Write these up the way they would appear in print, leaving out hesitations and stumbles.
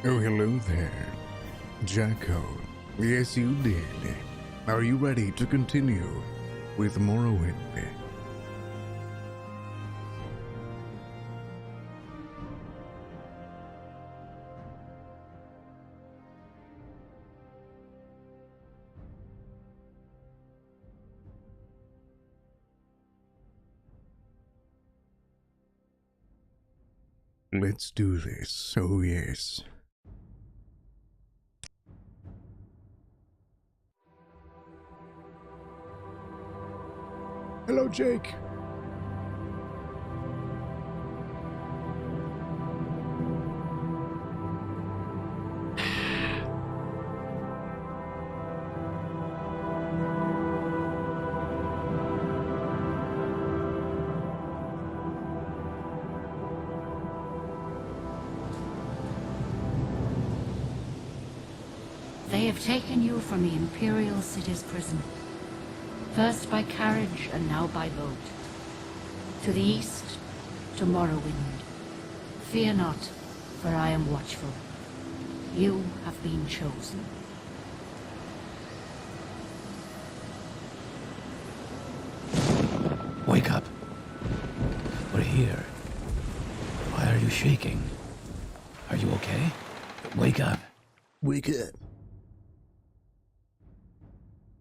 Oh, hello there, Jacko. Yes, you did. Are you ready to continue with Morrowind? Let's do this. Oh, yes. Hello, Jake. They have taken you from the Imperial City's prison, first by carriage and now by boat. To the east, to Morrowind. Fear not, for I am watchful. You have been chosen. Wake up. We're here. Why are you shaking? Are you okay? Wake up. Wake up.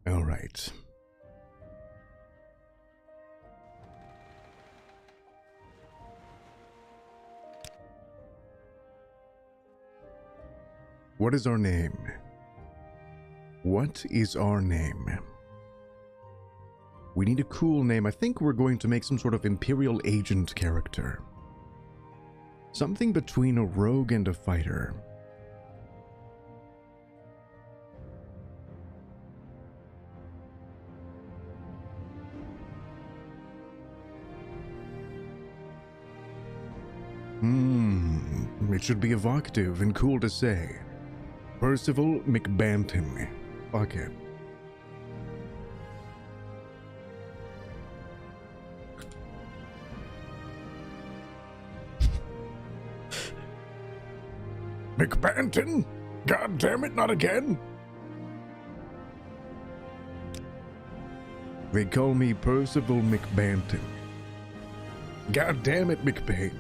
All right. What is our name? What is our name? We need a cool name. I think we're going to make some sort of Imperial Agent character. Something between a rogue and a fighter. It should be evocative and cool to say. Percival McBanton. Fuck it. McBanton? God damn it, not again! They call me Percival McBanton. God damn it, McBain.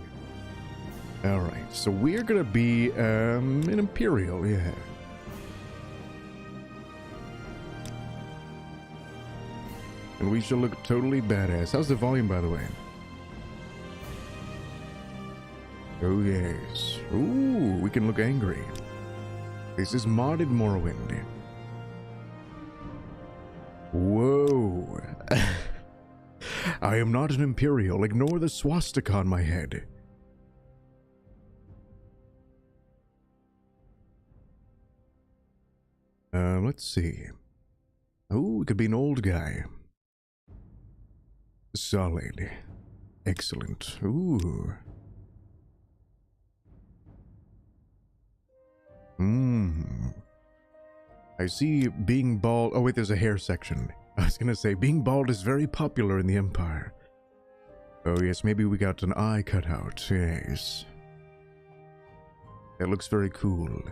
Alright, so we're gonna be, an Imperial, yeah. And we shall look totally badass. How's the volume, by the way? Oh, yes. Ooh, we can look angry. This is modded Morrowind. Whoa. I am not an Imperial. Ignore the swastika on my head. Let's see. Oh, it could be an old guy. Solid. Excellent. Ooh. I see being bald. Oh, wait, there's a hair section. I was gonna say, being bald is very popular in the Empire. Oh, yes, maybe we got an eye cut out. Yes. That looks very cool.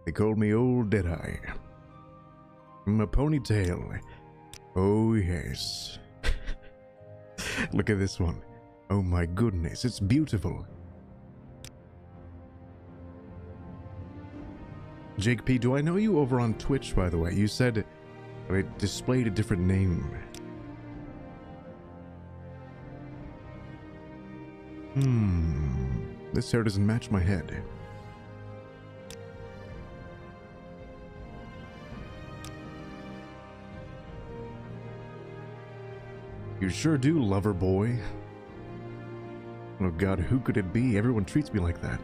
They called me Old Deadeye. A ponytail. Oh, yes. Look at this one. Oh my goodness, it's beautiful. Jake P, do I know you over on Twitch, by the way? You said it displayed a different name. This hair doesn't match my head. You sure do, lover boy. Oh god, who could it be? Everyone treats me like that.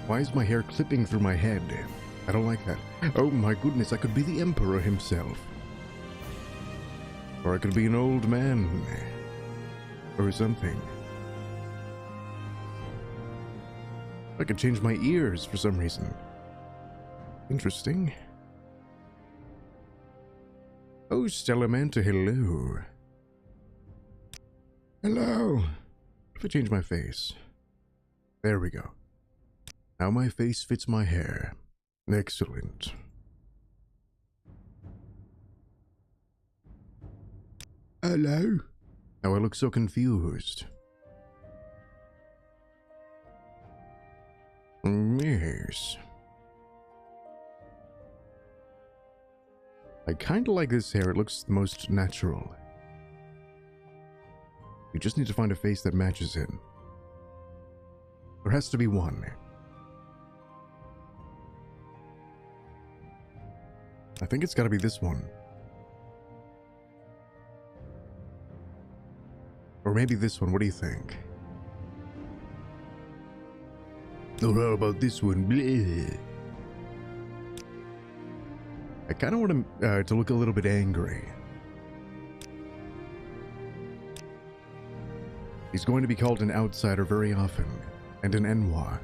Why is my hair clipping through my head? I don't like that. Oh my goodness, I could be the Emperor himself. Or I could be an old man. Or something. I could change my ears for some reason. Interesting. Oh, Stellamanta, hello. Hello. If I change my face. There we go. Now my face fits my hair. Excellent. Hello. Now I look so confused. Yes. I kinda like this hair, it looks the most natural. We just need to find a face that matches it. There has to be one. I think it's gotta be this one. Or maybe this one, what do you think? Or how about this one? Bleh. I kind of want him to look a little bit angry. He's going to be called an outsider very often, and an Enwa.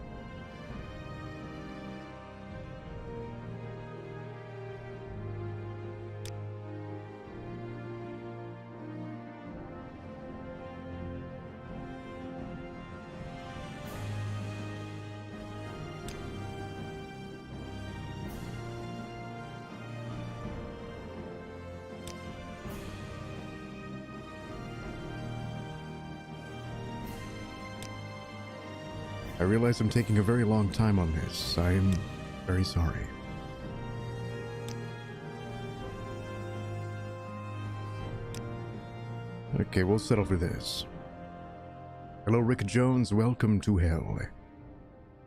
I realize I'm taking a very long time on this. I am very sorry. Okay, we'll settle for this. Hello, Rick Jones. Welcome to hell.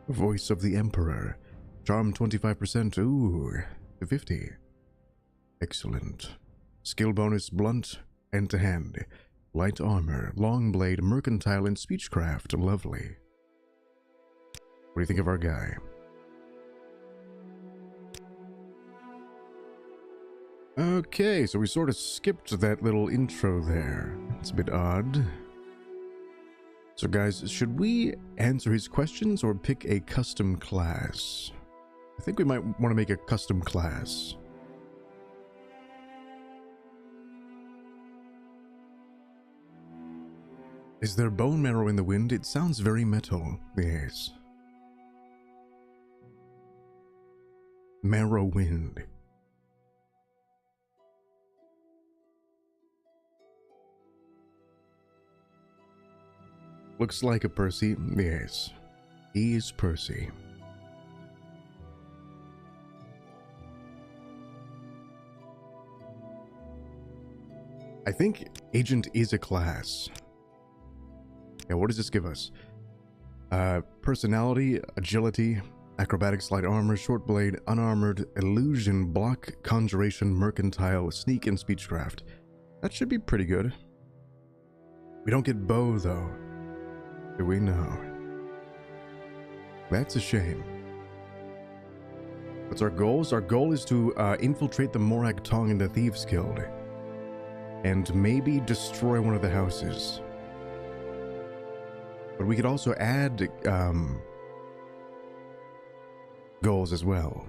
Voice of the Emperor. Charm 25%. Ooh, to 50. Excellent. Skill bonus blunt, end to hand. Light armor, long blade, mercantile, and speechcraft. Lovely. What do you think of our guy? Okay, so we sort of skipped that little intro there. It's a bit odd. So guys, should we answer his questions or pick a custom class? I think we might want to make a custom class. Is there bone marrow in the wind? It sounds very metal. Yes. Marrow wind. Looks like a Percy. Yes. He is Percy. I think Agent is a class. Yeah, what does this give us? Personality, agility, acrobatics, light armor, short blade, unarmored, illusion, block, conjuration, mercantile, sneak, and speechcraft. That should be pretty good. We don't get bow, though. Do we know? That's a shame. What's our goals? Our goal is to infiltrate the Morag, Tong, and the Thieves Guild. And maybe destroy one of the houses. But we could also add goals as well.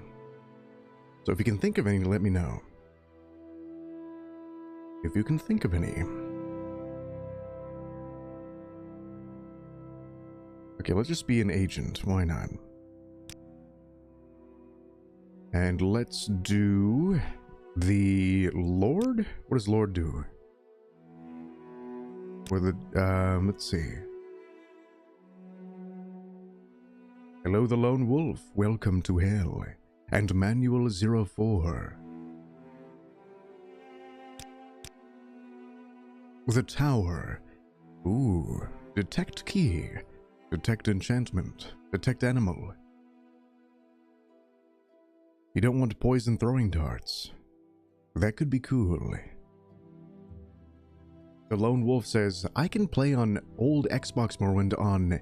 So if you can think of any, let me know. If you can think of any. Okay, let's just be an agent. Why not? And let's do the Lord? What does Lord do? Or the, let's see. Hello, the Lone Wolf. Welcome to hell. And Manual 04. The Tower. Ooh. Detect key. Detect enchantment. Detect animal. You don't want poison throwing darts. That could be cool. The Lone Wolf says, I can play on old Xbox Morrowind on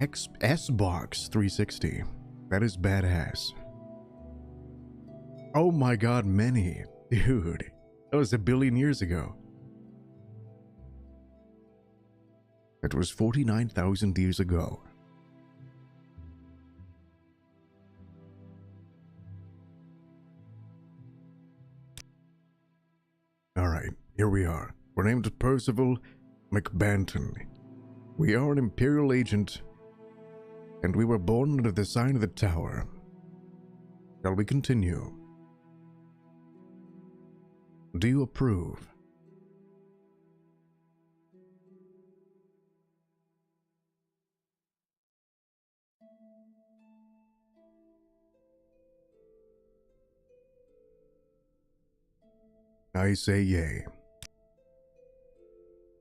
Xbox 360. That is badass. Oh my god, many. Dude, that was 1 billion years ago. That was 49,000 years ago. here we are. We're named Percival McBanton. We are an Imperial Agent, and we were born under the sign of the Tower. Shall we continue? Do you approve? I say yay.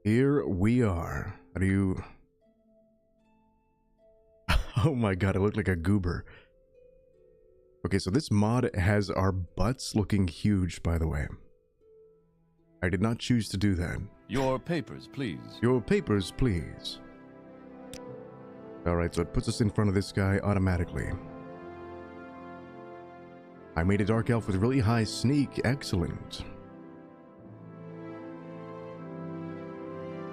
Here we are. How do you... Oh my god, I look like a goober. Okay, so this mod has our butts looking huge, by the way. I did not choose to do that. Your papers, please. Your papers, please. Alright, so it puts us in front of this guy automatically. I made a dark elf with really high sneak. Excellent.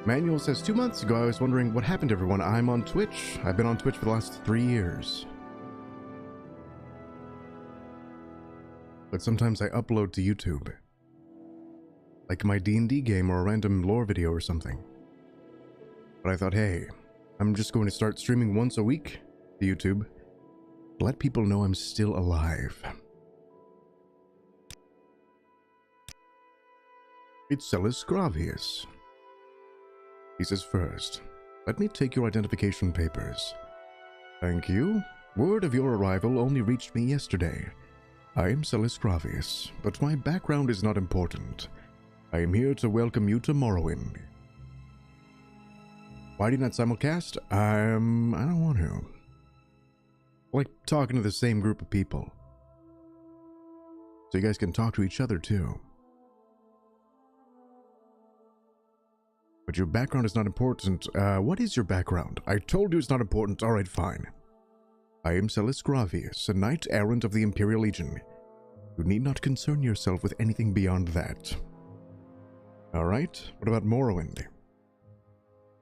Manuel says, 2 months ago I was wondering what happened to everyone. I'm on Twitch. I've been on Twitch for the last 3 years. But sometimes I upload to YouTube. Like my D&D game or a random lore video or something. But I thought, hey, I'm just going to start streaming once a week to YouTube. Let people know I'm still alive. It's Celis Gravius. He says first, let me take your identification papers. Thank you. Word of your arrival only reached me yesterday. I am Celis Gravius, but my background is not important. I am here to welcome you to Morrowind. Why do you not simulcast? I don't want to. I like talking to the same group of people. So you guys can talk to each other too. But your background is not important. What is your background? I told you it's not important. Alright, fine. I am Celis Gravius, a knight-errant of the Imperial Agent. You need not concern yourself with anything beyond that. Alright, what about Morrowind?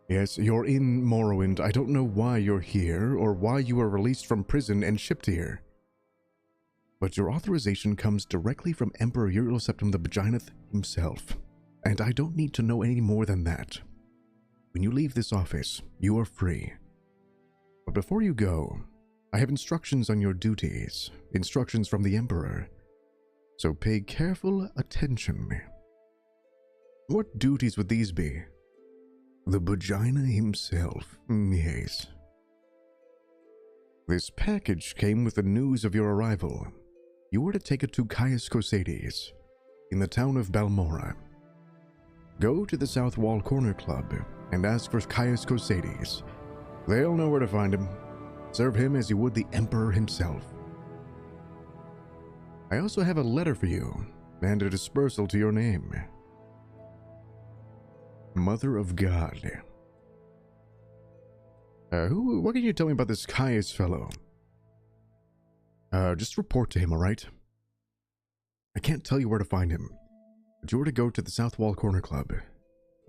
Yes, you're in Morrowind. I don't know why you're here, or why you were released from prison and shipped here. But your authorization comes directly from Emperor Uriel Septim the Vaginath himself. And I don't need to know any more than that. When you leave this office, you are free. But before you go, I have instructions on your duties, instructions from the Emperor. So pay careful attention. What duties would these be? The Vagina himself, yes. This package came with the news of your arrival. You were to take it to Caius Cosades, in the town of Balmora. Go to the South Wall Corner Club and ask for Caius Cosades. They'll know where to find him. Serve him as you would the Emperor himself. I also have a letter for you, and a dispersal to your name. Mother of God. What can you tell me about this Caius fellow? Just report to him, alright? I can't tell you where to find him. But you were to go to the South Wall Corner Club.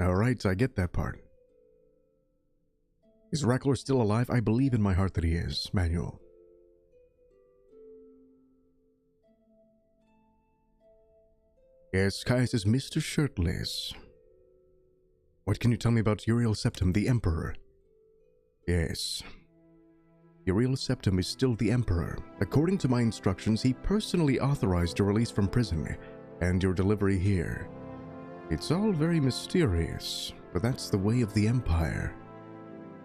Alright, I get that part. Is Rackler still alive? I believe in my heart that he is, Manuel. Yes, Caius is Mr. Shirtless. What can you tell me about Uriel Septim, the Emperor? Yes. Uriel Septim is still the Emperor. According to my instructions, he personally authorized your release from prison and your delivery here. It's all very mysterious, but that's the way of the Empire.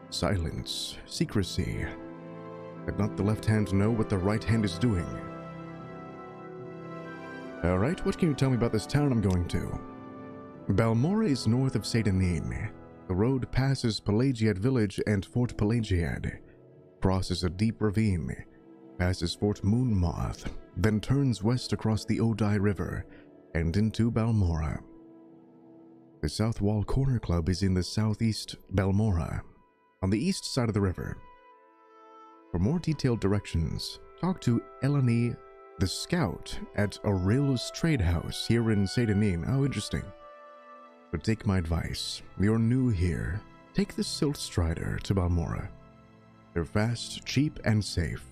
Silence, secrecy. Let not the left hand know what the right hand is doing. Alright, what can you tell me about this town I'm going to? Balmora is north of Seyda. The road passes Pelagiad Village and Fort Pelagiad, crosses a deep ravine, passes Fort Moonmoth, then turns west across the Odai River and into Balmora. The South Wall Corner Club is in the southeast Balmora, on the east side of the river. For more detailed directions, talk to Eleni the Scout at Aurel's Trade House here in Seyda. Oh, interesting. But take my advice. You're new here. Take the Silt Strider to Balmora. They're fast, cheap, and safe.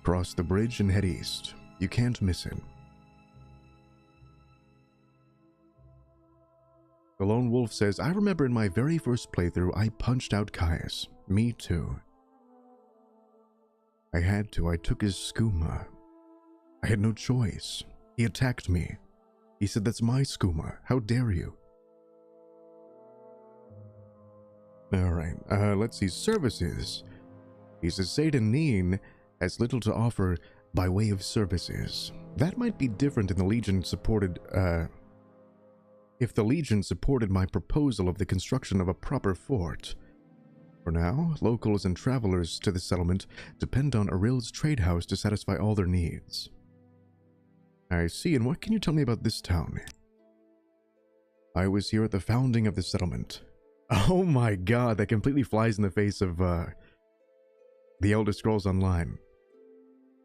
Cross the bridge and head east. You can't miss it. The Lone Wolf says, I remember in my very first playthrough, I punched out Caius. Me too. I had to. I took his skooma. I had no choice. He attacked me. He said, that's my skooma. How dare you? Alright, let's see. Services. He says, Seyda Neen has little to offer by way of services. That might be different in the Legion supported, if the Legion supported my proposal of the construction of a proper fort. For now, locals and travelers to the settlement depend on Aril's trade house to satisfy all their needs. I see, and what can you tell me about this town? I was here at the founding of the settlement. Oh my god, that completely flies in the face of, the Elder Scrolls Online.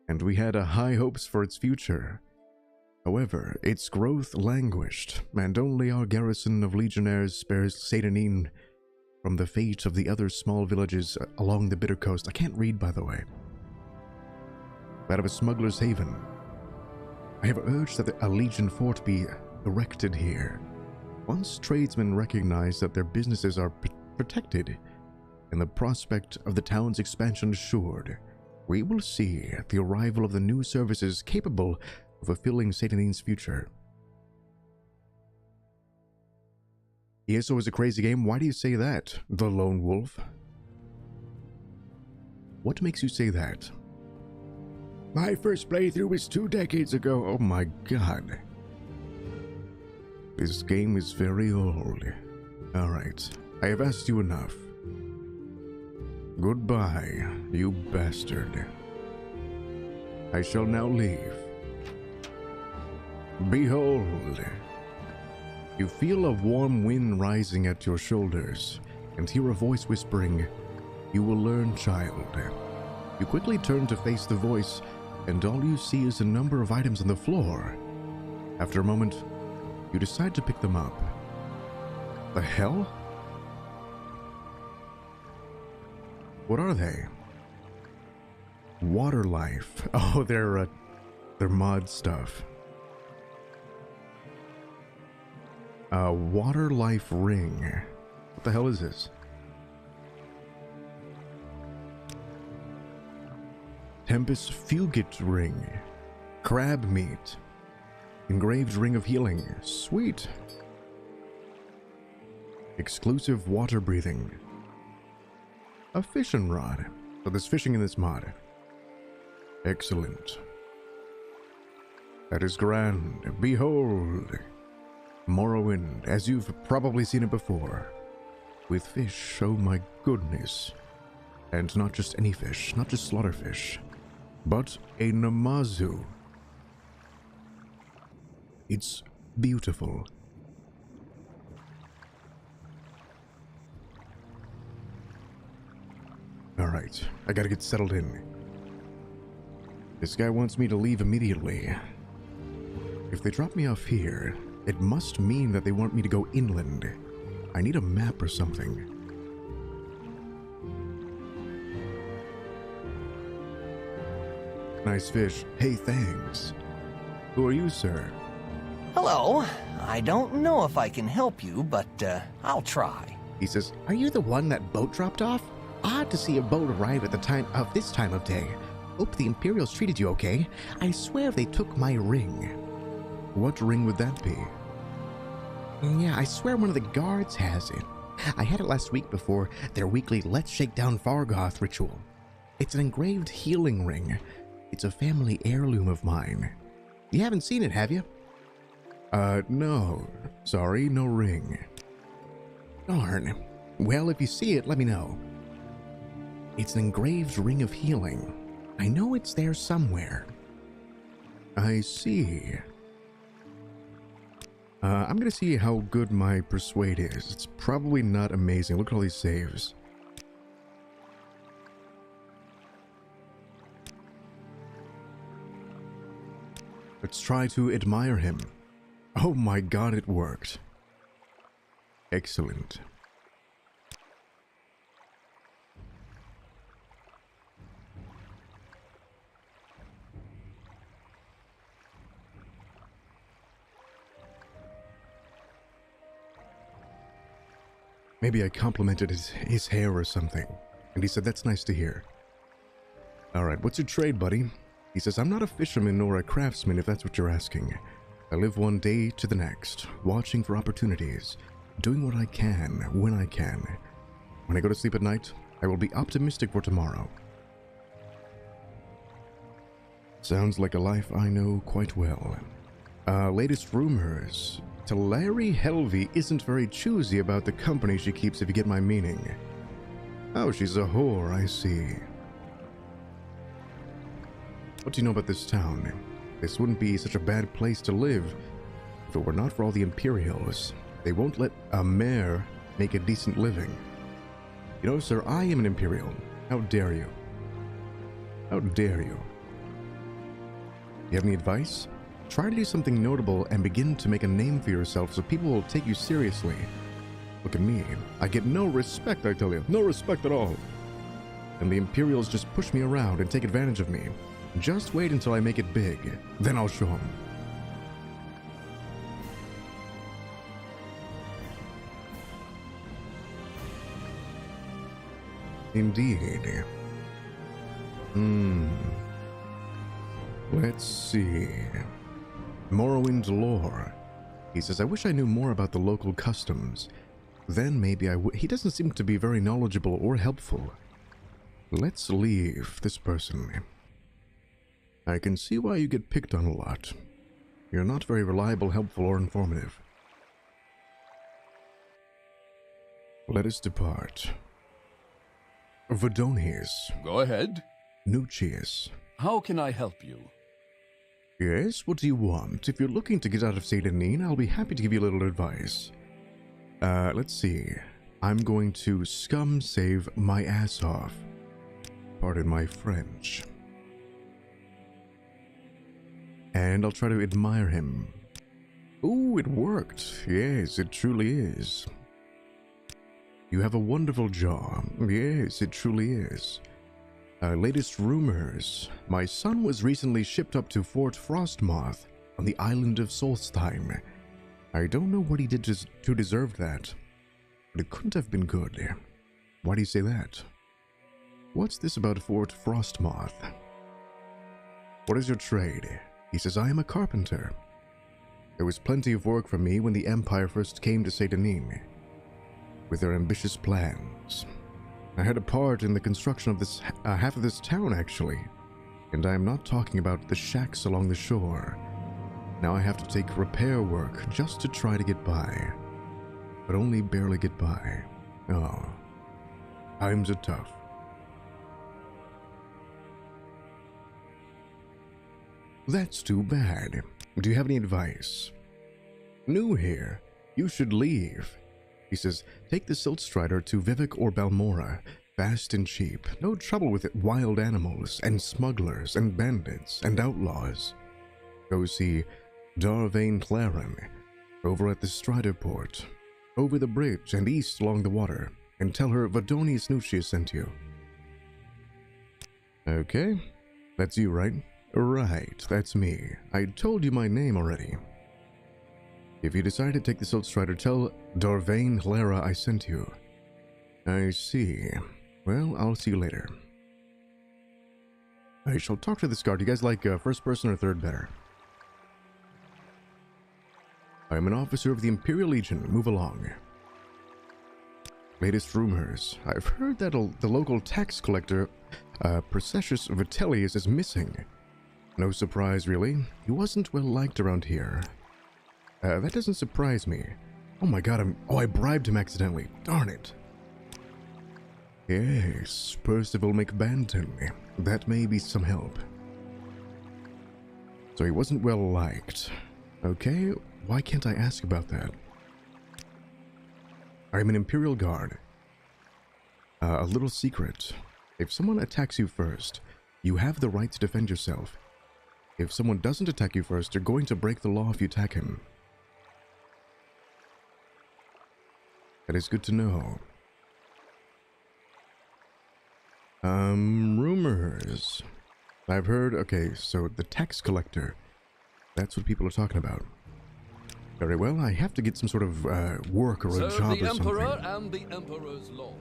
And we had high hopes for its future. However, its growth languished, and only our garrison of legionnaires spares Seyda Neen from the fate of the other small villages along the Bitter Coast. I can't read, by the way. That of a smuggler's haven. I have urged that a Legion fort be erected here. Once tradesmen recognize that their businesses are protected and the prospect of the town's expansion assured, we will see the arrival of the new services capable of fulfilling Seyda Neen's future. ESO is a crazy game. Why do you say that, the Lone Wolf? What makes you say that? My first playthrough was 2 decades ago. Oh my god. This game is very old. Alright, I have asked you enough. Goodbye, you bastard. I shall now leave. Behold. You feel a warm wind rising at your shoulders, and hear a voice whispering, "You will learn, child." You quickly turn to face the voice, and all you see is a number of items on the floor. After a moment, you decide to pick them up. The hell? What are they? Water life. Oh, they're mod stuff. Water life ring. What the hell is this? Tempest Fugit ring. Crab meat. Engraved ring of healing. Sweet. Exclusive water breathing. A fishing rod. So there's fishing in this mod. Excellent. That is grand. Behold. Morrowind, as you've probably seen it before. With fish, oh my goodness. And not just any fish, not just slaughterfish, but a Namazu. It's beautiful. Alright, I gotta get settled in. This guy wants me to leave immediately. If they drop me off here, it must mean that they want me to go inland. I need a map or something. Nice fish. Hey, thanks. Who are you, sir? Hello. I don't know if I can help you, but I'll try. He says, "Are you the one that boat dropped off? Odd to see a boat arrive at the time of this time of day. Hope the Imperials treated you okay. I swear they took my ring." What ring would that be? Yeah, I swear one of the guards has it. I had it last week before their weekly Let's Shake Down Fargoth ritual. It's an engraved healing ring. It's a family heirloom of mine. You haven't seen it, have you? No. Sorry, no ring. Darn. Well, if you see it, let me know. It's an engraved ring of healing. I know it's there somewhere. I see. I'm gonna see how good my persuade is. It's probably not amazing. Look at all these saves. Let's try to admire him. Oh my god, it worked. Excellent. Maybe I complimented his hair or something. And he said, that's nice to hear. Alright, what's your trade, buddy? He says, I'm not a fisherman nor a craftsman, if that's what you're asking. I live one day to the next, watching for opportunities, doing what I can, when I can. When I go to sleep at night, I will be optimistic for tomorrow. Sounds like a life I know quite well. Latest rumors. Talari Helvi isn't very choosy about the company she keeps, if you get my meaning. Oh, she's a whore, I see. What do you know about this town? This wouldn't be such a bad place to live if it were not for all the Imperials. They won't let a mayor make a decent living. You know, sir, I am an Imperial. How dare you? How dare you? You have any advice? Try to do something notable and begin to make a name for yourself so people will take you seriously. Look at me. I get no respect, I tell you. No respect at all. And the Imperials just push me around and take advantage of me. Just wait until I make it big. Then I'll show them. Indeed. Let's see. Morrowind lore. He says, I wish I knew more about the local customs. Then maybe I would. He doesn't seem to be very knowledgeable or helpful. Let's leave this person. I can see why you get picked on a lot. You're not very reliable, helpful, or informative. Let us depart. Vvardenfell. Go ahead. Nucius. How can I help you? Yes, what do you want? If you're looking to get out of Seyda, Neen, I'll be happy to give you a little advice. Let's see. I'm going to scum save my ass off. Pardon my French. And I'll try to admire him. Ooh, it worked. Yes, it truly is. You have a wonderful jaw. Yes, it truly is. Latest rumors. My son was recently shipped up to Fort Frostmoth on the island of Solstheim. I don't know what he did to deserve that, but it couldn't have been good. Why do you say that? What's this about Fort Frostmoth? What is your trade? He says, I am a carpenter. There was plenty of work for me when the Empire first came to Seyda, Neen, with their ambitious plans. I had a part in the construction of this half of this town, actually. And I am not talking about the shacks along the shore. Now I have to take repair work just to try to get by. But only barely get by. Oh, times are tough. That's too bad. Do you have any advice? New here. You should leave. He says, take the Silt Strider to Vivek or Balmora, fast and cheap. No trouble with it, wild animals, and smugglers, and bandits, and outlaws. Go see Darvain Claren, over at the Strider Port, over the bridge and east along the water, and tell her Vvardenfell Nucius sent you. Okay, that's you, right? Right, that's me. I told you my name already. If you decide to take the Silt Strider, tell Darvain Clara I sent you. I see. Well, I'll see you later. I shall talk to this guard. You guys like first person or third better? I am an officer of the Imperial Agent. Move along. Latest rumors. I've heard that the local tax collector, Perseus Vitellius, is missing. No surprise, really. He wasn't well liked around here. That doesn't surprise me. Oh my god, I bribed him accidentally. Darn it. Yes, Percival McBanton. That may be some help. So he wasn't well liked. Okay, why can't I ask about that? I'm an Imperial Guard. A little secret. If someone attacks you first, you have the right to defend yourself. If someone doesn't attack you first, you're going to break the law if you attack him. That is good to know. Rumors. I've heard, okay, so the tax collector. That's what people are talking about. Very well, I have to get some sort of work or a Serve job the or Emperor something. and the Emperor's law.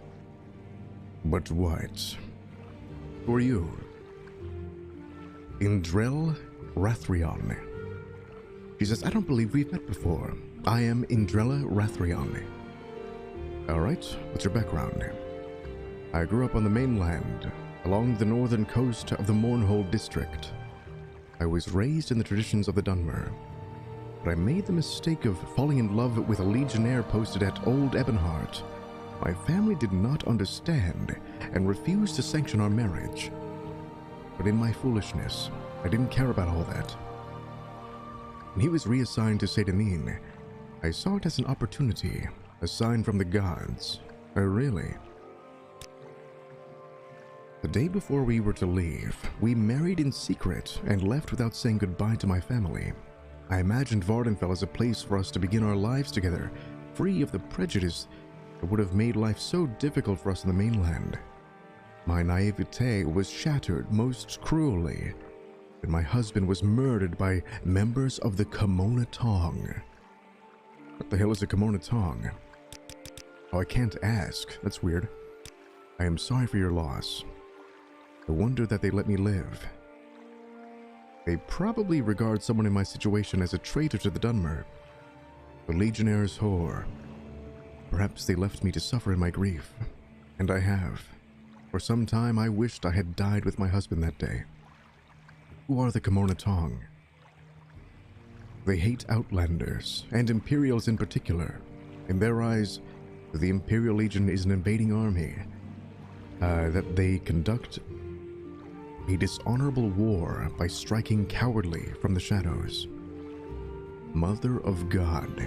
But what? Who are you? Indrel Rathrion. She says, I don't believe we've met before. I am Indrella Rathrion. Alright, what's your background? I grew up on the mainland, along the northern coast of the Mournhold district. I was raised in the traditions of the Dunmer, but I made the mistake of falling in love with a legionnaire posted at Old Ebonheart. My family did not understand and refused to sanction our marriage. But in my foolishness, I didn't care about all that. When he was reassigned to Seyda Neen, I saw it as an opportunity, a sign from the gods. Oh, really? The day before we were to leave, we married in secret and left without saying goodbye to my family. I imagined Vvardenfell as a place for us to begin our lives together, free of the prejudice that would have made life so difficult for us in the mainland. My naivete was shattered most cruelly when my husband was murdered by members of the Tong. What the hell is a Tong? Oh, I can't ask. That's weird. I am sorry for your loss. I wonder that they let me live. They probably regard someone in my situation as a traitor to the Dunmer. The Legionnaire's whore. Perhaps they left me to suffer in my grief. And I have. For some time I wished I had died with my husband that day. Who are the Tong? They hate Outlanders, and Imperials in particular. In their eyes, the Imperial Agent is an invading army. That they conduct a dishonorable war by striking cowardly from the shadows. Mother of God.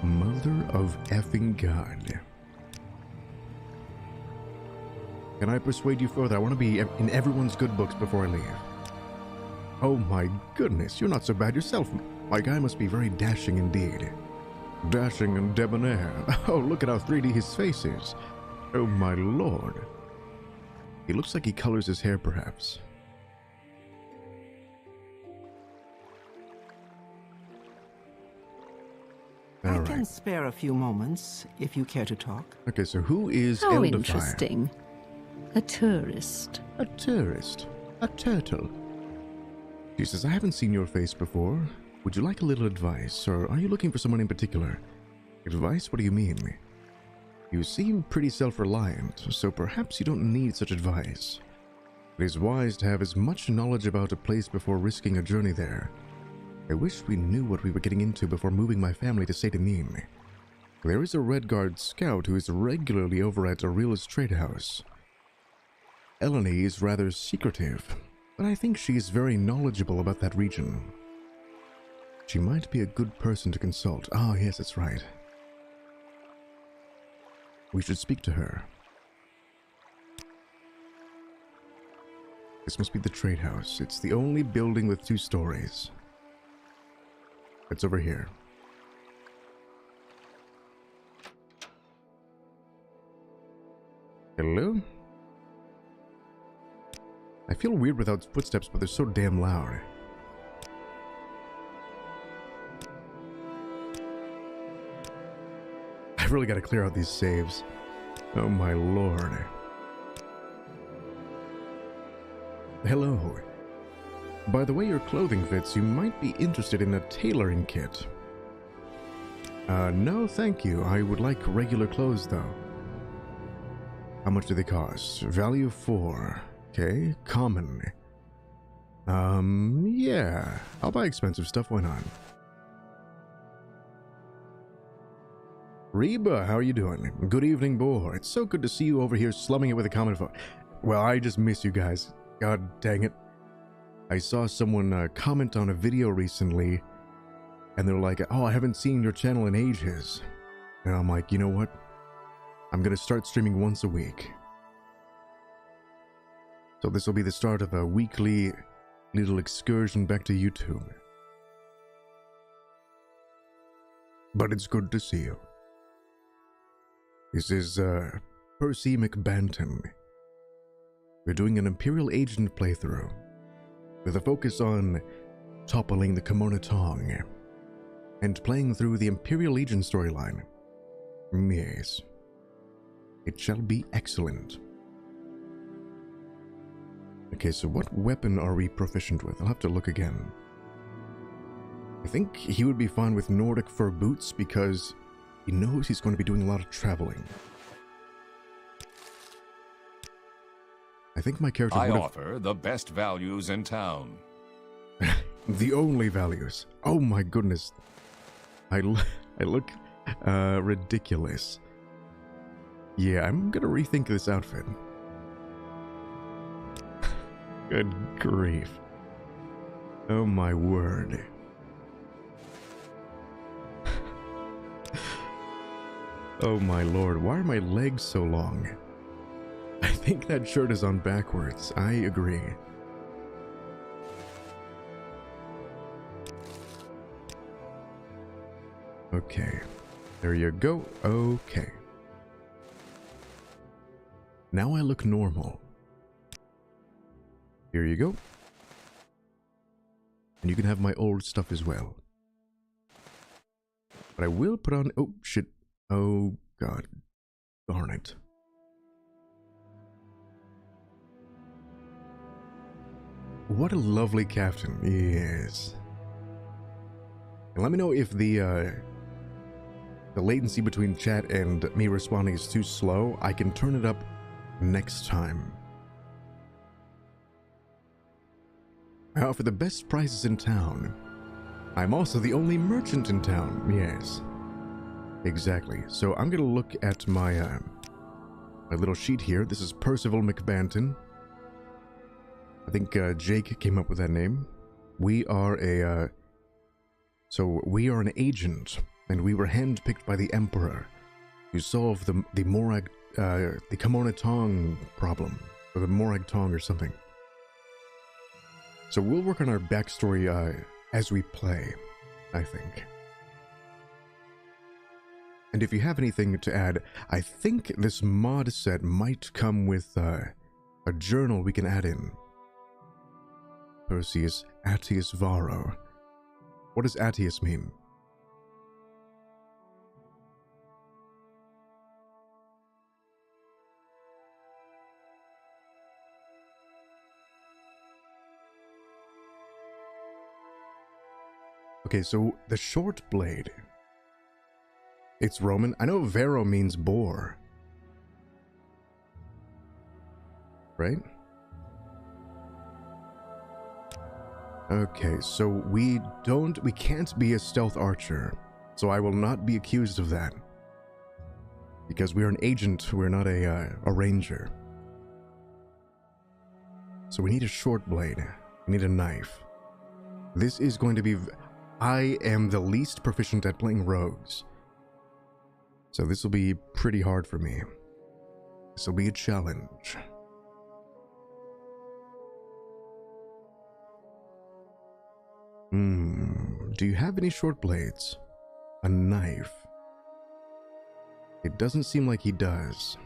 Mother of effing God. Can I persuade you further? I want to be in everyone's good books before I leave. Oh my goodness, you're not so bad yourself. My guy must be very dashing indeed. Dashing and debonair. Oh, look at how 3D his face is. Oh my lord. He looks like he colors his hair, perhaps. I can spare a few moments, if you care to talk. Okay, so who is How Elderfire? interesting. A tourist. A tourist. A turtle. She says, I haven't seen your face before. Would you like a little advice, or are you looking for someone in particular? Advice? What do you mean? You seem pretty self-reliant, so perhaps you don't need such advice. It is wise to have as much knowledge about a place before risking a journey there. I wish we knew what we were getting into before moving my family to Seyda Neen. There is a Redguard scout who is regularly over at Aurelia's trade house. Eleni is rather secretive, but I think she is very knowledgeable about that region. She might be a good person to consult. Oh, yes, that's right. We should speak to her. This must be the trade house. It's the only building with 2 stories. It's over here. Hello? I feel weird without footsteps, but they're so damn loud. I really gotta clear out these saves. Oh my lord. Hello. By the way your clothing fits, you might be interested in a tailoring kit. No thank you. I would like regular clothes though. How much do they cost? Value 4. Okay, common. Yeah. I'll buy expensive stuff, why not? Reba, how are you doing? Good evening, boy. It's so good to see you over here slumming it with a comment phone. Well, I just miss you guys. God dang it. I saw someone comment on a video recently, and they're like, oh, I haven't seen your channel in ages. And I'm like, you know what? I'm gonna start streaming once a week. So this will be the start of a weekly little excursion back to YouTube. But it's good to see you. This is Percy McBanton. We're doing an Imperial Agent playthrough with a focus on toppling the Kimono Tong and playing through the Imperial Agent storyline. Yes. It shall be excellent. Okay, so what weapon are we proficient with? I'll have to look again. I think he would be fine with Nordic fur boots because he knows he's going to be doing a lot of traveling. I think my character I offer the best values in town. The only values. Oh my goodness. I look ridiculous. Yeah, I'm gonna rethink this outfit. Good grief. Oh my word. Oh my lord, why are my legs so long? I think that shirt is on backwards. I agree. Okay. There you go. Okay. Now I look normal. Here you go. And you can have my old stuff as well. But I will put on... Oh, shit. Oh, God. Darn it. What a lovely captain. Yes. And let me know if the latency between chat and me responding is too slow. I can turn it up next time. I offer the best prices in town. I'm also the only merchant in town. Yes. Exactly. So I'm gonna look at my my little sheet here. This is Percival McBanton. I think Jake came up with that name. We are a we are an agent, and we were handpicked by the Emperor to solve the Morag the Kimono Tong problem, or the Morag Tong or something. So we'll work on our backstory as we play, I think. And if you have anything to add, I think this mod set might come with a journal we can add in. Perseus Attius Varro. What does Attius mean? Okay, so the short blade. It's Roman. I know Varro means boar. Right? Okay, so we can't be a stealth archer. So I will not be accused of that. Because we're an agent, we're not a ranger. So we need a short blade. We need a knife. This is going to be... I am the least proficient at playing rogues. So this will be pretty hard for me. This will be a challenge. Do you have any short blades? A knife? It doesn't seem like he does.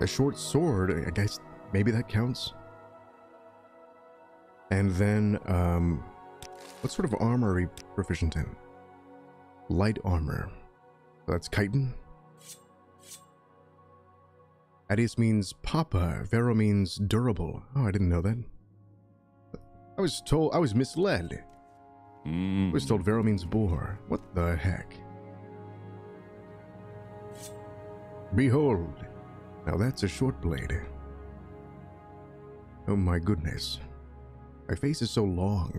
A short sword, I guess maybe that counts. And then, what sort of armor are we proficient in? Light armor. That's chitin. Attius means papa. Varro means durable. Oh, I didn't know that. I was misled. I was told Varro means boar. What the heck? Behold. Now that's a short blade. Oh my goodness. My face is so long.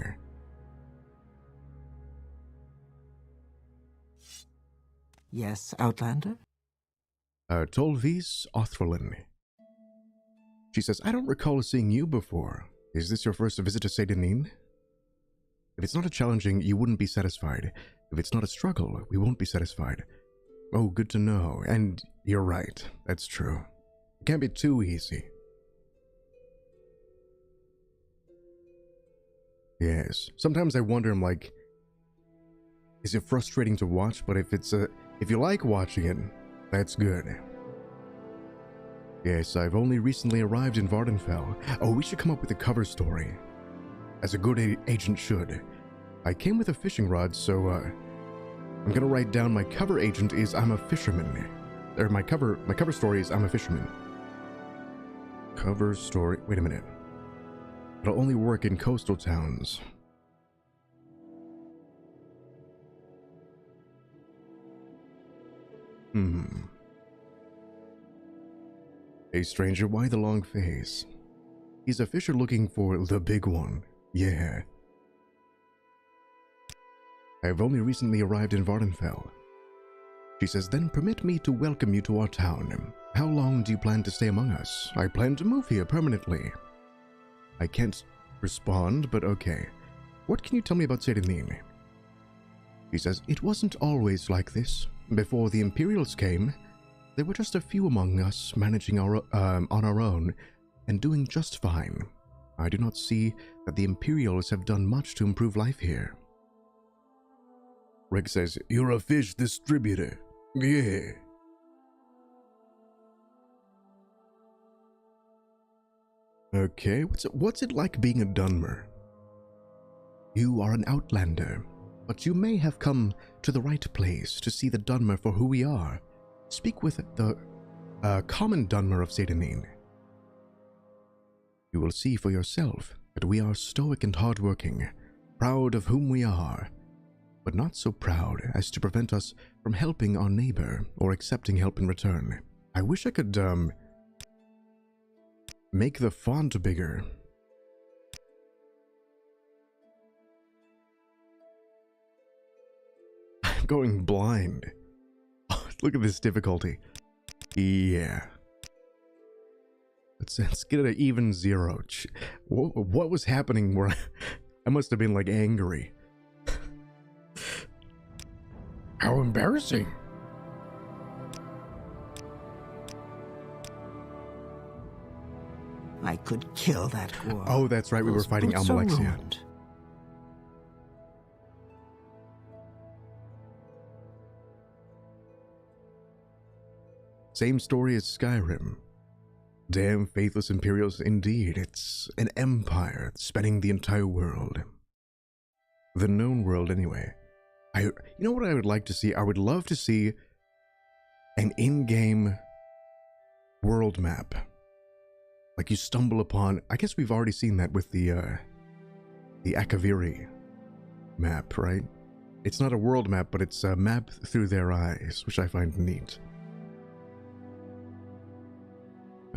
Yes, Outlander? Tolvis Othrlin. She says, I don't recall seeing you before. Is this your first visit to Seyda Neen? If it's not a challenging, you wouldn't be satisfied. If it's not a struggle, we won't be satisfied. Oh, good to know. And you're right. That's true. It can't be too easy. Yes. Sometimes I wonder, I'm like, is it frustrating to watch? But if you like watching it, That's good. Yes, I've only recently arrived in Vvardenfell. Oh, we should come up with a cover story. As a good agent should. I came with a fishing rod, so, I'm gonna write down my cover agent is I'm a fisherman. Or my cover story is I'm a fisherman. Cover story, wait a minute. It'll only work in coastal towns. Hey stranger, why the long face? He's a fisher looking for the big one. Yeah. I've only recently arrived in Vvardenfell. She says, then permit me to welcome you to our town. How long do you plan to stay among us? I plan to move here permanently. I can't respond, but okay. What can you tell me about Seyda Neen? She says, it wasn't always like this. Before the Imperials came, there were just a few among us managing on our own and doing just fine. I do not see that the Imperials have done much to improve life here. Rick says, you're a fish distributor. Yeah. Okay, what's it like being a Dunmer? You are an outlander, but you may have come to the right place to see the Dunmer for who we are. Speak with the common Dunmer of Seyda Neen. You will see for yourself that we are stoic and hardworking, proud of whom we are, but not so proud as to prevent us from helping our neighbor or accepting help in return. I wish I could, make the font bigger. I'm going blind. Look at this difficulty. Yeah. Let's get it at even 0. What was happening where I must have been like angry. How embarrassing. I could kill that girl. Oh, that's right. We were fighting Almalexia. Same story as Skyrim. Damn faithless Imperials indeed. It's an empire spanning the entire world. The known world, anyway. You know what I would like to see? I would love to see an in-game world map. Like you stumble upon... I guess we've already seen that with the Akaviri map, right? It's not a world map, but it's a map through their eyes, which I find neat.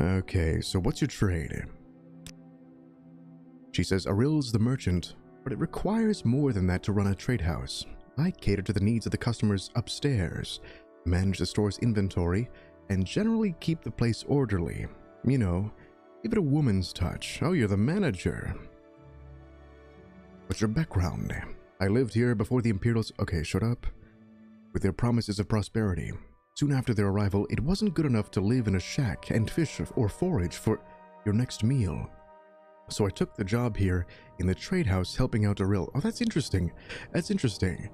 Okay, so what's your trade? She says, Aril's the merchant, but it requires more than that to run a trade house. I cater to the needs of the customers upstairs, manage the store's inventory, and generally keep the place orderly. You know, give it a woman's touch. Oh, you're the manager. What's your background? I lived here before the Imperials... Okay, shut up. With their promises of prosperity. Soon after their arrival, it wasn't good enough to live in a shack and fish or forage for your next meal. So I took the job here in the trade house helping out Aril. Oh, that's interesting. That's interesting.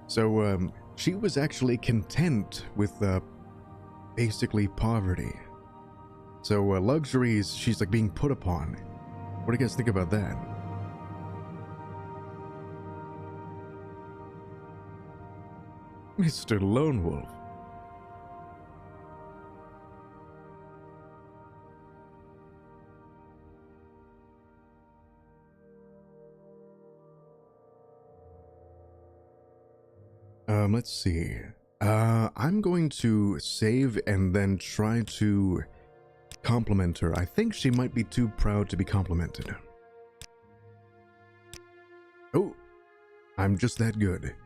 So, she was actually content with, basically poverty. So, luxuries, she's like being put upon. What do you guys think about that? Mr. Lone Wolf. Let's see. I'm going to save and then try to compliment her. I think she might be too proud to be complimented. Oh, I'm just that good.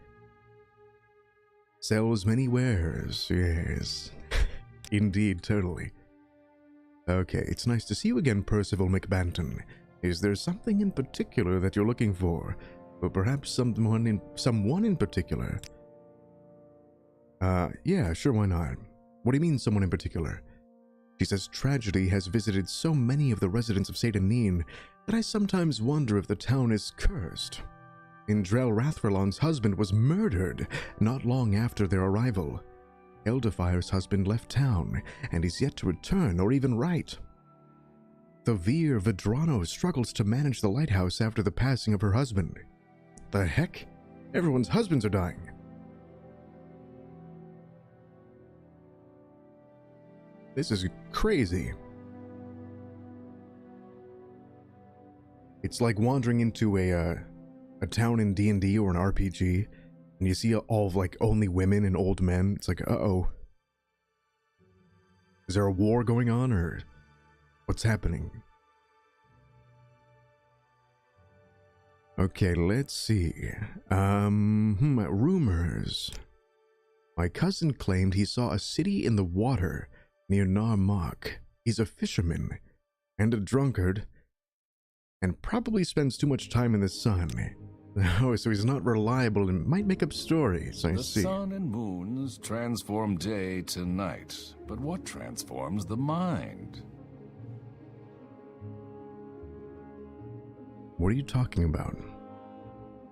Sells many wares, yes. Indeed, totally. Okay, it's nice to see you again, Percival McBanton. Is there something in particular that you're looking for? Or perhaps someone in particular? Yeah, sure, why not? What do you mean, someone in particular? She says tragedy has visited so many of the residents of Seyda Neen that I sometimes wonder if the town is cursed. Indrel Rathverlon's husband was murdered not long after their arrival. Elderfire's husband left town, and is yet to return or even write. The Vvardenfell struggles to manage the lighthouse after the passing of her husband. The heck? Everyone's husbands are dying. This is crazy. It's like wandering into a town in D&D or an RPG, and you see all of like only women and old men. It's like, uh-oh. Is there a war going on, or what's happening? Okay, let's see. Rumors. My cousin claimed he saw a city in the water near Narmak. He's a fisherman and a drunkard, and probably spends too much time in the sun. Oh, so he's not reliable and might make up stories, I see. The sun and moons transform day to night, but what transforms the mind? What are you talking about?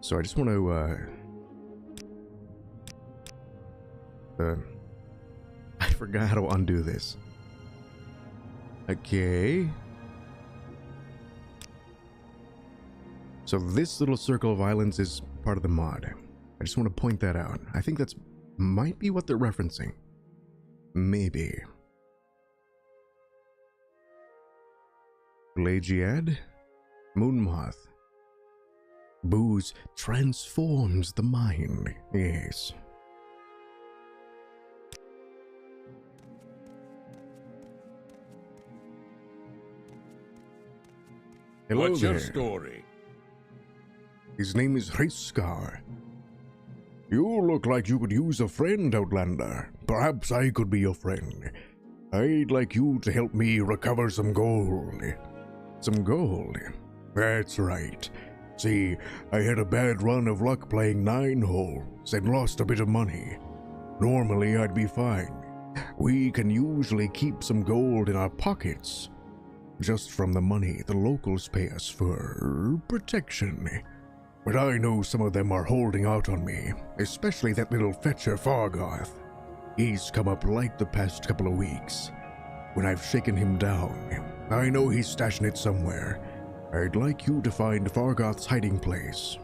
So I just want to, I forgot how to undo this. Okay. So this little circle of islands is part of the mod. I just want to point that out. I think that's might be what they're referencing. Maybe. Pelagiad? Moonmoth. Booze transforms the mind. Yes. Hello What's there. your story? His name is Hriskar. You look like you could use a friend, Outlander. Perhaps I could be your friend. I'd like you to help me recover some gold. Some gold? That's right. See, I had a bad run of luck playing 9 holes and lost a bit of money. Normally I'd be fine. We can usually keep some gold in our pockets. Just from the money the locals pay us for protection. But I know some of them are holding out on me, especially that little fetcher Fargoth. He's come up light the past couple of weeks. When I've shaken him down, I know he's stashing it somewhere. I'd like you to find Fargoth's hiding place.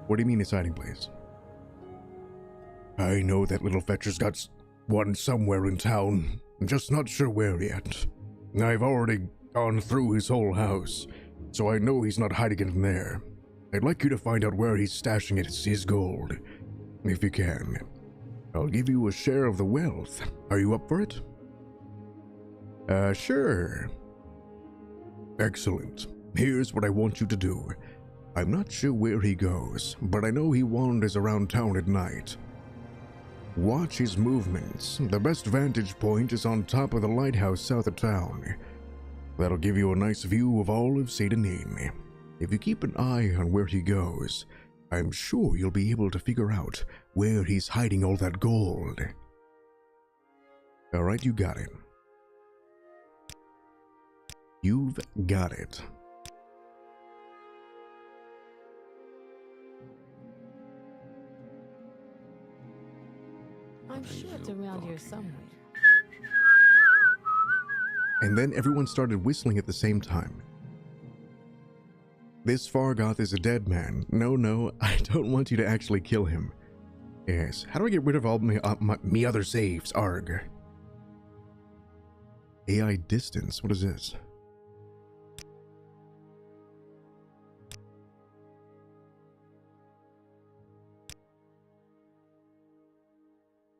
What do you mean his hiding place? I know that little fetcher's got one somewhere in town. I'm just not sure where yet. I've already gone through his whole house, so I know he's not hiding it in there. I'd like you to find out where he's stashing his gold, if you can. I'll give you a share of the wealth. Are you up for it? Sure. Excellent. Here's what I want you to do. I'm not sure where he goes, but I know he wanders around town at night. Watch his movements. The best vantage point is on top of the lighthouse south of town. That'll give you a nice view of all of Seyda Neen. If you keep an eye on where he goes, I'm sure you'll be able to figure out where he's hiding all that gold. Alright, you got it. You've got it. I'm sure it's around here somewhere. And then everyone started whistling at the same time. This Fargoth is a dead man. No, I don't want you to actually kill him. Yes, how do I get rid of all me other saves? Arg. AI distance, what is this?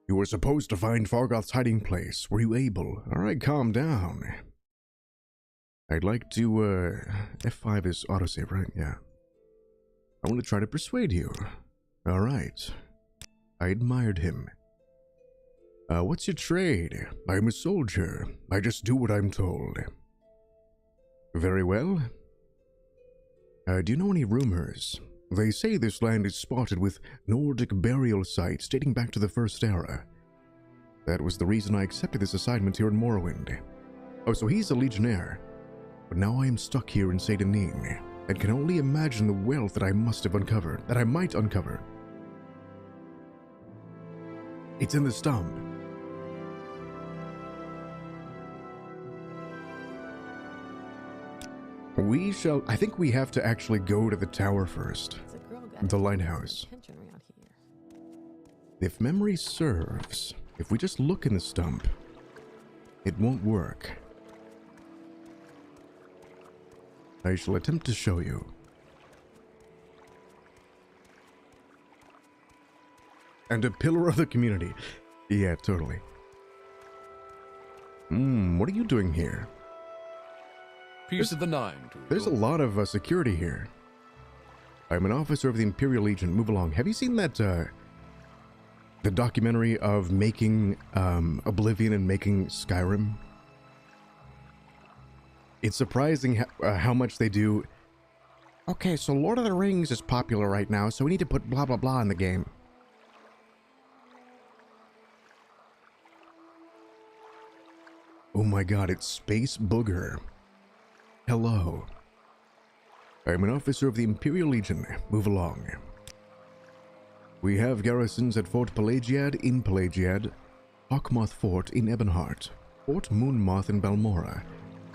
You were supposed to find Fargoth's hiding place. Were you able? Alright, calm down. I'd like to, F5 is autosave, right? Yeah. I want to try to persuade you. Alright. I admired him. What's your trade? I'm a soldier. I just do what I'm told. Very well. Do you know any rumors? They say this land is spotted with Nordic burial sites dating back to the First Era. That was the reason I accepted this assignment here in Morrowind. Oh, so he's a legionnaire. But now I am stuck here in Seyda Neen, and can only imagine the wealth that I must have uncovered, that I might uncover. It's in the stump. We shall... I think we have to actually go to the tower first. The lighthouse. If memory serves, if we just look in the stump, it won't work. I shall attempt to show you. And a pillar of the community. Yeah, totally. What are you doing here? Piece of the nine. There's a lot of security here. I'm an officer of the Imperial Agent. Move along. Have you seen that, the documentary of making, Oblivion and making Skyrim? It's surprising how much they do. Okay, so Lord of the Rings is popular right now, so we need to put blah blah blah in the game. Oh my god, it's Space Booger. Hello. I'm an officer of the Imperial Legion. Move along. We have garrisons at Fort Pelagiad in Pelagiad, Hawkmoth Fort in Ebonheart, Fort Moonmoth in Balmora,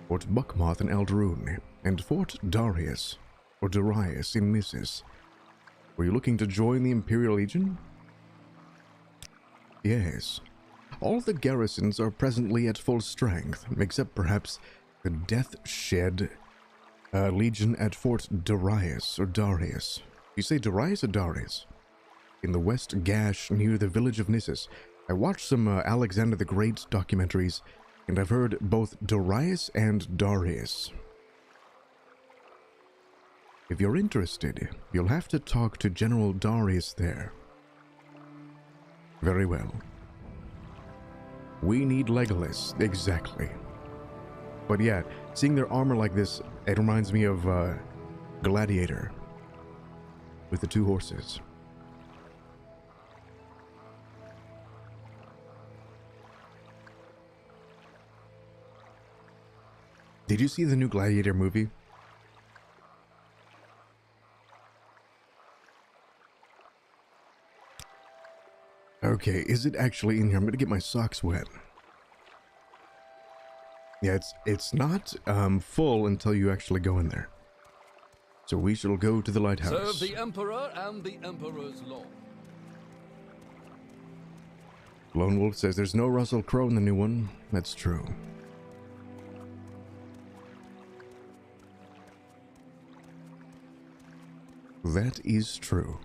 Fort Buckmoth in Alderoon, and Fort Darius, or Darius in Nissus. Were you looking to join the Imperial Legion? Yes. All the garrisons are presently at full strength, except perhaps the Death Shed Legion at Fort Darius, or Darius. You say Darius or Darius? In the West Gash near the village of Nissus. I watched some Alexander the Great documentaries, and I've heard both Darius and Darius. If you're interested, you'll have to talk to General Darius there. Very well. We need Legolas, exactly. But yeah, seeing their armor like this, it reminds me of Gladiator with the two horses. Did you see the new Gladiator movie? Okay, is it actually in here? I'm gonna get my socks wet. Yeah, it's not full until you actually go in there. So we shall go to the lighthouse. Serve the Emperor and the Emperor's law. Lone Wolf says there's no Russell Crowe in the new one. That's true. That is true.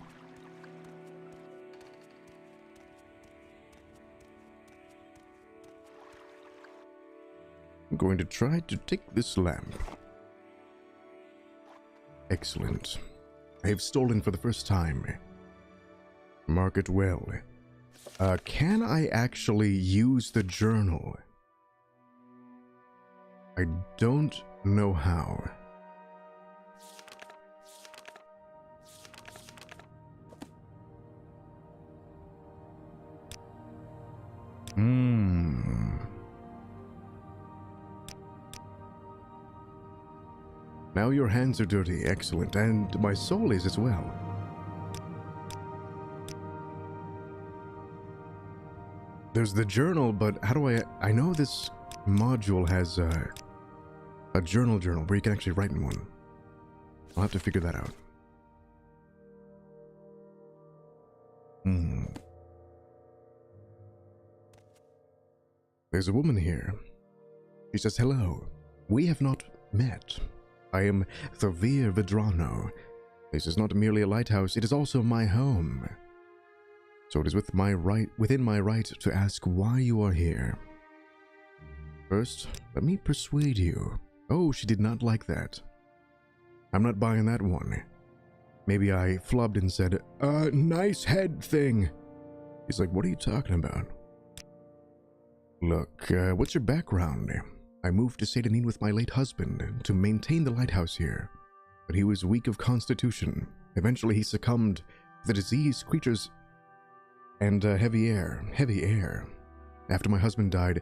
I'm going to try to take this lamp. Excellent. I have stolen for the first time. Mark it well. Can I actually use the journal? I don't know how. Now your hands are dirty. Excellent. And my soul is as well. There's the journal, but how do I know this module has a journal where you can actually write in one. I'll have to figure that out. There's a woman here. She says, hello. We have not met. I am Thavir Vidrano. This is not merely a lighthouse, it is also my home. So it is within my right to ask why you are here. First, let me persuade you. Oh, she did not like that. I'm not buying that one. Maybe I flubbed and said, nice head thing. He's like, what are you talking about? Look, what's your background? I moved to Seyda with my late husband to maintain the lighthouse here, but he was weak of constitution. Eventually he succumbed to the disease, creatures, and heavy air. After my husband died,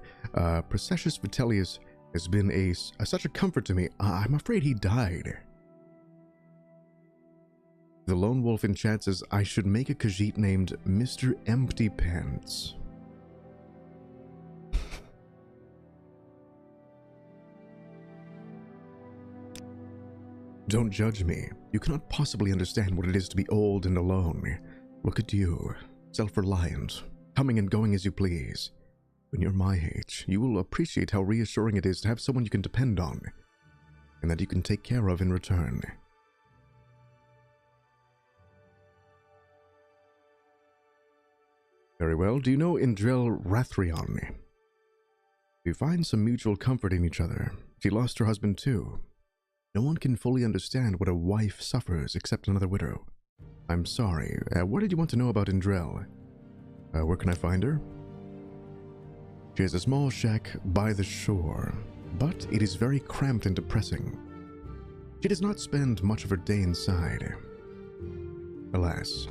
Processius Vitellius has been such a comfort to me. I'm afraid he died. The Lone Wolf in chat says I should make a Khajiit named Mr. Empty Pants. Don't judge me. You cannot possibly understand what it is to be old and alone. Look at you, self-reliant, coming and going as you please. When you're my age, you will appreciate how reassuring it is to have someone you can depend on, and that you can take care of in return. Very well. Do you know Indrel Rathrion? You find some mutual comfort in each other. She lost her husband too. No one can fully understand what a wife suffers except another widow. I'm sorry. What did you want to know about Indrel? Where can I find her? She has a small shack by the shore, but it is very cramped and depressing. She does not spend much of her day inside. Alas.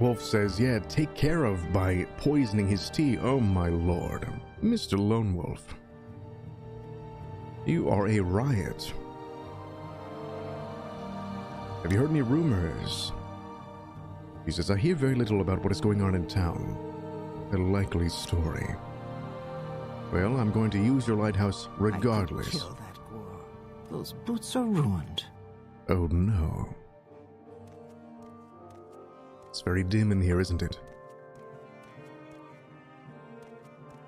Wolf says, yeah, take care of by poisoning his tea. Oh my lord. Mr. Lone Wolf. You are a riot. Have you heard any rumors? He says, I hear very little about what is going on in town. A likely story. Well, I'm going to use your lighthouse regardless. I could kill that Gor. Those boots are ruined. Oh no. It's very dim in here, isn't it?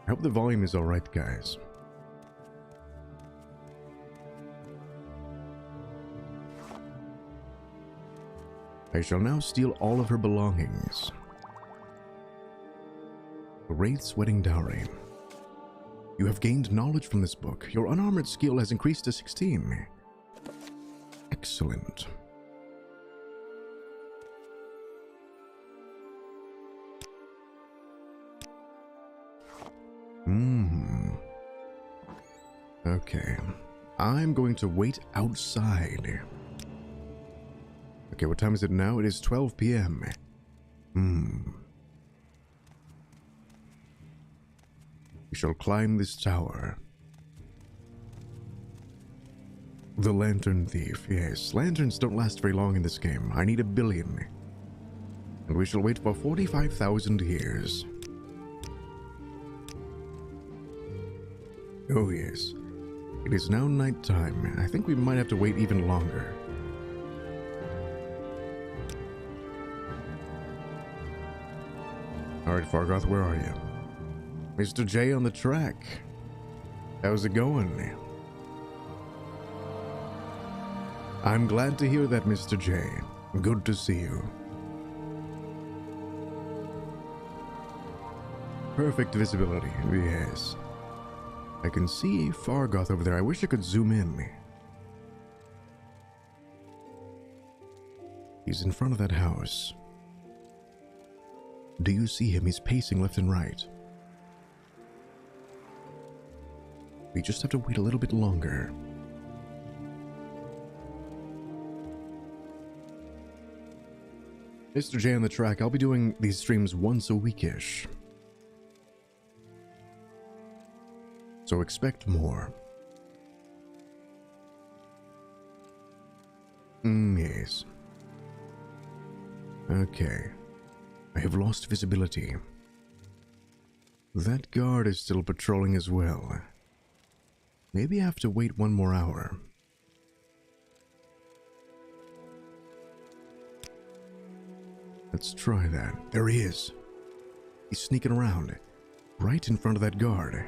I hope the volume is alright, guys. I shall now steal all of her belongings. The Wraith's Wedding Dowry. You have gained knowledge from this book. Your unarmored skill has increased to 16. Excellent. Okay. I'm going to wait outside. Okay, what time is it now? It is 12 p.m. We shall climb this tower. The Lantern Thief. Yes, lanterns don't last very long in this game. I need 1 billion. And we shall wait for 45,000 years. Oh yes. It is now nighttime. I think we might have to wait even longer. Alright, Fargoth, where are you? Mr. J on the track. How's it going? I'm glad to hear that, Mr. J. Good to see you. Perfect visibility, yes. I can see Fargoth over there. I wish I could zoom in. He's in front of that house. Do you see him? He's pacing left and right. We just have to wait a little bit longer. Mr. J on the track. I'll be doing these streams once a weekish. So expect more. Yes. Okay. I have lost visibility. That guard is still patrolling as well. Maybe I have to wait 1 more hour. Let's try that. There he is. He's sneaking around, right in front of that guard.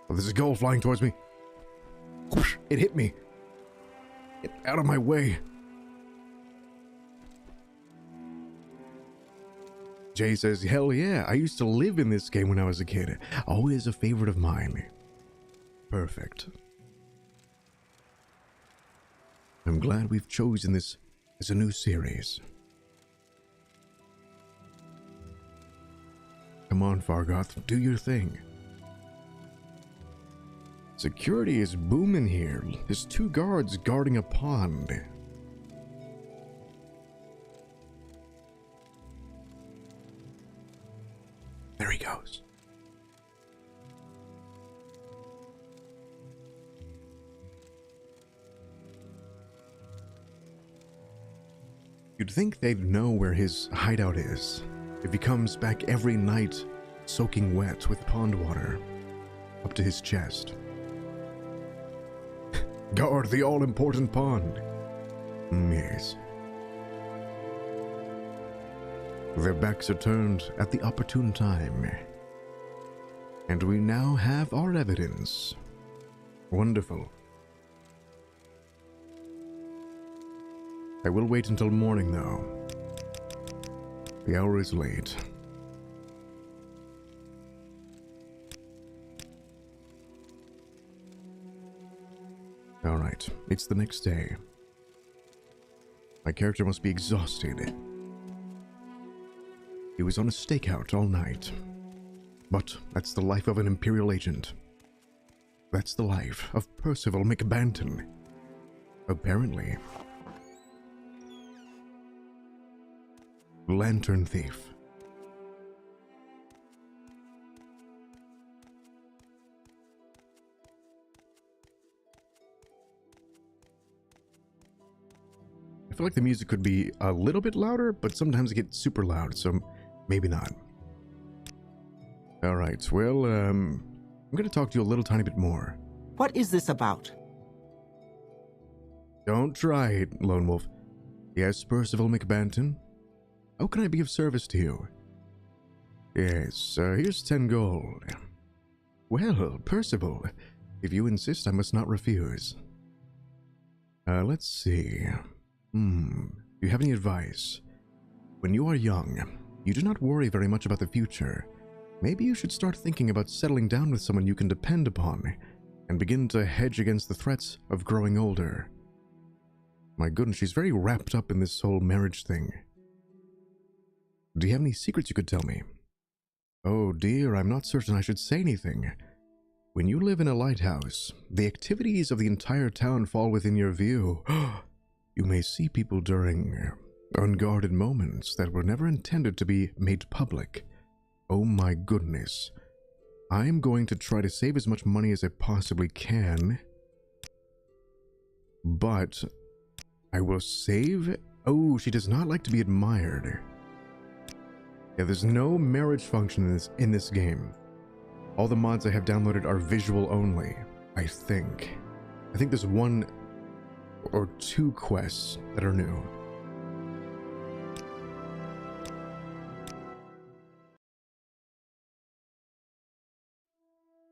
Oh, there's a gull flying towards me. Whoosh, it hit me. Get out of my way. Jay says, hell yeah, I used to live in this game when I was a kid. Always a favorite of mine. Perfect. I'm glad we've chosen this as a new series. Come on, Fargoth, do your thing. Security is booming here. There's 2 guards guarding a pond. There he goes. You'd think they'd know where his hideout is, if he comes back every night soaking wet with pond water up to his chest. Guard the all-important pond. Yes. Their backs are turned at the opportune time. And we now have our evidence. Wonderful. I will wait until morning, though. The hour is late. All right, it's the next day. My character must be exhausted. He was on a stakeout all night. But that's the life of an Imperial Agent. That's the life of Percival McBanton. Apparently. Lantern Thief. I feel like the music could be a little bit louder, but sometimes it gets super loud, so maybe not. Alright, well, I'm gonna talk to you a little tiny bit more. What is this about? Don't try it, Lone Wolf. Yes, Percival McBanton? How can I be of service to you? Yes, here's 10 gold. Well, Percival, if you insist, I must not refuse. Let's see. Do you have any advice? When you are young, you do not worry very much about the future. Maybe you should start thinking about settling down with someone you can depend upon, and begin to hedge against the threats of growing older. My goodness, she's very wrapped up in this whole marriage thing. Do you have any secrets you could tell me? Oh dear, I'm not certain I should say anything. When you live in a lighthouse, the activities of the entire town fall within your view. You may see people during unguarded moments that were never intended to be made public. Oh my goodness. I'm going to try to save as much money as I possibly can. But I will save... Oh, she does not like to be admired. Yeah, there's no marriage function in this game. All the mods I have downloaded are visual only, I think. I think there's 1 or 2 quests that are new.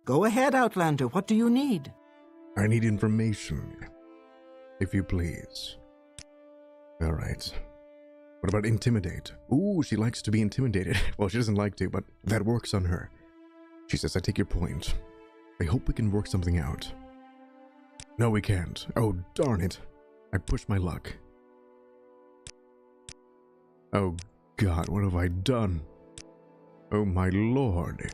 Go ahead, Outlander. What do you need? I need information, if you please. Alright. What about intimidate? Ooh, she likes to be intimidated. Well, she doesn't like to, but that works on her. She says, I take your point. I hope we can work something out. No, we can't. Oh, darn it. I pushed my luck. Oh, God, what have I done? Oh, my lord.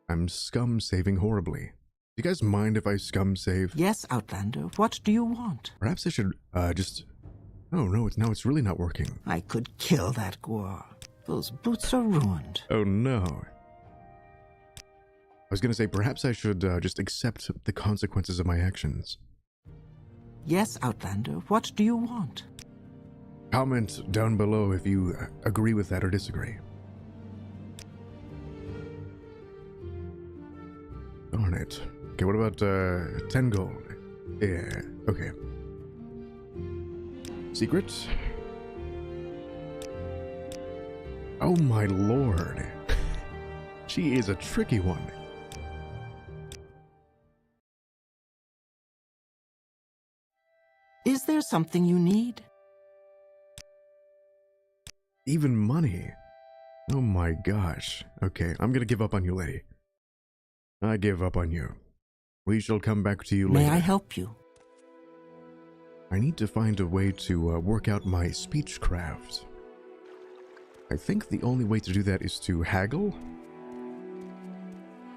I'm scum saving horribly. Do you guys mind if I scum save? Yes, Outlander. What do you want? Perhaps I should, just... Oh, no, it's really not working. I could kill that Gwar. Those boots are ruined. Oh, no. I was gonna say, perhaps I should, just accept the consequences of my actions. Yes, Outlander. What do you want? Comment down below if you agree with that or disagree. Darn it. Okay, what about 10 gold? Yeah, okay. Secret? Oh my lord. She is a tricky one. Is there something you need? Even money? Oh my gosh. Okay, I'm gonna give up on you, lady. I give up on you. We shall come back to you later. May I help you? I need to find a way to work out my speechcraft. I think the only way to do that is to haggle?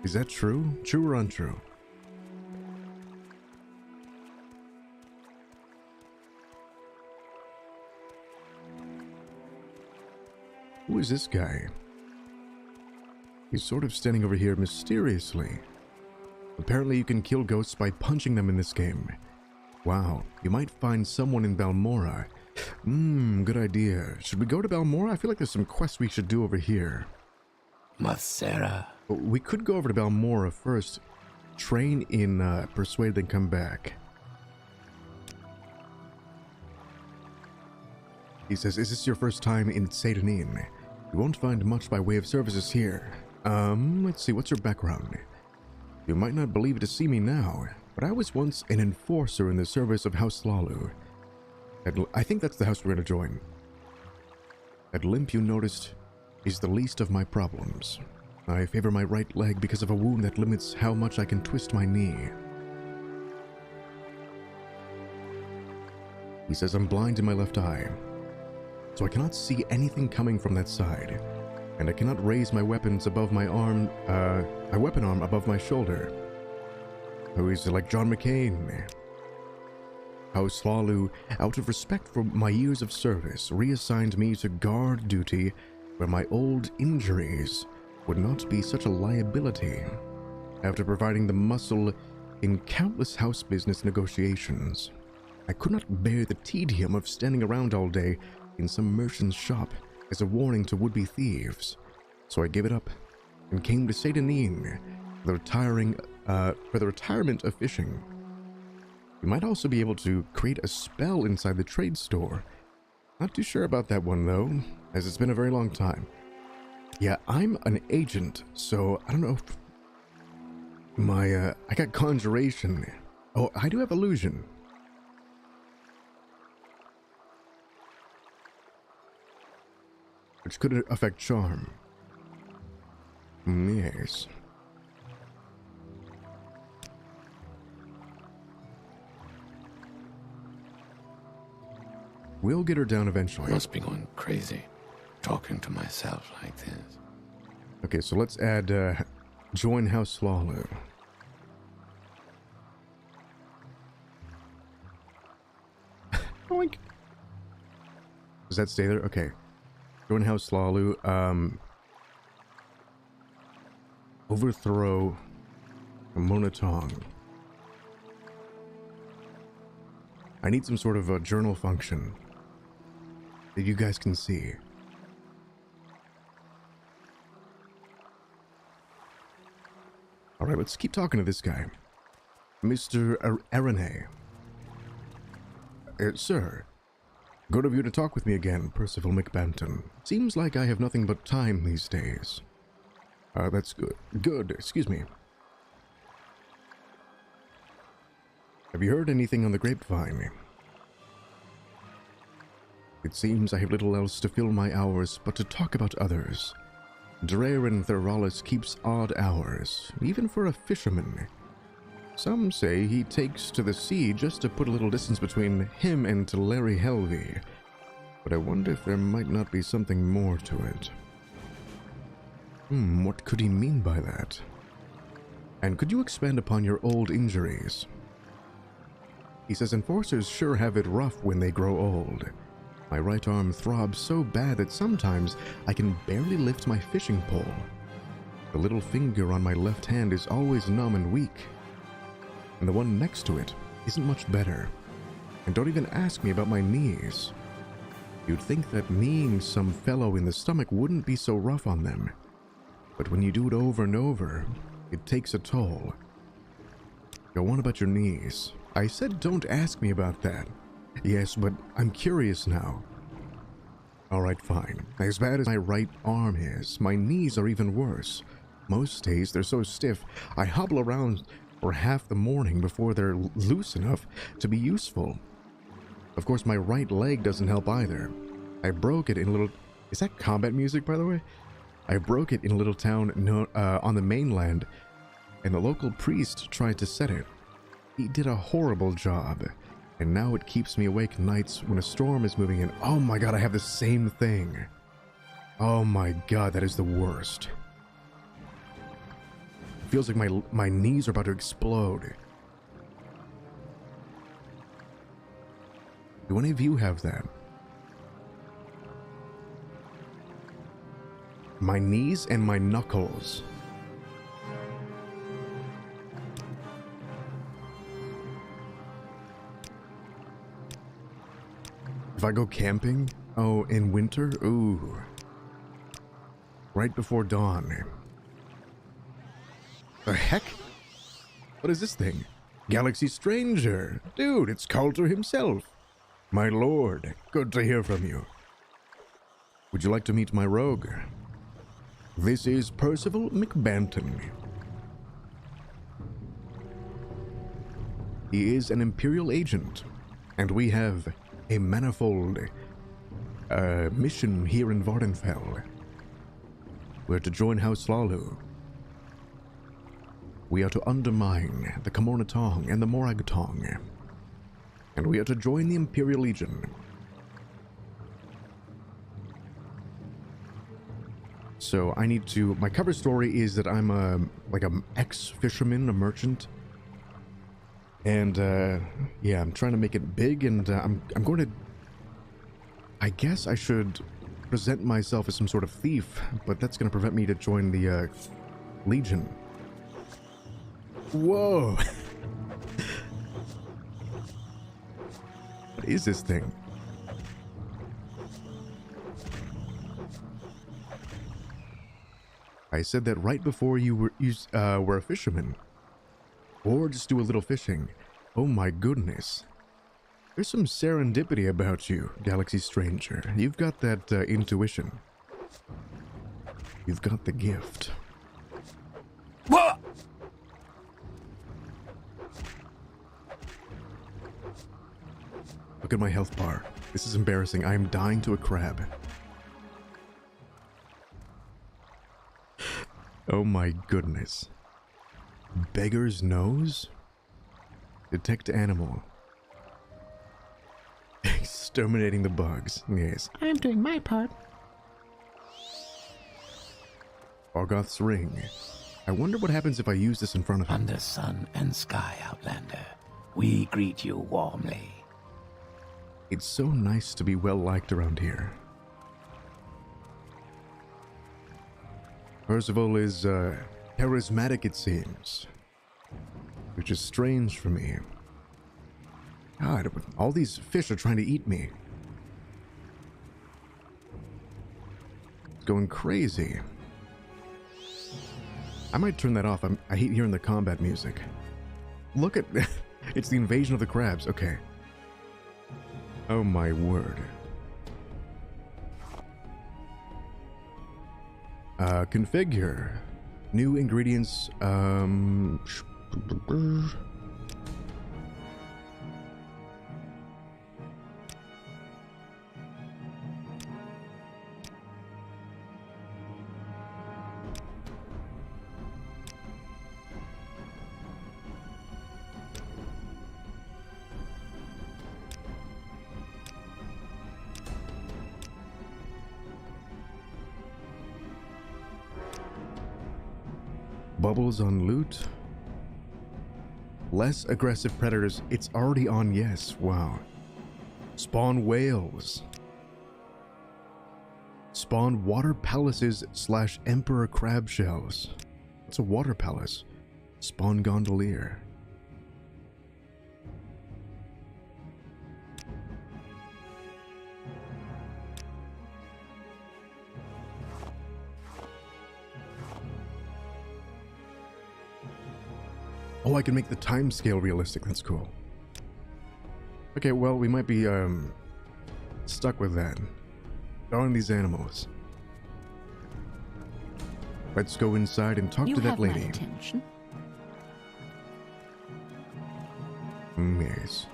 Is that true? True or untrue? Who is this guy? He's sort of standing over here mysteriously. Apparently you can kill ghosts by punching them in this game. Wow, you might find someone in Balmora Good idea. Should we go to Balmora? I feel like there's some quests we should do over here. Masera. We could go over to Balmora first, train in Persuade, then come back. He says, is this your first time in Seyda? You won't find much by way of services here. Let's see, what's your background? You might not believe it to see me now, but I was once an enforcer in the service of House Lalu. I think that's the house we're going to join. That limp you noticed is the least of my problems. I favor my right leg because of a wound that limits how much I can twist my knee. He says I'm blind in my left eye, so I cannot see anything coming from that side, and I cannot raise my weapons above my arm, my weapon arm above my shoulder. Oh, he's like John McCain. House Lalu, out of respect for my years of service, reassigned me to guard duty where my old injuries would not be such a liability. After providing the muscle in countless house business negotiations, I could not bear the tedium of standing around all day in some merchant's shop as a warning to would-be thieves, so I gave it up and came to Seyda for the retirement of fishing. You might also be able to create a spell inside the trade store. Not too sure about that one though, as it's been a very long time. Yeah, I'm an agent, so I don't know if I got conjuration. Oh, I do have illusion. Which could affect charm. Yes. We'll get her down eventually. I must be going crazy, talking to myself like this. Okay, so let's add, join House Lalu. Oink. Does that stay there? Okay. Join House Lalu. Overthrow Tong. I need some sort of a journal function that you guys can see. Alright, let's keep talking to this guy. Mr. Arene. Sir, good of you to talk with me again, Percival McBanton. Seems like I have nothing but time these days. That's good. Good, excuse me. Have you heard anything on the grapevine? It seems I have little else to fill my hours but to talk about others. Draren Theralis keeps odd hours, even for a fisherman. Some say he takes to the sea just to put a little distance between him and Larry Helvey, but I wonder if there might not be something more to it. What could he mean by that? And could you expand upon your old injuries? He says enforcers sure have it rough when they grow old. My right arm throbs so bad that sometimes I can barely lift my fishing pole. The little finger on my left hand is always numb and weak, and the one next to it isn't much better. And don't even ask me about my knees. You'd think that kneeing some fellow in the stomach wouldn't be so rough on them, but when you do it over and over, it takes a toll. Go on about your knees. I said don't ask me about that. Yes, but I'm curious now. Alright, fine. As bad as my right arm is, my knees are even worse. Most days they're so stiff, I hobble around for half the morning before they're loose enough to be useful. Of course, my right leg doesn't help either. I broke it in a little... Is that combat music, by the way? I broke it in a little town on the mainland, and the local priest tried to set it. He did a horrible job, and now it keeps me awake nights when a storm is moving in. Oh my god, I have the same thing. Oh my god, that is the worst. It feels like my knees are about to explode. Do any of you have that? My knees and my knuckles. If If I go camping? Oh, in winter? Ooh. Right before dawn. The heck? What is this thing? Galaxy Stranger. Dude, it's Coulter himself. My lord, good to hear from you. Would you like to meet my rogue? This is Percival McBanton. He is an Imperial Agent, and we have a manifold mission here in Vvardenfell. We're to join House Lalu. We are to undermine the Tong and the Morag Tong, and we are to join the Imperial Legion. So I need to. My cover story is that I'm like an ex-fisherman, a merchant, and yeah, I'm trying to make it big, and I'm going to. I guess I should present myself as some sort of thief, but that's going to prevent me to join the Legion. Whoa! What is this thing? I said that right before you were a fisherman. Or just do a little fishing. Oh my goodness. There's some serendipity about you, Galaxy Stranger. You've got that intuition. You've got the gift. What? Look at my health bar. This is embarrassing. I am dying to a crab. Oh my goodness. Beggar's nose? Detect animal. Exterminating the bugs. Yes. I'm doing my part. Fargoth's ring. I wonder what happens if I use this in front of him. Under sun and sky, Outlander, we greet you warmly. It's so nice to be well liked around here. Percival is charismatic, it seems, which is strange for me. God, all these fish are trying to eat me. It's going crazy. I might turn that off. I hate hearing the combat music. Look at... It's the invasion of the crabs. Okay. Oh my word. Configure. New ingredients. Bubbles on loot. Less aggressive predators. It's already on yes. Wow. Spawn whales. Spawn water palaces / emperor crab shells. What's a water palace? Spawn gondolier. Oh, I can make the time scale realistic. That's cool. Okay, well, we might be, stuck with that. Darn these animals. Let's go inside and talk to that lady. You have my attention. Yes.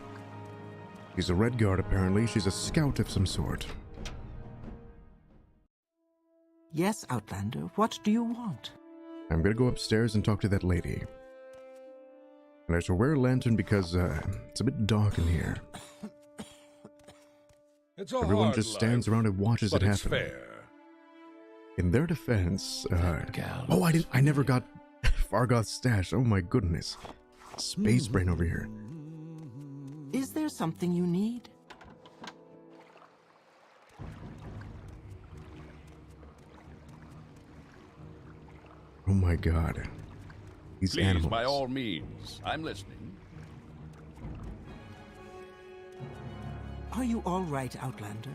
She's a red guard, apparently. She's a scout of some sort. Yes, Outlander, what do you want? I'm gonna go upstairs and talk to that lady. And I shall wear a lantern because it's a bit dark in here. It's a Everyone hard just stands around and watches it it's happen. fair. In their defense, oh, I never got Fargoth's stash. Oh my goodness. Space brain over here. Is there something you need? Oh my god. These Please, animals. by all means. I'm listening. Are you all right, Outlander?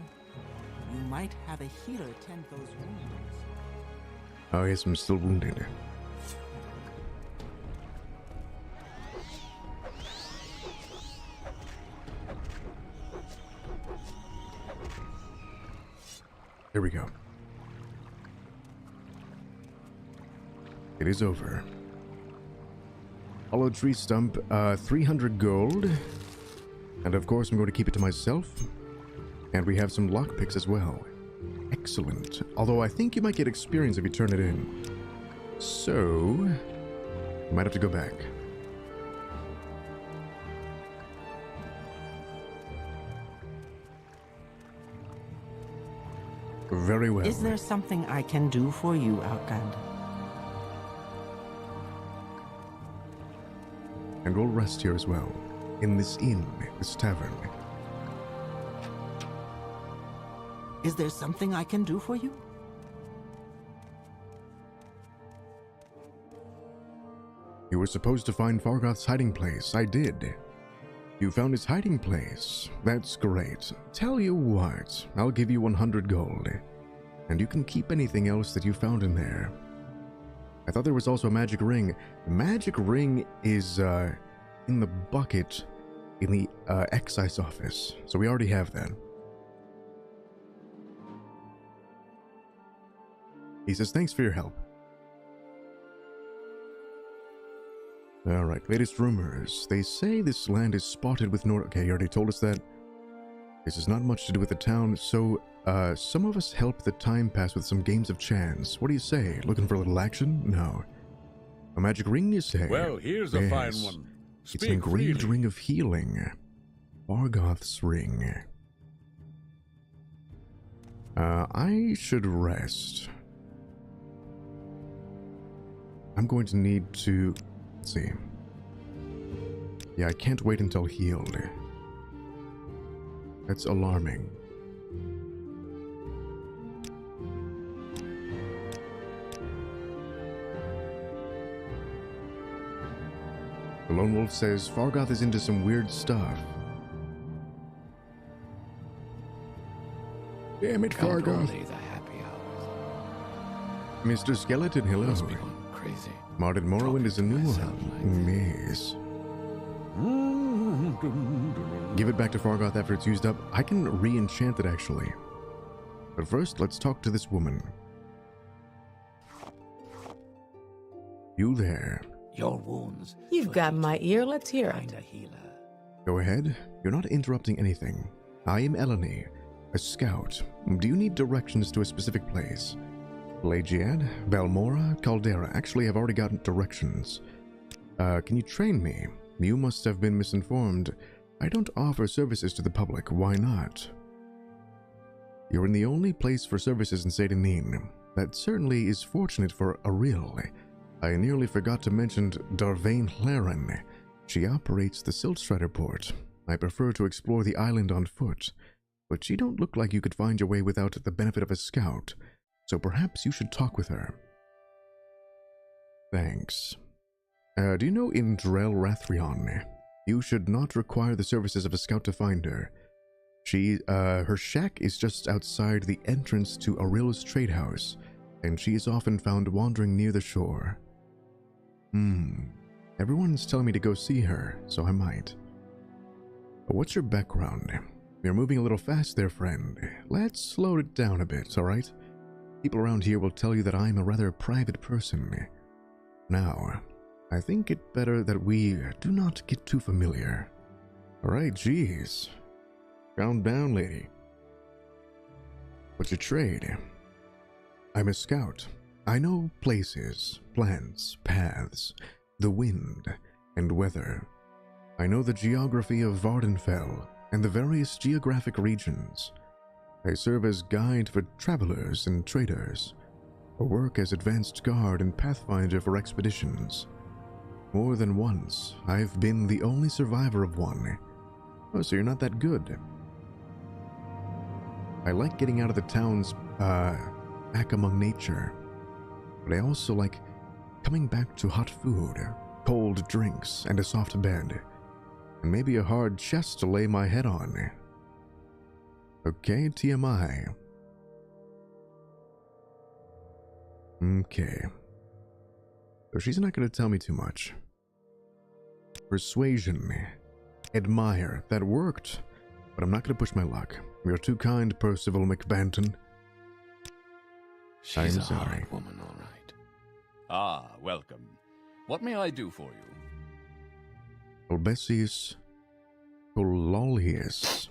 You might have a healer tend those wounds. Oh yes, I'm still wounded. There we go. It is over. Hollow tree stump, 300 gold. And of course I'm going to keep it to myself. And we have some lockpicks as well. Excellent. Although I think you might get experience if you turn it in. So, you might have to go back. Very well. Is there something I can do for you, Outlander? And we'll rest here as well. In this inn, this tavern. Is there something I can do for you? You were supposed to find Fargoth's hiding place. I did. You found his hiding place. That's great. Tell you what, I'll give you 100 gold. And you can keep anything else that you found in there. I thought there was also a magic ring. The magic ring is in the bucket in the excise office. So we already have that. He says, thanks for your help. Alright, latest rumors. They say this land is spotted with Okay, you already told us that. This has not much to do with the town, so some of us help the time pass with some games of chance. What do you say? Looking for a little action? No. A magic ring, you say? Well, here's a fine one. It's an engraved ring of healing. Fargoth's ring. I should rest. I'm going to need to... Let's see. Yeah, I can't wait until healed. That's alarming. The Lone Wolf says Fargoth is into some weird stuff. Damn it, Fargoth. Mr. Skeleton, hello. Must be going crazy. Modded Morrowind is a new one. Yes. Give it back to Fargoth after it's used up. I can re-enchant it, actually. But first, let's talk to this woman. You there. Your wounds. You've got my ear. Let's hear Find it. a healer. Go ahead. You're not interrupting anything. I am Eleni, a scout. Do you need directions to a specific place? Lagiad, Balmora, Caldera. Actually, I've already gotten directions. Can you train me? You must have been misinformed. I don't offer services to the public. Why not? You're in the only place for services in Seyda Neen. That certainly is fortunate for Ariel. I nearly forgot to mention Darvain Hlaren. She operates the Siltstrider port. I prefer to explore the island on foot, but you don't look like you could find your way without the benefit of a scout, so perhaps you should talk with her. Thanks. Do you know Indrel Rathrion? You should not require the services of a scout to find her. Her shack is just outside the entrance to Aril's trade house, and she is often found wandering near the shore. Everyone's telling me to go see her, so I might. But what's your background? You're moving a little fast there, friend. Let's slow it down a bit, alright? People around here will tell you that I'm a rather private person. Now, I think it better that we do not get too familiar. Alright, geez. Calm down, lady. What's your trade? I'm a scout. I know places, plants, paths, the wind, and weather. I know the geography of Vvardenfell and the various geographic regions. I serve as guide for travelers and traders, or work as advanced guard and pathfinder for expeditions. More than once, I've been the only survivor of one. Oh, so you're not that good. I like getting out of the towns, back among nature. But I also like coming back to hot food, cold drinks, and a soft bed. And maybe a hard chest to lay my head on. Okay, TMI. Okay. So she's not going to tell me too much. Persuasion. Admire. That worked. But I'm not going to push my luck. You're too kind, Percival McBanton. She's I'm a sorry. hard woman, all right. Ah, welcome. What may I do for you? Albesius Cololius.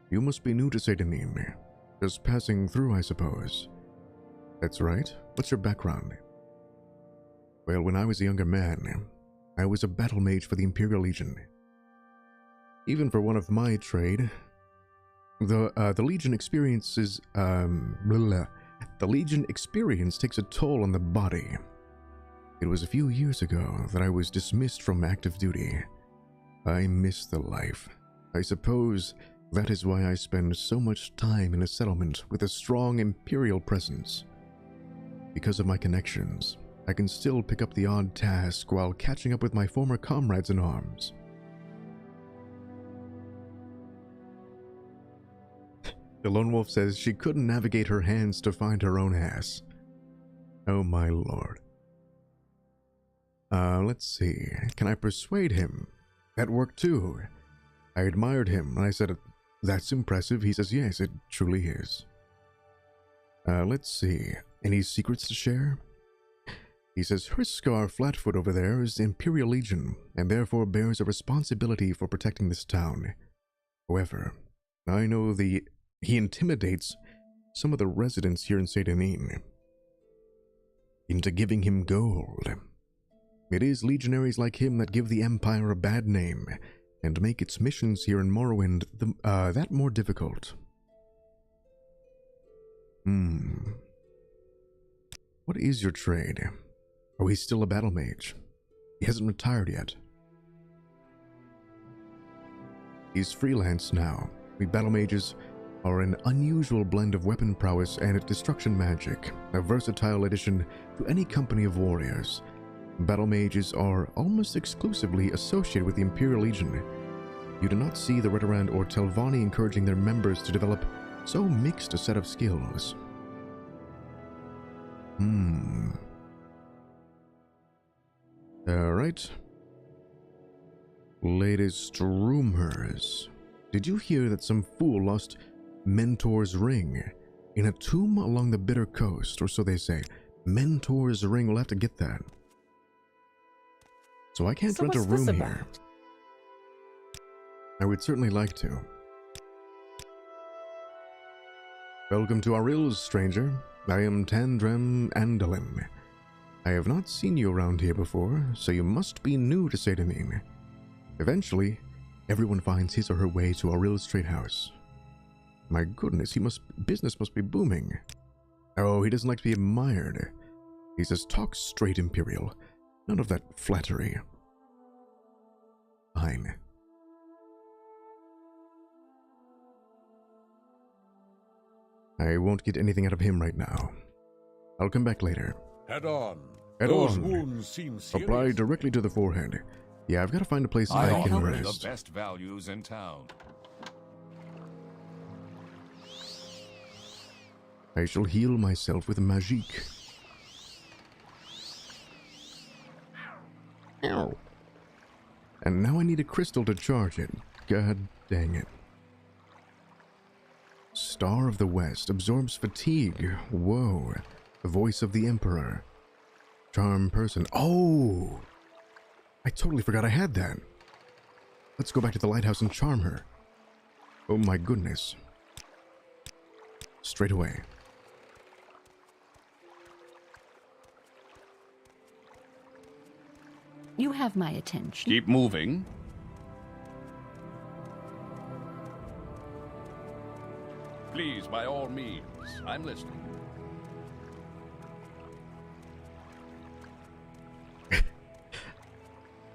You must be new to Seyda Neen. Just passing through, I suppose. That's right. What's your background? Well, when I was a younger man, I was a battle mage for the Imperial Agent. Even for one of my trade, the Legion experiences, the Legion experience takes a toll on the body. It was a few years ago that I was dismissed from active duty. I miss the life. I suppose that is why I spend so much time in a settlement with a strong Imperial presence. Because of my connections, I can still pick up the odd task while catching up with my former comrades in arms. The Lone Wolf says she couldn't navigate her hands to find her own ass. Oh my lord. Let's see. Can I persuade him? That worked too. I admired him and I said, "That's impressive." He says, "Yes, it truly is." Let's see. Any secrets to share? He says, Hriscar Flatfoot over there is the Imperial Legion and therefore bears a responsibility for protecting this town. However, I know he intimidates some of the residents here in Seyda Neen into giving him gold. It is legionaries like him that give the Empire a bad name and make its missions here in Morrowind that more difficult. What is your trade? Oh, he's still a battle mage. He hasn't retired yet. He's freelance now. We battle mages are an unusual blend of weapon prowess and destruction magic, a versatile addition to any company of warriors. Battle mages are almost exclusively associated with the Imperial Legion. You do not see the Redoran or Telvanni encouraging their members to develop so mixed a set of skills. Alright. Latest rumors. Did you hear that some fool lost Mentor's ring in a tomb along the Bitter Coast, or so they say? Mentor's ring, we'll have to get that. So I can't rent a room here. I would certainly like to. Welcome to our ills, stranger. I am Tandrem Andalin. I have not seen you around here before, so you must be new to Seyda Neen. Eventually, everyone finds his or her way to Aurill's trade house. My goodness, business must be booming. Oh, he doesn't like to be admired. He says, talk straight, Imperial. None of that flattery. Fine. I won't get anything out of him right now. I'll come back later. Head on. Head Those on. wounds seem serious. Apply directly to the forehead. Yeah, I've got to find a place I I can offer rest. the best values in town. I shall heal myself with magique. Ow. And now I need a crystal to charge it. God dang it. Star of the West absorbs fatigue. Whoa. The voice of the Emperor. Charm person. Oh! I totally forgot I had that. Let's go back to the lighthouse and charm her. Oh my goodness. Straight away. You have my attention. Keep moving. Please, by all means. I'm listening.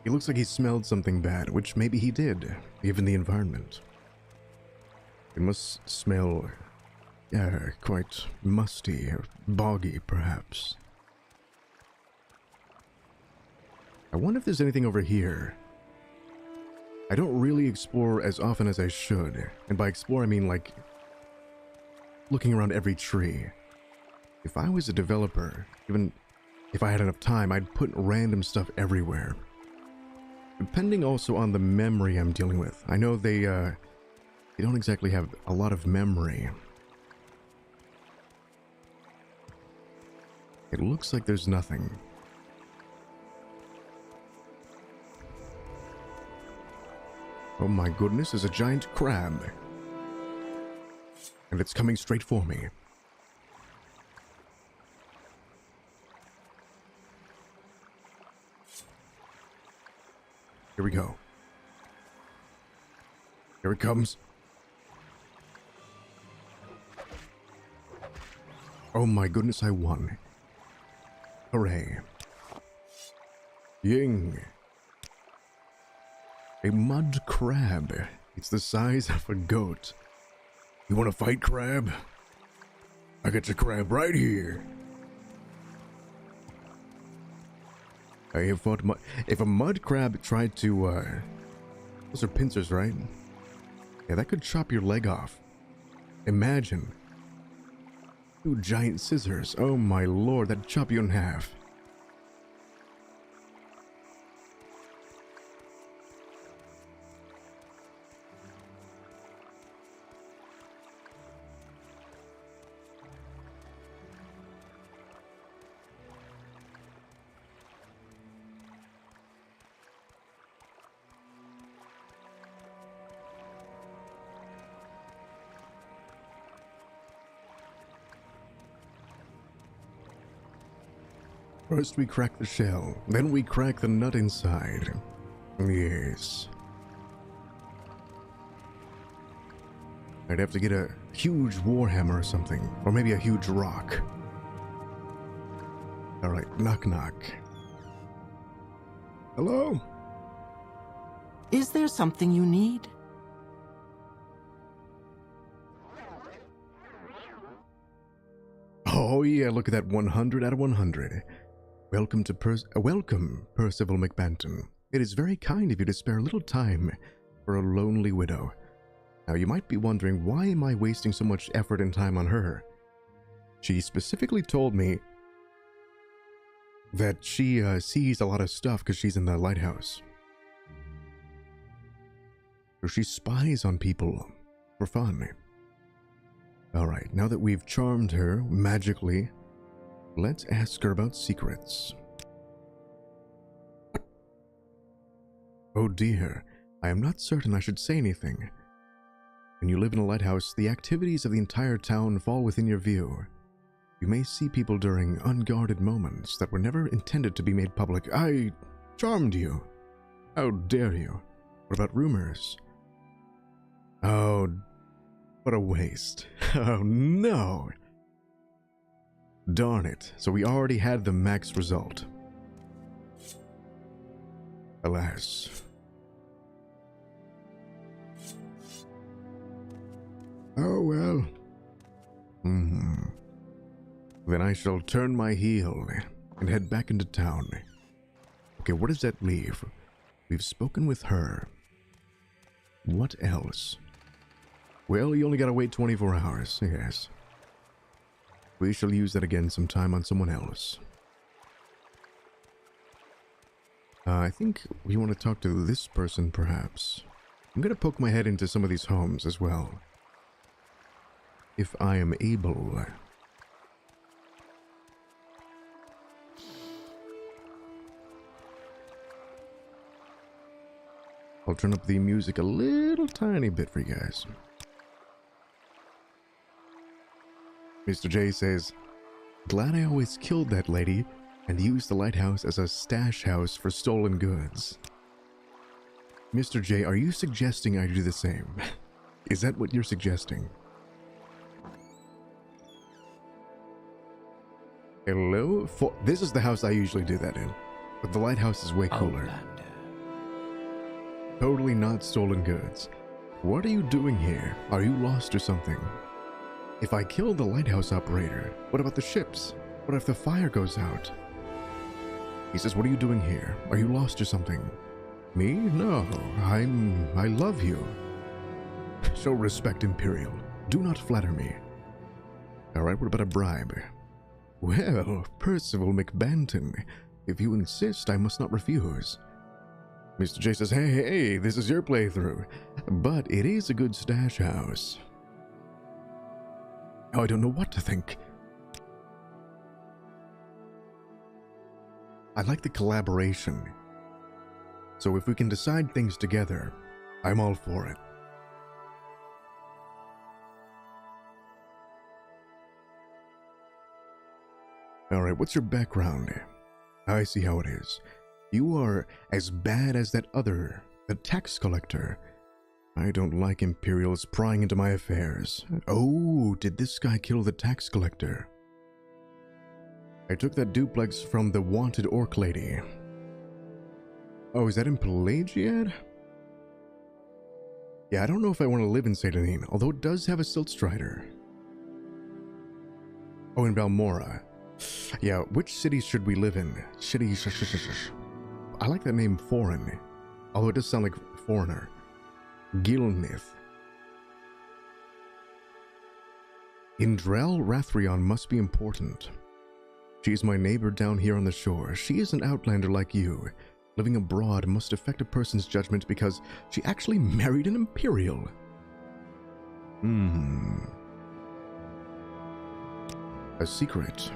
He looks like he smelled something bad, which maybe he did, given the environment. It must smell, quite musty or boggy, perhaps. I wonder if there's anything over here. I don't really explore as often as I should. And by explore, I mean like looking around every tree. If I was a developer, even if I had enough time, I'd put random stuff everywhere. Depending also on the memory I'm dealing with. I know they don't exactly have a lot of memory. It looks like there's nothing. Oh my goodness, there's a giant crab. And it's coming straight for me. Here we go. Here it comes. Oh my goodness, I won. Hooray. Ying. A mud crab. It's the size of a goat. You want to fight, crab? I got your crab right here. I have fought mud. If a mud crab tried to, those are pincers, right? Yeah, that could chop your leg off. Imagine. 2 giant scissors. Oh my lord, that'd chop you in half. First we crack the shell, then we crack the nut inside. Yes. I'd have to get a huge warhammer or something, or maybe a huge rock. Alright, knock knock. Hello? Is there something you need? Oh yeah, look at that 100 out of 100. Welcome, Percival McBanton. It is very kind of you to spare a little time for a lonely widow. Now you might be wondering, why am I wasting so much effort and time on her? She specifically told me that she sees a lot of stuff because she's in the Lighthouse. So she spies on people for fun. Alright, now that we've charmed her magically, let's ask her about secrets. Oh dear, I am not certain I should say anything. When you live in a lighthouse, the activities of the entire town fall within your view. You may see people during unguarded moments that were never intended to be made public. I charmed you. How dare you? What about rumors? Oh, what a waste. Oh no. Darn it, so we already had the max result. Alas. Oh well. Then I shall turn my heel and head back into town. Okay, where does that leave? We've spoken with her. What else? Well, you only gotta wait 24 hours, yes. We shall use that again sometime on someone else. I think we want to talk to this person, perhaps. I'm gonna poke my head into some of these homes as well. If I am able. I'll turn up the music a little tiny bit for you guys. Mr. J says, glad I always killed that lady and used the lighthouse as a stash house for stolen goods. Mr. J, are you suggesting I do the same? Is that what you're suggesting? Hello? This is the house I usually do that in, but the lighthouse is way cooler. Outlander. Totally not stolen goods. What are you doing here? Are you lost or something? If I kill the lighthouse operator, what about the ships? What if the fire goes out? He says, what are you doing here? Are you lost or something? Me? No, I love you. Show respect, Imperial. Do not flatter me. Alright, what about a bribe? Well, Percival McBanton, if you insist, I must not refuse. Mr. J says, hey, this is your playthrough, but it is a good stash house. Oh, I don't know what to think. I like the collaboration. So if we can decide things together, I'm all for it. Alright, what's your background? I see how it is. You are as bad as that other, the tax collector. I don't like Imperials prying into my affairs. Oh, did this guy kill the tax collector? I took that duplex from the wanted orc lady. Oh, is that in Pelagiad? Yeah, I don't know if I want to live in Seyda, although it does have a silt strider. Oh, in Balmora. Yeah, which cities should we live in? I like that name, Foreign, although it does sound like foreigner. Gilnith. Indrel Rathrion must be important. She's my neighbor down here on the shore. She is an outlander like you. Living abroad must affect a person's judgment because she actually married an Imperial. A secret.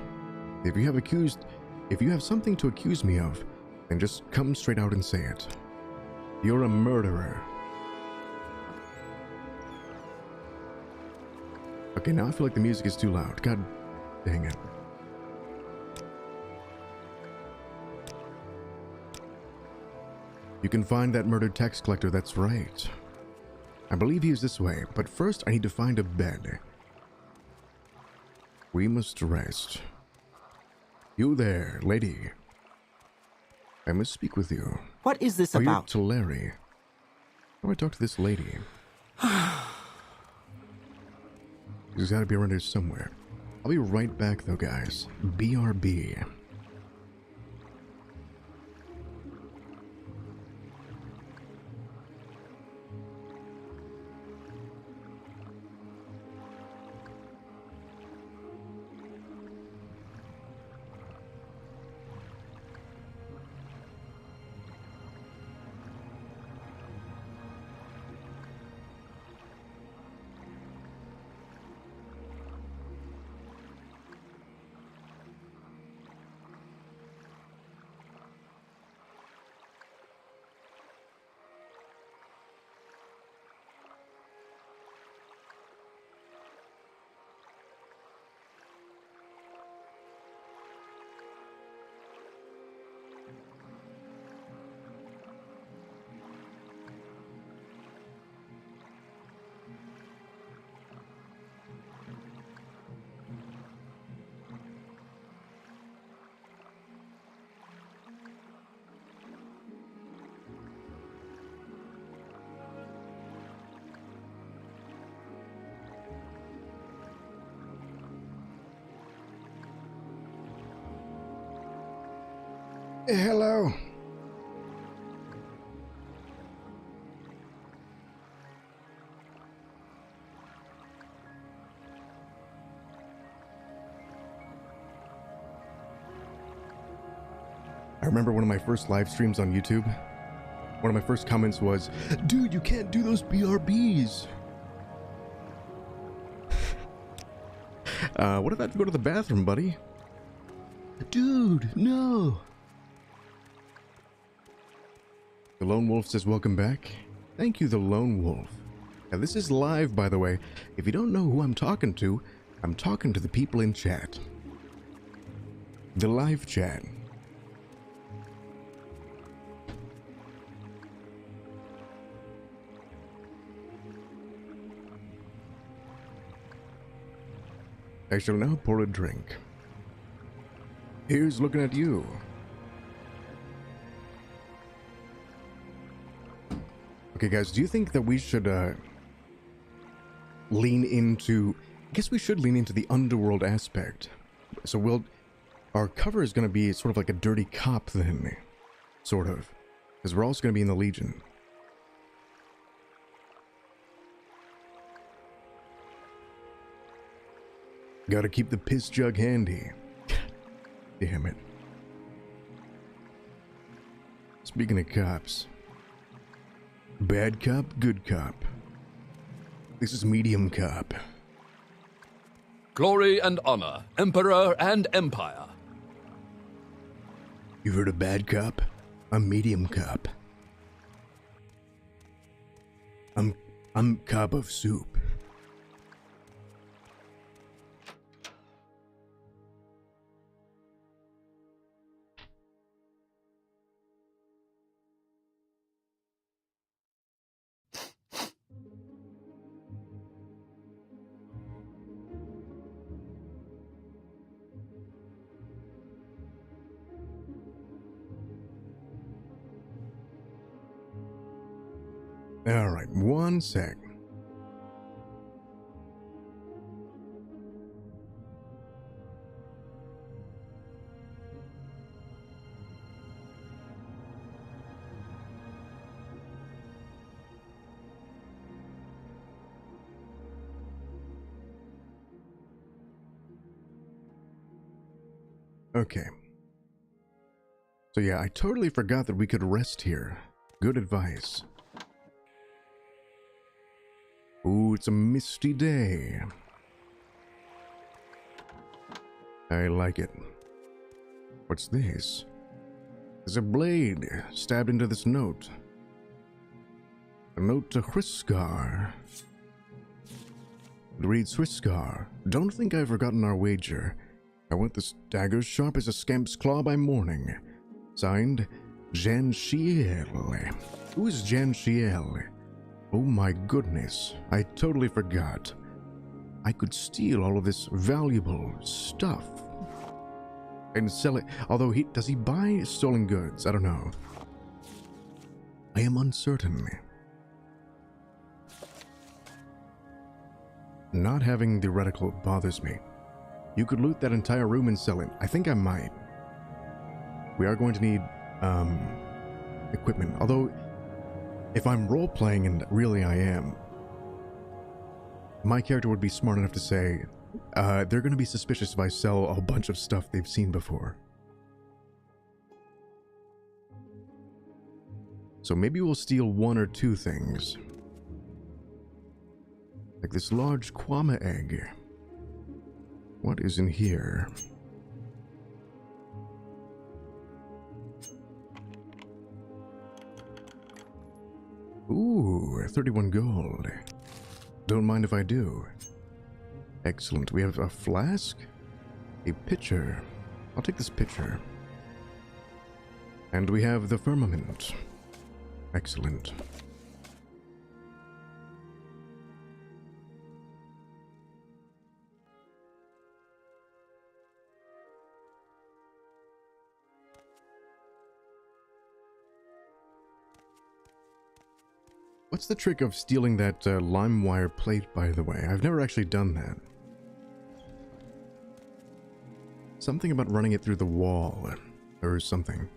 If you have something to accuse me of, then just come straight out and say it. You're a murderer. Okay, now I feel like the music is too loud. God dang it. You can find that murdered tax collector, that's right. I believe he is this way, but first I need to find a bed. We must rest. You there, lady. I must speak with you. What is this about? You're Teleri. How do I talk to this lady? She's gotta be around here somewhere. I'll be right back though, guys. BRB. Hello. I remember one of my first live streams on YouTube. One of my first comments was, "Dude, you can't do those BRBs." What if I have to go to the bathroom, buddy? Dude, no. The Lone Wolf says, welcome back. Thank you, the Lone Wolf. Now, this is live, by the way. If you don't know who I'm talking to the people in chat. The live chat. I shall now pour a drink. Here's looking at you. Okay, guys, do you think that we should lean into... I guess we should lean into the underworld aspect. So our cover is going to be sort of like a dirty cop then. Sort of. Because we're also going to be in the Legion. Gotta keep the piss jug handy. Damn it. Speaking of cops. Bad cop, good cop. This is medium cop. Glory and honor, emperor and empire. You heard of bad cop? I'm medium cop. I'm cop of soup. Alright, one sec. Okay. So yeah, I totally forgot that we could rest here. Good advice. Ooh, it's a misty day. I like it. What's this? There's a blade stabbed into this note. A note to Hriskar. It reads, Hriskar, don't think I've forgotten our wager. I want this dagger sharp as a scamp's claw by morning. Signed, Janshiel. Who is Janshiel? Oh my goodness, I totally forgot. I could steal all of this valuable stuff and sell it. Although does he buy stolen goods? I don't know. I am uncertain. Not having the reticle bothers me. You could loot that entire room and sell it. I think I might. We are going to need equipment. Although, if I'm role-playing, and really I am, my character would be smart enough to say, they're going to be suspicious if I sell a bunch of stuff they've seen before. So maybe we'll steal one or two things. Like this large Kwama egg. What is in here? Ooh, 31 gold. Don't mind if I do. Excellent. We have a flask, a pitcher. I'll take this pitcher. And we have the firmament. Excellent. What's the trick of stealing that lime wire plate, by the way? I've never actually done that. Something about running it through the wall, or something.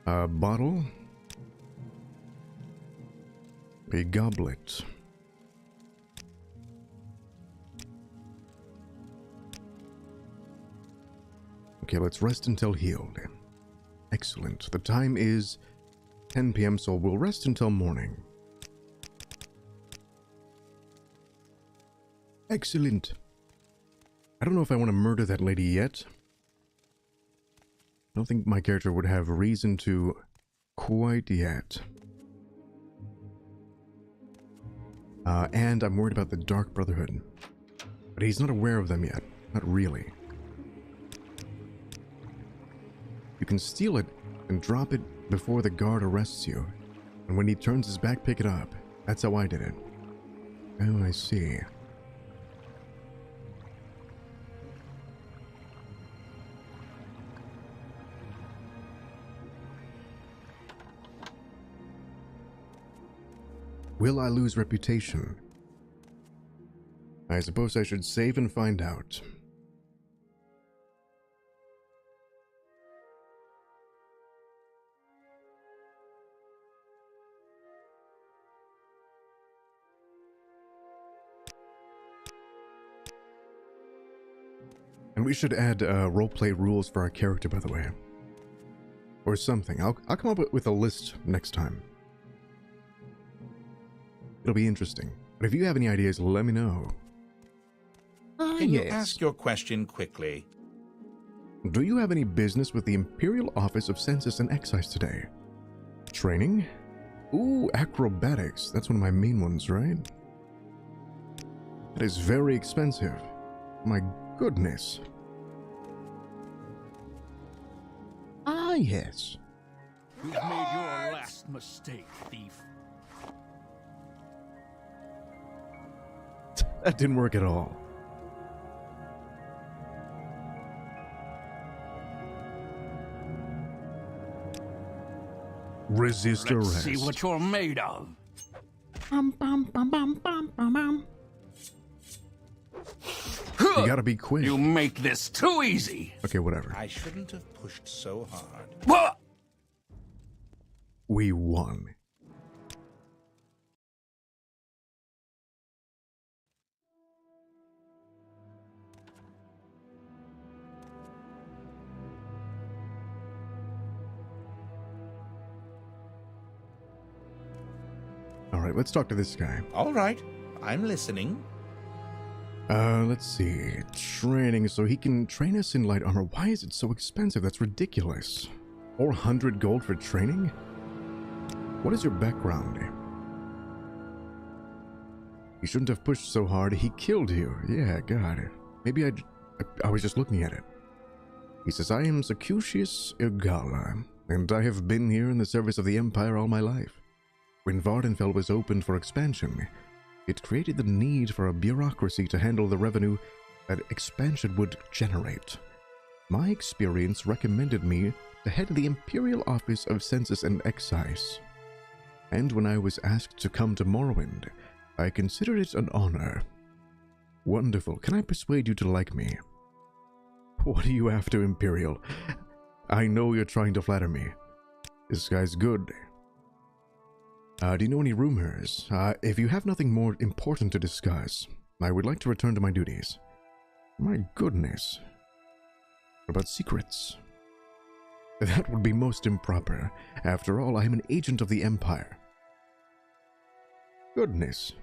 A bottle. A goblet. Okay, let's rest until healed. Excellent. The time is 10 p.m., so we'll rest until morning. Excellent. I don't know if I want to murder that lady yet. I don't think my character would have reason to quite yet. And I'm worried about the Dark Brotherhood. But he's not aware of them yet. Not really. You can steal it and drop it before the guard arrests you. And when he turns his back, pick it up. That's how I did it. Oh, I see. Will I lose reputation? I suppose I should save and find out. And we should add roleplay rules for our character, by the way. Or something. I'll come up with a list next time. It'll be interesting. But if you have any ideas, let me know. Can you ask your question quickly? Do you have any business with the Imperial Office of Census and Excise today? Training? Ooh, acrobatics. That's one of my main ones, right? That is very expensive. My goodness. Ah, yes. You've made your last mistake, thief. That didn't work at all. Resist Let's arrest. see what you're made of. You gotta be quick. You make this too easy. Okay, whatever. I shouldn't have pushed so hard. What? We won. Alright, let's talk to this guy. All right, I'm listening. Let's see. Training, so he can train us in light armor. Why is it so expensive? That's ridiculous. 400 gold for training? What is your background? You shouldn't have pushed so hard. He killed you. Yeah, God. Maybe I was just looking at it. He says, I am Zacucius Igala, and I have been here in the service of the Empire all my life. When Vvardenfell was opened for expansion, it created the need for a bureaucracy to handle the revenue that expansion would generate. My experience recommended me to head the Imperial Office of Census and Excise. And when I was asked to come to Morrowind, I considered it an honor. Wonderful. Can I persuade you to like me? What are you after, Imperial? I know you're trying to flatter me. This guy's good. Do you know any rumors? If you have nothing more important to discuss, I would like to return to my duties. My goodness. What about secrets? That would be most improper. After all, I am an agent of the Empire. Goodness.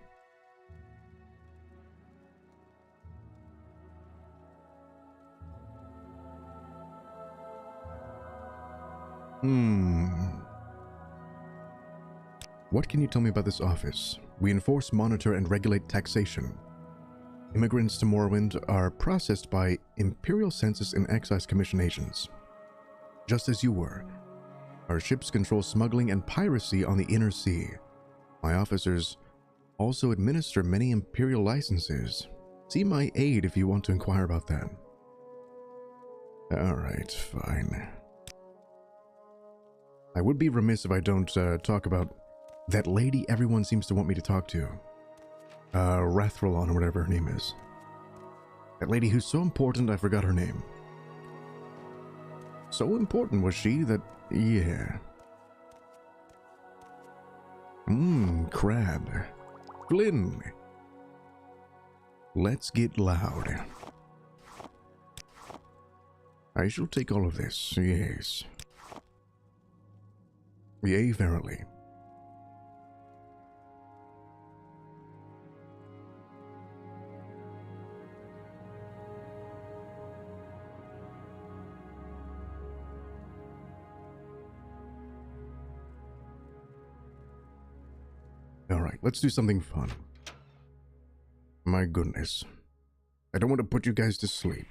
What can you tell me about this office? We enforce, monitor, and regulate taxation. Immigrants to Morrowind are processed by Imperial Census and Excise Commission agents. Just as you were. Our ships control smuggling and piracy on the inner sea. My officers also administer many Imperial licenses. See my aid if you want to inquire about that. Alright, fine. I would be remiss if I don't talk about that lady everyone seems to want me to talk to. Rathralon or whatever her name is. That lady who's so important I forgot her name. So important was she that, yeah. Crab. Flynn. Let's get loud. I shall take all of this, yes. Yea, verily. Alright, let's do something fun. My goodness. I don't want to put you guys to sleep.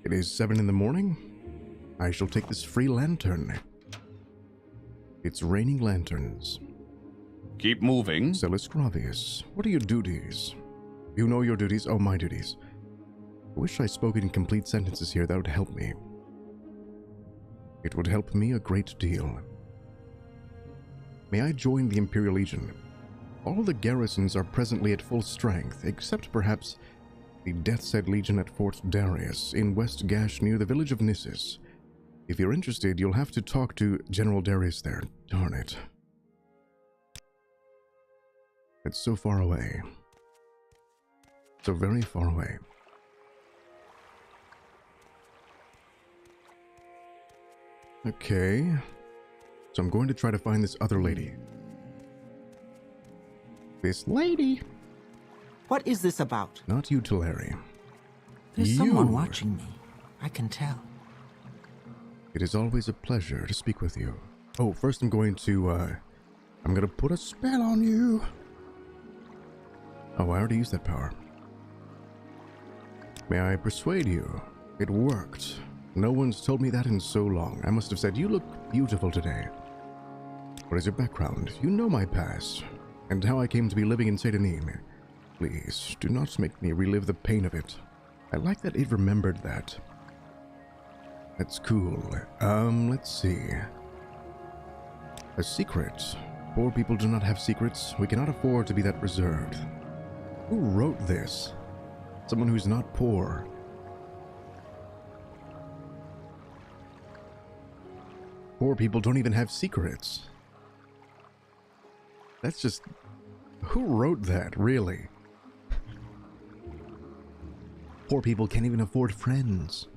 It is 7 in the morning. I shall take this free lantern. It's raining lanterns. Keep moving. Celis Gravius, what are your duties? You know your duties. Oh, my duties. I wish I spoke in complete sentences here. That would help me. It would help me a great deal. May I join the Imperial Legion? All the garrisons are presently at full strength, except perhaps the Death's Head Legion at Fort Darius in West Gash near the village of Nissus. If you're interested, you'll have to talk to General Darius there. Darn it. It's so far away. So very far away. Okay. So I'm going to try to find this other lady. This lady? What is this about? Not you, Tulare. There's someone watching me. I can tell. It is always a pleasure to speak with you. Oh, first I'm going to put a spell on you. Oh, I already used that power. May I persuade you? It worked. No one's told me that in so long. I must have said, you look beautiful today. What is your background? You know my past, and how I came to be living in Seyda Neen. Please, do not make me relive the pain of it. I like that it remembered that. That's cool. Let's see. A secret. Poor people do not have secrets. We cannot afford to be that reserved. Who wrote this? Someone who's not poor. Poor people don't even have secrets. That's just... Who wrote that, really? Poor people can't even afford friends.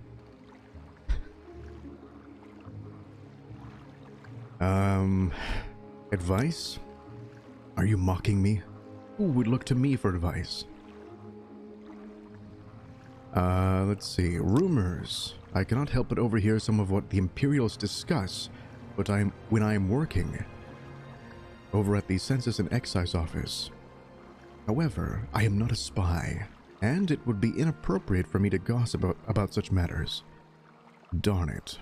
Advice? Are you mocking me? Who would look to me for advice? Let's see. Rumors. I cannot help but overhear some of what the Imperials discuss, but when I am working over at the Census and Excise office. However, I am not a spy, and it would be inappropriate for me to gossip about such matters. Darn it.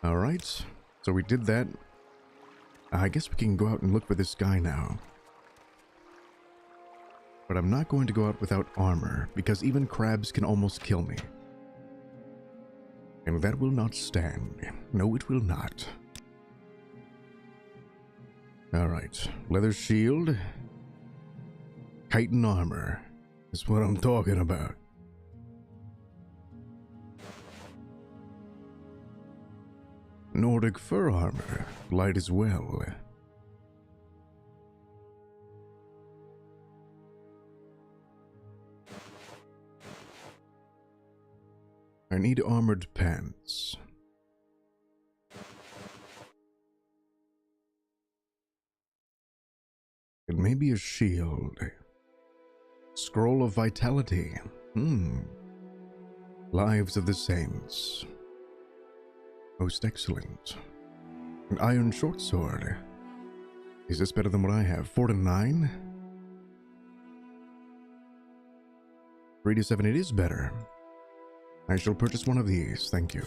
Alright, so we did that. I guess we can go out and look for this guy now. But I'm not going to go out without armor, because even crabs can almost kill me. And that will not stand. No, it will not. Alright, leather shield. Chitin armor is what I'm talking about. Nordic fur armor, light as well. I need armored pants. And maybe a shield. Scroll of vitality. Lives of the Saints. Most excellent. An iron short sword. Is this better than what I have? 4 to 9? 3 to 7, it is better. I shall purchase one of these, thank you.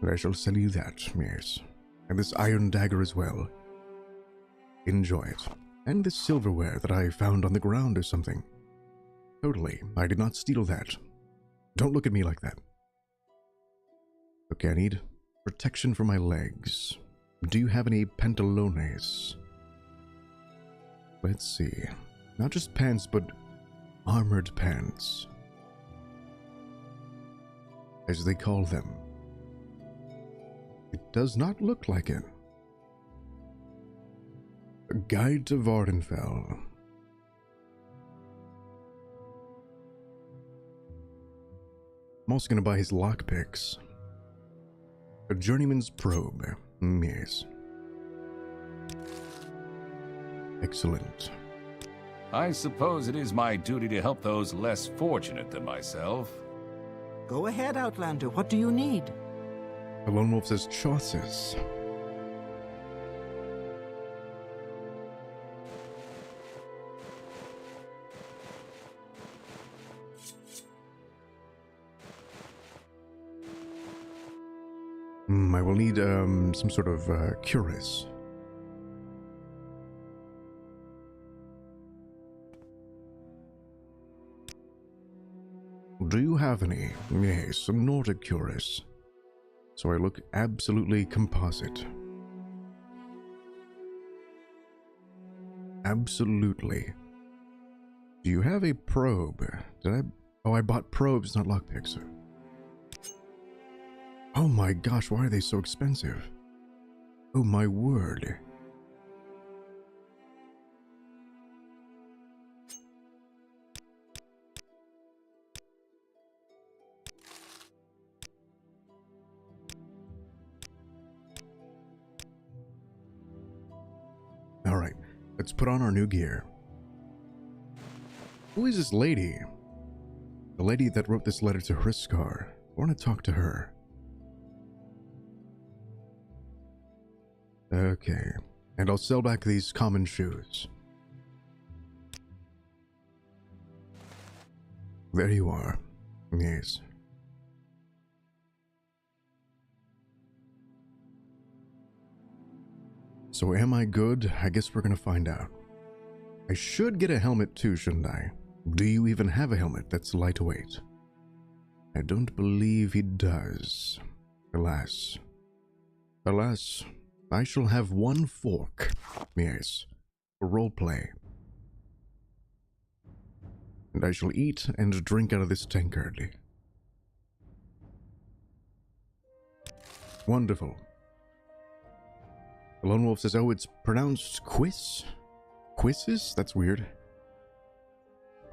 And I shall sell you that, yes. And this iron dagger as well. Enjoy it. And this silverware that I found on the ground or something. Totally, I did not steal that. Don't look at me like that. Okay, I need protection for my legs. Do you have any pantalones? Let's see. Not just pants, but armored pants. As they call them. It does not look like it. A guide to Vvardenfell. I'm also gonna buy his lockpicks. A journeyman's probe. Yes. Excellent. I suppose it is my duty to help those less fortunate than myself. Go ahead, Outlander. What do you need? The Lone Wolf says choices. I will need some sort of cuirass. Do you have any? Yes, some Nordic cuirass. So I look absolutely composite. Absolutely. Do you have a probe? Did I? Oh, I bought probes, not lockpicks. Oh my gosh, why are they so expensive? Oh my word. Let's put on our new gear. Who is this lady? The lady that wrote this letter to Hriskar. I want to talk to her. Okay. And I'll sell back these common shoes. There you are. Yes. So am I good? I guess we're gonna find out. I should get a helmet too, shouldn't I? Do you even have a helmet that's lightweight? I don't believe he does. Alas. Alas, I shall have one fork. Yes, for roleplay. And I shall eat and drink out of this tankard. Wonderful. The Lone Wolf says, oh, it's pronounced quiz? Quizzes? That's weird.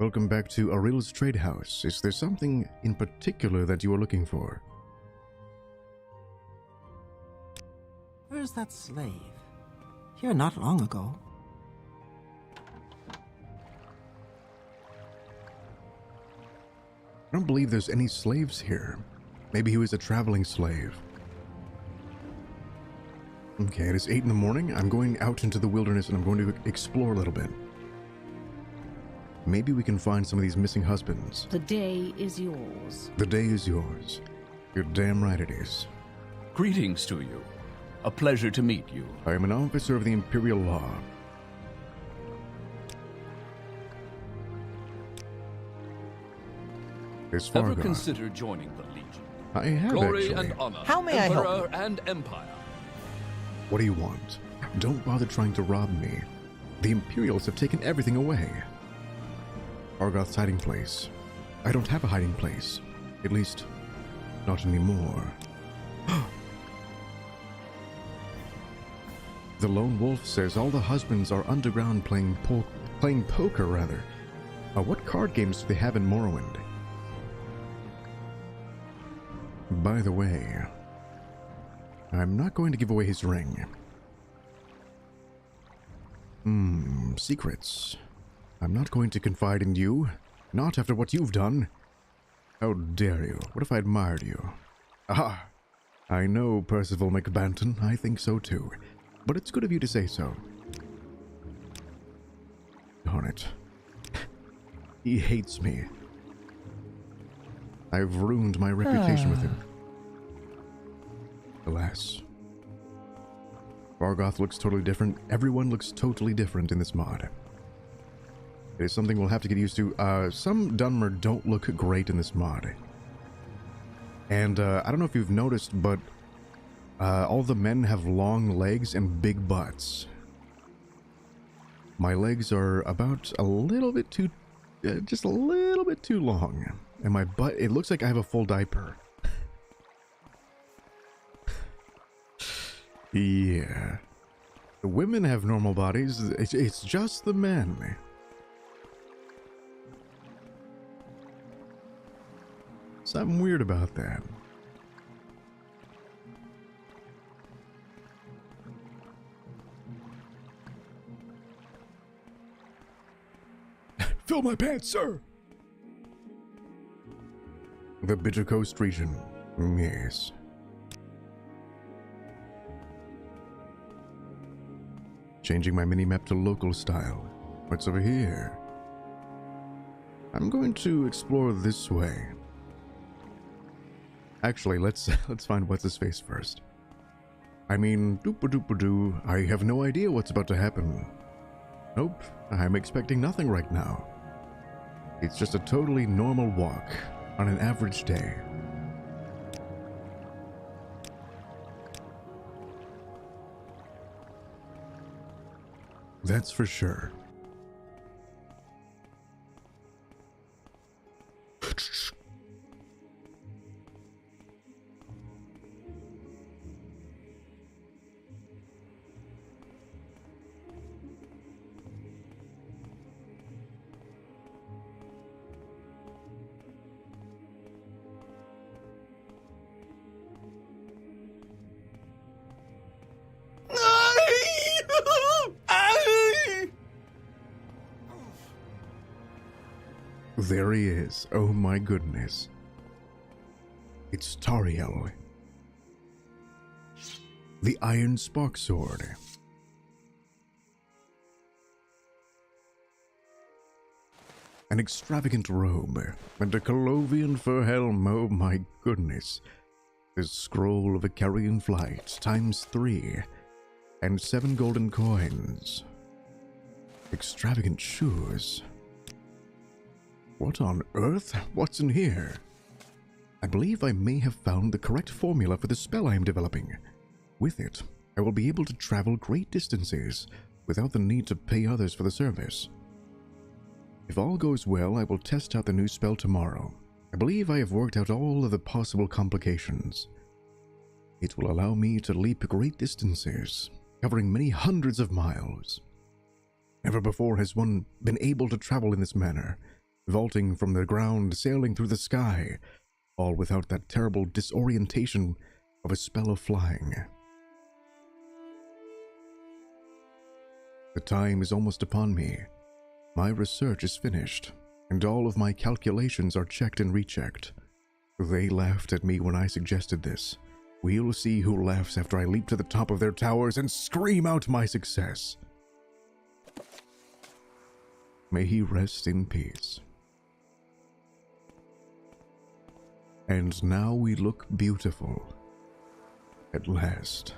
Welcome back to Aril's Trade House. Is there something in particular that you are looking for? Where's that slave? Here not long ago. I don't believe there's any slaves here. Maybe he was a traveling slave. Okay, it is 8 in the morning. I'm going out into the wilderness and I'm going to explore a little bit. Maybe we can find some of these missing husbands. The day is yours. The day is yours. You're damn right it is. Greetings to you. A pleasure to meet you. I am an officer of the Imperial Law. There's Fargoth. Ever consider joining the Legion? I have, Glory actually. and honor. How may I help you? Emperor and Empire. What do you want? Don't bother trying to rob me. The Imperials have taken everything away. Fargoth's hiding place. I don't have a hiding place. At least, not anymore. The Lone Wolf says all the husbands are underground playing poker, rather. What card games do they have in Morrowind? By the way, I'm not going to give away his ring. Secrets. I'm not going to confide in you. Not after what you've done. How dare you? What if I admired you? Aha! I know, Percival McBanton. I think so too. But it's good of you to say so. Darn it. He hates me. I've ruined my reputation with him. Alas. Fargoth looks totally different. Everyone looks totally different in this mod. It is something we'll have to get used to. Some Dunmer don't look great in this mod. And I don't know if you've noticed, but all the men have long legs and big butts. My legs are about a little bit too, just a little bit too long. And my butt, it looks like I have a full diaper. Yeah. The women have normal bodies. It's just the men. Something weird about that. Fill my pants, sir! The Bitter Coast region. Yes. Changing my mini-map to local style. What's over here? I'm going to explore this way. Actually, let's find what's-his-face first. I mean, doop-a-doop-a-doo, I have no idea what's about to happen. Nope, I'm expecting nothing right now. It's just a totally normal walk on an average day. That's for sure. there he is. Oh my goodness. It's Tariel. The Iron Spark Sword. An extravagant robe, and a Colovian fur helm, oh my goodness. The scroll of a carrion flight, ×3, and 7 golden coins. Extravagant shoes. What on earth? What's in here? I believe I may have found the correct formula for the spell I am developing. With it, I will be able to travel great distances without the need to pay others for the service. If all goes well, I will test out the new spell tomorrow. I believe I have worked out all of the possible complications. It will allow me to leap great distances, covering many hundreds of miles. Never before has one been able to travel in this manner, vaulting from the ground, sailing through the sky, all without that terrible disorientation of a spell of flying. The time is almost upon me. My research is finished, and all of my calculations are checked and rechecked. They laughed at me when I suggested this. We'll see who laughs after I leap to the top of their towers and scream out my success. May he rest in peace. And now we look beautiful. At last.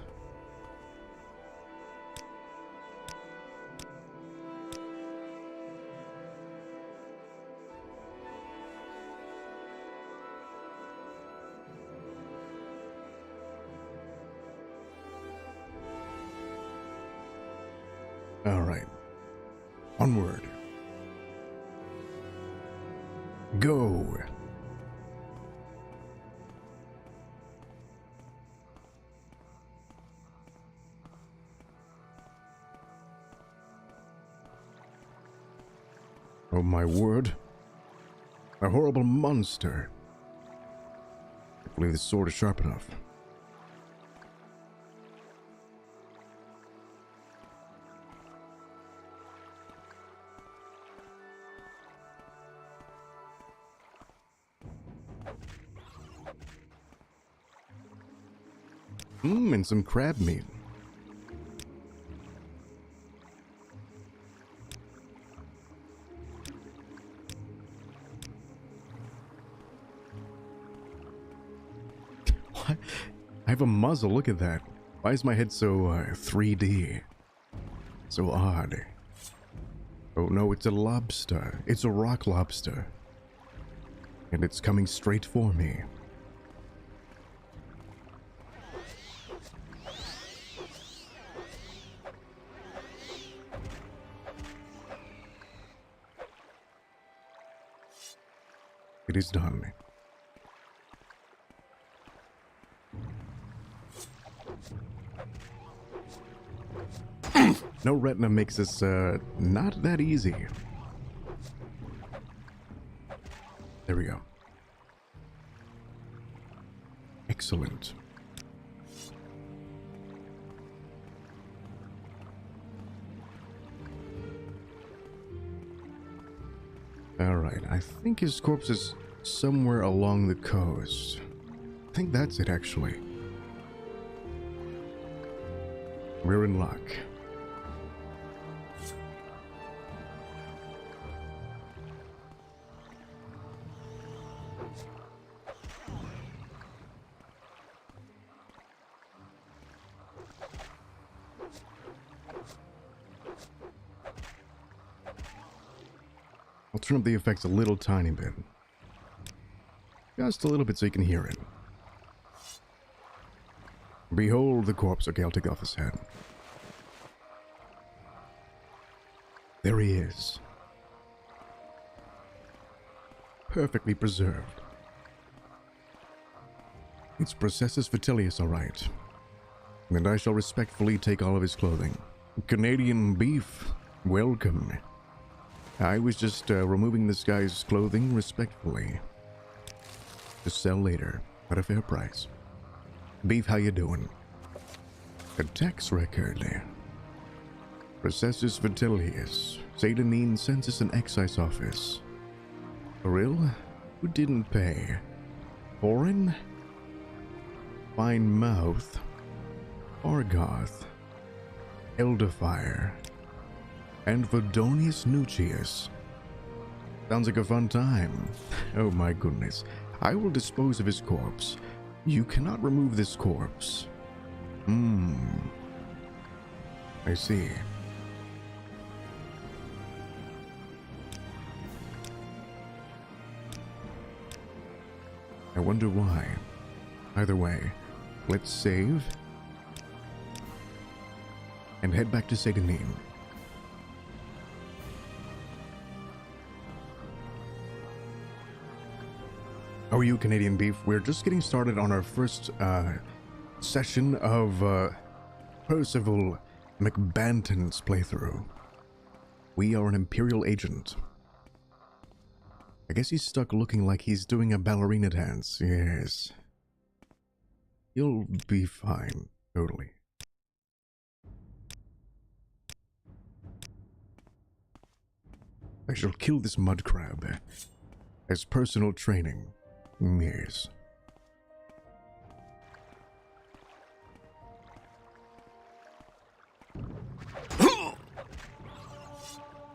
All right. Onward. Go. Oh my word. A horrible monster. I believe the sword is sharp enough. And some crab meat. What? I have a muzzle, look at that. Why is my head so 3D? So odd. Oh no, it's a lobster. It's a rock lobster. And it's coming straight for me. It is done. No retina makes this not that easy. There we go. Excellent. Alright, I think his corpse is somewhere along the coast. I think that's it, actually. We're in luck. I'll turn up the effects a little tiny bit. Just a little bit so you can hear it. Behold the corpse. Okay, I'll take off his head. There he is. Perfectly preserved. It's Processus Vitellius, all right. And I shall respectfully take all of his clothing. Canadian beef, welcome. I was just removing this guy's clothing respectfully. To sell later, at a fair price. Beef, how you doing? A tax record. Processus Vitellius, Seyda Neen Census and Excise Office. For real? Who didn't pay? Foreign? Fine Mouth? Fargoth? Elderfire? And Vardonius Nucius? Sounds like a fun time. Oh my goodness. I will dispose of his corpse. You cannot remove this corpse. I see. I wonder why. Either way, let's save and head back to Seyda Neen. How are you, Canadian Beef? We're just getting started on our first session of Percival McBanton's playthrough. We are an Imperial Agent. I guess he's stuck looking like he's doing a ballerina dance. Yes. You'll be fine. Totally. I shall kill this mud crab as personal training. Yes.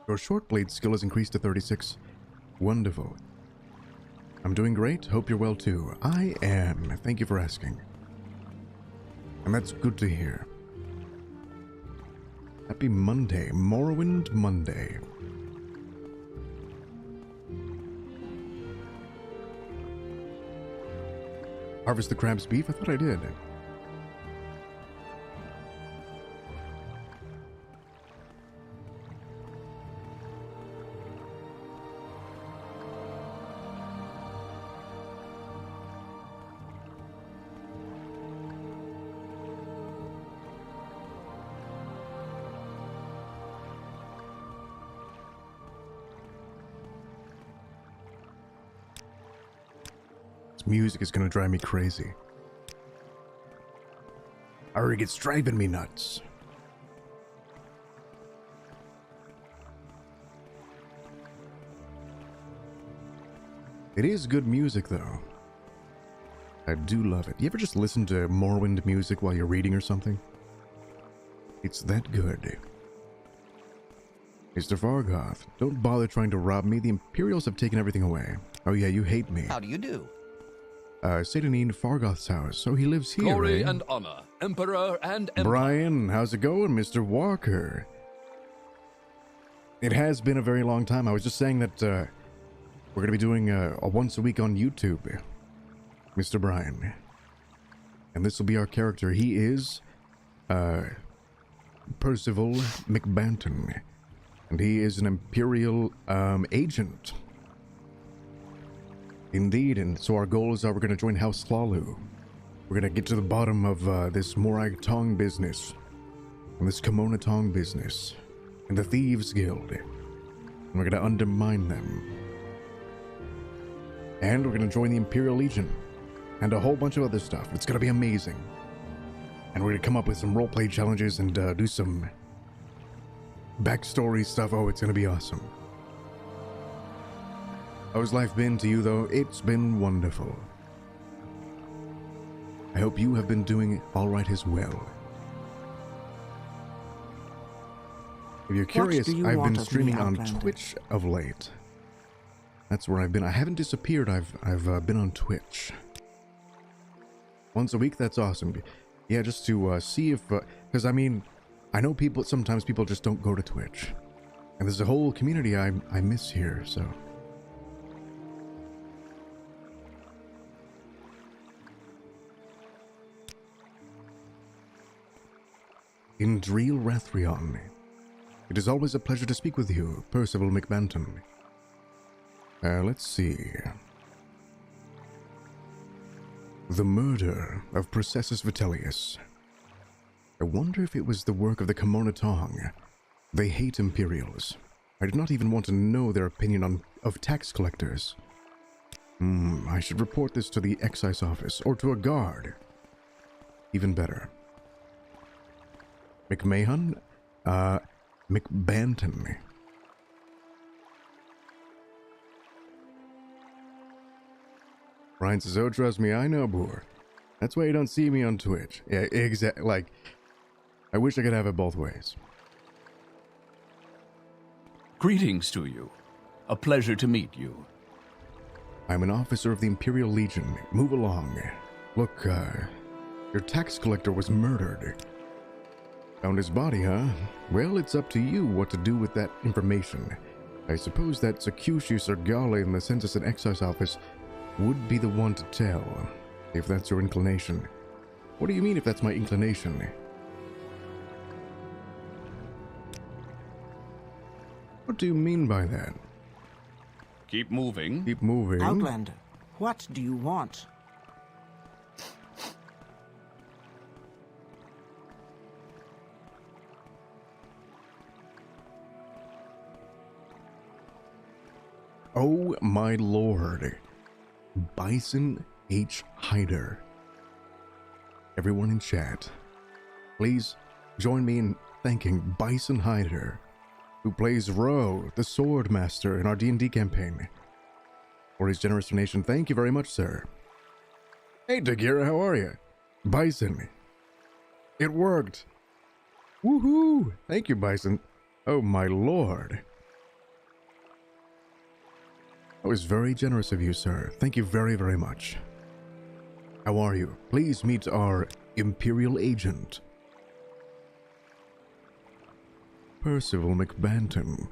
Your short blade skill is increased to 36. Wonderful. I'm doing great. Hope you're well too. I am. Thank you for asking. And that's good to hear. Happy Monday. Morrowind Monday. Harvest the crab's beef? I thought I did. Music is gonna drive me crazy. Arg, it's driving me nuts. It is good music, though. I do love it. You ever just listen to Morrowind music while you're reading or something? It's that good. Mr. Fargoth, don't bother trying to rob me. The Imperials have taken everything away. Oh yeah, you hate me. How do you do? Seyda Neen, Fargoth's house. So he lives here, Glory eh? and honor, Emperor and Empire. Brian, how's it going, Mr. Walker? It has been a very long time. I was just saying that we're going to be doing a once a week on YouTube, Mr. Brian. And this will be our character. He is Percival McBanton. And he is an Imperial agent. Indeed, and so our goal is that we're going to join House Slalu. We're going to get to the bottom of this Morag Tong business, and this Kimona Tong business, and the Thieves Guild. And we're going to undermine them. And we're going to join the Imperial Agent, and a whole bunch of other stuff. It's going to be amazing. And we're going to come up with some roleplay challenges and do some backstory stuff. Oh, it's going to be awesome. How's life been to you, though? It's been wonderful. I hope you have been doing all right as well. If you're curious, I've been streaming on Twitch of late. That's where I've been. I haven't disappeared. I've been on Twitch. Once a week, that's awesome. Yeah, just to see if... because, I mean, I know sometimes people just don't go to Twitch. And there's a whole community I miss here, so... In Dreel Rathrion. It is always a pleasure to speak with you, Percival McBanton. Let's see. The murder of Processus Vitellius. I wonder if it was the work of the Kimona Tong. They hate Imperials. I do not even want to know their opinion of tax collectors. I should report this to the excise office, or to a guard. Even better. McMahon? McBanton. Ryan says, oh, trust me, I know, Boor. That's why you don't see me on Twitch. Yeah, exactly. Like, I wish I could have it both ways. Greetings to you. A pleasure to meet you. I'm an officer of the Imperial Legion. Move along. Look, your tax collector was murdered. Found his body, huh? Well, it's up to you what to do with that information. I suppose that Sakushi Sergale in the Census and Excise Office would be the one to tell, if that's your inclination. What do you mean if that's my inclination? What do you mean by that? Keep moving. Keep moving. Outlander, what do you want? Oh my lord. Bison H. Hyder. Everyone in chat, please join me in thanking Bison Hyder, who plays Ro, the Sword Master in our D&D campaign, for his generous donation. Thank you very much, sir. Hey, Dagira, how are you? Bison. It worked. Woohoo! Thank you, Bison. Oh my lord. That was very generous of you, sir. Thank you very, very much. How are you? Please meet our Imperial Agent, Percival McBantum.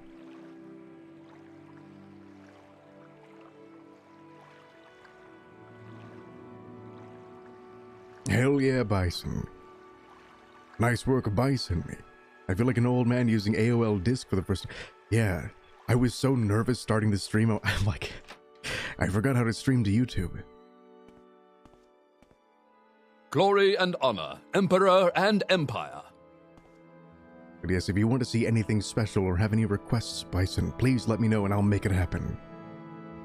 Hell yeah, Bison. Nice work, Bison. I feel like an old man using AOL Disc for the first... Yeah, I was so nervous starting the stream. I'm like... I forgot how to stream to YouTube. Glory and honor, Emperor and Empire. But yes, if you want to see anything special or have any requests, Bison, please let me know and I'll make it happen.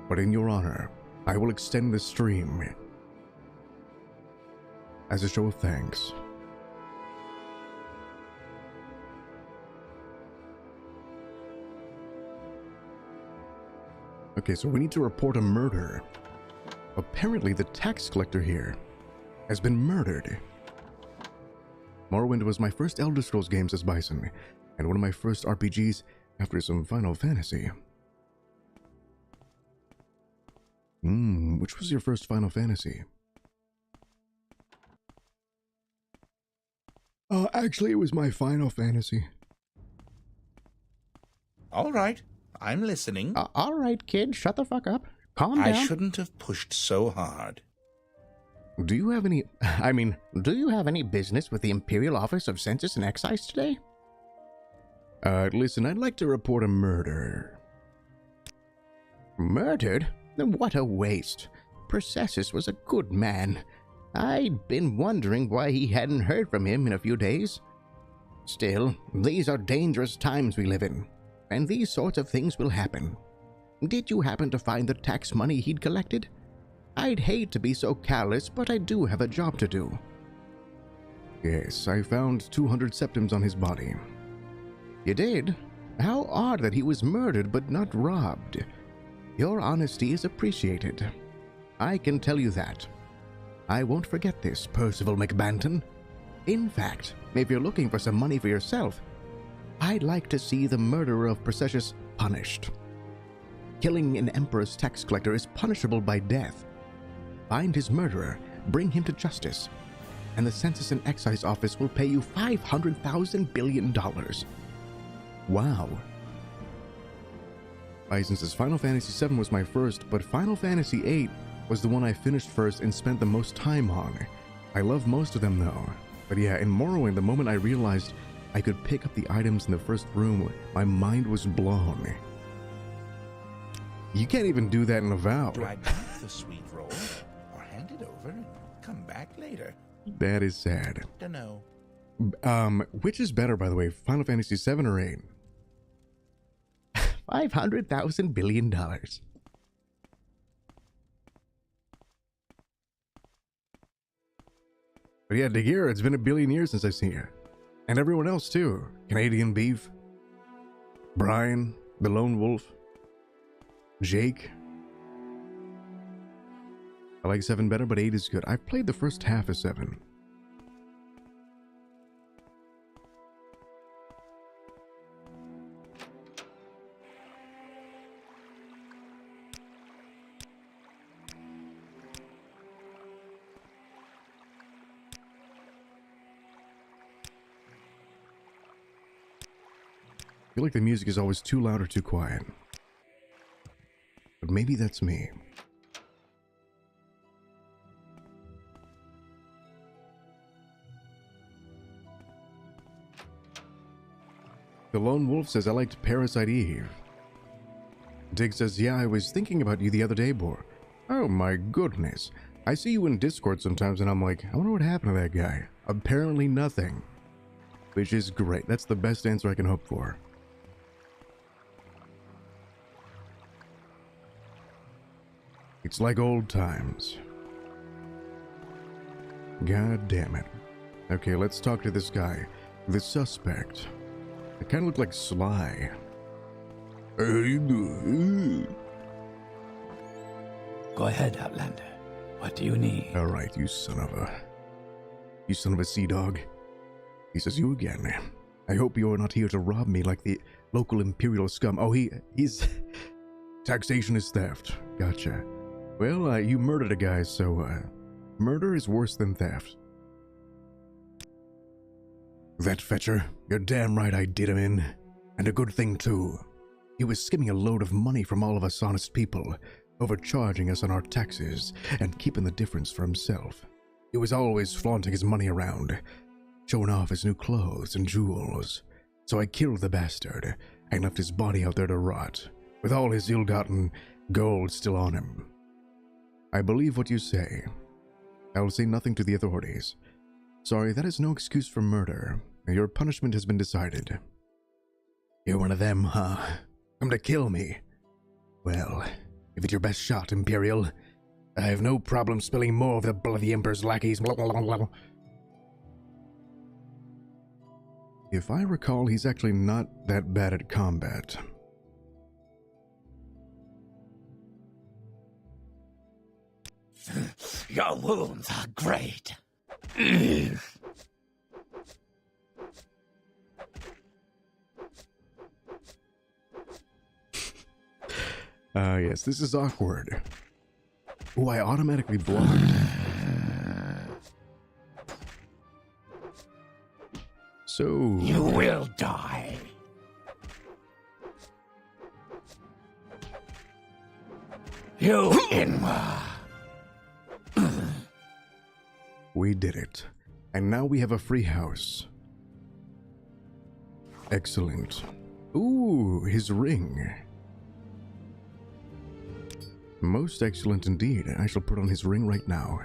But in your honor, I will extend the stream as a show of thanks. Okay, so we need to report a murder. Apparently the tax collector here has been murdered. Morrowind was my first Elder Scrolls game, says Bison, and one of my first RPGs after some Final Fantasy. Which was your first Final Fantasy? Actually, it was my Final Fantasy. All right, I'm listening. All right, kid, shut the fuck up. Calm down. I shouldn't have pushed so hard. Do you have any... do you have any business with the Imperial Office of Census and Excise today? Listen, I'd like to report a murder. Murdered? What a waste. Processus was a good man. I'd been wondering why he hadn't heard from him in a few days. Still, these are dangerous times we live in, and these sorts of things will happen. Did you happen to find the tax money he'd collected? I'd hate to be so careless, but I do have a job to do. Yes, I found 200 septims on his body. You did? How odd that he was murdered but not robbed. Your honesty is appreciated. I can tell you that. I won't forget this, Percival McBanton. In fact, if you're looking for some money for yourself, I'd like to see the murderer of Processus punished. Killing an Emperor's tax collector is punishable by death. Find his murderer, bring him to justice, and the Census and Excise Office will pay you $500,000 billion. Wow. Bison says Final Fantasy VII was my first, but Final Fantasy VIII was the one I finished first and spent the most time on. I love most of them though. But yeah, in Morrowind, the moment I realized I could pick up the items in the first room, my mind was blown. You can't even do that in a vow. Do I back the sweet roll, or hand it over and come back later? That is sad. Dunno. Which is better, by the way, Final Fantasy VII or VIII? $500,000 billion. But yeah, Dagira, it's been a billion years since I've seen you. And everyone else too. Canadian Beef, Brian, the Lone Wolf, Jake. I like 7 better, but 8 is good. I've played the first half of 7. I feel like the music is always too loud or too quiet. But maybe that's me. The Lone Wolf says, I liked Parasite Eve. Dig says, yeah, I was thinking about you the other day, Bor. Oh my goodness. I see you in Discord sometimes and I'm like, I wonder what happened to that guy. Apparently nothing. Which is great. That's the best answer I can hope for. It's like old times. God damn it. Okay, let's talk to this guy. The suspect. It kind of looked like Sly. Go ahead, Outlander. What do you need? Alright, you son of a sea dog. He says, you again. I hope you're not here to rob me like the local Imperial scum. Oh, he's... Taxation is theft. Gotcha. Well, you murdered a guy, so, murder is worse than theft. That fetcher, you're damn right I did him in. And a good thing, too. He was skimming a load of money from all of us honest people, overcharging us on our taxes, and keeping the difference for himself. He was always flaunting his money around, showing off his new clothes and jewels. So I killed the bastard, and left his body out there to rot, with all his ill-gotten gold still on him. I believe what you say. I will say nothing to the authorities. Sorry, that is no excuse for murder. Your punishment has been decided. You're one of them, huh? Come to kill me. Well, give it your best shot, Imperial. I have no problem spilling more of the blood of the Emperor's lackeys. Blah, blah, blah, blah. If I recall, he's actually not that bad at combat. Your wounds are great. Yes, this is awkward. Oh, I automatically blocked. So... You will die. You Inwa. We did it. And now we have a free house. Excellent. Ooh, his ring. Most excellent indeed. I shall put on his ring right now.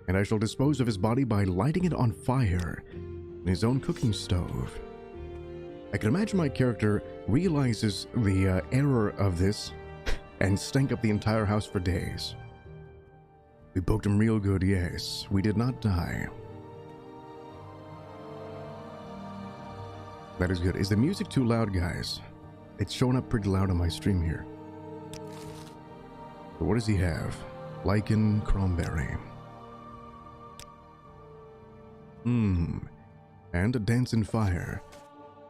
And I shall dispose of his body by lighting it on fire in his own cooking stove. I can imagine my character realizes the error of this and stank up the entire house for days. We poked him real good, yes. We did not die. That is good. Is the music too loud, guys? It's showing up pretty loud on my stream here. But what does he have? Lichen Cranberry. And a Dance in Fire.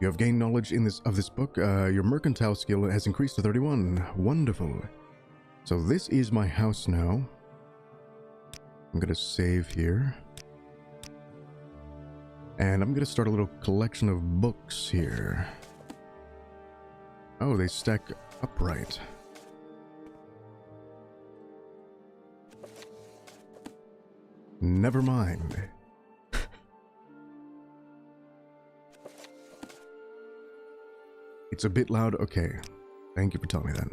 You have gained knowledge of this book. Your mercantile skill has increased to 31. Wonderful. So this is my house now. I'm gonna save here. And I'm gonna start a little collection of books here. Oh, they stack upright. Never mind. It's a bit loud. Okay. Thank you for telling me that.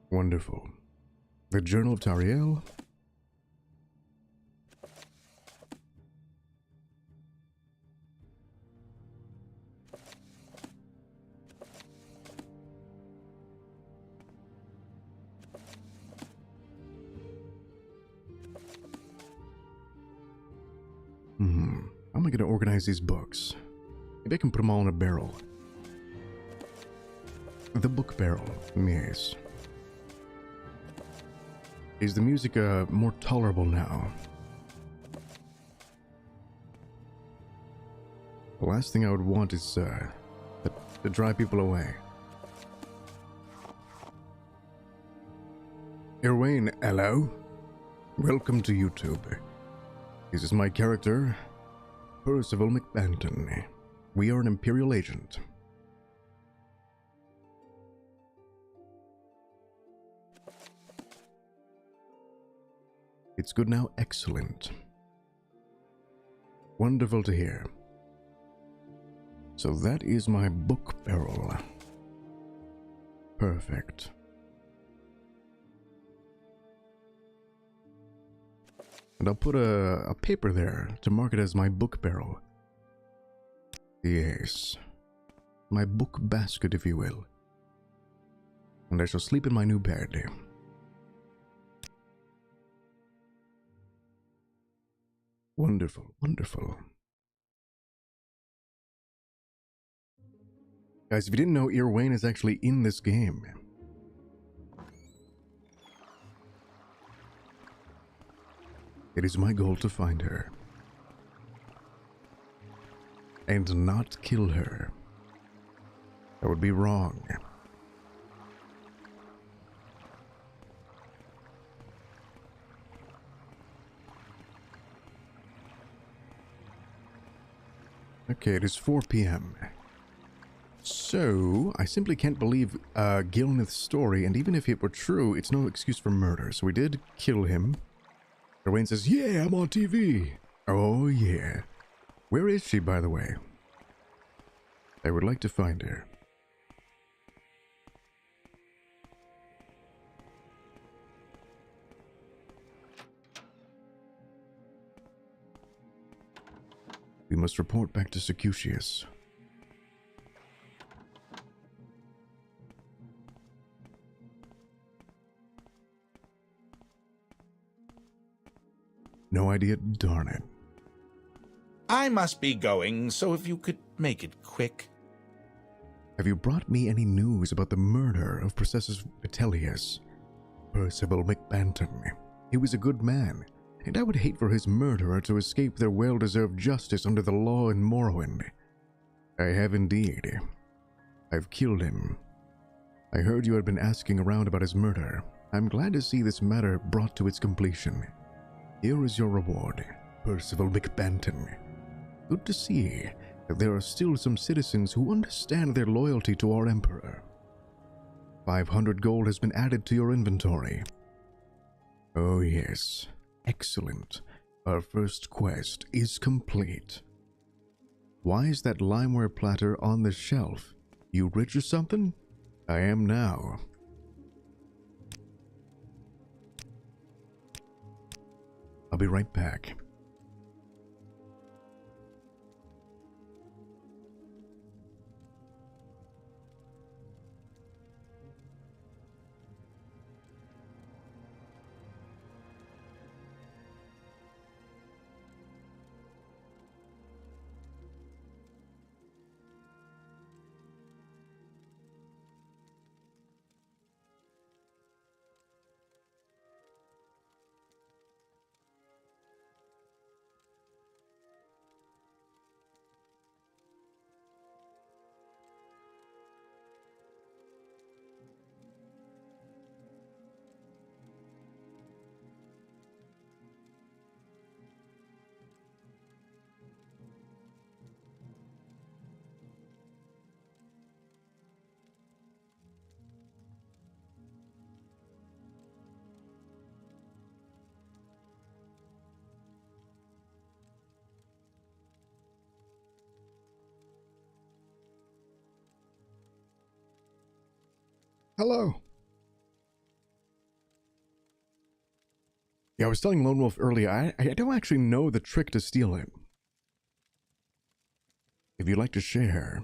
Wonderful. The Journal of Tariel. How am I gonna organize these books? Maybe I can put them all in a barrel. The book barrel, yes. Is the music more tolerable now? The last thing I would want is to drive people away. Irwayne, hello. Welcome to YouTube. This is my character, Percival McBanton. We are an Imperial Agent. It's good now, excellent. Wonderful to hear. So that is my book barrel. Perfect. And I'll put a paper there to mark it as my book barrel. Yes. My book basket, if you will. And I shall sleep in my new bed. Wonderful, wonderful. Guys, if you didn't know, Irwayne is actually in this game. It is my goal to find her. And not kill her. That would be wrong. Okay, it is 4 p.m. So, I simply can't believe Gilnith's story, and even if it were true, it's no excuse for murder. So we did kill him. Irwayne says, yeah, I'm on TV. Oh, yeah. Where is she, by the way? I would like to find her. We must report back to Secutius. No idea, darn it. I must be going, so if you could make it quick. Have you brought me any news about the murder of Processus Vitellius? Percival McBanton. He was a good man, and I would hate for his murderer to escape their well-deserved justice under the law in Morrowind. I have indeed. I've killed him. I heard you had been asking around about his murder. I'm glad to see this matter brought to its completion. Here is your reward, Percival McBanton. Good to see that there are still some citizens who understand their loyalty to our Emperor. 500 gold has been added to your inventory. Oh yes, excellent. Our first quest is complete. Why is that limeware platter on the shelf? You rich or something? I am now. I'll be right back. Hello. Yeah, I was telling Lone Wolf earlier, I don't actually know the trick to steal it. If you'd like to share.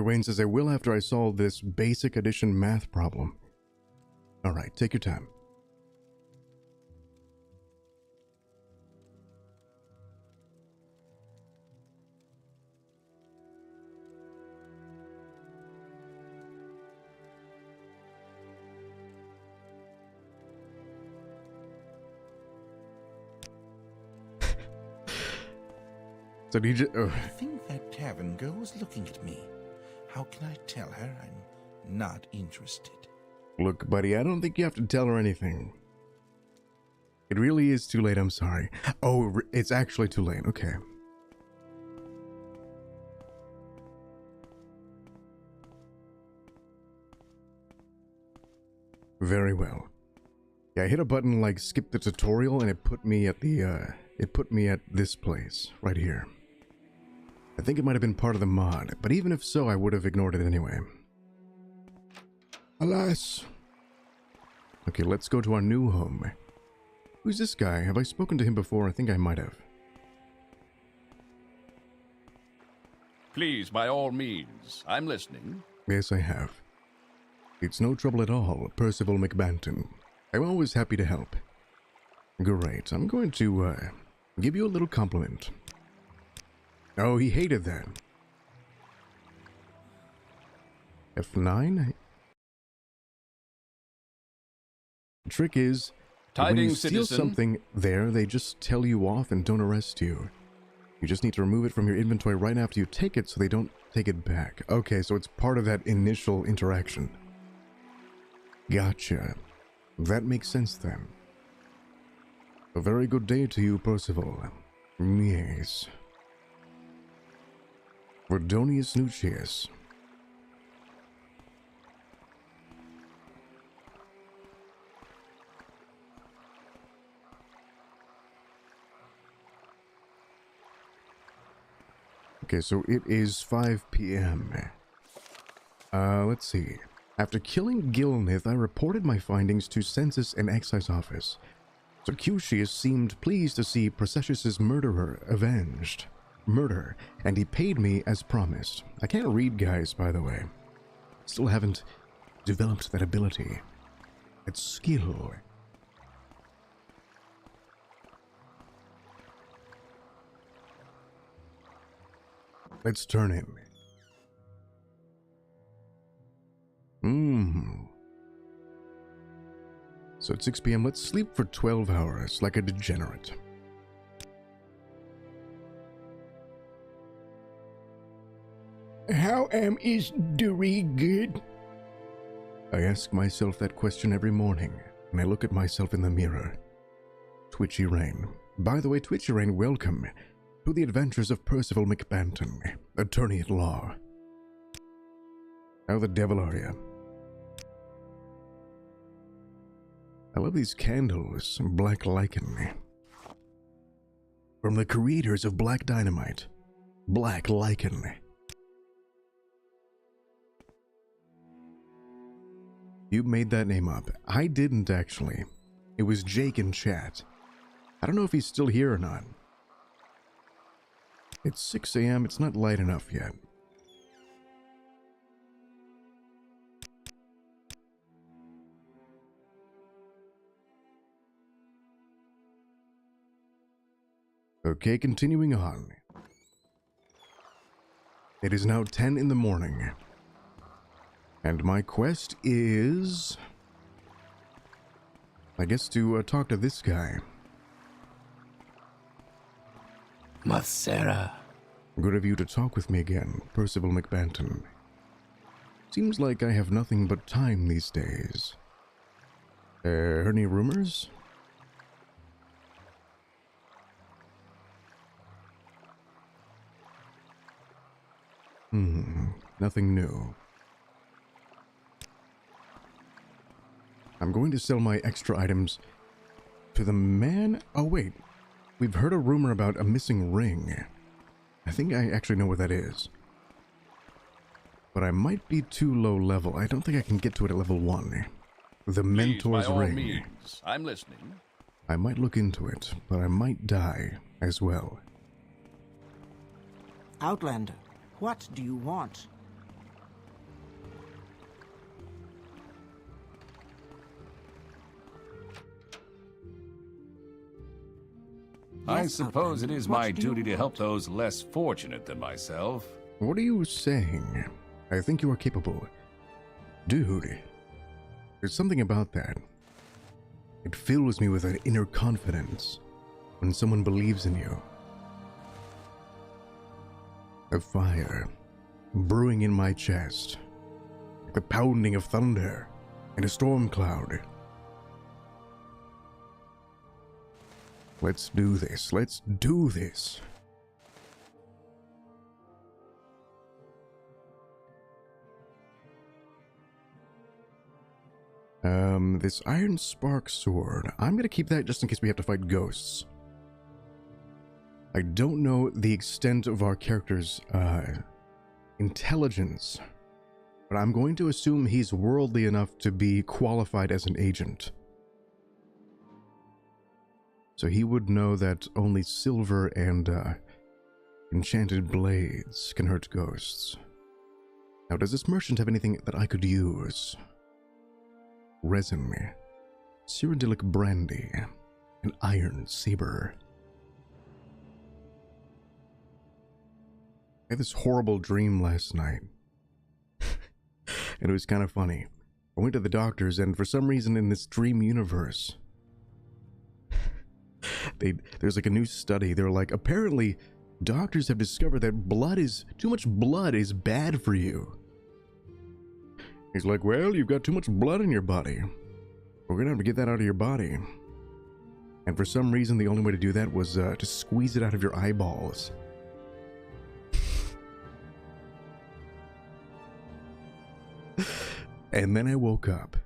Wayne says, I will after I solve this basic addition math problem. Alright, take your time. So do you just, I think that tavern girl was looking at me. How can I tell her I'm not interested? Look, buddy, I don't think you have to tell her anything. It really is too late, I'm sorry. Oh, it's actually too late, okay. Very well. Yeah, I hit a button like skip the tutorial and it put me at this place, right here. I think it might have been part of the mod, but even if so, I would have ignored it anyway. Alas. Okay, let's go to our new home. Who's this guy? Have I spoken to him before? I think I might have. Please, by all means. I'm listening. Yes, I have. It's no trouble at all, Percival McBanton. I'm always happy to help. Great, I'm going to, give you a little compliment. Oh, he hated that. F9? The trick is, when you steal something there, they just tell you off and don't arrest you. You just need to remove it from your inventory right after you take it so they don't take it back. Okay, so it's part of that initial interaction. Gotcha. That makes sense then. A very good day to you, Percival. Yes. Verdonius Nucius. Okay, so it is 5 p.m. Let's see. After killing Gilnith, I reported my findings to Census and Excise Office. Circusius seemed pleased to see Processius's murderer avenged. And he paid me as promised. I can't read, guys, by the way. Still haven't developed that ability. That skill. Let's turn in. So at 6 p.m., let's sleep for 12 hours like a degenerate. How is Dewey good? I ask myself that question every morning, and I look at myself in the mirror. Twitchy Rain. By the way, Twitchy Rain, welcome to the adventures of Percival McBanton, attorney at law. How the devil are you? I love these candles, Black Lichen. From the creators of Black Dynamite, Black Lichen. You made that name up. I didn't, actually. It was Jake in chat. I don't know if he's still here or not. It's 6 a.m. It's not light enough yet. Okay, continuing on. It is now 10 in the morning. And my quest is, I guess, to talk to this guy. Masera. Good of you to talk with me again, Percival McBanton. Seems like I have nothing but time these days. Any rumors? Nothing new. I'm going to sell my extra items to the man. Oh, wait. We've heard a rumor about a missing ring. I think I actually know what that is. But I might be too low level. I don't think I can get to it at level 1. The Mentor's Ring. Means. I'm listening. I might look into it, but I might die as well. Outlander, what do you want? I suppose it is my duty to help those less fortunate than myself. What are you saying? I think you are capable. Dude, there's something about that. It fills me with an inner confidence when someone believes in you. A fire brewing in my chest, like the pounding of thunder in a storm cloud. Let's do this. Let's do this. This Iron Spark Sword. I'm gonna keep that just in case we have to fight ghosts. I don't know the extent of our character's, intelligence, but I'm going to assume he's worldly enough to be qualified as an agent. So he would know that only silver and, enchanted blades can hurt ghosts. Now, does this merchant have anything that I could use? Resin, cyrodiilic brandy, an iron saber. I had this horrible dream last night. And it was kind of funny. I went to the doctors, and for some reason in this dream universe, there's like a new study. They're like, apparently doctors have discovered that too much blood is bad for you. He's like, well, you've got too much blood in your body. We're gonna have to get that out of your body. And for some reason, the only way to do that was to squeeze it out of your eyeballs. And then I woke up.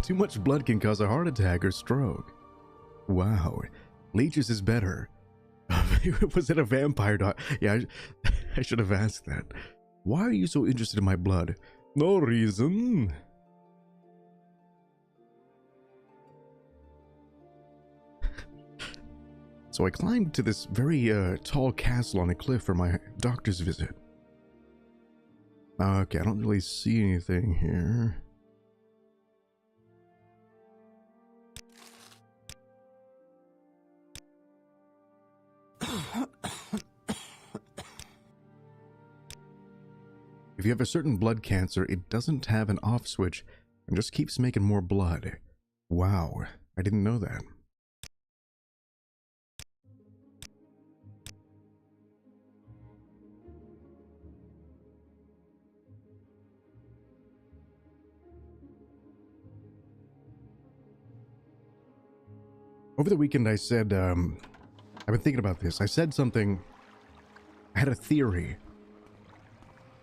Too much blood can cause a heart attack or stroke. Wow. Leeches is better. Was it a vampire dog? Yeah, I should have asked that. Why are you so interested in my blood? No reason. So I climbed to this very tall castle on a cliff for my doctor's visit. Okay, I don't really see anything here. If you have a certain blood cancer, it doesn't have an off switch and just keeps making more blood. Wow, I didn't know that. Over the weekend I said, I've been thinking about this. I said something, I had a theory.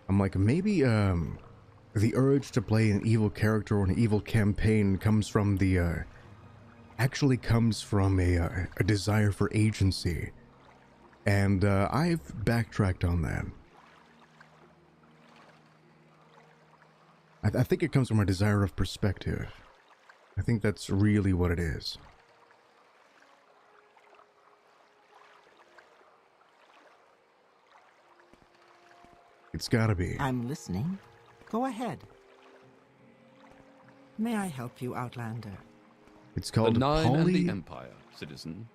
I'm like, maybe the urge to play an evil character or an evil campaign comes from actually comes from a desire for agency. And I've backtracked on that. I think it comes from a desire of perspective. I think that's really what it is. It's gotta be. I'm listening. Go ahead. May I help you, Outlander? It's called the Nine and the Empire, citizen.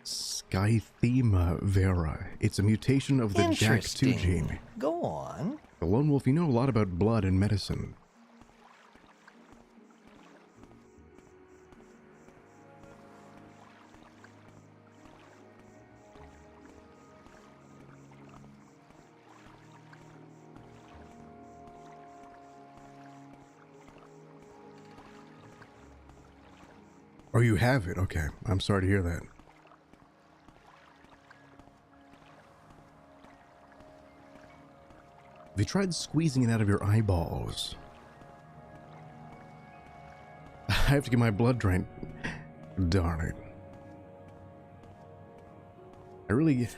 Skythema vera. It's a mutation of the JAK2 gene. Go on. The Lone Wolf, you know a lot about blood and medicine. Oh, you have it? Okay. I'm sorry to hear that. Have you tried squeezing it out of your eyeballs? I have to get my blood drained. Darn it.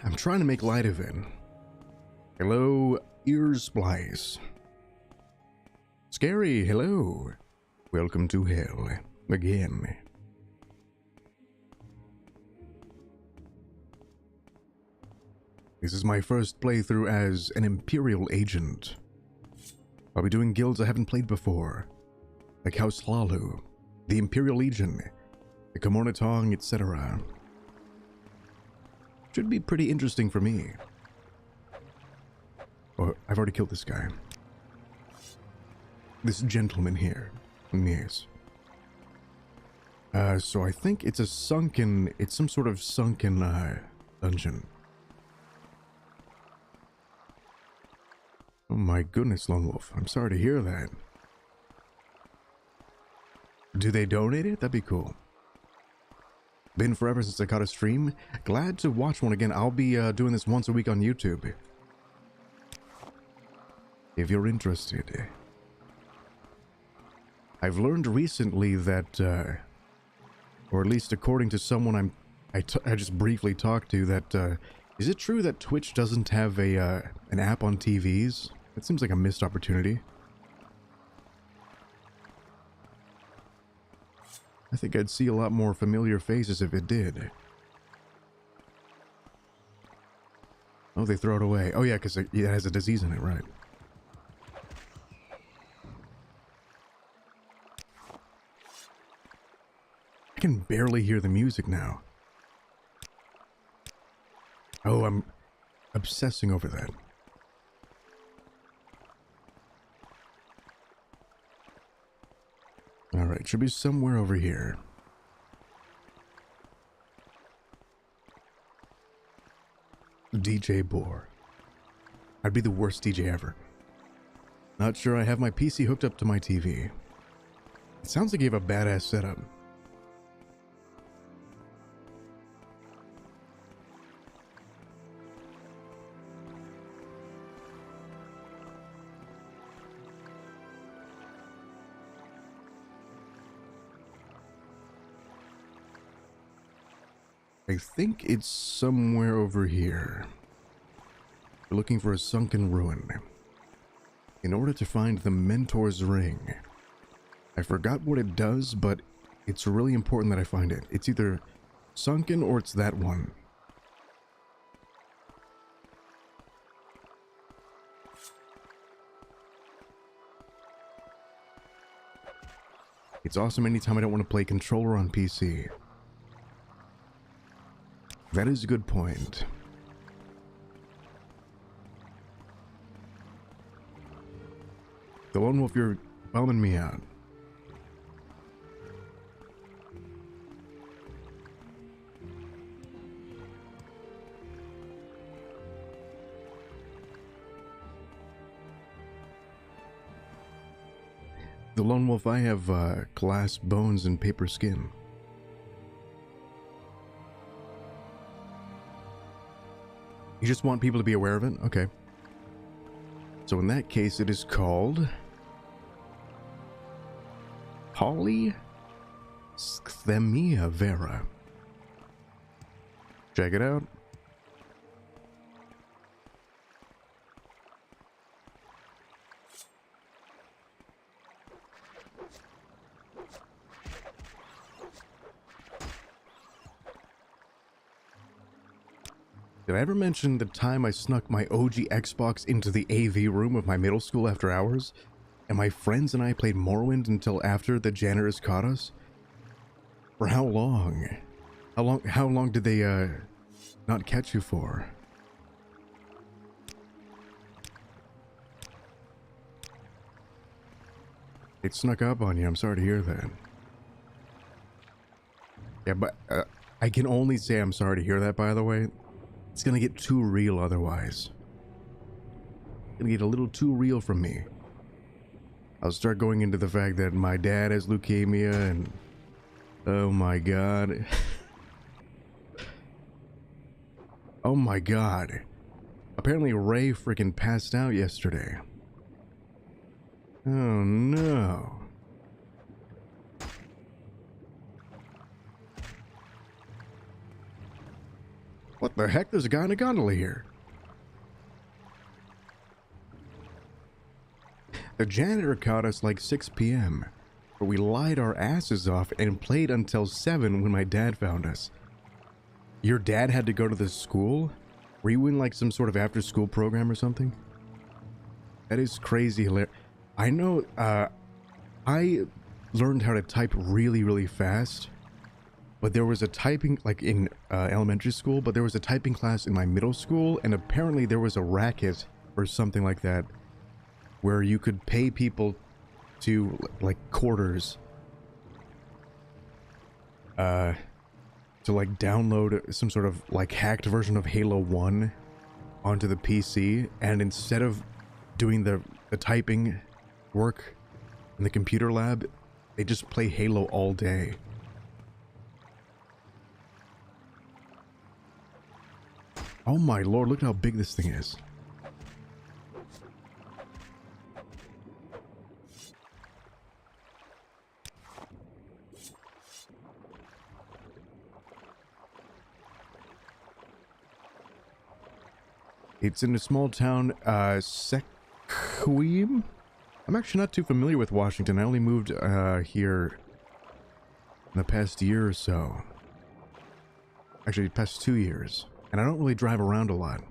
I'm trying to make light of it. Hello, ear splice. Scary, hello. Welcome to hell. Again. This is my first playthrough as an Imperial Agent. I'll be doing guilds I haven't played before, like House Hlalu, the Imperial Agent, the Tong, etc. Should be pretty interesting for me. Oh, I've already killed this guy. This gentleman here. Yes. So I think it's a sunken... It's some sort of sunken, dungeon. Oh my goodness, Lone Wolf. I'm sorry to hear that. Do they donate it? That'd be cool. Been forever since I caught a stream. Glad to watch one again. I'll be doing this once a week on YouTube. If you're interested. I've learned recently that, or at least according to someone I just briefly talked to, that, is it true that Twitch doesn't have an app on TVs? That seems like a missed opportunity. I think I'd see a lot more familiar faces if it did. Oh, they throw it away. Oh yeah, because it has a disease in it, right. I can barely hear the music now. Oh, I'm obsessing over that. Alright, should be somewhere over here. DJ Boar. I'd be the worst DJ ever. Not sure I have my PC hooked up to my TV. It sounds like you have a badass setup. I think it's somewhere over here. We're looking for a sunken ruin. In order to find the Mentor's Ring. I forgot what it does, but it's really important that I find it. It's either sunken or it's that one. It's awesome anytime I don't want to play controller on PC. That is a good point. The Lone Wolf, you're bumming me out. The Lone Wolf, I have glass bones and paper skin. You just want people to be aware of it? Okay. So in that case, it is called... Polyschthemia vera. Check it out. Did I ever mention the time I snuck my OG Xbox into the AV room of my middle school after hours? And my friends and I played Morrowind until after the janitors caught us? For how long? How long did they, not catch you for? It snuck up on you, I'm sorry to hear that. Yeah, but, I can only say I'm sorry to hear that, by the way. It's gonna get too real otherwise. It's gonna get a little too real from me. I'll start going into the fact that my dad has leukemia and... Oh my god. Oh my god. Apparently Ray freaking passed out yesterday. Oh no. What the heck? There's a guy in a gondola here. The janitor caught us like 6 p.m. But we lied our asses off and played until 7 when my dad found us. Your dad had to go to the school? Were you in like some sort of after-school program or something? That is crazy hilarious. I know, I learned how to type really, really fast. But there was a typing, like in elementary school, but there was a typing class in my middle school, and apparently there was a racket or something like that where you could pay people to, like, quarters to, like, download some sort of, like, hacked version of Halo 1 onto the PC, and instead of doing the typing work in the computer lab, they just play Halo all day. Oh my lord, look at how big this thing is. It's in a small town, Sequim? I'm actually not too familiar with Washington. I only moved here in the past year or so. Actually, the past 2 years. And I don't really drive around a lot.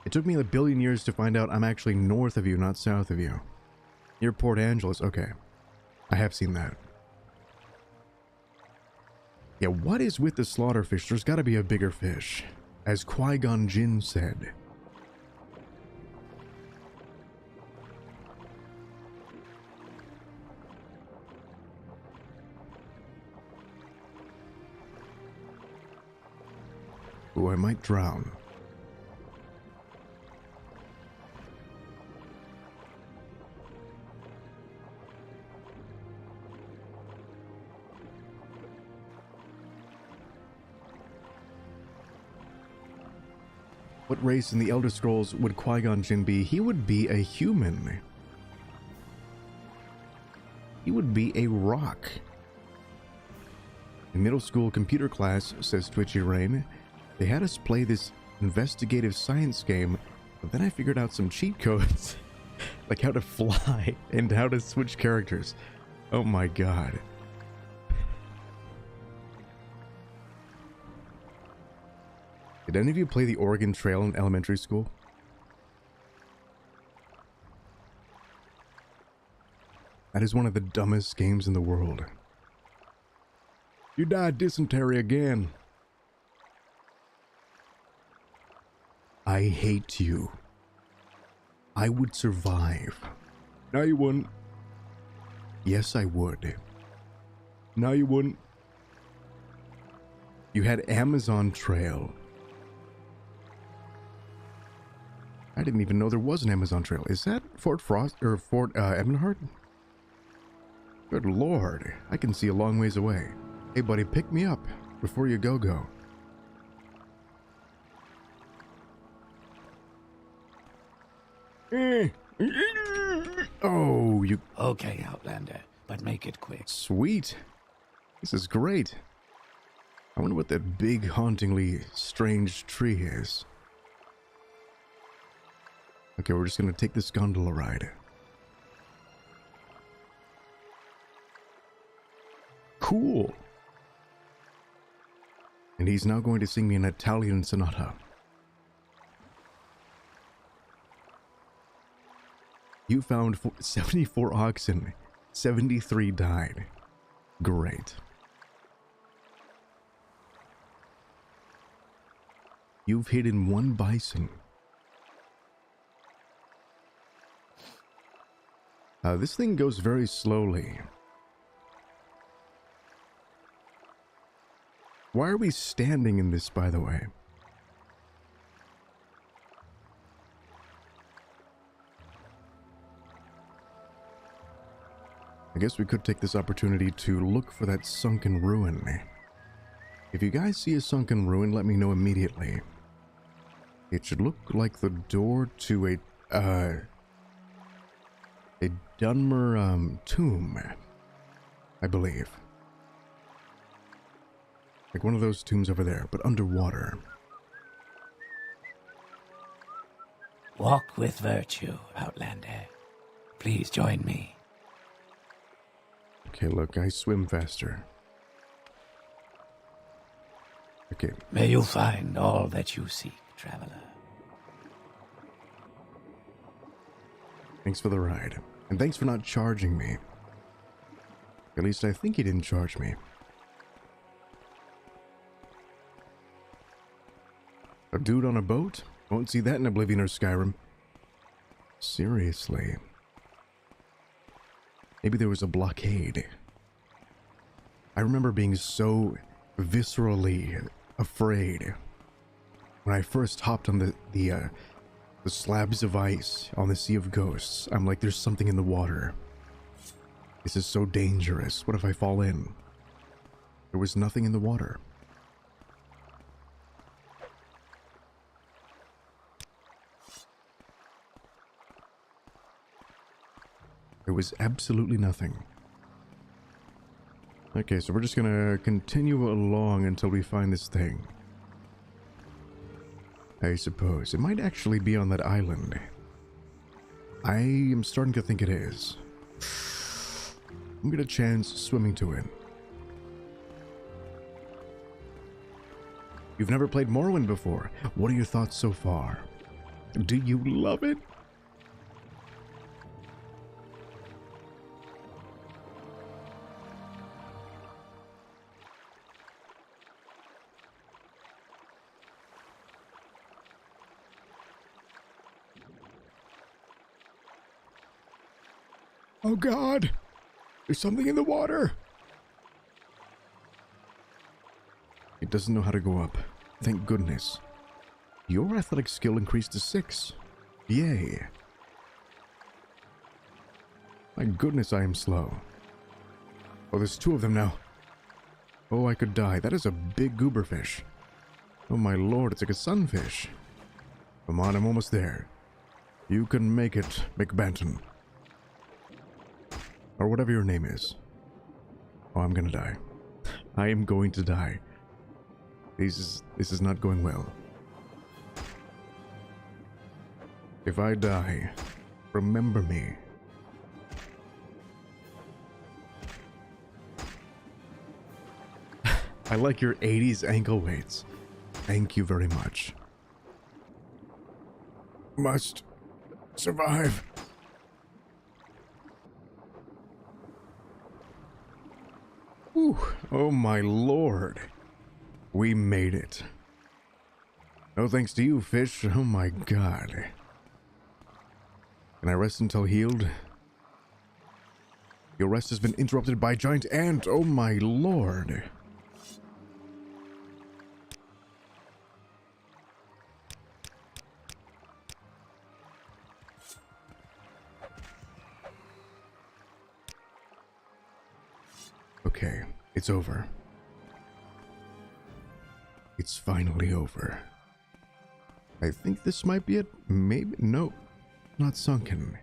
It took me a billion years to find out I'm actually north of you, not south of you. Near Port Angeles. Okay. I have seen that. Yeah, what is with the slaughterfish? There's gotta be a bigger fish. As Qui-Gon Jinn said. Ooh, I might drown. What race in the Elder Scrolls would Qui-Gon Jinn be? He would be a human. He would be a rock. In middle school computer class, says Twitchy Rain, they had us play this investigative science game, but then I figured out some cheat codes, like how to fly and how to switch characters. Oh my god. Did any of you play the Oregon Trail in elementary school? That is one of the dumbest games in the world. You died dysentery again. I hate you. I would survive. No, you wouldn't. Yes, I would. No, you wouldn't. You had Amazon Trail. I didn't even know there was an Amazon Trail. Is that Fort Frost or Fort Ebonheart? Good lord, I can see a long ways away. Hey buddy, pick me up before you go. Oh, you... Okay, Outlander, but make it quick. Sweet. This is great. I wonder what that big, hauntingly strange tree is. Okay, we're just gonna take this gondola ride. Cool. And he's now going to sing me an Italian sonata. You found 74 oxen, 73 died. Great. You've hidden 1 bison. This thing goes very slowly. Why are we standing in this, by the way? I guess we could take this opportunity to look for that sunken ruin. If you guys see a sunken ruin, let me know immediately. It should look like the door to a Dunmer tomb, I believe. Like one of those tombs over there, but underwater. Walk with virtue, Outlander. Please join me. Okay, look, I swim faster. Okay. May you find all that you seek, traveler. Thanks for the ride. And thanks for not charging me. At least I think he didn't charge me. A dude on a boat? Won't see that in Oblivion or Skyrim. Seriously. Maybe there was a blockade. I remember being so viscerally afraid when I first hopped on the slabs of ice on the Sea of Ghosts. I'm like, there's something in the water. This is so dangerous. What if I fall in? There was nothing in the water. There was absolutely nothing. Okay, so we're just gonna continue along until we find this thing. I suppose. It might actually be on that island. I am starting to think it is. I'm gonna chance swimming to it. You've never played Morrowind before. What are your thoughts so far? Do you love it? Oh God, there's something in the water. It doesn't know how to go up. Thank goodness. Your athletic skill increased to 6. Yay. My goodness, I am slow. Oh, there's 2 of them now. Oh, I could die. That is a big gooberfish. Oh my lord, it's like a sunfish. Come on, I'm almost there. You can make it, McBanton. Or whatever your name is. Oh, I'm gonna die. I am going to die. This is not going well. If I die, remember me. I like your 80s ankle weights. Thank you very much. Must survive. Whew. Oh my lord. We made it. No thanks to you, fish. Oh my god. Can I rest until healed? Your rest has been interrupted by a giant ant. Oh my lord. Okay, it's over. It's finally over. I think this might be it. Maybe. Nope. Not sunken.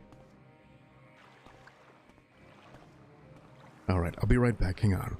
Alright, I'll be right back. Hang on.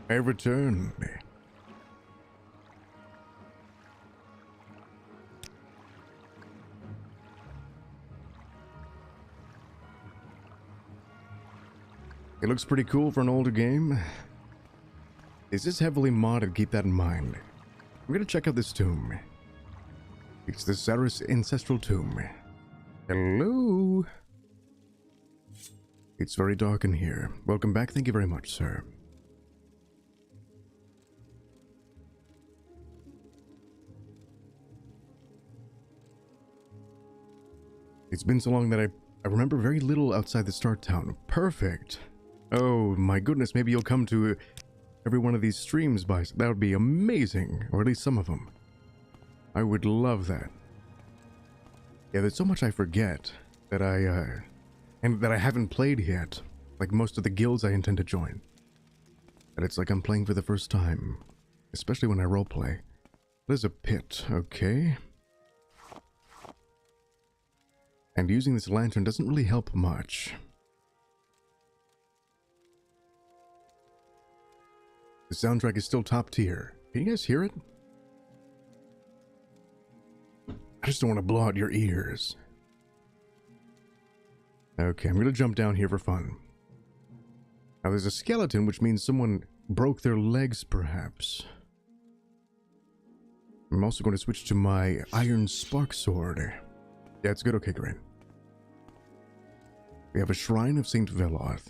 I returned. It looks pretty cool for an older game. Is this heavily modded? Keep that in mind. I'm gonna check out this tomb. It's the Saris Ancestral Tomb. Hello? It's very dark in here. Welcome back. Thank you very much, sir. It's been so long that I remember very little outside the start town. Perfect. Oh my goodness, maybe you'll come to every one of these streams by... That would be amazing. Or at least some of them. I would love that. Yeah, there's so much I forget that and that I haven't played yet. Like most of the guilds I intend to join. That it's like I'm playing for the first time. Especially when I roleplay. There's a pit, okay. And using this lantern doesn't really help much. The soundtrack is still top tier. Can you guys hear it? I just don't want to blow out your ears. Okay, I'm going to jump down here for fun. Now there's a skeleton, which means someone broke their legs, perhaps. I'm also going to switch to my iron spark sword. Yeah, it's good. Okay, great. We have a shrine of Saint Veloth.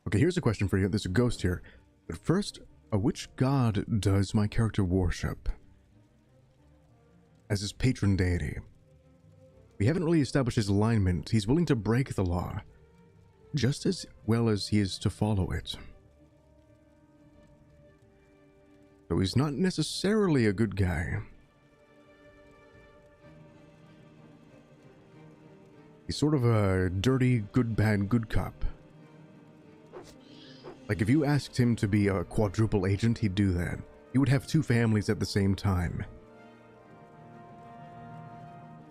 Okay, here's a question for you. There's a ghost here. But first, which god does my character worship as his patron deity? We haven't really established his alignment. He's willing to break the law, just as well as he is to follow it. So he's not necessarily a good guy. He's sort of a dirty, good, bad, good cop. Like if you asked him to be a quadruple agent, he'd do that. He would have two families at the same time.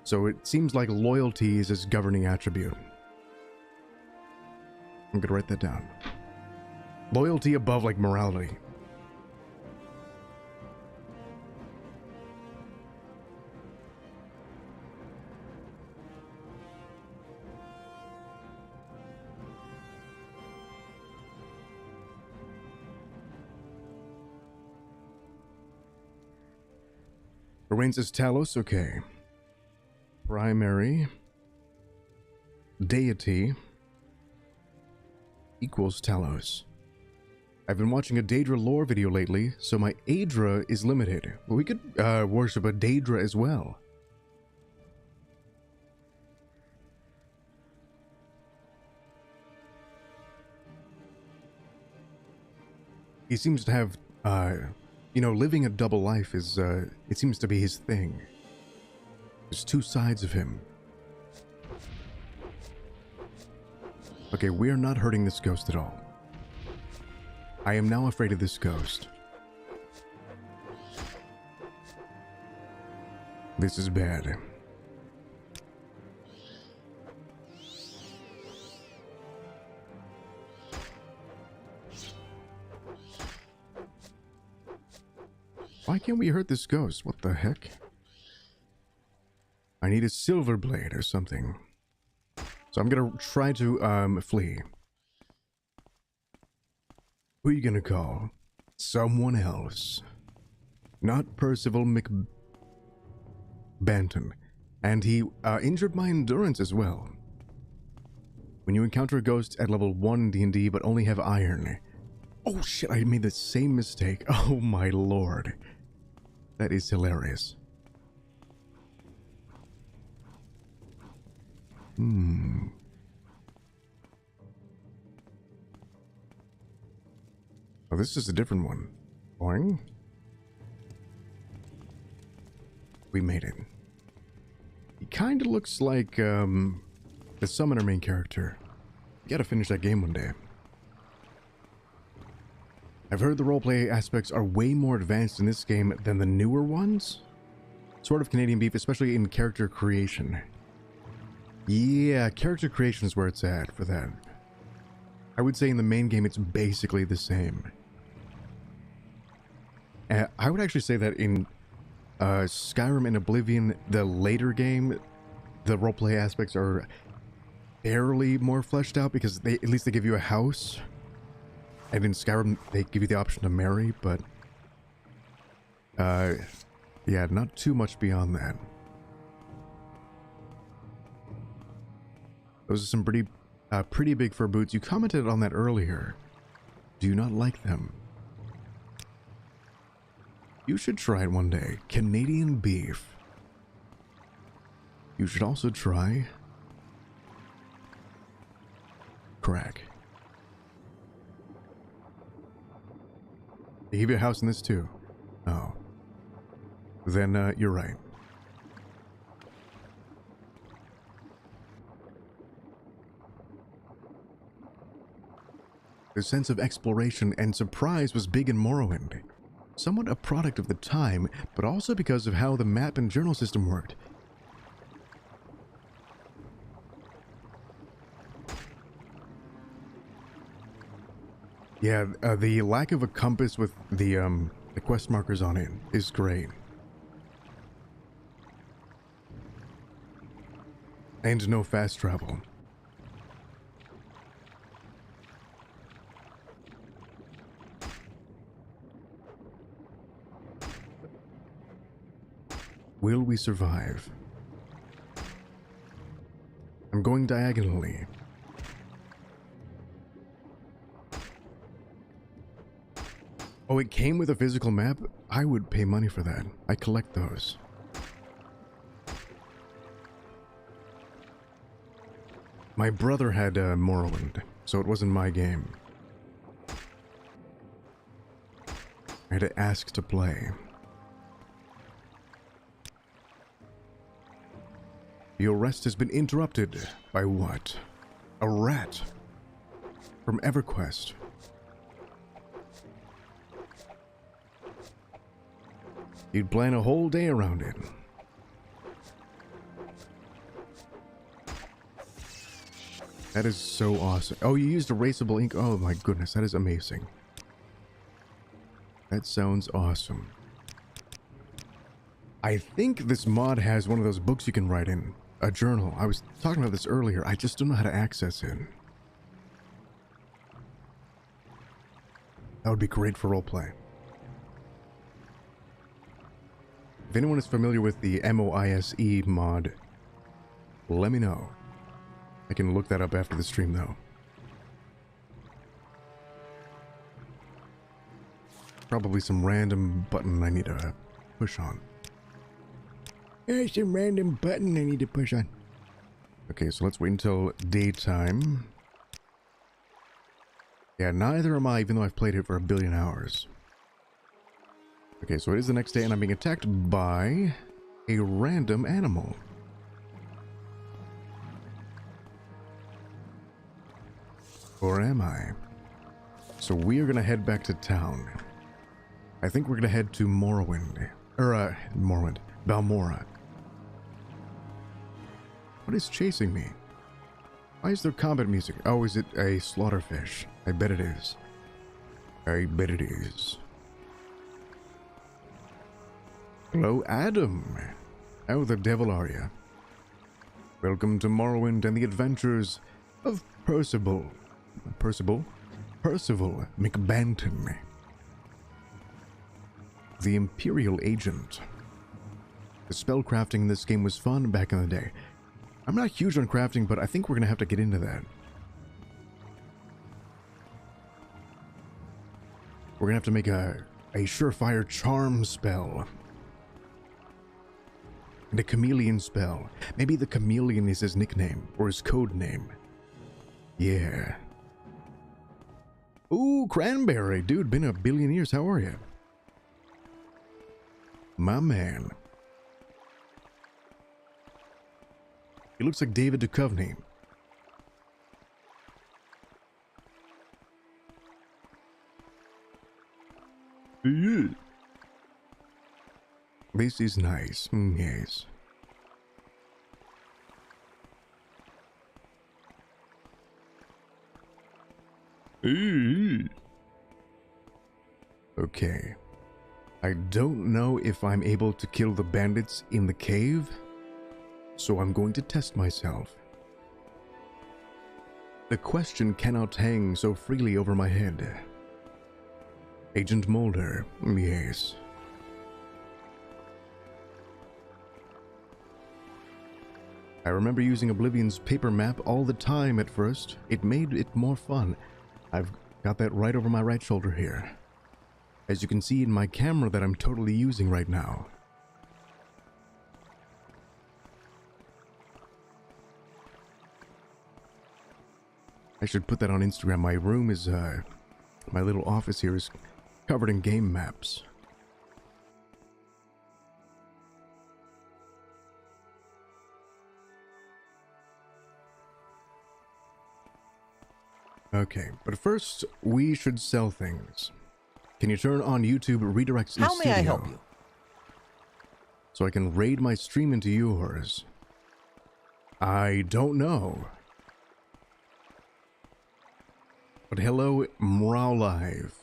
So it seems like loyalty is his governing attribute. I'm gonna write that down. Loyalty above like morality. Reigns as Talos, okay. Primary deity equals Talos. I've been watching a Daedra lore video lately, so my Aedra is limited. But we could worship a Daedra as well. He seems to have, you know, living a double life is, it seems to be his thing. There's two sides of him. Okay, we are not hurting this ghost at all. I am now afraid of this ghost. This is bad. Why can't we hurt this ghost? What the heck? I need a silver blade or something. So I'm gonna try to flee. Who are you gonna call? Someone else. Not Percival McBanton. And he injured my endurance as well. When you encounter a ghost at level 1 D&D but only have iron. Oh shit, I made the same mistake. Oh my lord. That is hilarious. Oh, this is a different one. Boing. We made it. He kind of looks like, the summoner main character. You gotta finish that game one day. I've heard the roleplay aspects are way more advanced in this game than the newer ones. Sort of Canadian beef, especially in character creation. Yeah, character creation is where it's at for that. I would say in the main game it's basically the same. I would actually say that in Skyrim and Oblivion, the later game, the roleplay aspects are barely more fleshed out because at least they give you a house. And in Skyrim, they give you the option to marry, but yeah, not too much beyond that. Those are some pretty big fur boots. You commented on that earlier. Do you not like them? You should try it one day. Canadian beef. You should also try crack. They give you a house in this too. Oh. Then you're right. The sense of exploration and surprise was big in Morrowind. Somewhat a product of the time, but also because of how the map and journal system worked. Yeah, the lack of a compass with the quest markers on it is great. And no fast travel. Will we survive? I'm going diagonally. Oh, it came with a physical map? I would pay money for that. I collect those. My brother had Morrowind, so it wasn't my game. I had to ask to play. Your rest has been interrupted by what? A rat from EverQuest. You'd plan a whole day around it. That is so awesome. Oh, you used erasable ink? Oh my goodness, that is amazing. That sounds awesome. I think this mod has one of those books you can write in. A journal. I was talking about this earlier. I just don't know how to access it. That would be great for roleplay. If anyone is familiar with the MOISE mod, let me know. I can look that up after the stream, though. Probably some random button I need to push on. There's some random button I need to push on. Okay, so let's wait until daytime. Yeah, neither am I, even though I've played it for 1 billion hours. Okay, so it is the next day, and I'm being attacked by a random animal. Or am I? So we are going to head back to town. I think we're going to head to Morrowind. Morrowind. Balmora. What is chasing me? Why is there combat music? Oh, is it a slaughterfish? I bet it is. I bet it is. Hello, Adam. How the devil are you? Welcome to Morrowind and the adventures of Percival McBanton. The Imperial Agent. The spellcrafting in this game was fun back in the day. I'm not huge on crafting, but I think we're going to have to get into that. We're going to have to make a surefire charm spell. And a chameleon spell. Maybe the chameleon is his nickname, or his code name. Yeah. Ooh, Cranberry. Dude, been 1 billion years. How are you? My man. He looks like David Duchovny. Yeah. This is nice. Yes. Okay. I don't know if I'm able to kill the bandits in the cave, so I'm going to test myself. The question cannot hang so freely over my head. Agent Mulder, yes. I remember using Oblivion's paper map all the time at first. It made it more fun. I've got that right over my right shoulder here, as you can see in my camera that I'm totally using right now. I should put that on Instagram. My room is, my little office here is covered in game maps. Okay, but first, we should sell things. Can you turn on YouTube redirects in How may I help you? So I can raid my stream into yours? I don't know. But hello, Morrowind Live.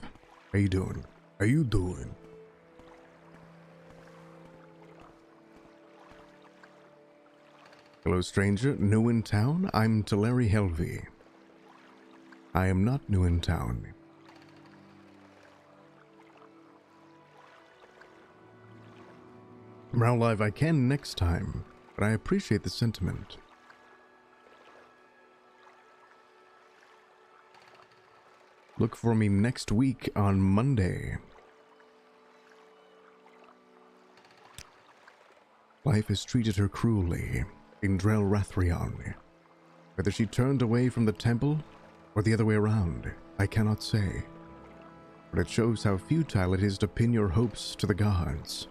How you doing? How you doing? Hello, stranger. New in town? I'm Teleri Helvi. I am not new in town. Morrowind Live, I can next time, but I appreciate the sentiment. Look for me next week on Monday. Life has treated her cruelly in Drel Rathrion. Whether she turned away from the temple or the other way around, I cannot say. But it shows how futile it is to pin your hopes to the gods.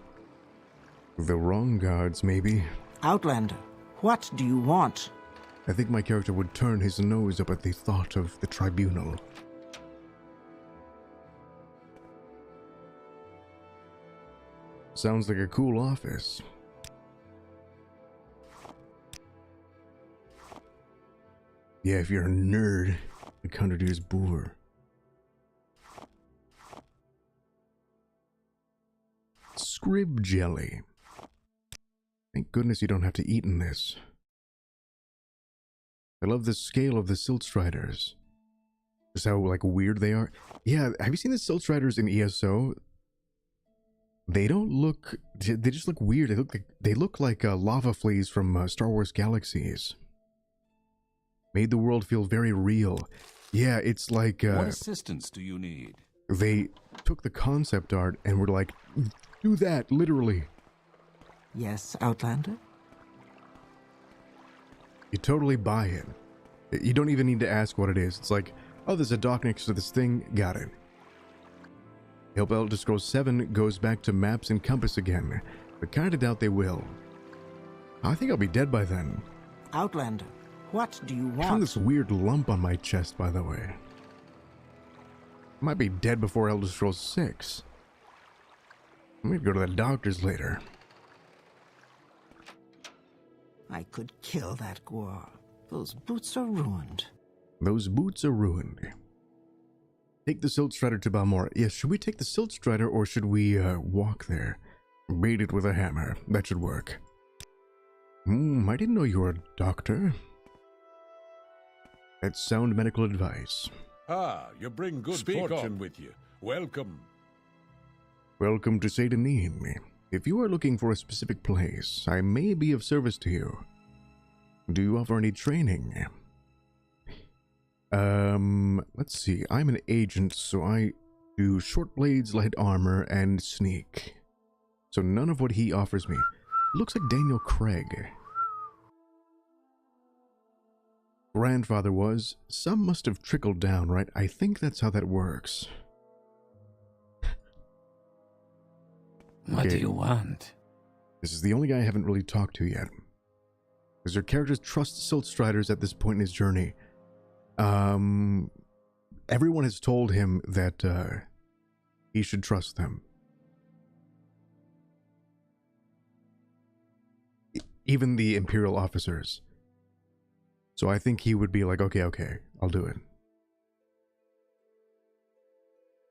The wrong gods, maybe. Outlander, what do you want? I think my character would turn his nose up at the thought of the tribunal. Sounds like a cool office. Yeah, if you're a nerd, the counter is boor. Scrib jelly. Thank goodness you don't have to eat in this. I love the scale of the Silt Striders. Just how, like, weird they are. Yeah, have you seen the Silt Striders in ESO? They don't look... They just look weird. They look like lava fleas from Star Wars Galaxies. Made the world feel very real. Yeah, it's like... what assistance do you need? They took the concept art and were like, do that, literally. Yes, Outlander? You totally buy it. You don't even need to ask what it is. It's like, oh, there's a dock next to this thing. Got it. I hope Elder Scrolls 7 goes back to maps and compass again, but kinda doubt they will. I think I'll be dead by then. Outlander, what do you I found want? this weird lump on my chest, by the way. I might be dead before Elder Scrolls 6. I'm gonna go to the doctor's later. I could kill that Gwar. Those boots are ruined. Those boots are ruined. Take the Silt Strider to Balmora. Yes, should we take the Silt Strider or should we walk there? Beat it with a hammer. That should work. I didn't know you were a doctor. That's sound medical advice. Ah, you bring good fortune with you. Welcome. Welcome to Seyda Neen. If you are looking for a specific place, I may be of service to you. Do you offer any training? Let's see. I'm an agent, so I do short blades, light armor, and sneak. So none of what he offers me. Looks like Daniel Craig. Grandfather was. Some must have trickled down, right? I think that's how that works. What do you want? This is the only guy I haven't really talked to yet. Because your characters trust Silt Striders at this point in his journey. Everyone has told him that he should trust them. Even the Imperial officers. So I think he would be like, okay, I'll do it.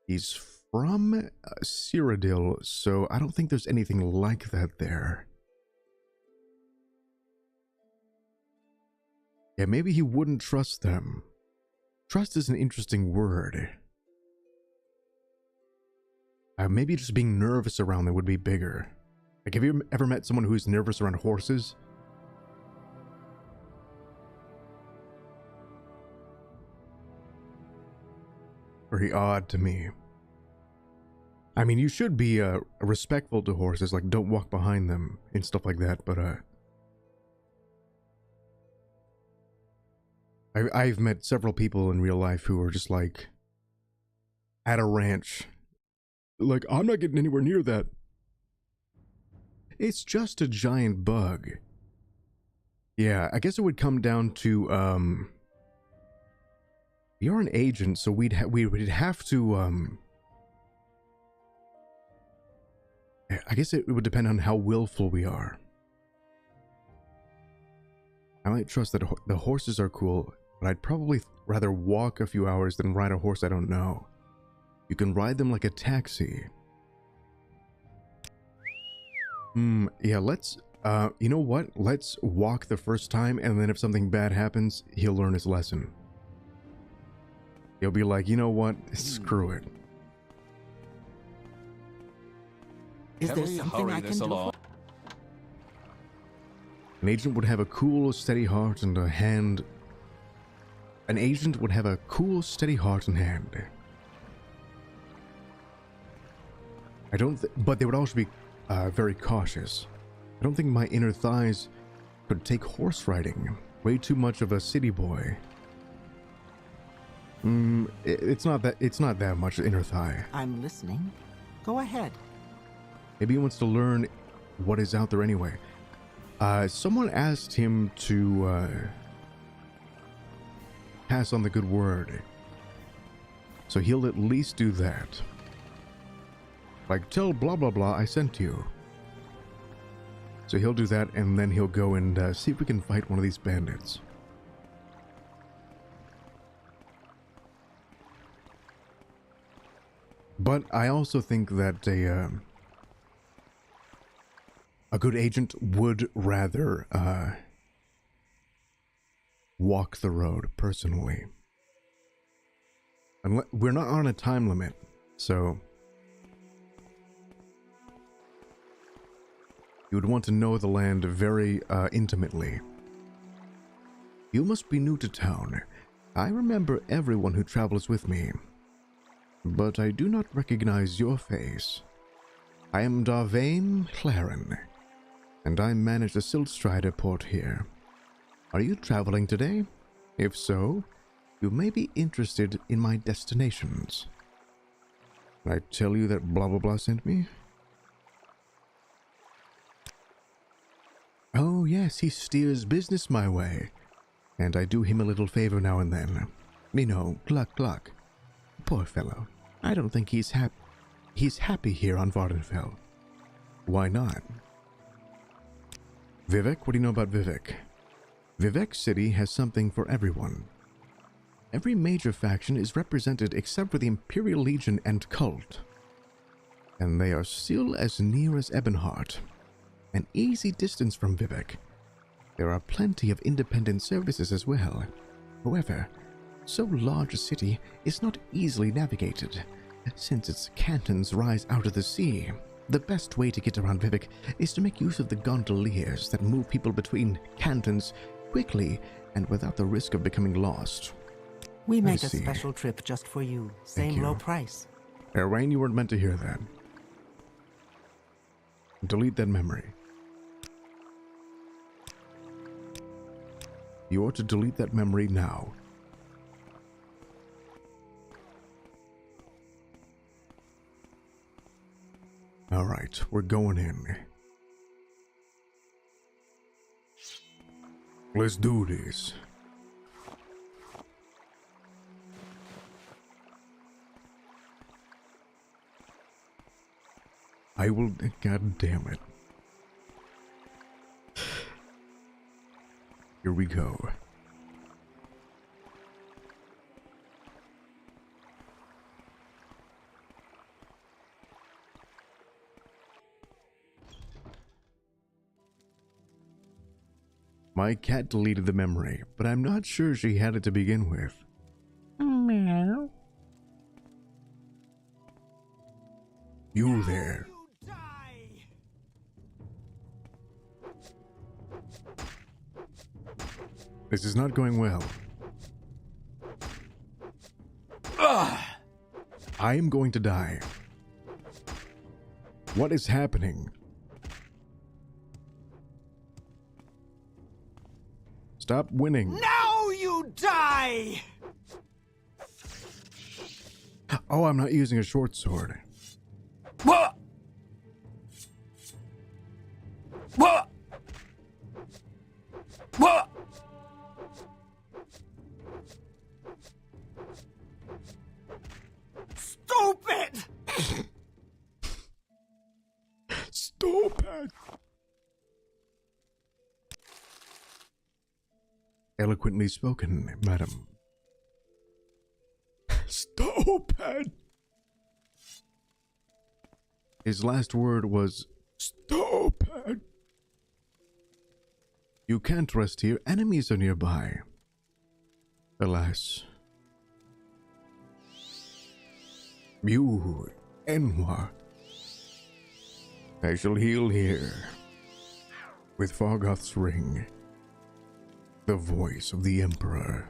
He's from Cyrodiil, so I don't think there's anything like that there. Yeah, maybe he wouldn't trust them. Trust is an interesting word. Maybe just being nervous around them would be bigger. Like, have you ever met someone who's nervous around horses? very odd to me. I mean, you should be respectful to horses, like don't walk behind them and stuff like that, but I've met several people in real life who are just like at a ranch, like, I'm not getting anywhere near that. It's just a giant bug. Yeah, I guess it would come down to you're an agent, so we would have to I guess it would depend on how willful we are. I might trust that the horses are cool, but I'd probably rather walk a few hours than ride a horse I don't know. You can ride them like a taxi. Yeah, let's, you know what? Let's walk the first time, and then if something bad happens, he'll learn his lesson. He'll be like, you know what? Screw it. Is there something I can do? An agent would have a cool, steady heart and a hand. An agent would have a cool, steady heart and hand. But they would also be very cautious. I don't think my inner thighs could take horse riding. Way too much of a city boy. It's not that much inner thigh. I'm listening. Go ahead. Maybe he wants to learn what is out there anyway. Someone asked him to pass on the good word. So he'll at least do that. Like, tell blah blah blah I sent you. So he'll do that, and then he'll go and see if we can fight one of these bandits. But I also think that a good agent would rather walk the road personally. We're not on a time limit, so you would want to know the land very intimately. You must be new to town. I remember everyone who travels with me, but I do not recognize your face. I am Darvain Claren, and I manage the Siltstrider port here. Are you traveling today? If so, you may be interested in my destinations. Can I tell you that blah blah blah sent me? Oh yes, he steers business my way, and I do him a little favor now and then. You know, cluck cluck. Poor fellow. I don't think he's happy here on Vvardenfell. Why not? Vivek, what do you know about Vivek? Vivek City has something for everyone. Every major faction is represented except for the Imperial Legion and Cult. And they are still as near as Ebonheart. An easy distance from Vivek. There are plenty of independent services as well. However, so large a city is not easily navigated. Since its cantons rise out of the sea, the best way to get around Vivek is to make use of the gondoliers that move people between cantons quickly and without the risk of becoming lost. We make a special trip just for you. Same low price. Rain, you weren't meant to hear that. Delete that memory. You ought to delete that memory now. Alright, we're going in. Let's do this. I will... God damn it. Here we go. My cat deleted the memory, but I'm not sure she had it to begin with. Meow. You there. This is not going well. I am going to die. What is happening? Stop winning. Now you die! Oh, I'm not using a short sword. What? What? What? Stupid! Stupid! Eloquently spoken, madam. Stupid! His last word was stupid. You can't rest here. Enemies are nearby. Alas. You, Enwa. I shall heal here. With Fargoth's ring. The voice of the Emperor.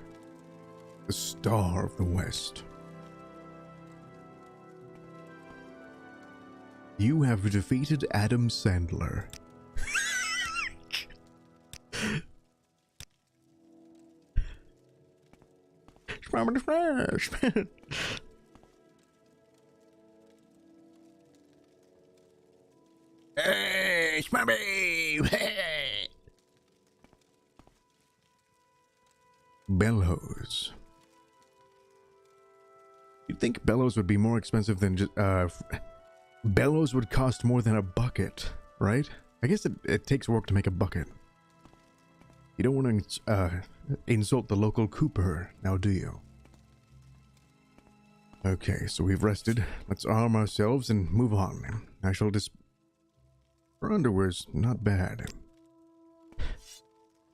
The Star of the West. You have defeated Adam Sandler. Hey, Smubby! Bellows. You'd think bellows would be more expensive than just, bellows would cost more than a bucket, right? I guess it takes work to make a bucket. You don't want to, insult the local cooper, now do you? Okay, so we've rested. Let's arm ourselves and move on. I shall Her underwear's not bad.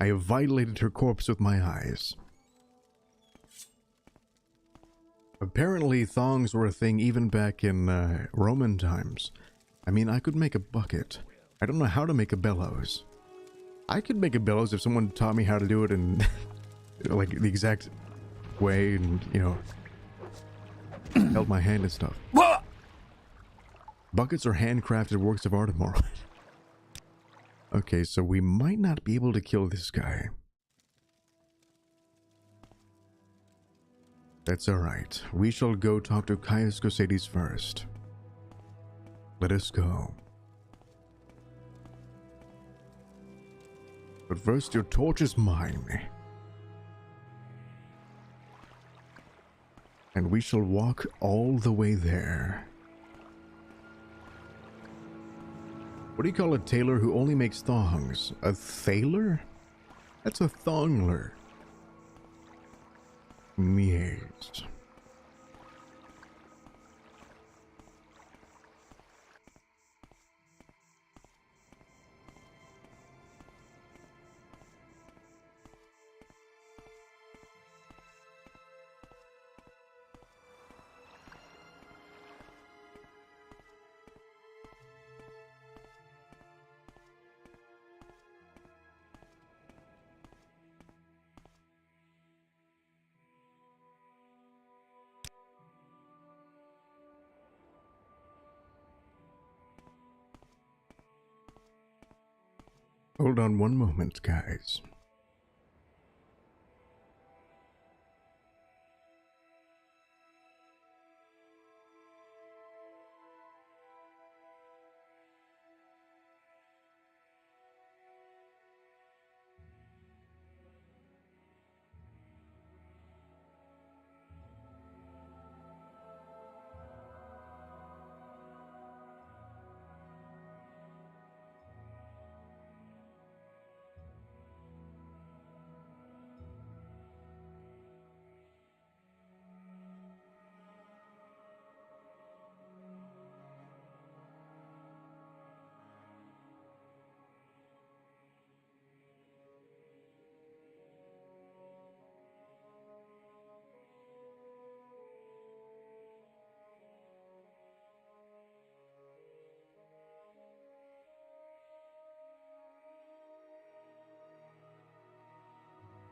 I have violated her corpse with my eyes. Apparently, thongs were a thing even back in Roman times. I mean, I could make a bucket. I don't know how to make a bellows. I could make a bellows if someone taught me how to do it in like the exact way and, you know, held my hand and stuff. What? Buckets are handcrafted works of art of Morrowind. Okay, so we might not be able to kill this guy. That's alright. We shall go talk to Caius Cosades first. Let us go. But first, your torch is mine. And we shall walk all the way there. What do you call a tailor who only makes thongs? A thaler? That's a thongler. Yes. Hold on one moment, guys.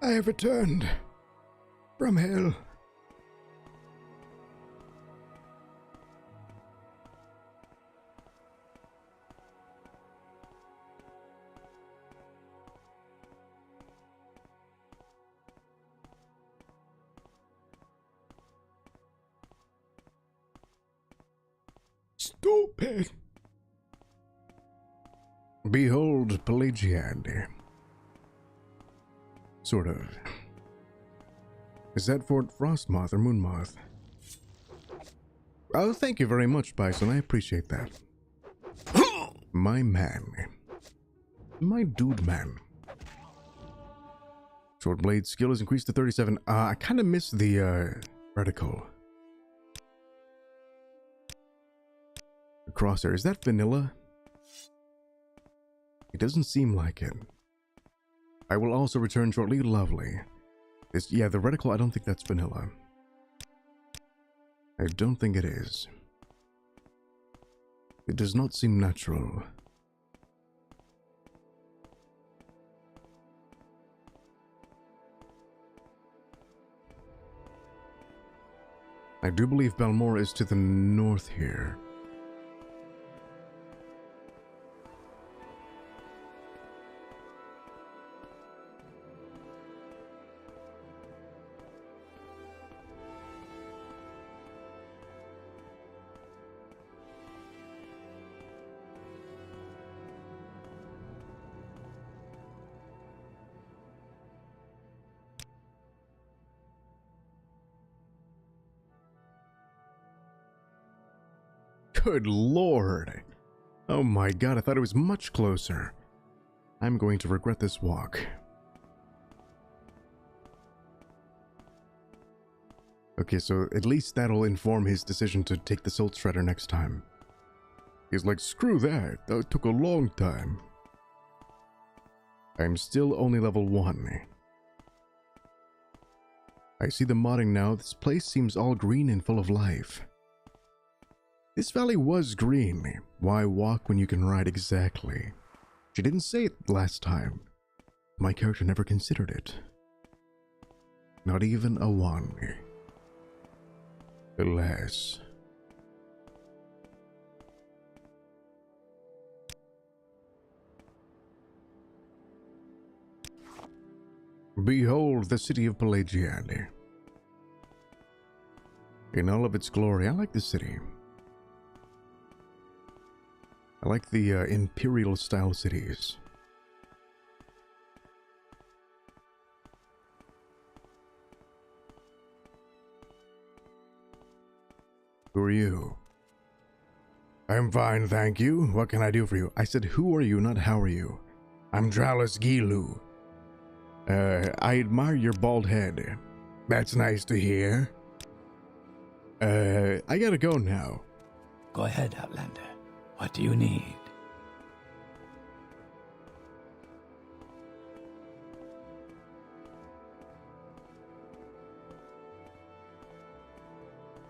I have returned from hell. stupid. Behold Pelagiad. Sort of. Is that Fort Frostmoth or Moonmoth? Oh, thank you very much, Bison. I appreciate that. My man. My dude man. Short blade skill is increased to 37. I kind of missed the reticle. The crosshair. Is that vanilla? It doesn't seem like it. I will also return shortly. Lovely. Yeah, the reticle, I don't think that's vanilla. I don't think it is. It does not seem natural. I do believe Balmora is to the north here. Good lord. Oh my god, I thought it was much closer. I'm going to regret this walk. Okay, so at least that'll inform his decision to take the Silt Shredder next time. He's like, screw that. That took a long time. I'm still only level 1. I see the modding now. This place seems all green and full of life. This valley was green. Why walk when you can ride? Exactly. She didn't say it last time. My character never considered it. Not even a 1. Alas. Behold the city of Pelagiad. In all of its glory, I like the city. I like the Imperial style cities. Who are you? I'm fine, thank you. What can I do for you? I said, who are you, not how are you. I'm Dralis Gilu. I admire your bald head. That's nice to hear. I gotta go now. Go ahead, Outlander. What do you need?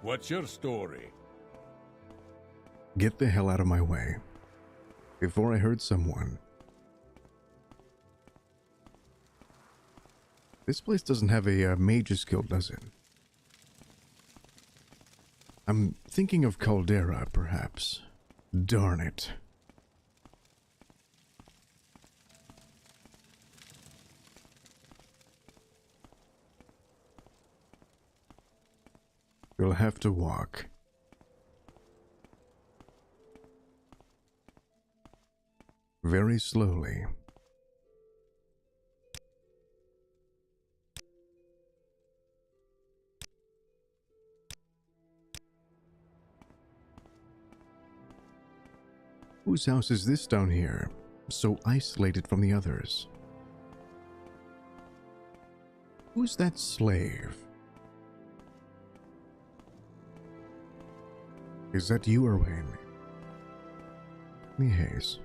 What's your story? Get the hell out of my way. Before I hurt someone. This place doesn't have a mage's guild, does it? I'm thinking of Caldera, perhaps. Darn it. You'll have to walk. Very slowly. Whose house is this down here, so isolated from the others? Who's that slave? Is that you, Erwin? Yes.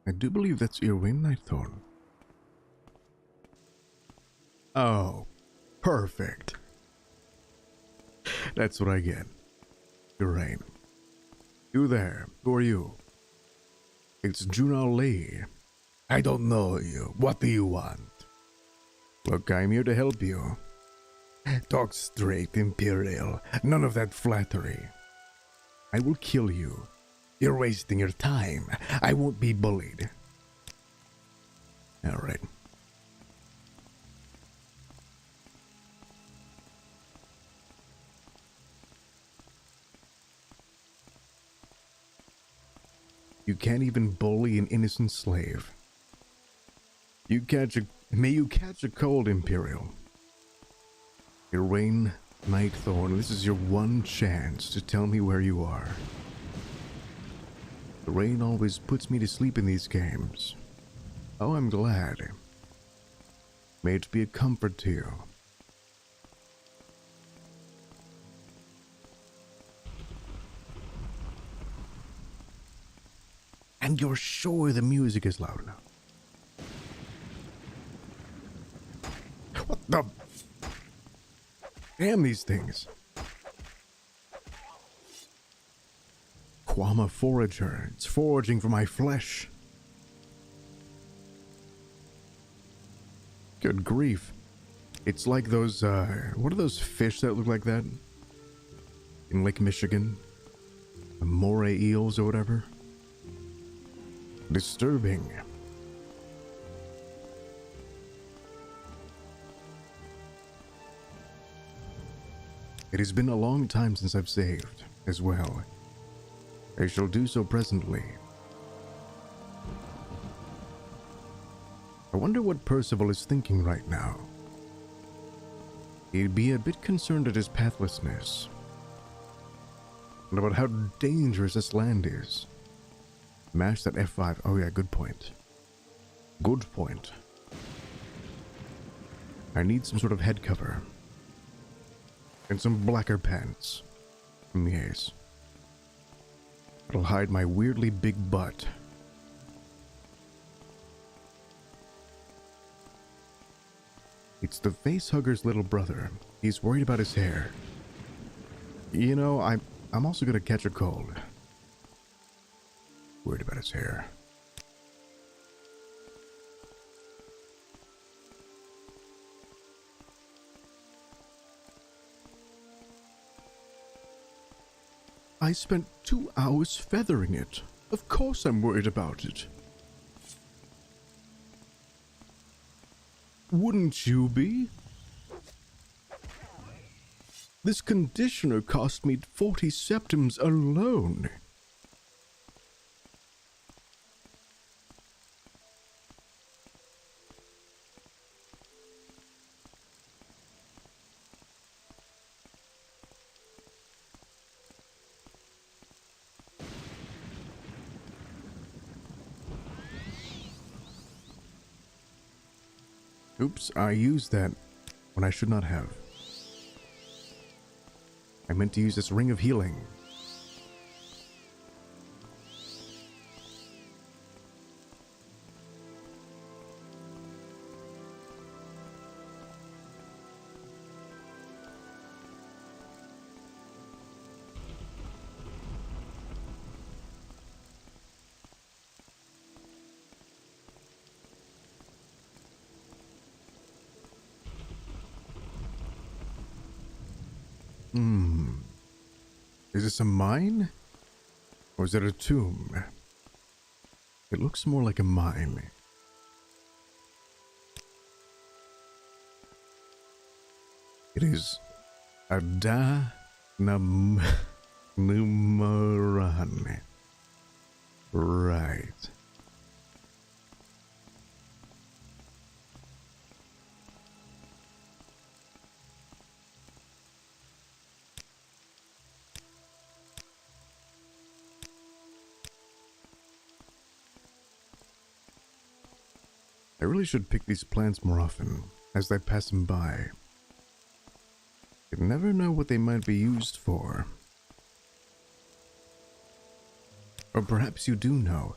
I do believe that's Irwin Nightthorn. Oh, perfect. That's what I get. Urain. You there. Who are you? It's Junal Lee. I don't know you. What do you want? Look, I'm here to help you. Talk straight, Imperial. None of that flattery. I will kill you. You're wasting your time. I won't be bullied. Alright. You can't even bully an innocent slave. May you catch a cold, Imperial. Iraine Nightthorn, this is your one chance to tell me where you are. The rain always puts me to sleep in these games. Oh, I'm glad. May it be a comfort to you. And you're sure the music is loud enough? What the? Damn these things. Quama forager. It's foraging for my flesh. Good grief. It's like those, what are those fish that look like that? In Lake Michigan? The moray eels or whatever? Disturbing. It has been a long time since I've saved, as well. I shall do so presently. I wonder what Percival is thinking right now. He'd be a bit concerned at his pathlessness, and about how dangerous this land is. Mash that F5. Oh yeah, good point. Good point. I need some sort of head cover. And some blacker pants. Yes. It'll hide my weirdly big butt. It's the facehugger's little brother. He's worried about his hair. You know, I'm also gonna catch a cold. Worried about his hair. I spent 2 hours feathering it. Of course I'm worried about it. Wouldn't you be? This conditioner cost me 40 septims alone. Oops, I used that when I should not have. I meant to use this ring of healing. Is this a mine? Or is it a tomb? It looks more like a mine. It is Numaran. Right. I really should pick these plants more often, as I pass them by. You never know what they might be used for. Or perhaps you do know.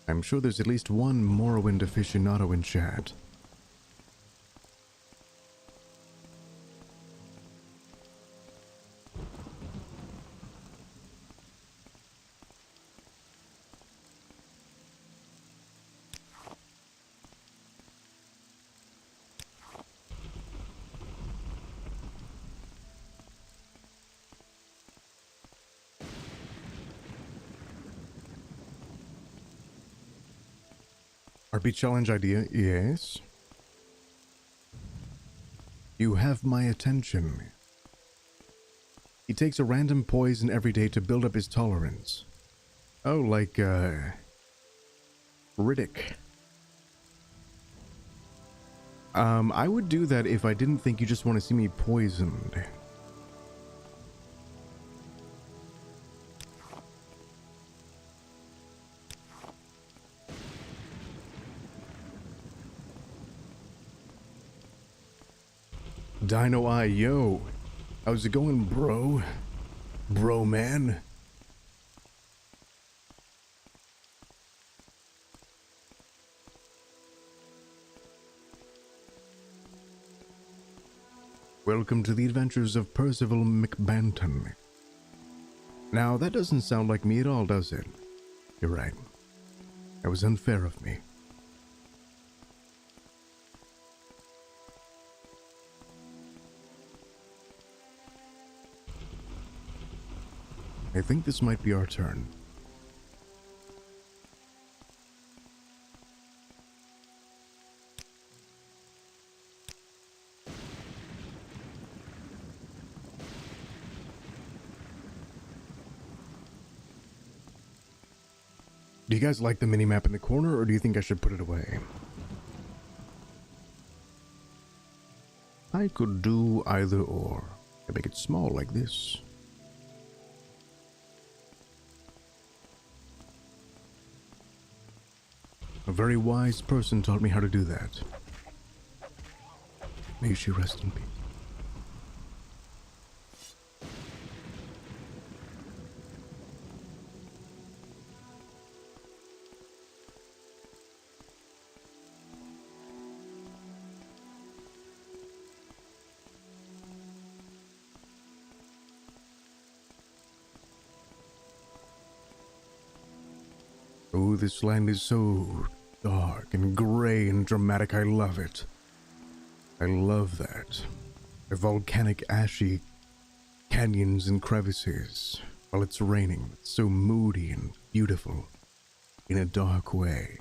I'm sure there's at least one Morrowind aficionado in chat. RP challenge idea, yes. You have my attention. He takes a random poison every day to build up his tolerance. Oh, like, Riddick. I would do that if I didn't think you just want to see me poisoned. Dino Eye, yo. How's it going, bro? Bro, man. Welcome to the adventures of Percival McBanton. Now, that doesn't sound like me at all, does it? You're right. That was unfair of me. I think this might be our turn. Do you guys like the mini-map in the corner, or do you think I should put it away? I could do either or. I make it small like this. A very wise person taught me how to do that. May she rest in peace. Oh, this land is so dark and gray and dramatic. I love it. I love that. The volcanic, ashy canyons and crevices while it's raining. It's so moody and beautiful in a dark way.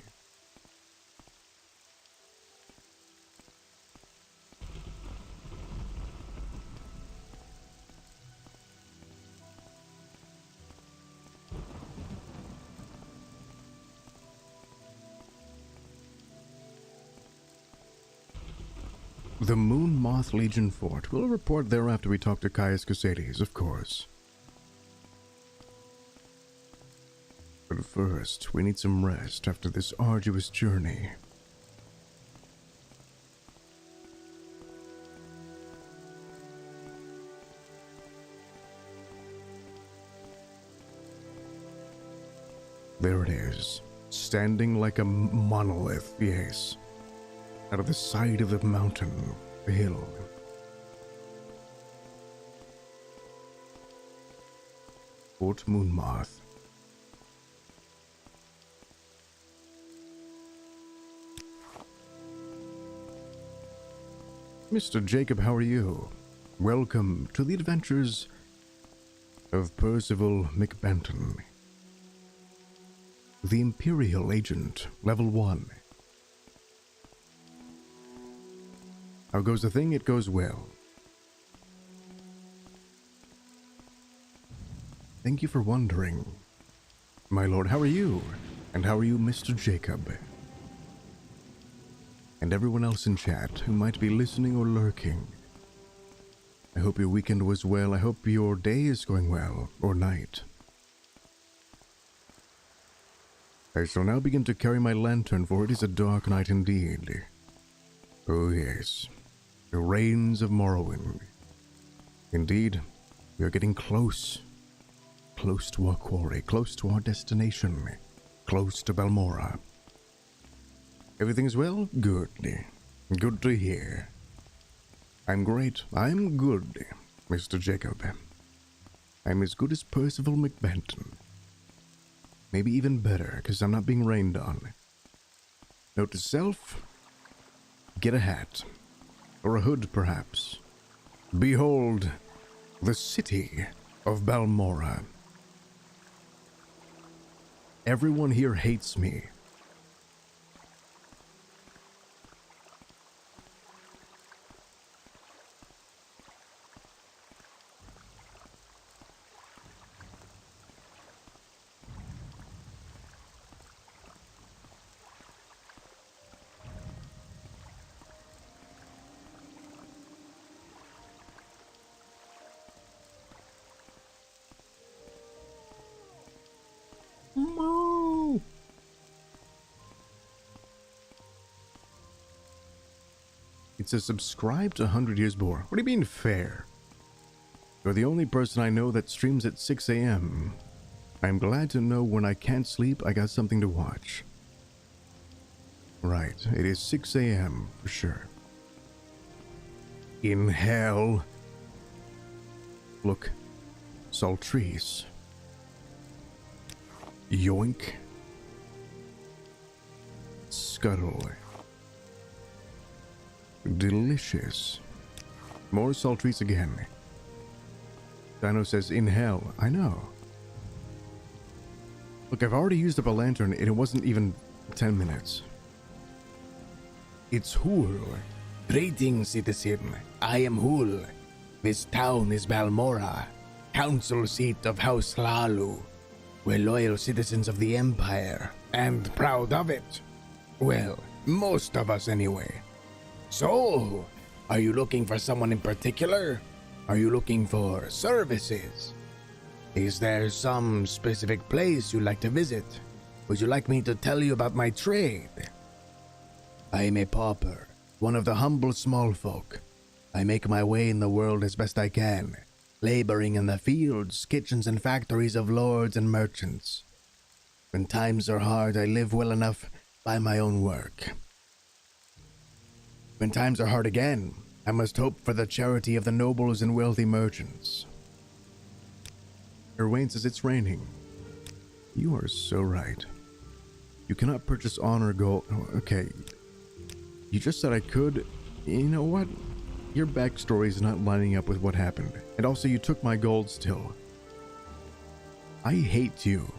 The Moon Moth Legion Fort. We'll report there after we talk to Caius Casades, of course. But first, we need some rest after this arduous journey. There it is, standing like a monolith, yes. Out of the side of the mountain, the hill. Fort Moonmoth. Mr. Jacob, how are you? Welcome to the adventures of Percival McBanton. The Imperial Agent, Level 1. How goes the thing? It goes well. Thank you for wondering. My lord, how are you? And how are you, Mr. Jacob? And everyone else in chat who might be listening or lurking. I hope your weekend was well. I hope your day is going well, or night. I shall now begin to carry my lantern, for it is a dark night indeed. Oh yes. The rains of Morrowind. Indeed, we are getting close. Close to our quarry, close to our destination, close to Balmora. Everything's well? Good. Good to hear. I'm great. I'm good, Mr. Jacob. I'm as good as Percival McBanton. Maybe even better, because I'm not being rained on. Note to self, get a hat. Or a hood, perhaps. Behold, the city of Balmora. Everyone here hates me. It says subscribe to 100 Years More. What do you mean fair? You're the only person I know that streams at 6 a.m. I'm glad to know when I can't sleep, I got something to watch. Right, it is 6 a.m. for sure. In hell. Look. Saltrice. Yoink. Scuttle. Delicious. More Saltrice again. Dino says, in hell. I know. Look, I've already used up a lantern and it wasn't even 10 minutes. It's Hul. Greetings, citizen. I am Hul. This town is Balmora, council seat of House Lalu. We're loyal citizens of the Empire, and proud of it. Well, most of us anyway. So, are you looking for someone in particular? Are you looking for services? Is there some specific place you'd like to visit? Would you like me to tell you about my trade? I am a pauper, one of the humble small folk. I make my way in the world as best I can, laboring in the fields, kitchens, and factories of lords and merchants. When times are hard, I live well enough by my own work. When times are hard again, I must hope for the charity of the nobles and wealthy merchants. Erwain says it's raining. You are so right. You cannot purchase honor gold. Oh, okay. You just said I could. You know what? Your backstory is not lining up with what happened. And also you took my gold still. I hate you.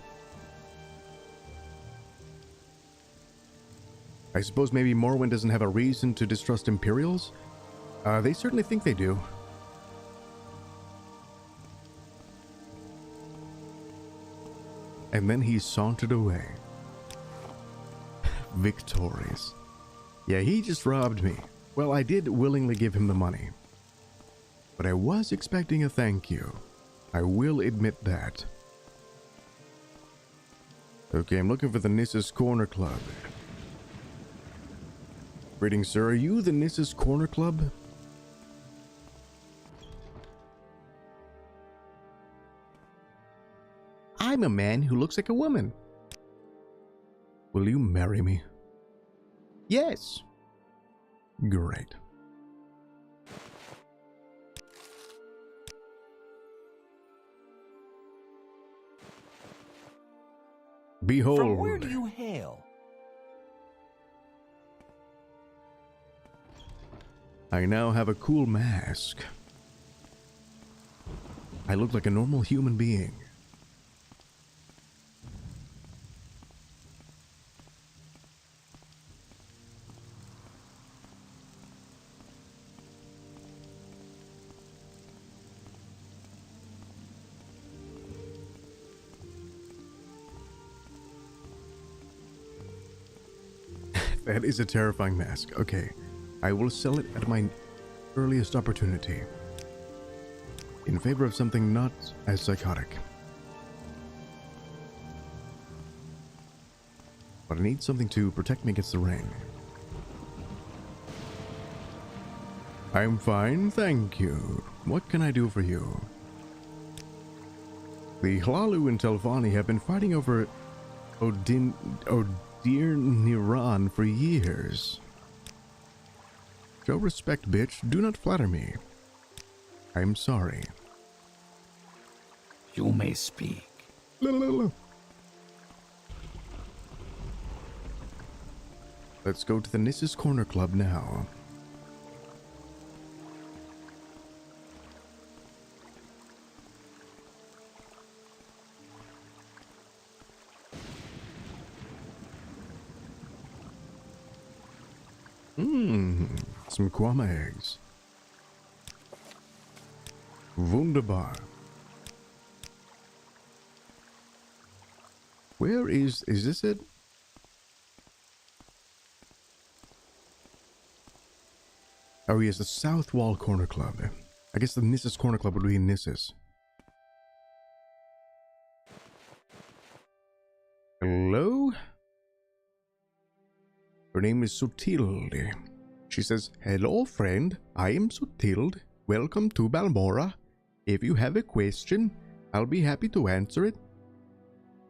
I suppose maybe Morrowind doesn't have a reason to distrust Imperials? They certainly think they do. And then he sauntered away. Victorious. Yeah, he just robbed me. Well, I did willingly give him the money. But I was expecting a thank you. I will admit that. Okay, I'm looking for the Nissa's Corner Club. Greetings, sir. Are you the Nissa's Corner Club? I'm a man who looks like a woman. Will you marry me? Yes. Great. Behold. From where do you hail? I now have a cool mask. I look like a normal human being. That is a terrifying mask. Okay, I will sell it at my earliest opportunity. In favor of something not as psychotic. But I need something to protect me against the rain. I'm fine, thank you. What can I do for you? The Hlalu and Telvanni have been fighting over Dear Niran for years. Show respect, bitch. Do not flatter me. I'm sorry. You may speak. Let's go to the Nissa's Corner Club now. Some Kwama eggs. Wunderbar. Where is this it? Oh yes, the South Wall Corner Club. I guess the Nissa's Corner Club would be Nissa's. Hello? Her name is Sotilde. She says, "Hello, friend. I am Sotilde. Welcome to Balmora. If you have a question, I'll be happy to answer it.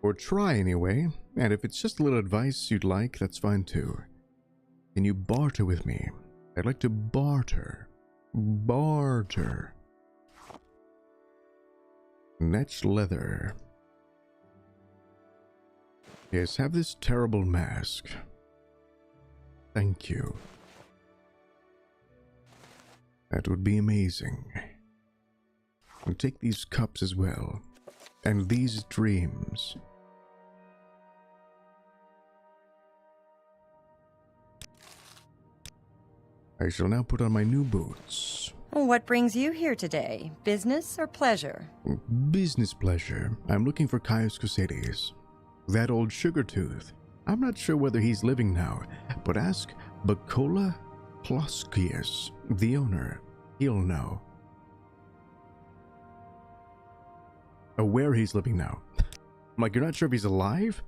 Or try anyway. And if it's just a little advice you'd like, that's fine too. Can you barter with me? I'd like to barter. Barter. Netch leather. Yes, have this terrible mask. Thank you. That would be amazing. And take these cups as well. And these dreams. I shall now put on my new boots. What brings you here today? Business or pleasure? Business pleasure. I'm looking for Caius Cusades. That old sugar tooth. I'm not sure whether he's living now, but ask Bacola Ploskius, the owner. He'll know. Where he's living now. I'm like, you're not sure if he's alive?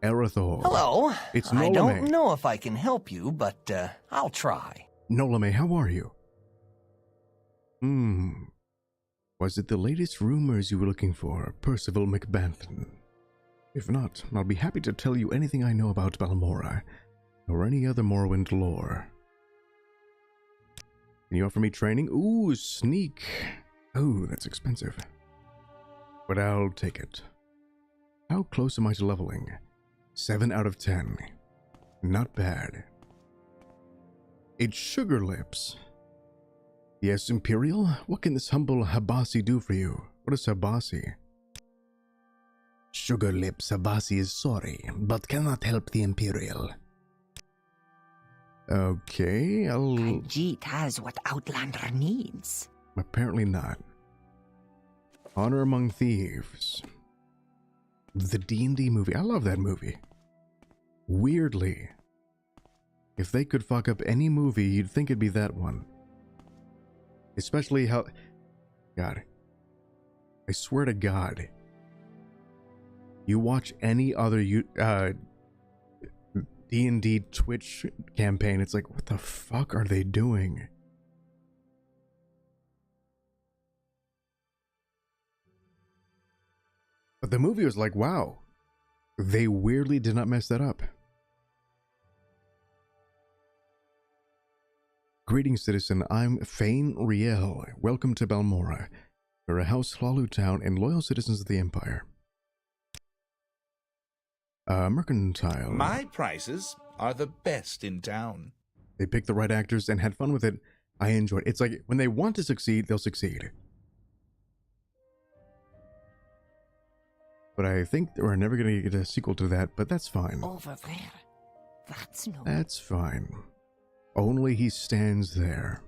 Erathor. Hello. It's I Nolame. don't know if I can help you, but I'll try. Nolame, how are you? Was it the latest rumors you were looking for, Percival McBanton? If not, I'll be happy to tell you anything I know about Balmora, or any other Morrowind lore. Can you offer me training? Ooh, sneak. Oh, that's expensive. But I'll take it. How close am I to leveling? 7 out of 10. Not bad. It's Sugar Lips. Yes, Imperial? What can this humble Habasi do for you? What is Habasi? Sugar Lips, Habasi is sorry, but cannot help the Imperial. Okay, I'll... Khajiit has what Outlander needs. Apparently not. Honor Among Thieves. The D&D movie. I love that movie. Weirdly. If they could fuck up any movie, you'd think it'd be that one. Especially how... God. I swear to God. You watch any other D&D Twitch campaign, it's like, what the fuck are they doing? But the movie was like, wow. They weirdly did not mess that up. Greetings, citizen. I'm Fane Riel. Welcome to Balmora. We're a House Hlalu town and loyal citizens of the Empire. Mercantile. My prices are the best in town. They picked the right actors and had fun with it. I enjoyed it. It's like, when they want to succeed, they'll succeed. But I think we're never going to get a sequel to that, but that's fine. Over there. That's no... That's fine. Only he stands there.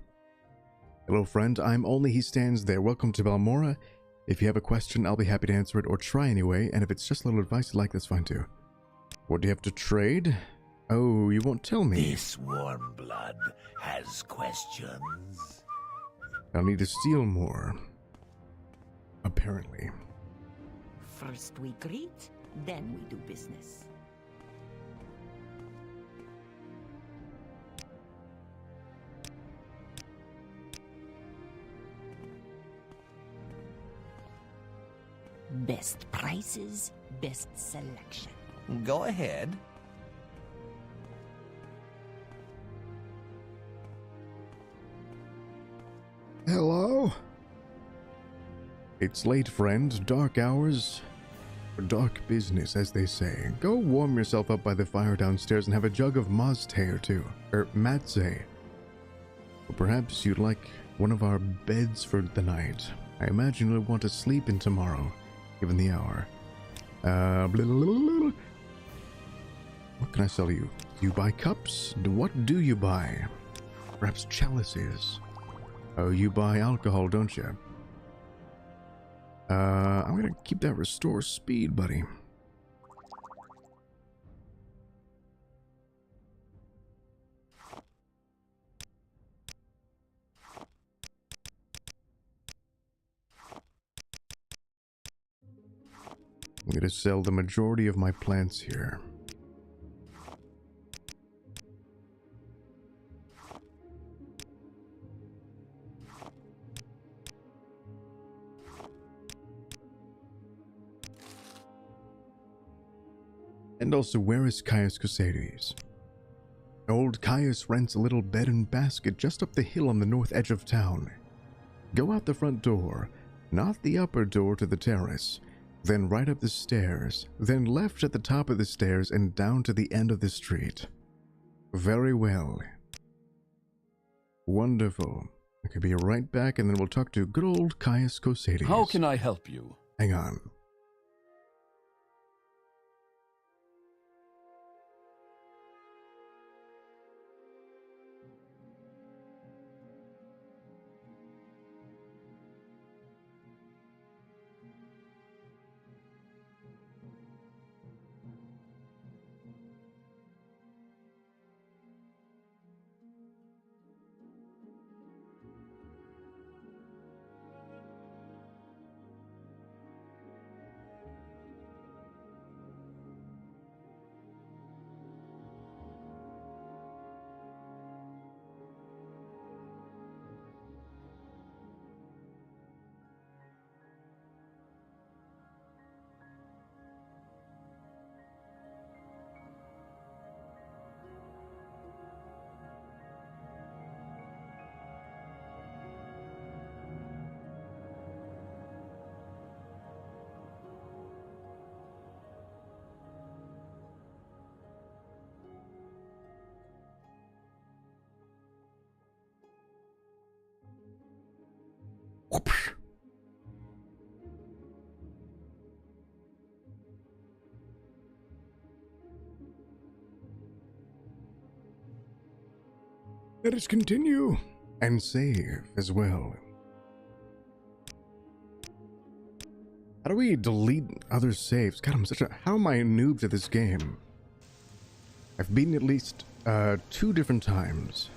Hello, friend. I'm Only He Stands There. Welcome to Balmora. If you have a question, I'll be happy to answer it, or try anyway, and if it's just a little advice you like, that's fine too. What do you have to trade? Oh, you won't tell me. This warm blood has questions. I'll need to steal more. Apparently. First we greet, then we do business. Best prices, best selection. Go ahead. Hello? It's late, friend. Dark hours. Dark business, as they say. Go warm yourself up by the fire downstairs and have a jug of mazte or two. Or matze. Or perhaps you'd like one of our beds for the night. I imagine you'll want to sleep in tomorrow, given the hour. What can I sell you? Do you buy cups? What do you buy? Perhaps chalices. Oh, you buy alcohol, don't you? I'm gonna keep that restore speed, buddy. I'm gonna sell the majority of my plants here. And also, where is Caius Cosades? Old Caius rents a little bed and basket just up the hill on the north edge of town. Go out the front door, not the upper door to the terrace, then right up the stairs, then left at the top of the stairs and down to the end of the street. Very well. Wonderful. I could be right back, and then we'll talk to good old Caius Cosades. How can I help you? Hang on. Let us continue and save as well. How do we delete other saves? God, how am I a noob to this game? I've beaten at least 2 different times.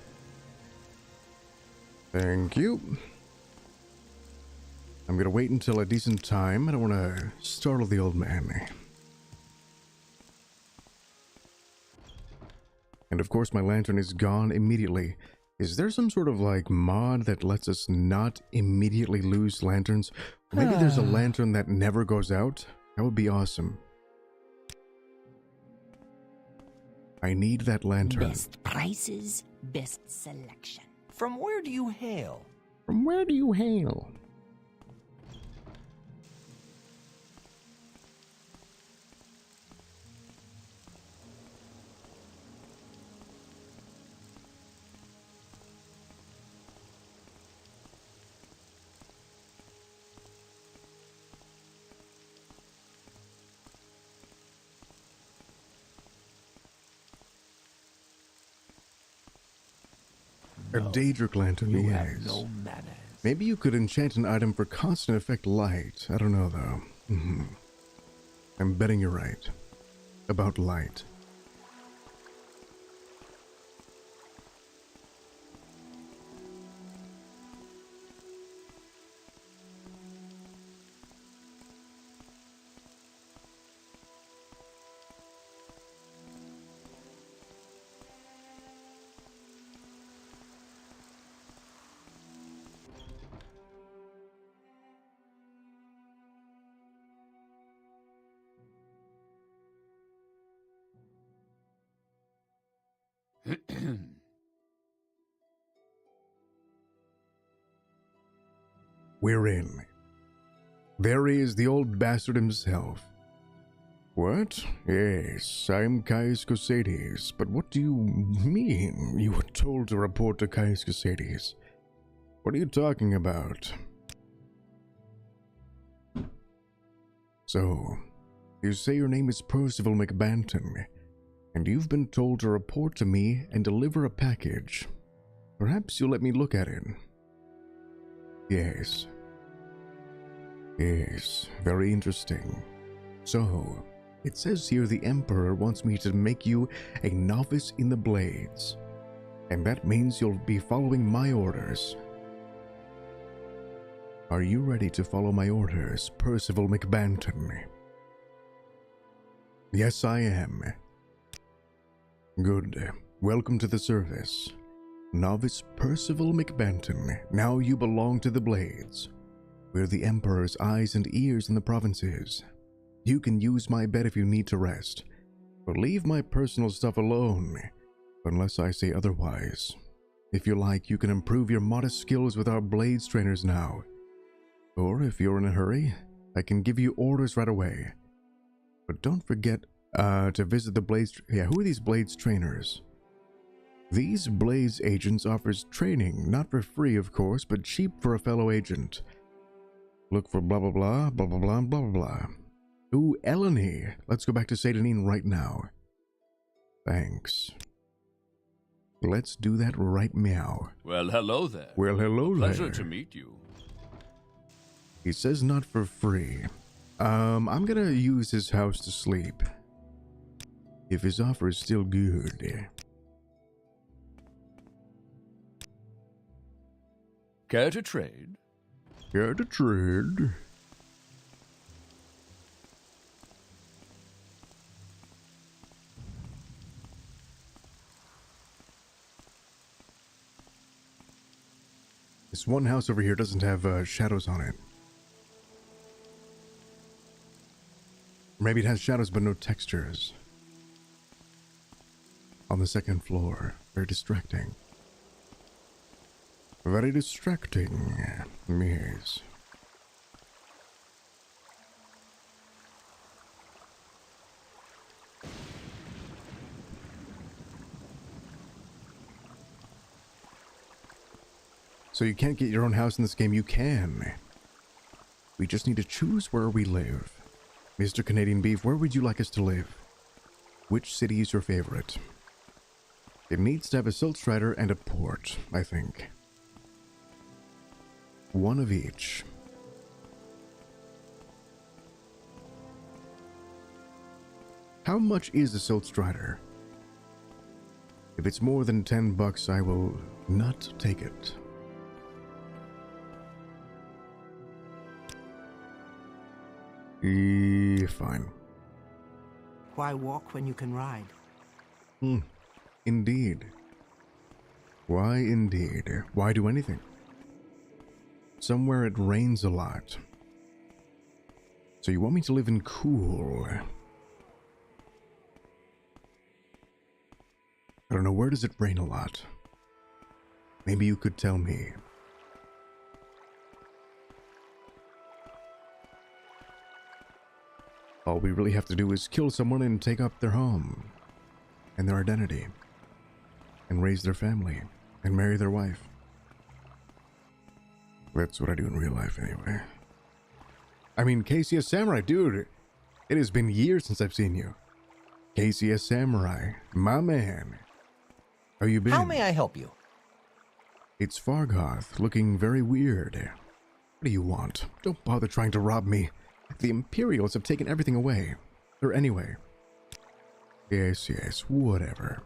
Thank you. I'm gonna wait until a decent time. I don't want to startle the old man. And of course my lantern is gone immediately. Is there some sort of like mod that lets us not immediately lose lanterns? Or maybe there's a lantern that never goes out? That would be awesome. I need that lantern. Best prices, best selection. From where do you hail? From where do you hail? A Daedric lantern, You yes. have no manners. Maybe you could enchant an item for constant effect light. I don't know, though. I'm betting you're right. About light. We're in. There he is, the old bastard himself. What? Yes, I'm Caius Cosades, but what do you mean you were told to report to Caius Cosades? What are you talking about? So, you say your name is Percival McBanton, and you've been told to report to me and deliver a package. Perhaps you'll let me look at it. Yes. Yes, very interesting. So, it says here the Emperor wants me to make you a novice in the blades. And that means you'll be following my orders. Are you ready to follow my orders, Percival McBanton? Yes, I am. Good. Welcome to the service. Novice Percival McBanton, now you belong to the Blades. We're the Emperor's eyes and ears in the provinces. You can use my bed if you need to rest. But leave my personal stuff alone, unless I say otherwise. If you like, you can improve your modest skills with our blades trainers now. Or if you're in a hurry, I can give you orders right away. But don't forget to visit the blades... Yeah, who are these blades trainers? These blades agents offers training, not for free of course, but cheap for a fellow agent. Look for blah blah blah, blah blah blah, blah blah blah. Ooh, Eleni. Let's go back to Seyda Neen right now. Thanks. Let's do that right meow. Well, hello there. Well, hello there. Pleasure to meet you. He says not for free. I'm gonna use his house to sleep. If his offer is still good. Care to trade? Care to trade? This one house over here doesn't have shadows on it. Maybe it has shadows but no textures. On the second floor. Very distracting. Very distracting. Yes. So you can't get your own house in this game. You can. We just need to choose where we live. Mr. Canadian Beef, where would you like us to live? Which city is your favorite? It needs to have a silt strider and a port, I think. One of each. How much is a silt strider? If it's more than $10, I will not take it. Fine. Why walk when you can ride? Indeed. Why indeed? Why do anything? Somewhere it rains a lot. So you want me to live in cool? I don't know, where does it rain a lot? Maybe you could tell me. All we really have to do is kill someone and take up their home, and their identity, and raise their family, and marry their wife. That's what I do in real life anyway. I mean, Casey as Samurai, dude, it has been years since I've seen you. Casey as Samurai, my man. How you been? How may I help you? It's Fargoth, looking very weird. What do you want? Don't bother trying to rob me. The Imperials have taken everything away. Or anyway. Yes, whatever.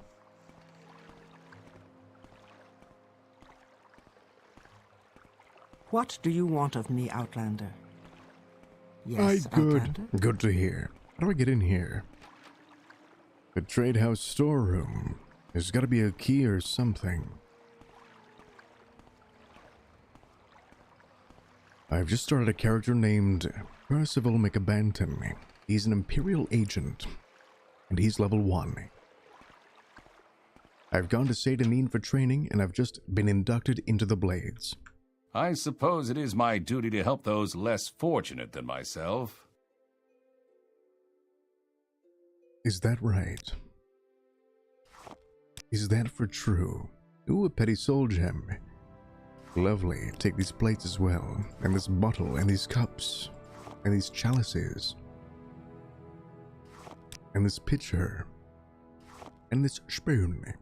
What do you want of me, Outlander? Yes, good. Outlander? Good to hear. How do I get in here? The trade house storeroom. There's gotta be a key or something. I've just started a character named Percival McAbanton. He's an Imperial Agent, and he's level 1. I've gone to Seyda Neen for training, and I've just been inducted into the Blades. I suppose it is my duty to help those less fortunate than myself. Is that right? Is that for true? Ooh, a petty soul gem. Lovely. Take these plates as well, and this bottle, and these cups, and these chalices, and this pitcher, and this spoon,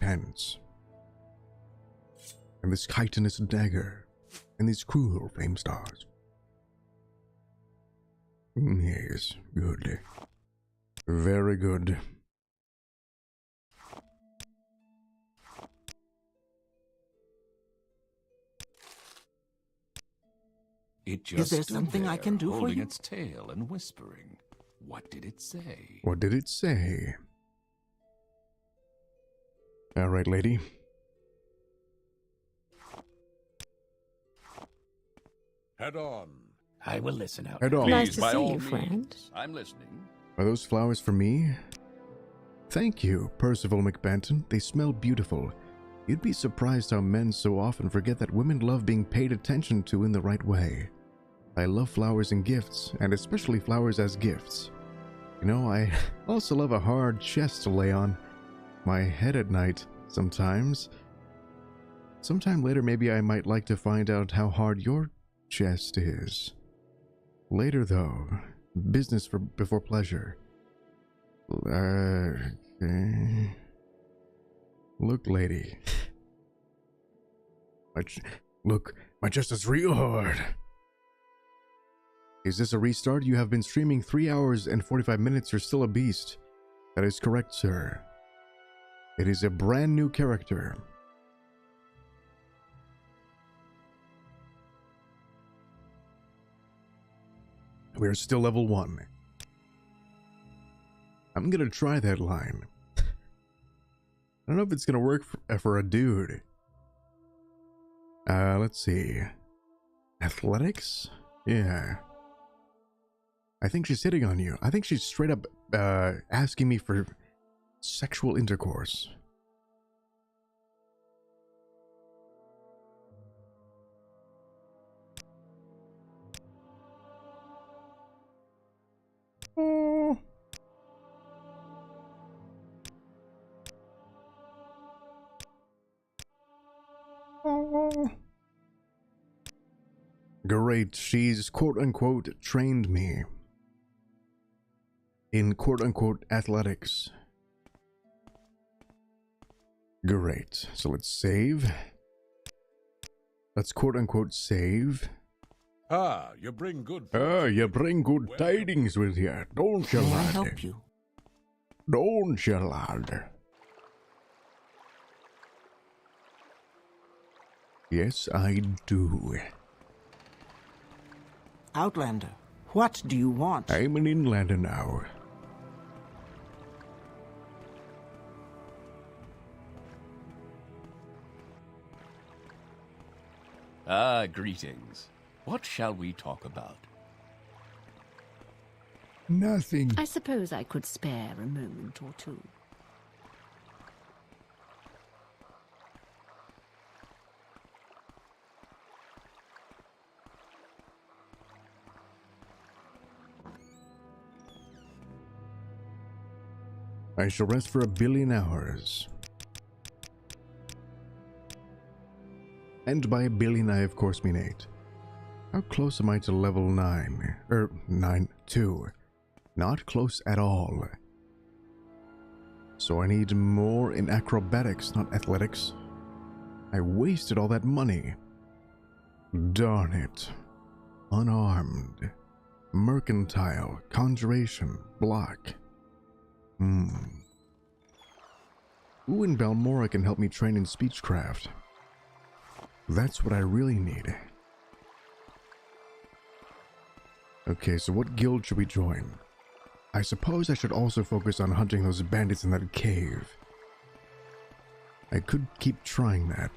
pants, and this chitinous dagger, and these cruel flame stars. Yes, good. Very good. It just Is there stood something I can do for holding you? its tail and whispering. What did it say? What did it say? All right, lady. Head on. I will listen out. Head on. Nice Please, to by see all you, means. friend. I'm listening. Are those flowers for me? Thank you, Percival McBanton. They smell beautiful. You'd be surprised how men so often forget that women love being paid attention to in the right way. I love flowers and gifts, and especially flowers as gifts. You know, I also love a hard chest to lay on my head at night, sometimes. Sometime later, maybe I might like to find out how hard your chest is. Later, though. Business before pleasure. Okay. Look, lady. Look, my chest is real hard. Is this a restart? You have been streaming 3 hours and 45 minutes. You're still a beast. That is correct, sir. It is a brand new character. We're still level 1. I'm gonna try that line. I don't know if it's gonna work for a dude. Let's see. Athletics? Yeah. I think she's hitting on you. I think she's straight up asking me for sexual intercourse. Oh. Oh. Great, she's quote-unquote trained me in quote-unquote athletics. Great, so let's save. Let's quote-unquote save. Ah, you bring good tidings with you, don't you, May I lad? help you? Don't you, lad? Yes, I do. Outlander, what do you want? I'm an inlander now. Ah, greetings. What shall we talk about? Nothing. I suppose I could spare a moment or two. I shall rest for 1 billion hours. And by 1 billion, I of course mean 8. How close am I to level 9? 2. Not close at all. So I need more in acrobatics, not athletics. I wasted all that money. Darn it. Unarmed. Mercantile. Conjuration. Block. Who in Balmora can help me train in speechcraft? That's what I really need. Okay, so what guild should we join? I suppose I should also focus on hunting those bandits in that cave. I could keep trying that.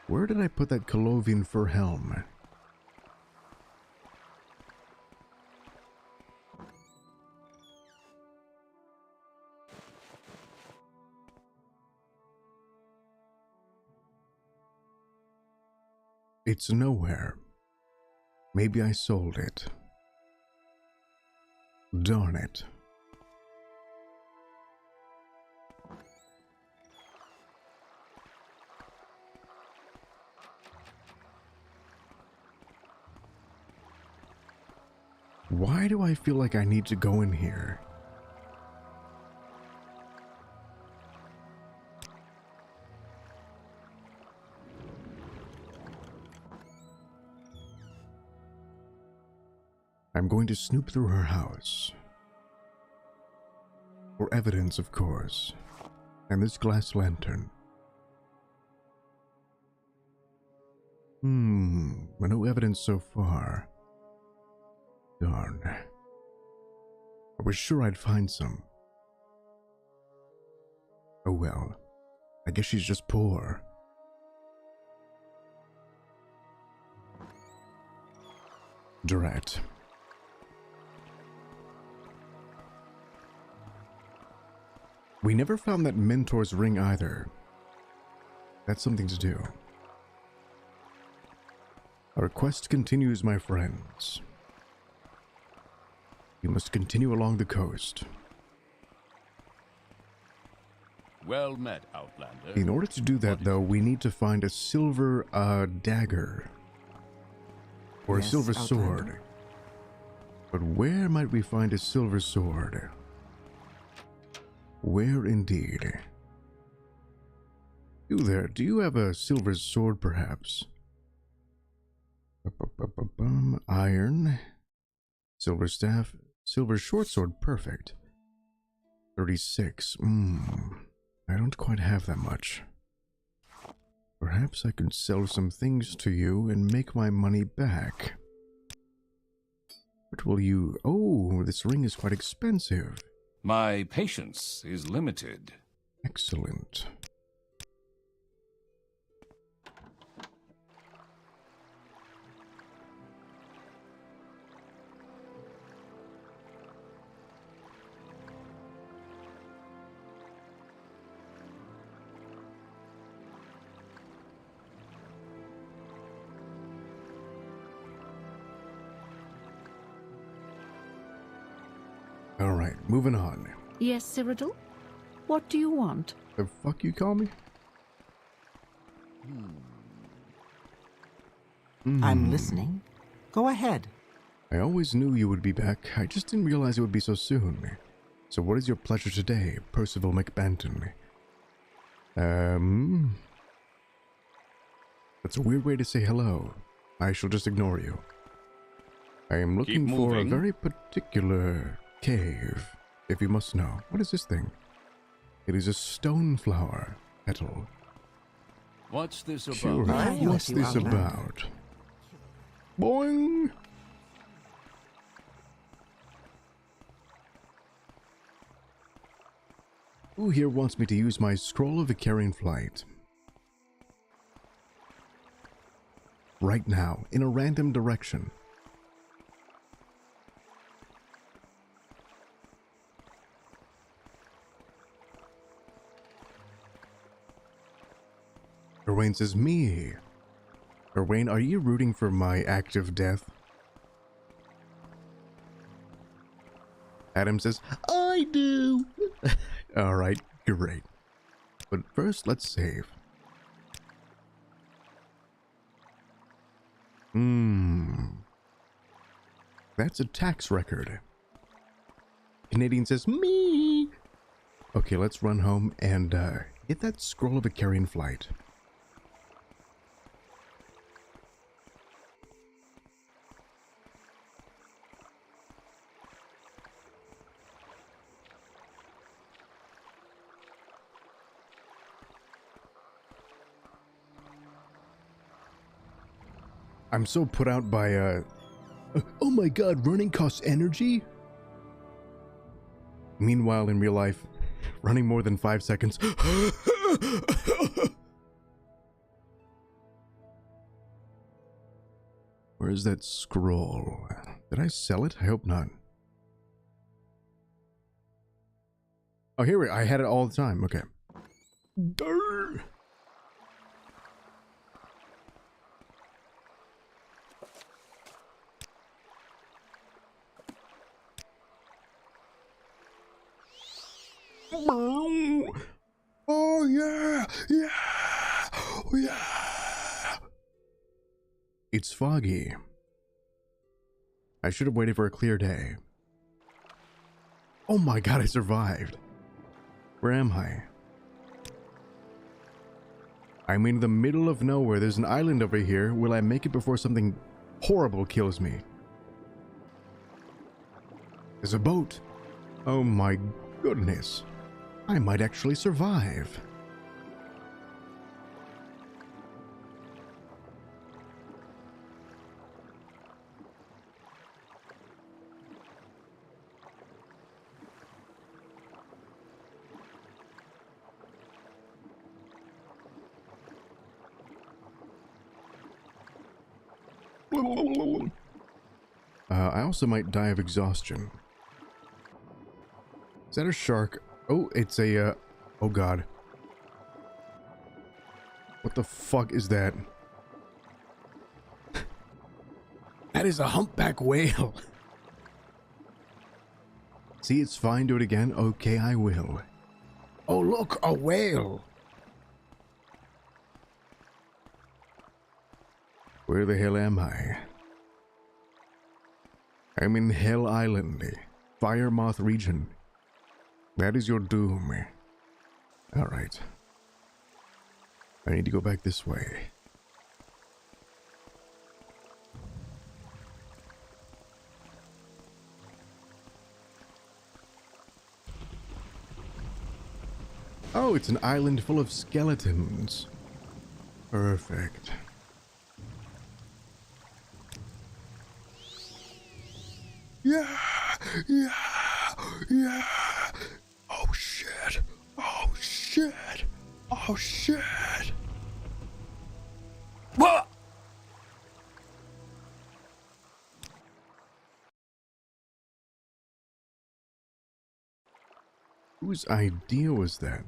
Where did I put that Colovian fur helm? It's nowhere. Maybe I sold it. Darn it. Why do I feel like I need to go in here? I'm going to snoop through her house. For evidence, of course. And this glass lantern. No evidence so far. Darn. I was sure I'd find some. Oh well. I guess she's just poor. Drat. We never found that mentor's ring either. That's something to do. Our quest continues, my friends. You must continue along the coast. Well met, Outlander. In order to do that, though, we need to find a silver dagger. Or a silver sword. But where might we find a silver sword? Where indeed? You there, do you have a silver sword, perhaps? Iron. Silver staff. Silver short sword, perfect. 36. I don't quite have that much. Perhaps I can sell some things to you and make my money back. What will you... Oh, this ring is quite expensive. My patience is limited. Excellent. All right, moving on. Yes, Cyrodiil? What do you want? The fuck you call me? I'm listening. Go ahead. I always knew you would be back. I just didn't realize it would be so soon. So what is your pleasure today, Percival McBanton? That's a weird way to say hello. I shall just ignore you. I am looking for a very particular cave, if you must know. What is this thing? It is a stone flower petal. What's this about? Sure. What's this about? Boing! Who here wants me to use my scroll of carrying flight? Right now, in a random direction. Erwain says, me. Erwain, are you rooting for my active death? Adam says, I do. Alright, great. But first, let's save. That's a tax record. Canadian says, me. Okay, let's run home and get that scroll of a carrying flight. I'm so put out by, oh my god, running costs energy? Meanwhile, in real life, running more than 5 seconds. Where's that scroll? Did I sell it? I hope not. Oh, here I had it all the time. Okay. Durr. Oh yeah, yeah, oh, yeah. It's foggy. I should have waited for a clear day. Oh my god, I survived. Where am I? I'm in the middle of nowhere. There's an island over here. Will I make it before something horrible kills me? There's a boat. Oh my goodness. I might actually survive. I also might die of exhaustion. Is that a shark? Oh, it's a, oh god. What the fuck is that? That is a humpback whale. See, it's fine. Do it again. Okay, I will. Oh, look, a whale. Where the hell am I? I'm in Hell Island, Firemoth region. That is your doom. Alright. I need to go back this way. Oh, it's an island full of skeletons. Perfect. Yeah, yeah, yeah. Oh shit. Oh shit. Oh shit. What? Whose idea was that?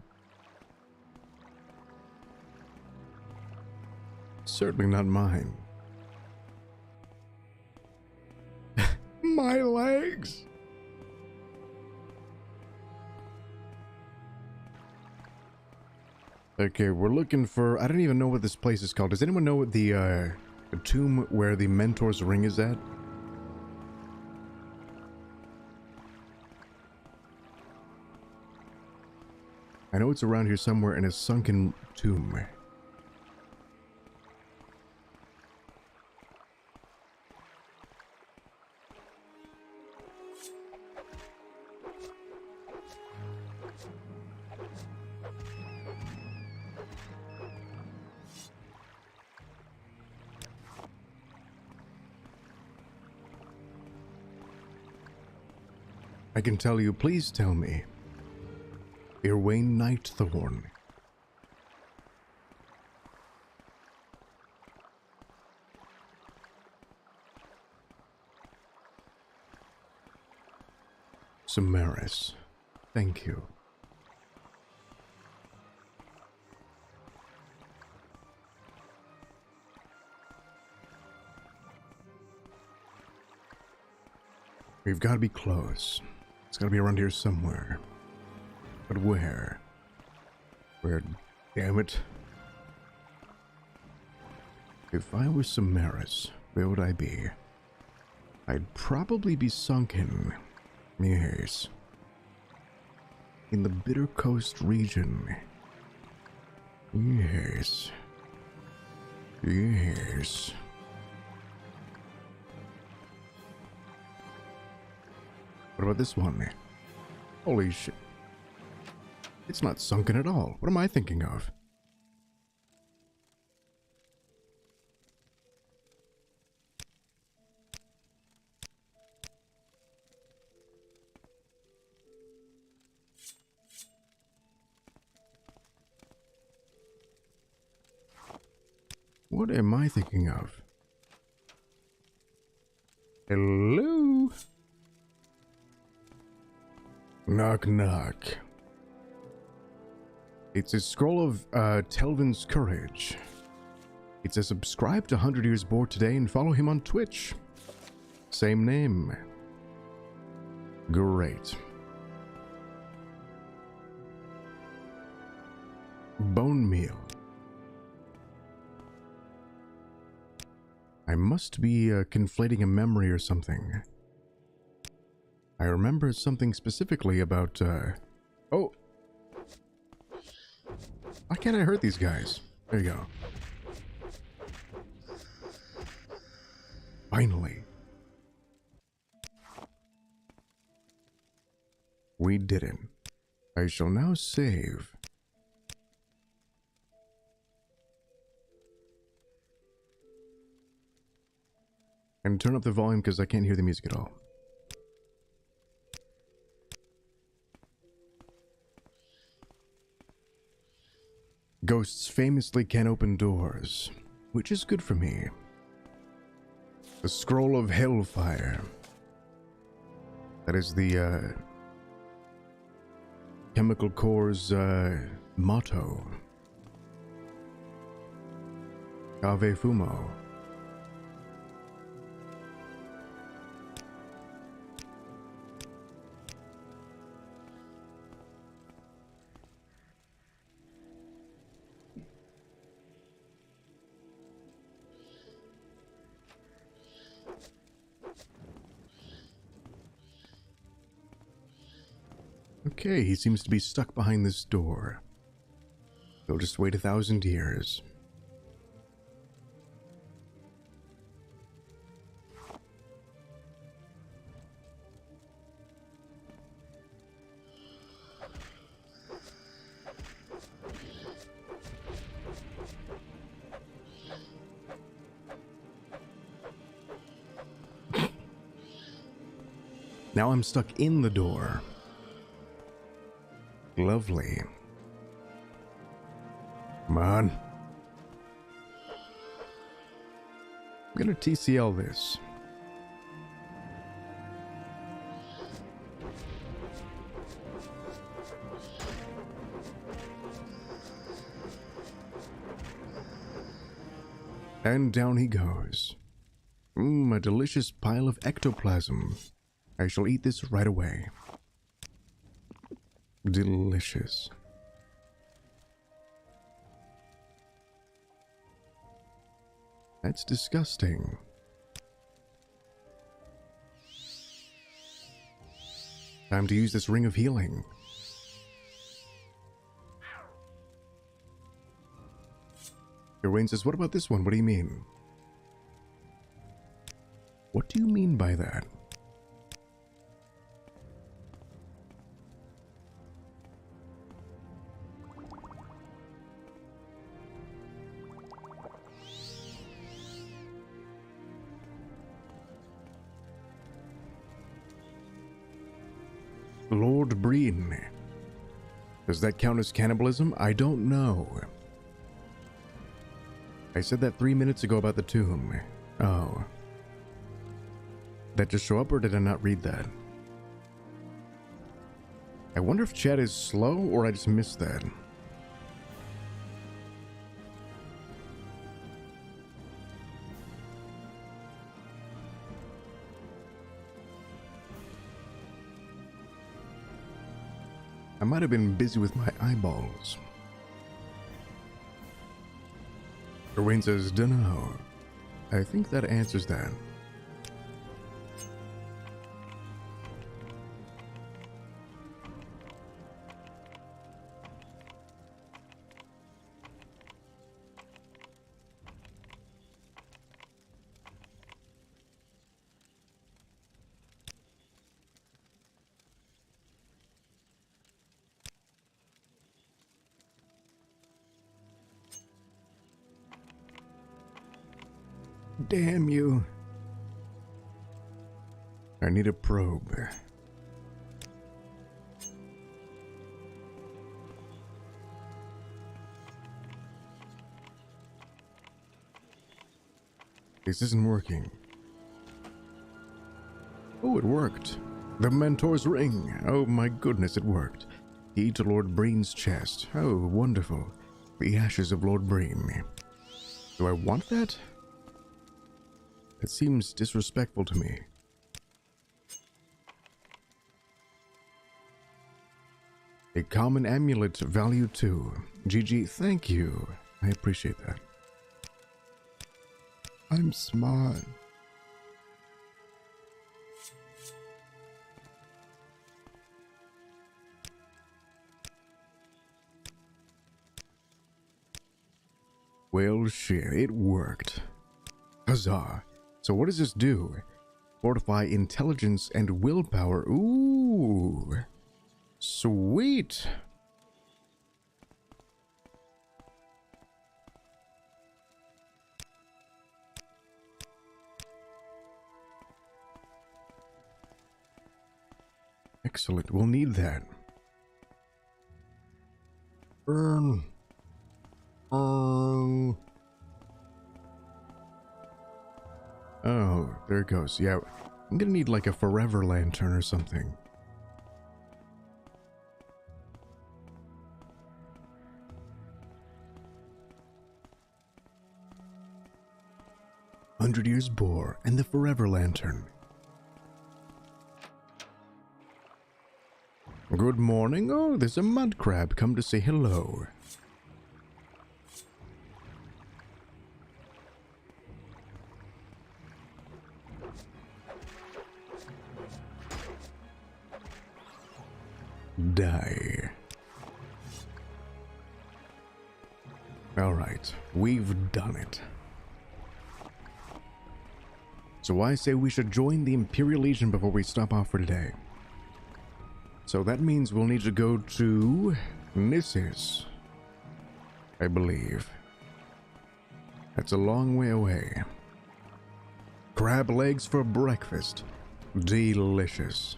Certainly not mine. My legs! Okay, we're looking for... I don't even know what this place is called. Does anyone know what the tomb where the Mentor's ring is at? I know it's around here somewhere in a sunken tomb. I can tell you, please tell me. Irwain Nightthorn. Samaris. Thank you. We've got to be close. It's got to be around here somewhere. But where? Where, damn it? If I was Samaris, where would I be? I'd probably be sunken. Yes. In the Bitter Coast region. Yes. Yes. What about this one? Holy shit. It's not sunken at all. What am I thinking of? What am I thinking of? Hello? Knock knock. It's a scroll of Telvin's courage. It says subscribe to 100 Years Bored today and follow him on Twitch. Same name. Great. Bone meal. I must be conflating a memory or something. I remember something specifically about, oh! Why can't I hurt these guys? There you go. Finally. We did it. I shall now save. And turn up the volume because I can't hear the music at all. Ghosts famously can open doors, which is good for me. The Scroll of Hellfire. That is the, Chemical Corps' motto. Cave Fumo. Okay, he seems to be stuck behind this door. He'll just wait 1,000 years. Now I'm stuck in the door. Lovely. Come on. I'm gonna TCL this. And down he goes. A delicious pile of ectoplasm. I shall eat this right away. Delicious. That's disgusting. Time to use this ring of healing. Gawain says, what about this one? What do you mean? What do you mean by that? Lord Breen. Does that count as cannibalism? I don't know. I said that 3 minutes ago about the tomb. Oh. That just show up, or did I not read that? I wonder if chat is slow or I just missed that. I might have been busy with my eyeballs. Erwin says, dunno. I think that answers that. Damn you. I need a probe. This isn't working. Oh, it worked. The Mentor's ring. Oh my goodness, it worked. Key to Lord Breen's chest. Oh, wonderful. The ashes of Lord Breen. Do I want that? It seems disrespectful to me. A common amulet, value 2. GG, thank you. I appreciate that. I'm smart. Well, shit, it worked. Huzzah. So what does this do? Fortify intelligence and willpower. Ooh. Sweet. Excellent. We'll need that. Oh, there it goes. Yeah, I'm gonna need like a forever lantern or something. 100 Years Boar, and the Forever Lantern. Good morning. Oh, there's a mud crab come to say hello. Die. Alright, we've done it. So I say we should join the Imperial Agent before we stop off for today. So that means we'll need to go to Nissus, I believe. That's a long way away. Crab legs for breakfast. Delicious.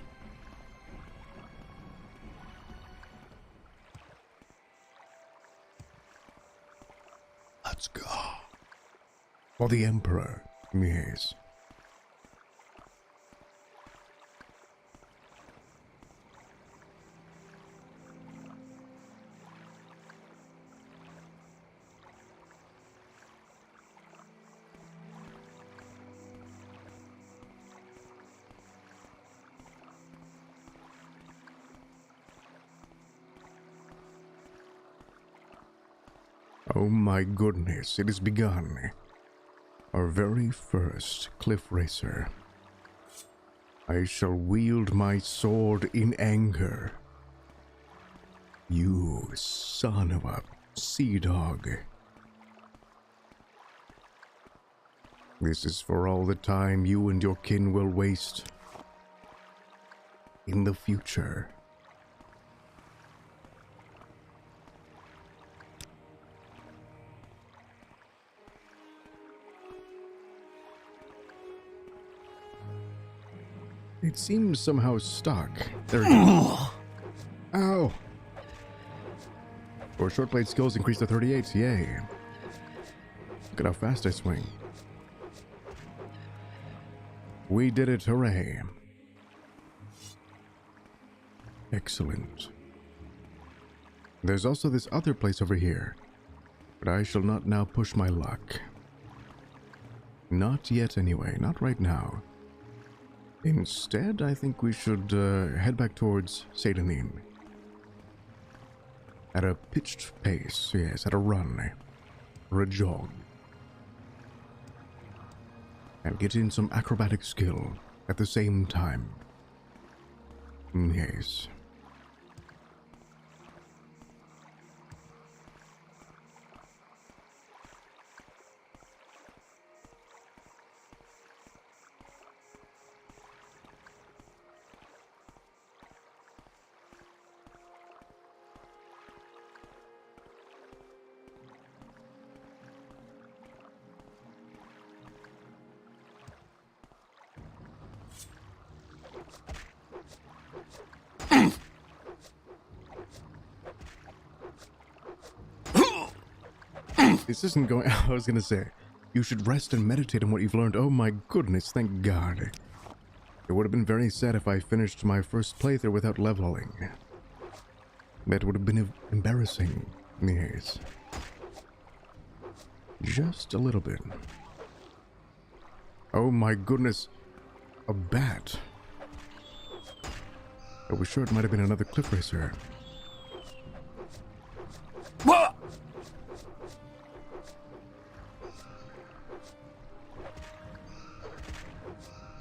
Let's go. For the Emperor, yes. Oh my goodness, it has begun. Our very first cliff racer. I shall wield my sword in anger. You son of a sea dog. This is for all the time you and your kin will waste in the future. It seems somehow stuck. There we go. Ow! Or short blade skills increased to 38. Yay. Look at how fast I swing. We did it. Hooray. Excellent. There's also this other place over here, but I shall not now push my luck. Not yet anyway. Not right now. Instead, I think we should head back towards Seyda Neen. At a pitched pace, yes, at a run, or a jog. And get in some acrobatic skill at the same time. Yes. This isn't going... I was gonna say, you should rest and meditate on what you've learned. Oh my goodness, thank God. It would have been very sad if I finished my first playthrough without leveling. That would have been embarrassing. Yes. Just a little bit. Oh my goodness. A bat. I was sure it might have been another cliff racer. What?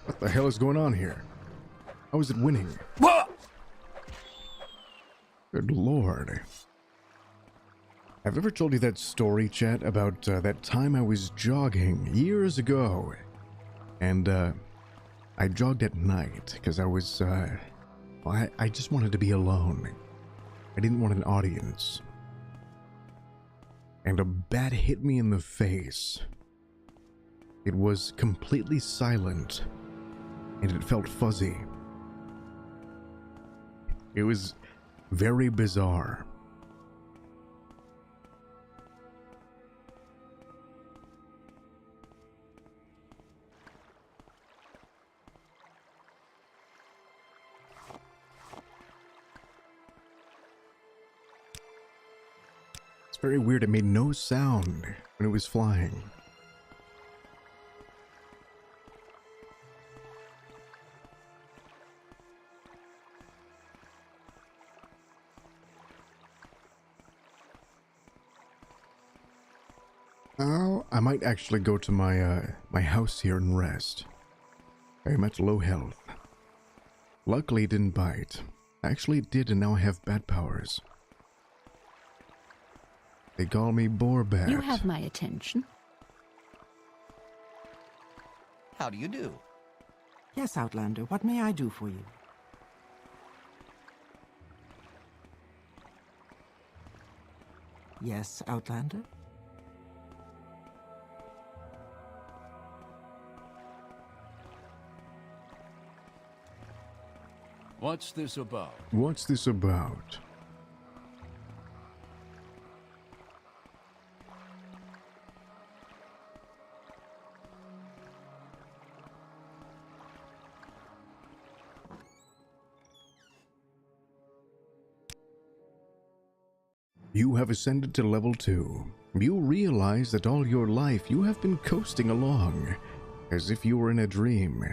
What the hell is going on here? How is it winning? What? Good lord. I've ever told you that story, chat, about that time I was jogging years ago. And I jogged at night because I was, well, I just wanted to be alone. I didn't want an audience. And a bat hit me in the face. It was completely silent. And it felt fuzzy. It was very bizarre. It's very weird. It made no sound when it was flying. Oh, I might actually go to my house here and rest. I'm at low health. Luckily it didn't bite. Actually it did, and now I have bat powers. They call me Boarbat. You have my attention. How do you do? Yes, Outlander, what may I do for you? Yes, Outlander? What's this about? What's this about? You have ascended to level 2. You realize that all your life you have been coasting along, as if you were in a dream.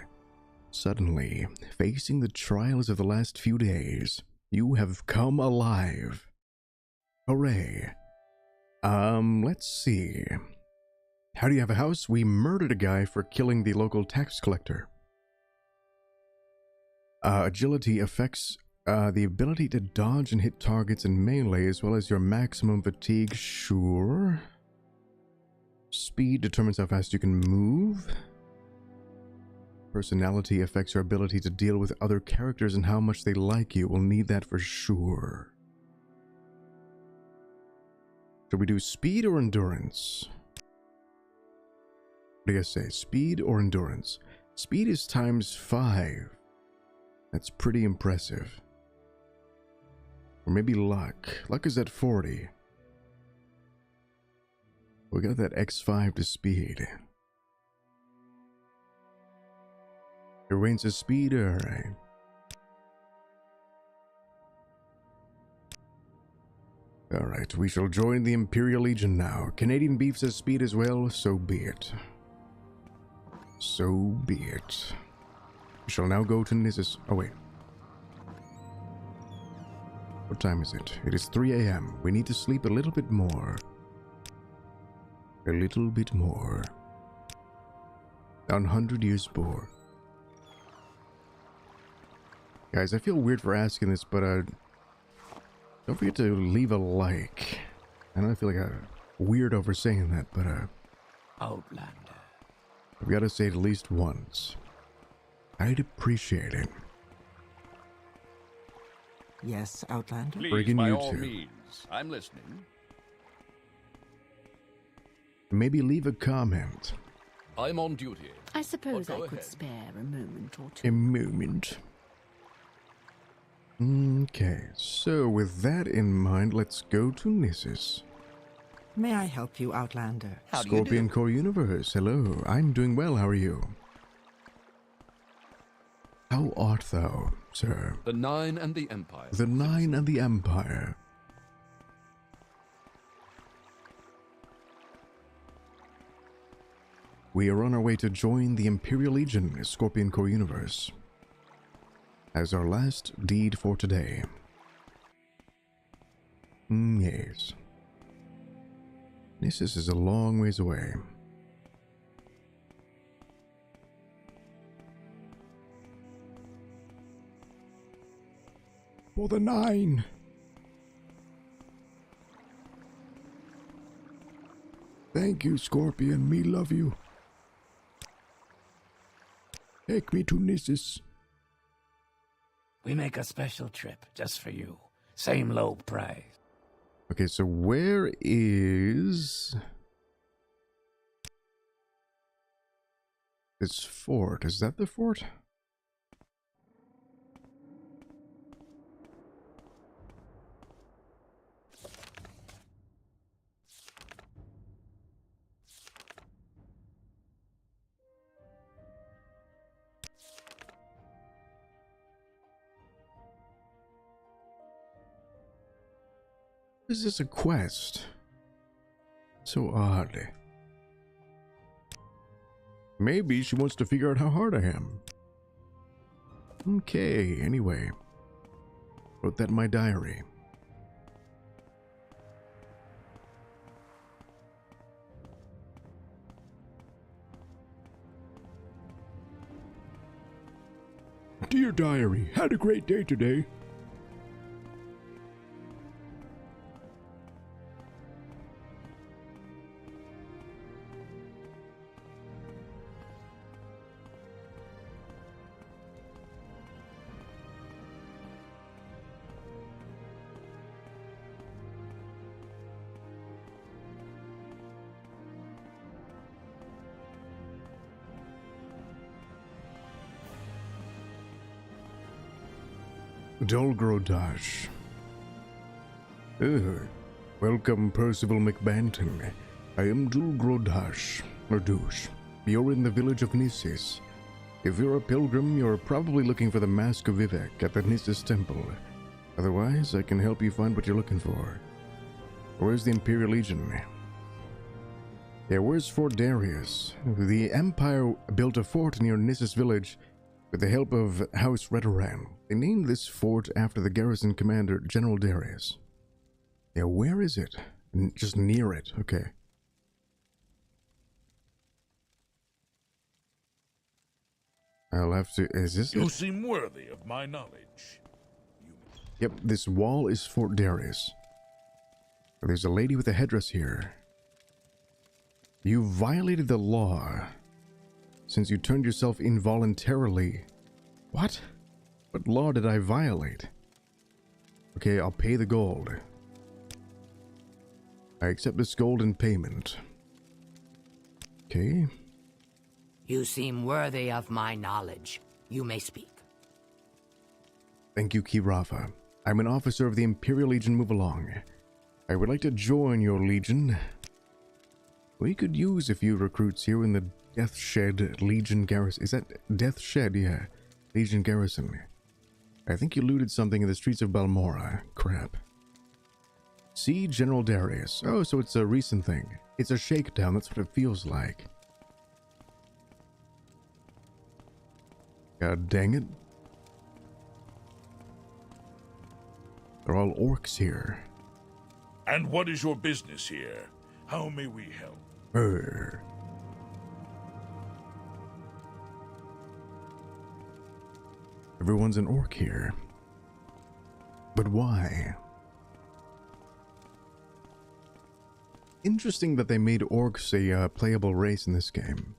Suddenly, facing the trials of the last few days, you have come alive. Hooray. Let's see. How do you have a house? We murdered a guy for killing the local tax collector. Agility affects the ability to dodge and hit targets in melee, as well as your maximum fatigue, sure. Speed determines how fast you can move. Personality affects your ability to deal with other characters and how much they like you. We'll need that for sure. Should we do speed or endurance? What do you guys say? Speed or endurance? Speed is ×5. That's pretty impressive. Or maybe luck. Luck is at 40. We got that X5 to speed. Your range is speed, alright. Alright, we shall join the Imperial Agent now. Canadian beef says speed as well, so be it. So be it. We shall now go to Nissus. Oh wait. What time is it? It is 3 a.m. We need to sleep a little bit more. A little bit more. 100 years more. Guys, I feel weird for asking this, but don't forget to leave a like. I know I feel like a weirdo for saying that, but Outlander. I've got to say it at least once. I'd appreciate it. Yes, Outlander? Please, by all means. I'm listening. Maybe leave a comment. I'm on duty. I suppose I could spare a moment or two. A moment. Okay, so with that in mind, let's go to Nissus. May I help you, Outlander? How do you do? Scorpion Core Universe, hello. I'm doing well, how are you? How art thou, sir? The Nine and the Empire. The Nine and the Empire. We are on our way to join the Imperial Agent, Scorpion Core Universe, as our last deed for today. Yes. Nissus is a long ways away. For the Nine! Thank you, Scorpion. Me love you. Take me to Nissus. We make a special trip just for you. Same low price. Okay, so where is this fort? Is that the fort? Is this a quest? So odd. Maybe she wants to figure out how hard I am. Okay, anyway. Wrote that in my diary. dear diary, had a great day today. Dolgrodash. Welcome, Percival McBanton. I am Dulgrodash, or Douche. You're in the village of Nissis. If you're a pilgrim, you're probably looking for the Mask of Vivek at the Nissis Temple. Otherwise, I can help you find what you're looking for. Where's the Imperial Agent? Yeah, where's Fort Darius? The Empire built a fort near Nissis village with the help of House Redoran. They named this fort after the garrison commander, General Darius. Yeah, where is it? Just near it, okay. I'll have to... is this You it? seem worthy of my knowledge. Yep, this wall is Fort Darius. There's a lady with a headdress here. You violated the law since you turned yourself involuntarily. What? What law did I violate? Okay, I'll pay the gold. I accept this gold in payment. Okay. You seem worthy of my knowledge. You may speak. Thank you, Kirafa. I'm an officer of the Imperial Agent. Move along. I would like to join your legion. We could use a few recruits here in the Death Shed Legion Garrison. Is that Death Shed? Yeah. Legion Garrison. I think you looted something in the streets of Balmora. Crap. See General Darius. Oh, so it's a recent thing. It's a shakedown. That's what it feels like. God dang it. They're all orcs here. And what is your business here? How may we help? Everyone's an orc here. But why? Interesting that they made orcs a playable race in this game.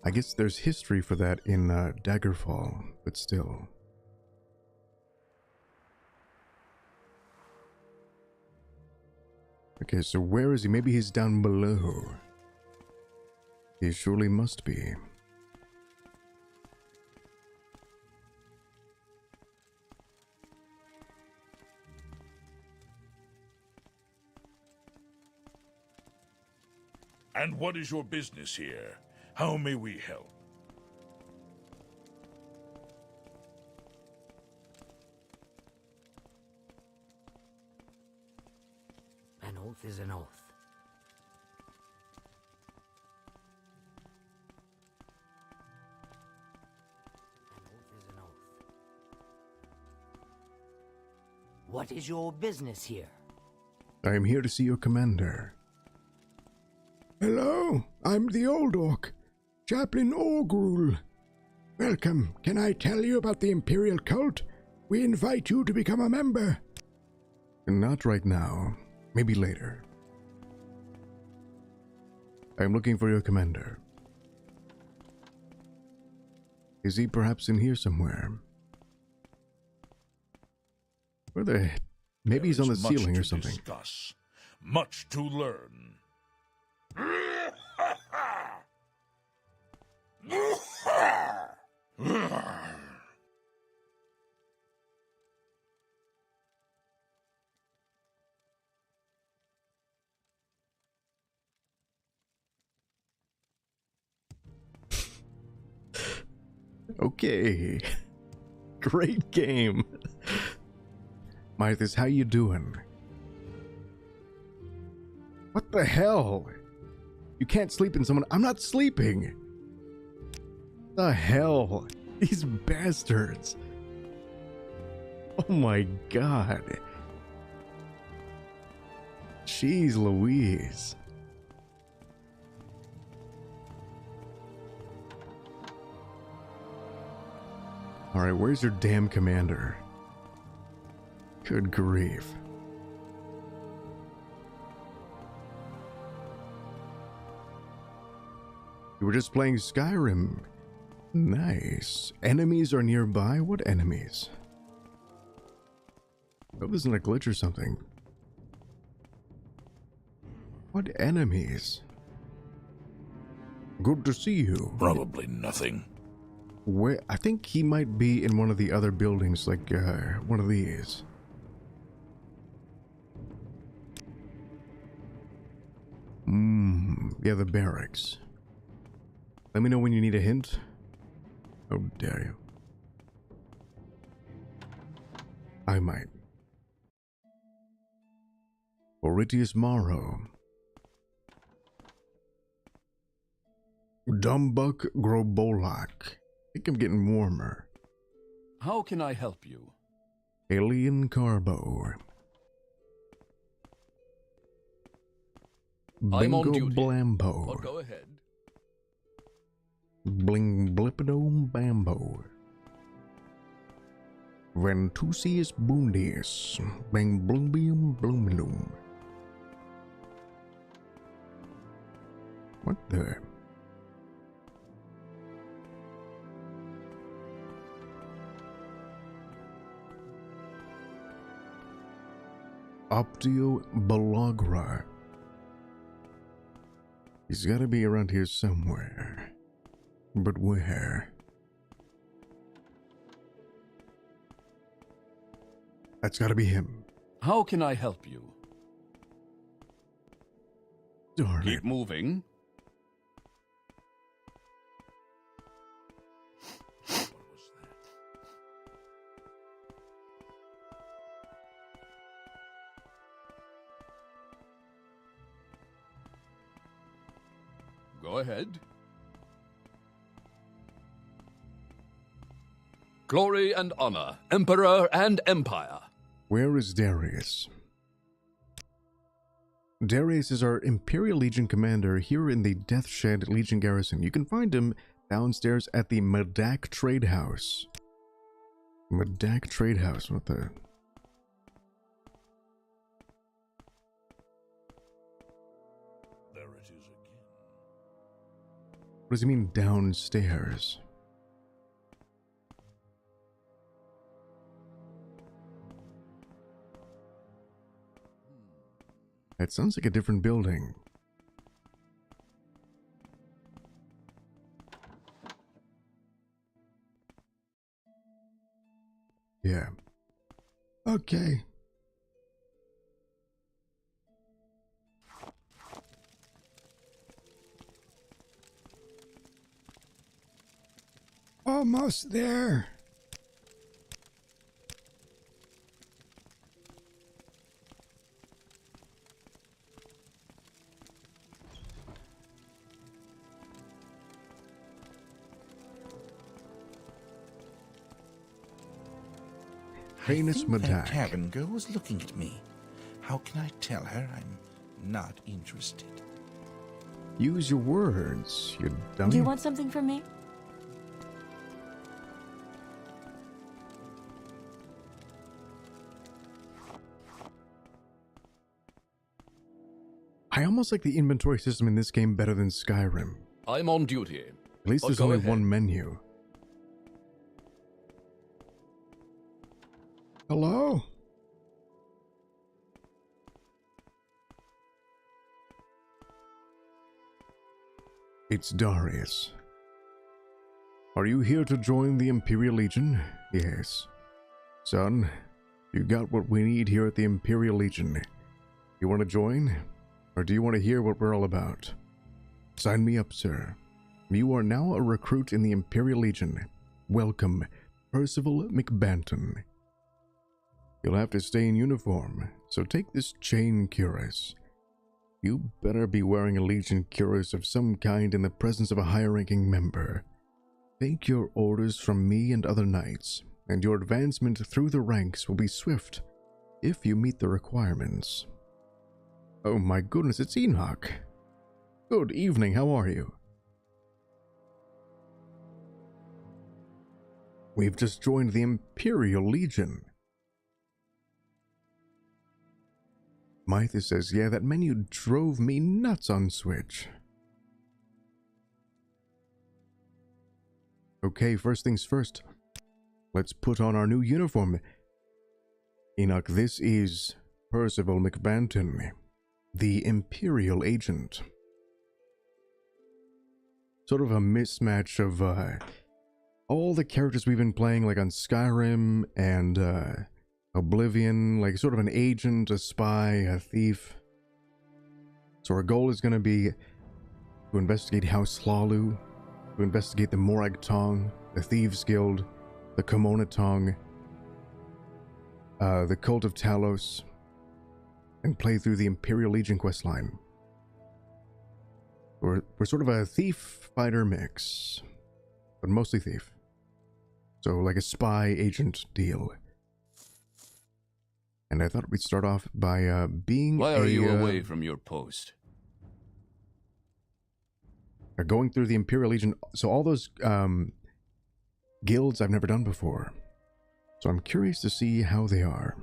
I guess there's history for that in Daggerfall, but still. Okay, so where is he? Maybe he's down below. He surely must be. And what is your business here? How may we help? An oath is an oath. An oath is an oath. What is your business here? I am here to see your commander. Hello, I'm the old orc, Chaplain Orgrul. Welcome. Can I tell you about the Imperial cult? We invite you to become a member. Not right now. Maybe later. I am looking for your commander. Is he perhaps in here somewhere? Where the... Maybe he's on the ceiling or something. Discuss. Much to learn. Okay. Great game. Mythis, how you doing? What the hell? You can't sleep in someone... I'm not sleeping! The hell? These bastards. Oh my god. Jeez Louise. Alright, where's your damn commander? Good grief. You were just playing Skyrim. Nice. Enemies are nearby? What enemies? Hope this isn't a glitch or something. What enemies? Good to see you. Probably nothing. Where? I think he might be in one of the other buildings, like one of these. Yeah, the barracks. Let me know when you need a hint. How dare you? I might. Oritius Morrow. Dumbbuck Grobolak. I think I'm getting warmer. How can I help you? Alien Carbo. I'm on Bingo duty. Blambo. But go ahead. Bling Blipidome Bambo. Ventusius Bundius. Bang Blumbium Blumilum. What the? Optio Balagra. He's gotta be around here somewhere. But where? That's gotta be him. How can I help you? Darn Keep it. moving. Go ahead. Glory and honor, Emperor and Empire. Where is Darius? Darius is our Imperial Legion commander here in the Deathshed Legion garrison. You can find him downstairs at the Medak Trade House. Medak Trade House, what the? There it is again. What does he mean downstairs? That sounds like a different building. Yeah. Okay. Almost there. Heinous I think that Medak. cabin girl was looking at me. How can I tell her I'm not interested? Use your words, you dummy. Do you want something from me? I almost like the inventory system in this game better than Skyrim. I'm on duty. At least there's only one menu. Hello? It's Darius. Are you here to join the Imperial Legion? Yes. Son, you got what we need here at the Imperial Legion. You want to join? Or do you want to hear what we're all about? Sign me up, sir. You are now a recruit in the Imperial Legion. Welcome, Percival McBanton. You'll have to stay in uniform, so take this chain cuirass. You better be wearing a Legion cuirass of some kind in the presence of a high-ranking member. Take your orders from me and other knights, and your advancement through the ranks will be swift if you meet the requirements. Oh my goodness, it's Enoch. Good evening, how are you? We've just joined the Imperial Legion. Mytha says, yeah, that menu drove me nuts on Switch. Okay, first things first. Let's put on our new uniform. Enoch, this is Percival McBanton, the Imperial Agent. Sort of a mismatch of all the characters we've been playing, like on Skyrim and Oblivion, like sort of an agent, a spy, a thief. So our goal is going to be to investigate House Hlalu, to investigate the Morag Tong, the Thieves Guild, the Komona Tong, the Cult of Talos, and play through the Imperial Agent questline. We're sort of a thief-fighter mix, but mostly thief. So like a spy agent deal. And I thought we'd start off by being Why are you away from your post? Going through the Imperial Agent. So all those guilds I've never done before. So I'm curious to see how they are.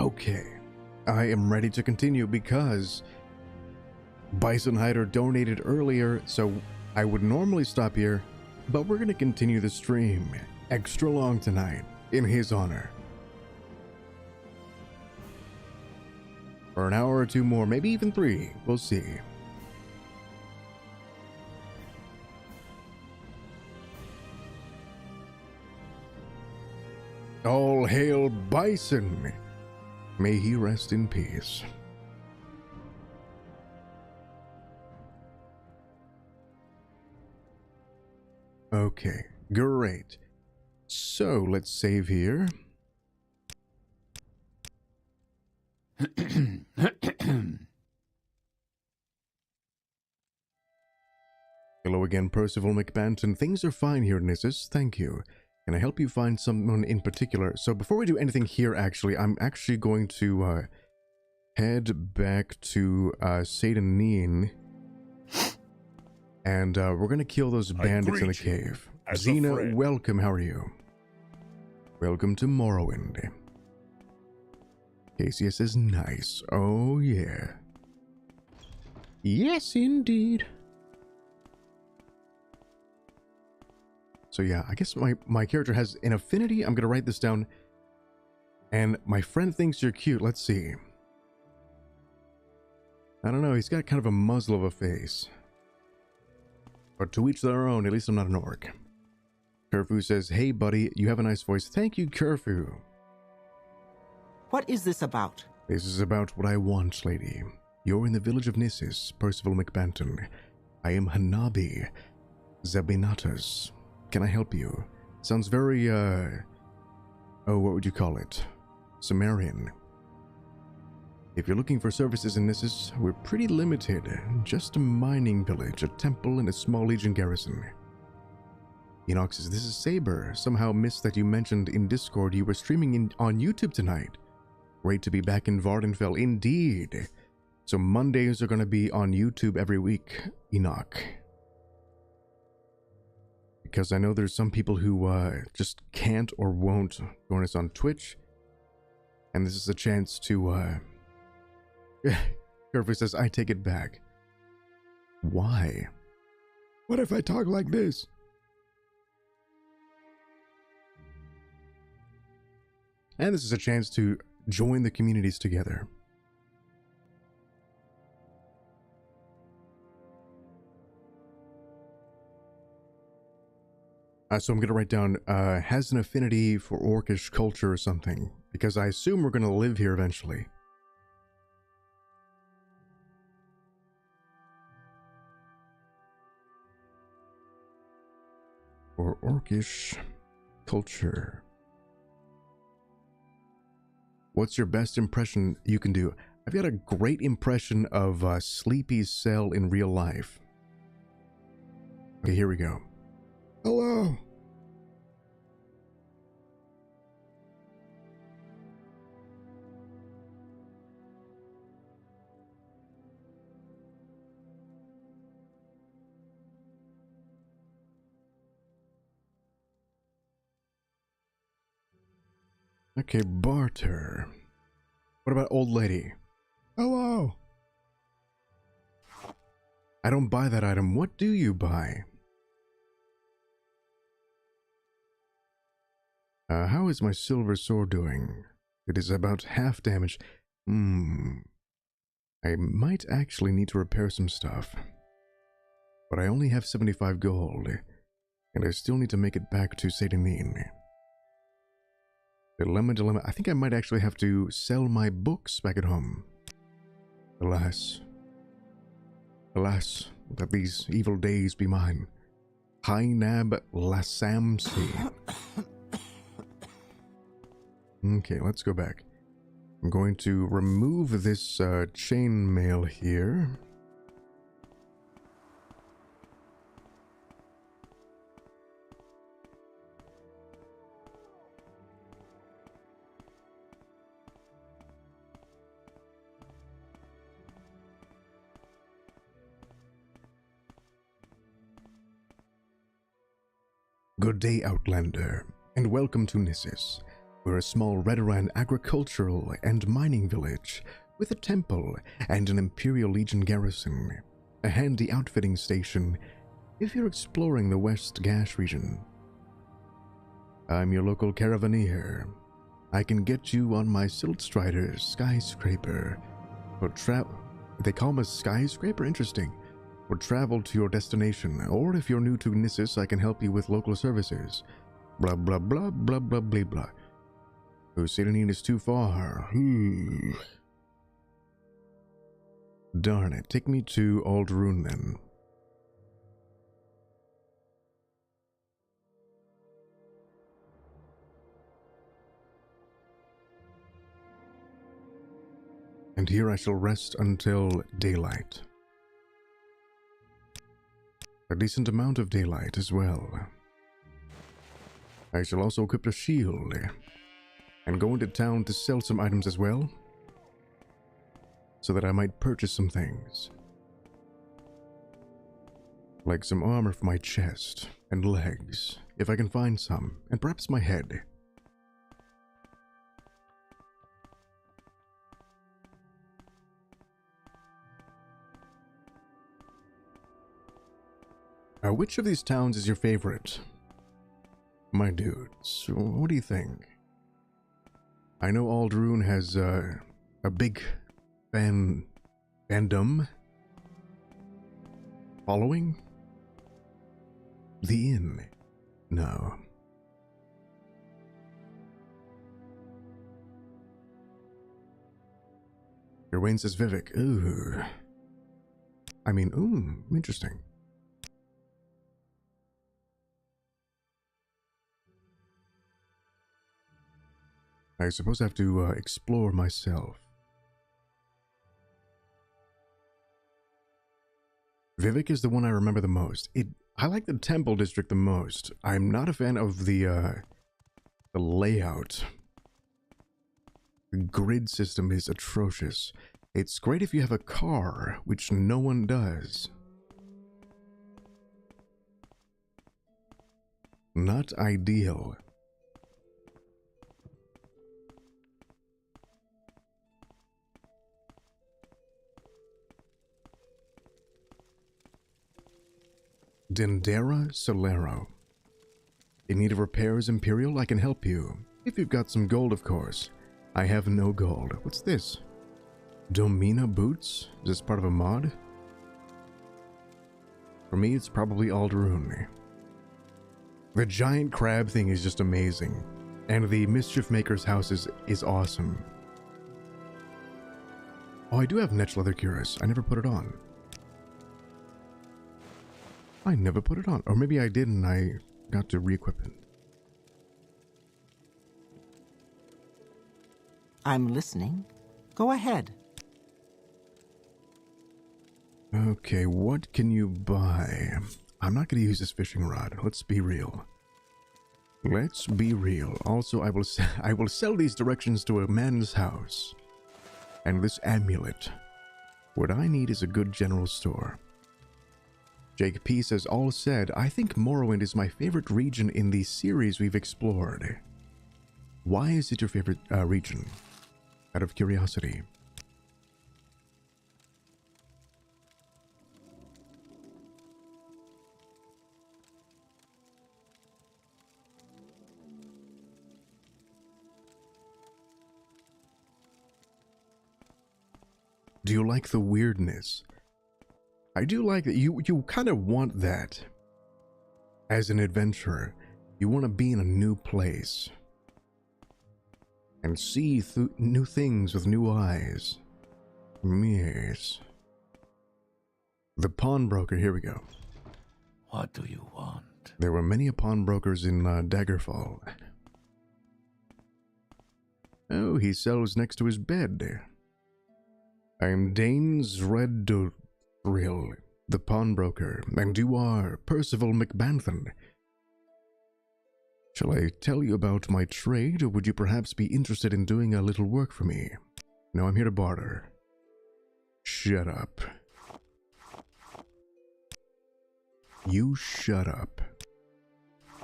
Okay, I am ready to continue because Bison Hider donated earlier, so I would normally stop here, but we're going to continue the stream extra long tonight in his honor. For an hour or two more, maybe even 3, we'll see. All hail Bison! May he rest in peace. Okay, great. So let's save here. Hello again, Percival McBanton. Things are fine here, Nissus. Thank you. Can I help you find someone in particular? So before we do anything here, actually, I'm actually going to head back to Seyda Neen. And we're going to kill those bandits in the cave. Xena, welcome. How are you? Welcome to Morrowind. Casey says nice. Oh, yeah. Yes, indeed. So yeah, I guess my character has an affinity. I'm going to write this down. And my friend thinks you're cute. Let's see. I don't know. He's got kind of a muzzle of a face. But to each their own. At least I'm not an orc. Kerfu says, hey buddy, you have a nice voice. Thank you, Kerfu. What is this about? This is about what I want, lady. You're in the village of Nissus, Percival McBanton. I am Hanabi Zabinatas. Can I help you? Sounds very, oh, what would you call it? Sumerian. If you're looking for services in Nissus, we're pretty limited. Just a mining village, a temple, and a small legion garrison. Enoch says, this is Saber. Somehow missed that you mentioned in Discord you were streaming on YouTube tonight. Great to be back in Vvardenfell, indeed. So Mondays are going to be on YouTube every week, Enoch. Because I know there's some people who just can't or won't join us on Twitch. And this is a chance to, Kerfu says, I take it back. Why? What if I talk like this? And this is a chance to join the communities together. So I'm going to write down, has an affinity for orcish culture or something, because I assume we're going to live here eventually. Or orcish culture. What's your best impression you can do? I've got a great impression of Sleepy's cell in real life. Okay, here we go. Hello. Okay, barter. What about old lady? Hello. I don't buy that item. What do you buy? How is my silver sword doing? It is about half damage. I might actually need to repair some stuff. But I only have 75 gold, and I still need to make it back to Seyda Neen. Dilemma. I think I might actually have to sell my books back at home. Alas, that these evil days be mine. Hainab Lasamsi. Okay, let's go back. I'm going to remove this chain mail here. Good day, Outlander, and welcome to Nissus. We're a small Redoran agricultural and mining village with a temple and an Imperial Legion garrison, a handy outfitting station if you're exploring the West Gash region. I'm your local caravaneer. I can get you on my Siltstrider skyscraper, or they call them a skyscraper? Interesting. Or travel to your destination, or if you're new to Nissus, I can help you with local services. Blah blah blah blah blah blah blah. Seyda Neen is too far. Darn it, take me to Aldrune then. And here I shall rest until daylight. A decent amount of daylight as well. I shall also equip a shield and go into town to sell some items as well, so that I might purchase some things. Like some armor for my chest and legs, if I can find some, and perhaps my head. Which of these towns is your favorite? My dudes, what do you think? I know Aldrune has a big fandom following. The Inn? No. Wayne says Vivek. Ooh. I mean, interesting. I suppose I have to explore myself. Vivek is the one I remember the most. I like the Temple District the most. I'm not a fan of the layout. The grid system is atrocious. It's great if you have a car, which no one does. Not ideal. Dendera Solero. In need of repairs, Imperial? I can help you. If you've got some gold, of course. I have no gold. What's this? Domina boots? Is this part of a mod? For me, it's probably Aldrune. The giant crab thing is just amazing. And the Mischief Maker's house is awesome. Oh, I do have Netch Leather Cuirass. I never put it on. I never put it on. Or maybe I did and I got to re-equip it. I'm listening. Go ahead. Okay, what can you buy? I'm not going to use this fishing rod. Let's be real. Let's be real. Also, I will sell these directions to a man's house. And this amulet. What I need is a good general store. Jake P says, all said, I think Morrowind is my favorite region in the series we've explored. Why is it your favorite region? Out of curiosity. Do you like the weirdness? I do like that. You kind of want that. As an adventurer, you want to be in a new place. And see new things with new eyes. Yes. The pawnbroker, here we go. What do you want? There were many pawnbrokers in Daggerfall. Oh, he sells next to his bed. I am Dane's Red Thrill, the pawnbroker, and you are Percival McBanthan. Shall I tell you about my trade, or would you perhaps be interested in doing a little work for me? No, I'm here to barter. Shut up. You shut up.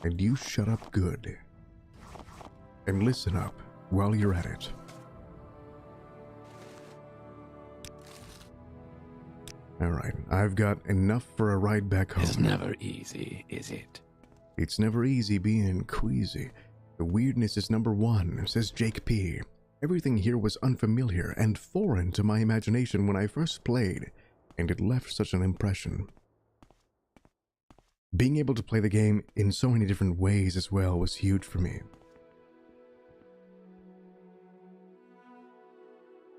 And you shut up good. And listen up while you're at it. Alright, I've got enough for a ride back home. It's never easy, is it? It's never easy being queasy. The weirdness is number one, says Jake P. Everything here was unfamiliar and foreign to my imagination when I first played, and it left such an impression. Being able to play the game in so many different ways as well was huge for me.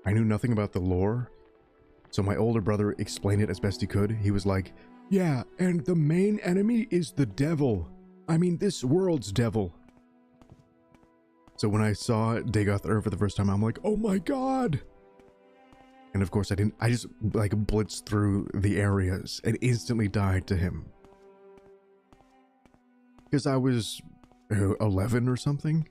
I knew nothing about the lore, so my older brother explained it as best he could. He was like, yeah, and the main enemy is the devil. I mean, this world's devil. So when I saw Dagoth for the first time, I'm like, oh my god! And of course I didn't, I just like blitzed through the areas and instantly died to him. Because I was 11 or something.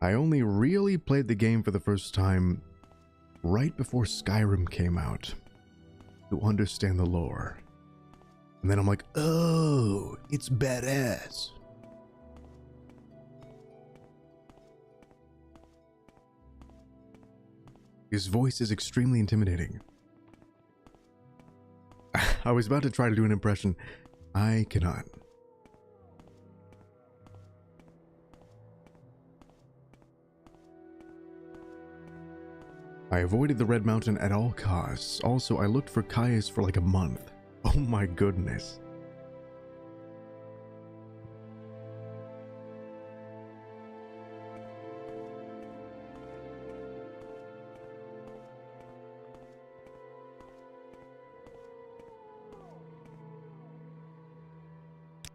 I only really played the game for the first time right before Skyrim came out to understand the lore. And then I'm like, oh, it's badass. His voice is extremely intimidating. I was about to try to do an impression. I cannot. I avoided the Red Mountain at all costs. Also, I looked for Caius for like a month. Oh my goodness.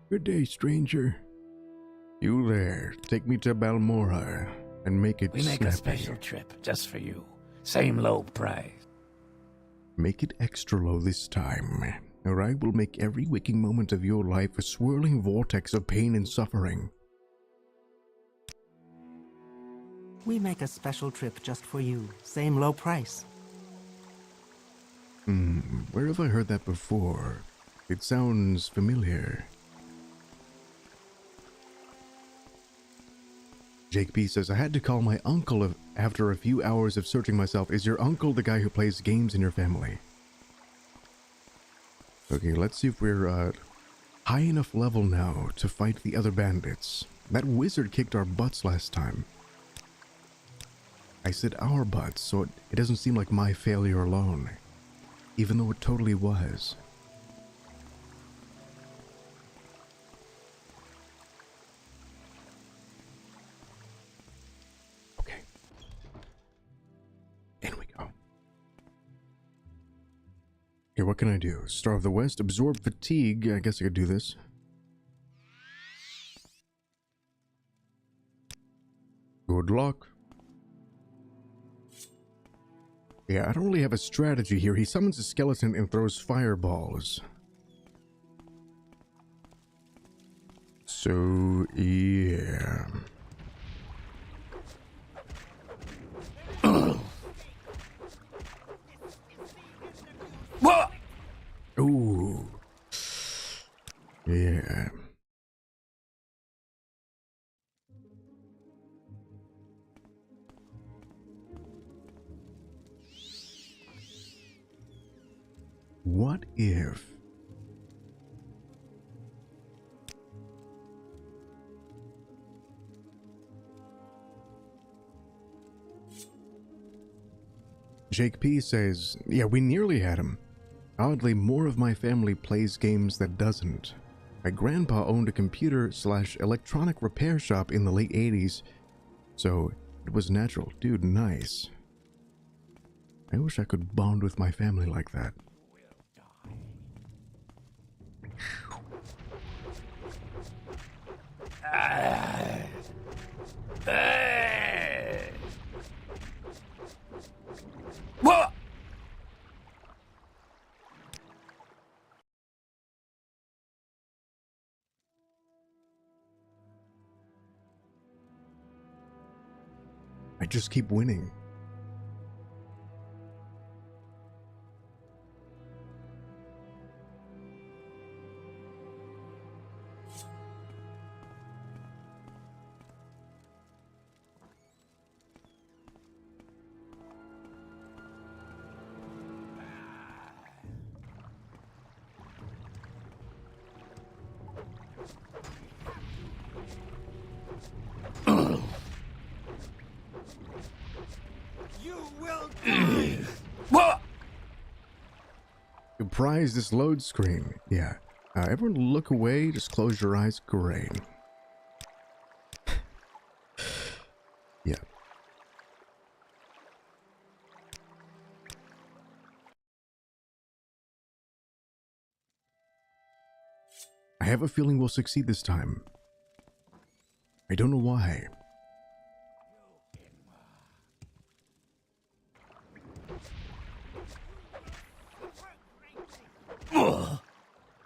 Good day, stranger. You there. Take me to Balmora and make it We make snappy. a special trip just for you. Same low price. Make it extra low this time, or I will make every waking moment of your life a swirling vortex of pain and suffering. We make a special trip just for you. Same low price. Where have I heard that before? It sounds familiar. Jake B says, I had to call my uncle after a few hours of searching myself. Is your uncle the guy who plays games in your family? Okay, let's see if we're high enough level now to fight the other bandits. That wizard kicked our butts last time. I said our butts, so it doesn't seem like my failure alone, even though it totally was. Okay. In we go. Okay, what can I do? Star of the West, absorb fatigue. I guess I could do this. Good luck. Yeah, I don't really have a strategy here. He summons a skeleton and throws fireballs. So, yeah. Ooh. Yeah. What if... Jake P says, yeah, we nearly had him. Oddly, more of my family plays games that doesn't. My grandpa owned a computer/electronic repair shop in the late 80s, so it was natural. Dude, nice. I wish I could bond with my family like that. What? I just keep winning. Surprise this load screen. Yeah. Everyone look away. Just close your eyes. Great. Yeah. I have a feeling we'll succeed this time. I don't know why.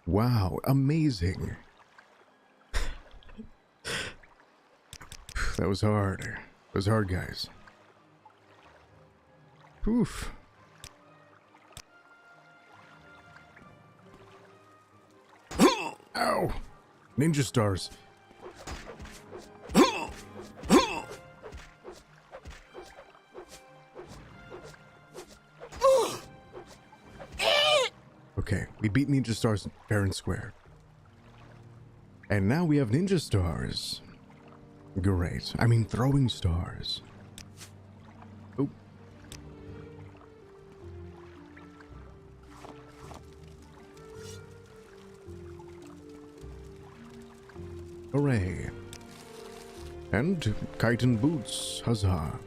Wow, amazing. That was hard. It was hard, guys. Oof. Ow! Ninja stars. Okay, we beat Ninja Stars fair and square. And now we have Ninja Stars. Great. I mean, throwing stars. Oh. Hooray. And chitin boots. Huzzah.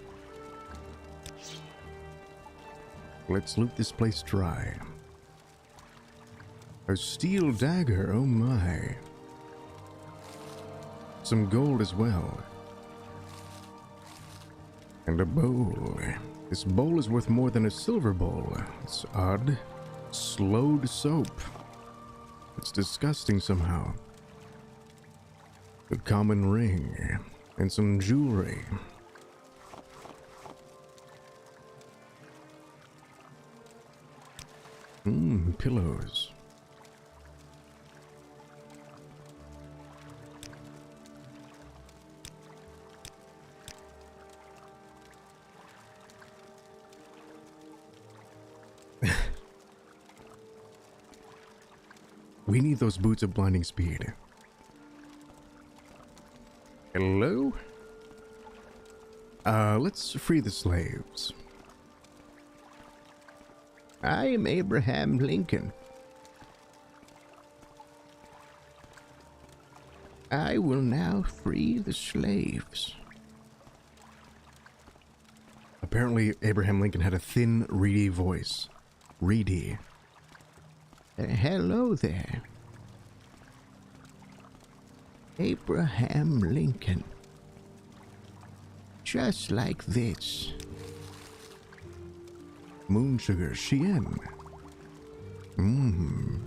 Let's loot this place dry. A steel dagger, oh my. Some gold as well. And a bowl. This bowl is worth more than a silver bowl. It's odd. Slowed soap. It's disgusting somehow. A common ring. And some jewelry. Pillows. We need those boots of blinding speed. Hello? Let's free the slaves. I am Abraham Lincoln. I will now free the slaves. Apparently, Abraham Lincoln had a thin, reedy voice. Reedy. Hello there. Abraham Lincoln. Just like this. Moon sugar, Shien.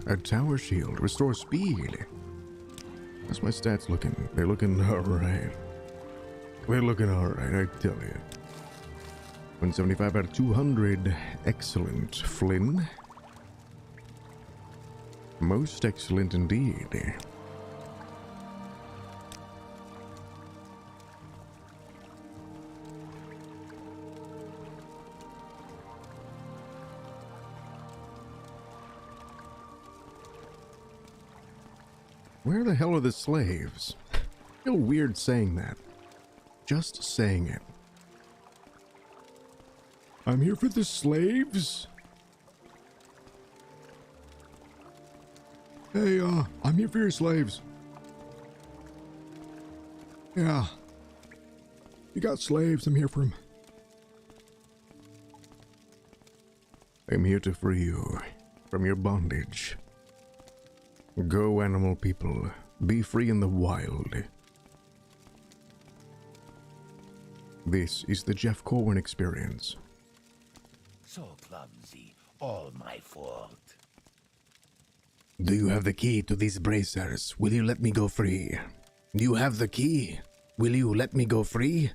A tower shield. Restore speed. How's my stats looking? They're looking alright. They're looking alright, I tell you. 175 out of 200. Excellent. Flynn. Most excellent indeed. Where the hell are the slaves? Feel weird saying that. Just saying it. I'm here for the slaves. Hey, I'm here for your slaves. Yeah. You got slaves, I'm here for them. I'm here to free you from your bondage. Go, animal people. Be free in the wild. This is the Jeff Corwin experience. So clumsy. All my fault. Do you have the key to these bracers? Will you let me go free? Do you have the key? Will you let me go free?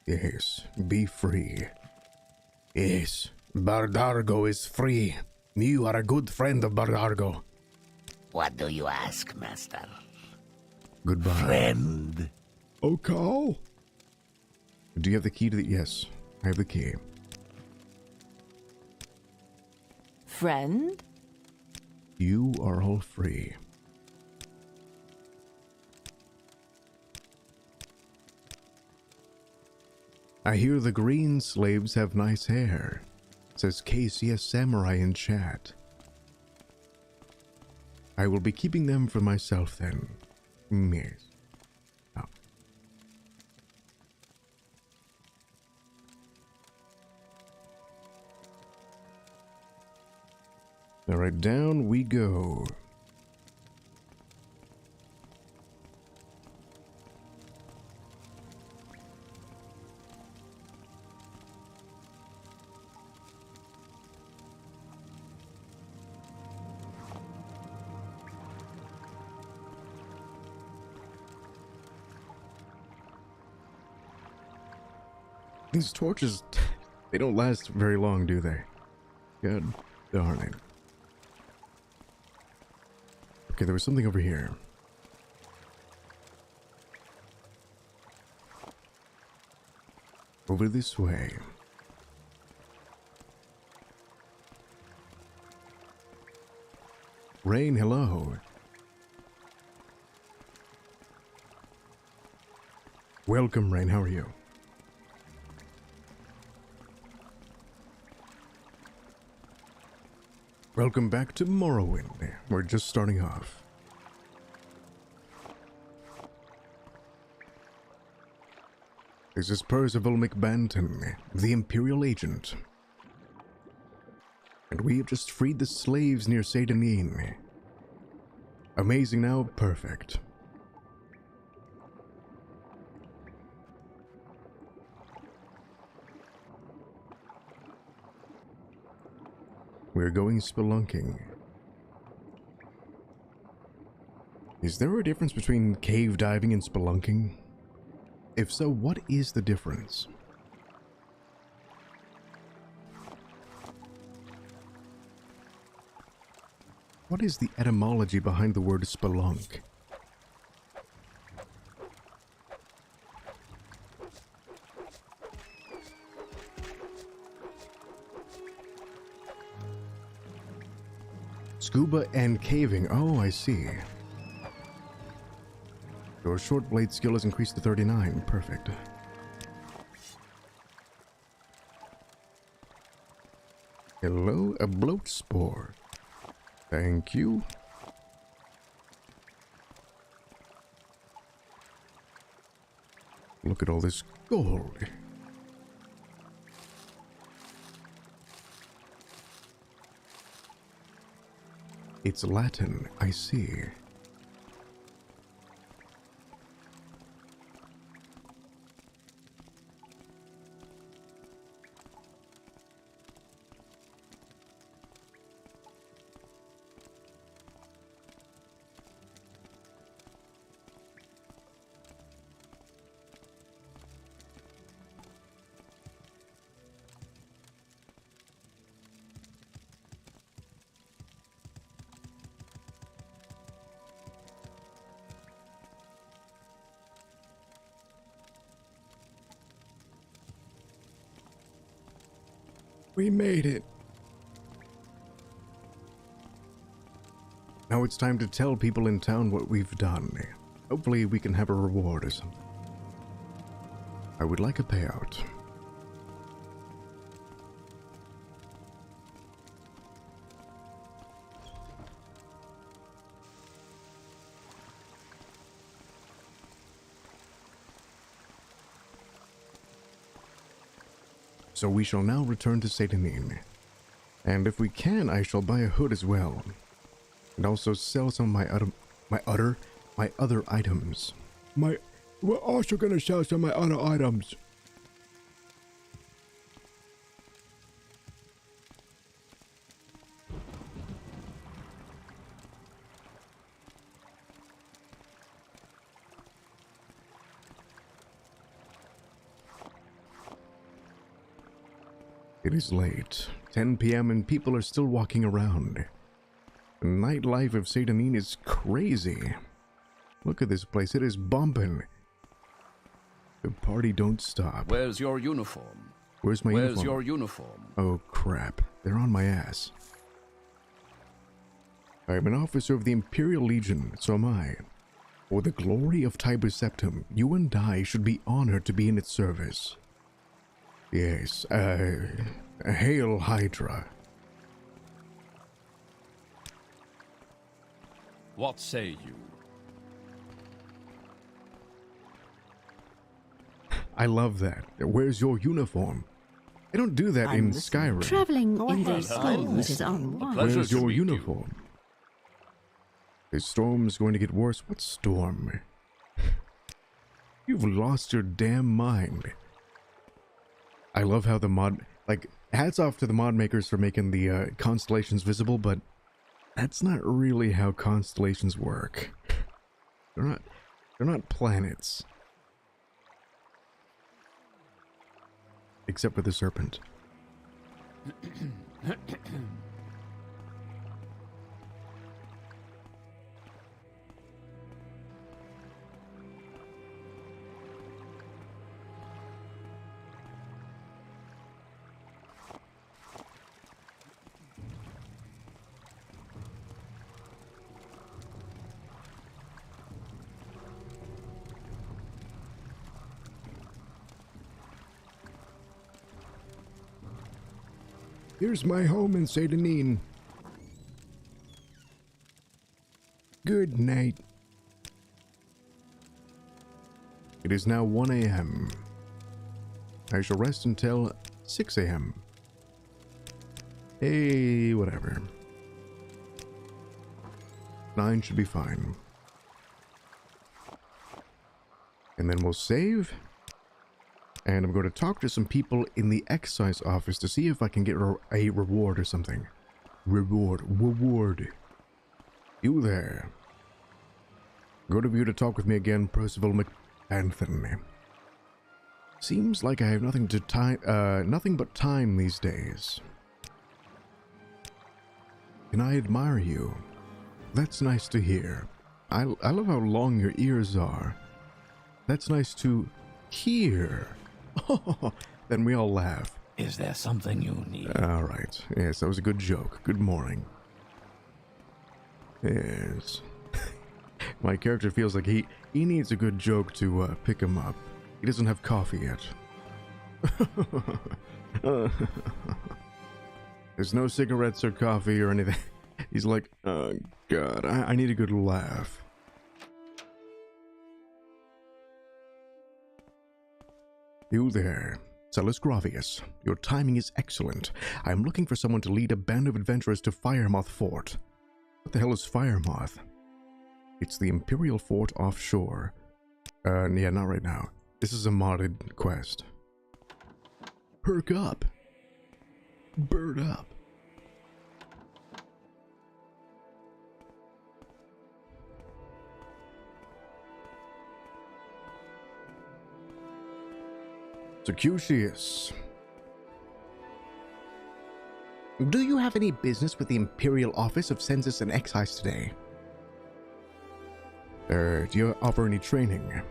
Yes, be free. Yes, Bardargo is free. You are a good friend of Bardargo. What do you ask, master? Goodbye. Friend. Oh, Carl? Do you have the key to the... Yes, I have the key. Friend? You are all free. I hear the green slaves have nice hair, says KCS Samurai in chat. I will be keeping them for myself then. Yes. Oh. Alright, down we go. These torches, they don't last very long, do they? God darn it. Okay, there was something over here. Over this way. Rain, hello. Welcome, Rain, how are you? Welcome back to Morrowind. We're just starting off. This is Percival McBanton, the Imperial Agent. And we have just freed the slaves near Seyda Neen. Amazing now, perfect. We're going spelunking. Is there a difference between cave diving and spelunking? If so, what is the difference? What is the etymology behind the word spelunk? Scuba and caving. Oh, I see. Your short blade skill has increased to 39. Perfect. Hello, a bloat spore. Thank you. Look at all this gold. It's Latin, I see. We made it. Now it's time to tell people in town what we've done. Hopefully we can have a reward or something. I would like a payout. So we shall now return to Seyda Neen. And if we can, I shall buy a hood as well. And also sell some of my other items. We're also gonna sell some of my other items. It is late, 10 p.m. and people are still walking around. The nightlife of Seyda Neen is crazy. Look at this place, it is bumping. The party don't stop. Where's your uniform? Where's my uniform? Where's your uniform? Oh crap, they're on my ass. I am an officer of the Imperial Legion, so am I. For the glory of Tiber Septim, you and I should be honored to be in its service. Yes, hail Hydra. What say you? I love that. Where's your uniform? They don't do that in Skyrim. Traveling in these storms is unwise. Where's your uniform? This storm's going to get worse. What storm? You've lost your damn mind. I love how the mod, like, hats off to the mod makers for making the constellations visible, but that's not really how constellations work. They're not planets. Except for the serpent. Here's my home in Seyda Neen. Good night. It is now 1 a.m. I shall rest until 6 a.m. Hey, whatever. 9 should be fine. And then we'll save. And I'm going to talk to some people in the excise office to see if I can get a reward or something. Reward. You there. Good of you to talk with me again, Percival McAnthony. Seems like I have nothing but time these days. Can I admire you? That's nice to hear. I love how long your ears are. That's nice to hear. Then we all laugh. Is there something you need? All right. Yes, that was a good joke. Good morning. Yes. My character feels like he needs a good joke to pick him up. He doesn't have coffee yet. There's no cigarettes or coffee or anything. He's like, oh god, I need a good laugh. You there, Celis Gravius. Your timing is excellent. I am looking for someone to lead a band of adventurers to Firemoth Fort. What the hell is Firemoth? It's the Imperial Fort offshore. Yeah, not right now. This is a modded quest. Perk up. Bird up. Secutius. Do you have any business with the Imperial Office of Census and Excise today? Do you offer any training?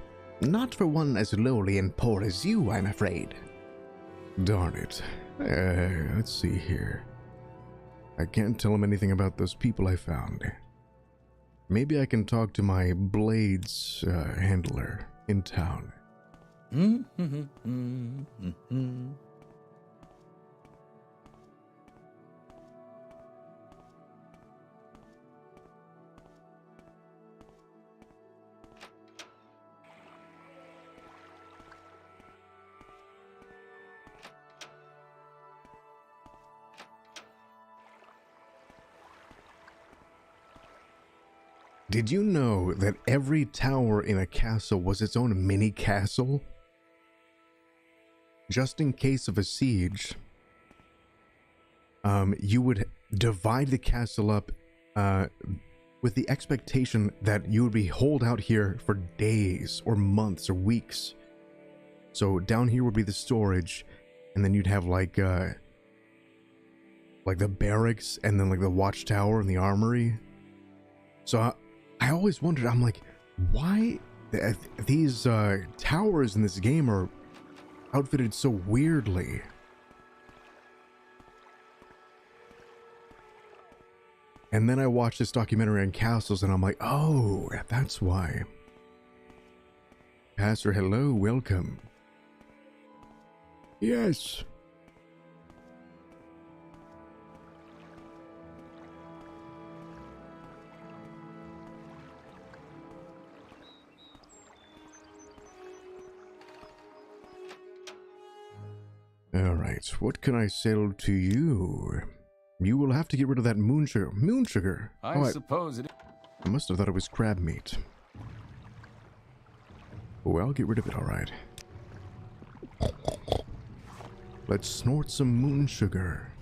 Not for one as lowly and poor as you, I'm afraid. Darn it. Let's see here. I can't tell him anything about those people I found. Maybe I can talk to my blades handler in town. Did you know that every tower in a castle was its own mini castle? Just in case of a siege, you would divide the castle up with the expectation that you would be holed out here for days or months or weeks. So down here would be the storage, and then you'd have like the barracks, and then like the watchtower and the armory. So I always wondered, I'm like, why these towers in this game are outfitted so weirdly. And then I watched this documentary on castles and I'm like, oh, that's why. Pastor, hello, welcome. Yes. Alright, what can I sell to you? You will have to get rid of that moon sugar. Moon sugar? I suppose it... I must have thought it was crab meat. Oh, I'll get rid of it, alright. Let's snort some moon sugar.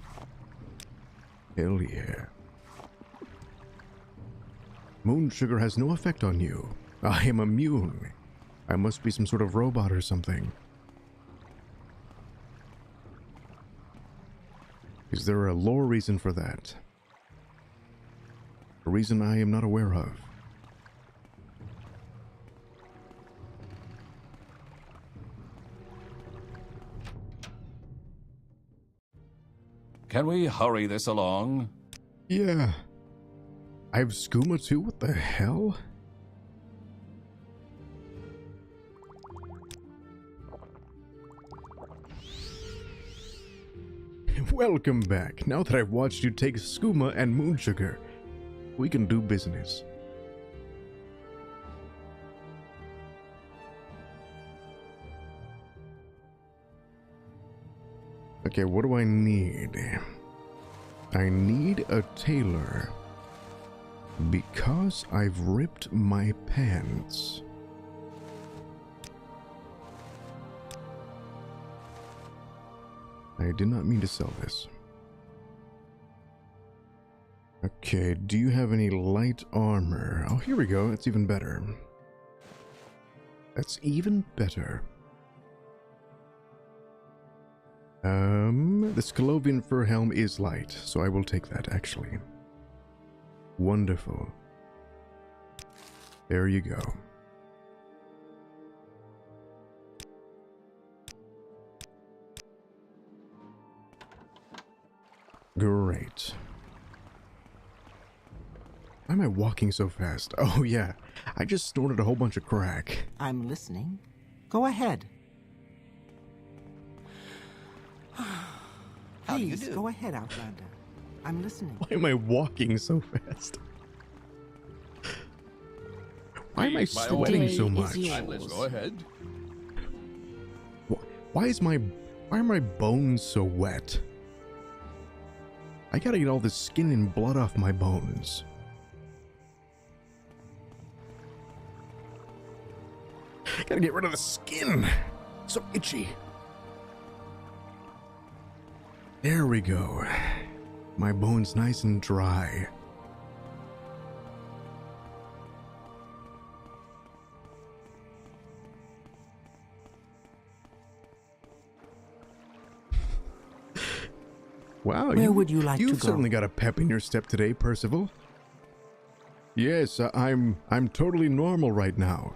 Hell yeah. Moon sugar has no effect on you. I am immune. I must be some sort of robot or something. Is there a lore reason for that? A reason I am not aware of? Can we hurry this along? Yeah. I have skooma too? What the hell? Welcome back. Now that I've watched you take skooma and moon sugar, we can do business. Okay, what do I need? I need a tailor because I've ripped my pants. I did not mean to sell this. Okay, do you have any light armor? Oh, here we go. That's even better. That's even better. The Scolovian fur helm is light, so I will take that, actually. Wonderful. There you go. Great. Why am I walking so fast? Oh yeah, I just snorted a whole bunch of crack. I'm listening. Go ahead. How do you Please, do? go ahead, Outlander. I'm listening. Why am I walking so fast? Why am I sweating so much? Let's go ahead. Why are my bones so wet? I gotta get all the skin and blood off my bones. Gotta get rid of the skin. So itchy. There we go. My bone's nice and dry. Wow, Where would you like to go? You've certainly got a pep in your step today, Percival. Yes, I'm totally normal right now.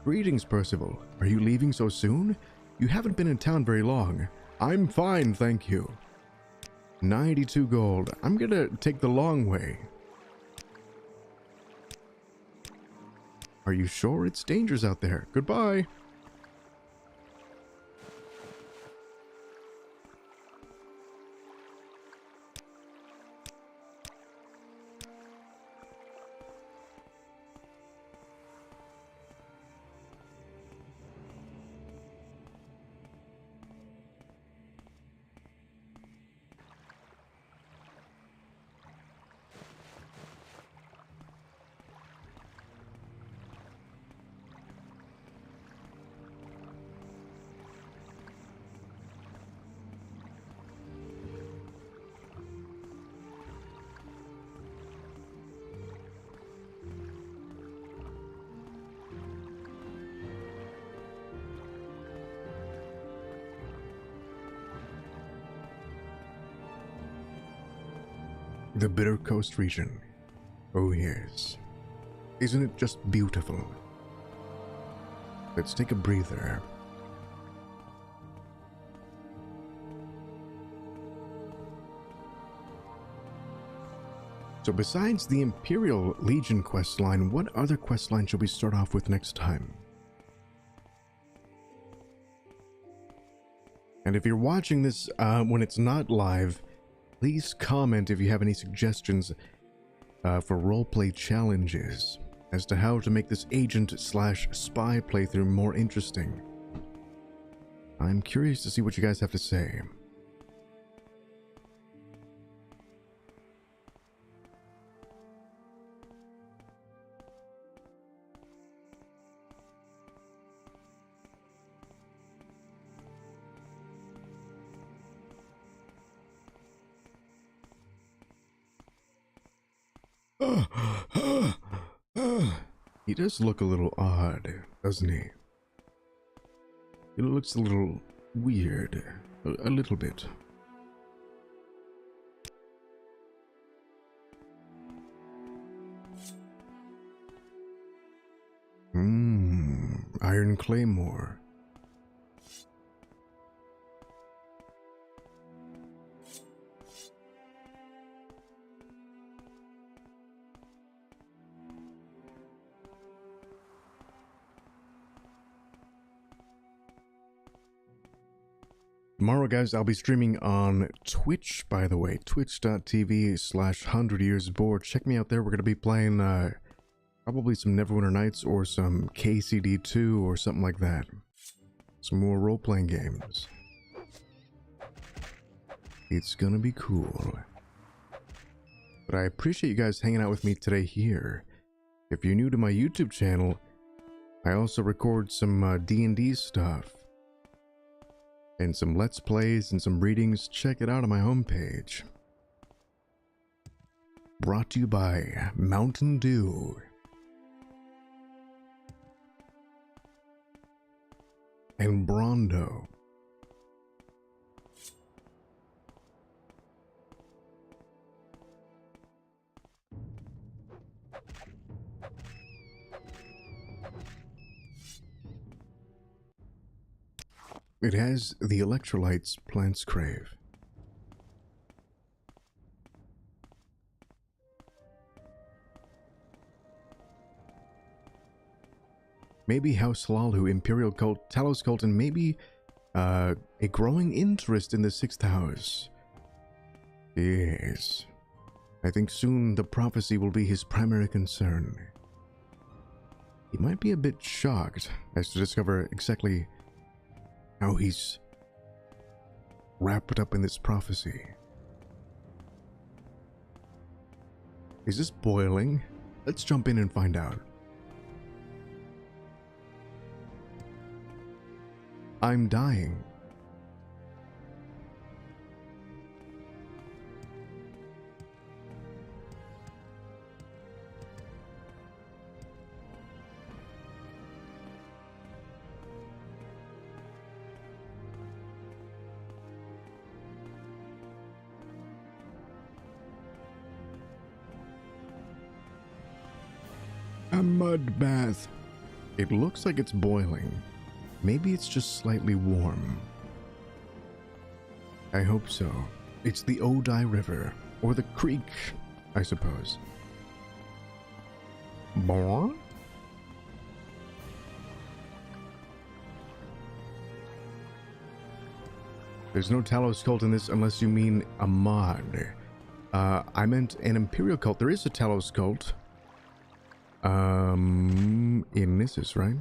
Greetings, Percival. Are you leaving so soon? You haven't been in town very long. I'm fine, thank you. 92 gold. I'm gonna take the long way. Are you sure? It's dangerous out there. Goodbye. The Bitter Coast region. Oh yes. Isn't it just beautiful? Let's take a breather. So besides the Imperial Legion questline, what other questline should we start off with next time? And if you're watching this when it's not live, please comment if you have any suggestions for roleplay challenges as to how to make this agent/spy playthrough more interesting. I'm curious to see what you guys have to say. He does look a little odd, doesn't he? It looks a little weird, a little bit. Iron Claymore. Tomorrow, guys, I'll be streaming on Twitch, by the way. Twitch.tv/100yearsbored. Check me out there. We're going to be playing probably some Neverwinter Nights or some KCD2 or something like that. Some more role-playing games. It's going to be cool. But I appreciate you guys hanging out with me today here. If you're new to my YouTube channel, I also record some D&D stuff. And some Let's Plays and some readings. Check it out on my homepage. Brought to you by Mountain Dew. And Brondo. It has the electrolytes plants crave. Maybe House Lalu, Imperial Cult, Talos Cult, and maybe a growing interest in the 6th house. Yes. I think soon the prophecy will be his primary concern. He might be a bit shocked as to discover exactly how he's wrapped up in this prophecy. Is this boiling? Let's jump in and find out. I'm dying. A mud bath. It looks like it's boiling. Maybe it's just slightly warm. I hope so. It's the Odai River, or the creek, I suppose. More? There's no Talos cult in this unless you mean a mod. I meant an Imperial cult. There is a Talos cult. In Nissus, right?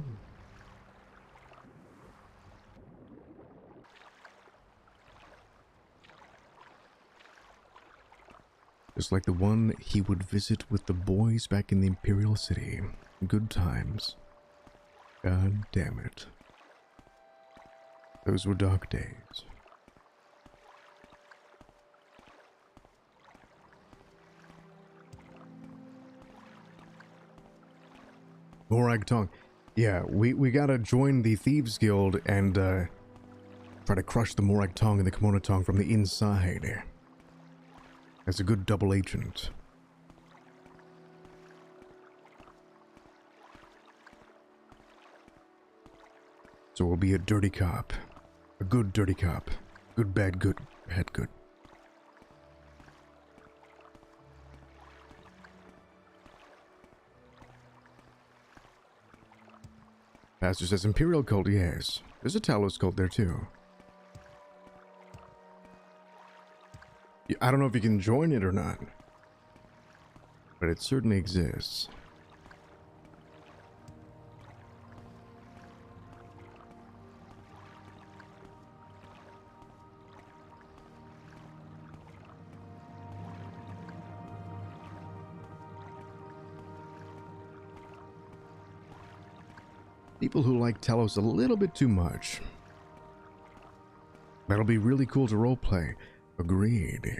Just like the one he would visit with the boys back in the Imperial City. Good times. God damn it. Those were dark days. Morag Tong. Yeah, we gotta join the Thieves Guild and try to crush the Morag Tong and the Kimono Tong from the inside. As a good double agent. So we'll be a dirty cop. A good dirty cop. Good, bad, good, bad, good. Pastor says Imperial cult, yes. There's a Talos cult there too. I don't know if you can join it or not, but it certainly exists. People who like Talos a little bit too much. That'll be really cool to roleplay. Agreed.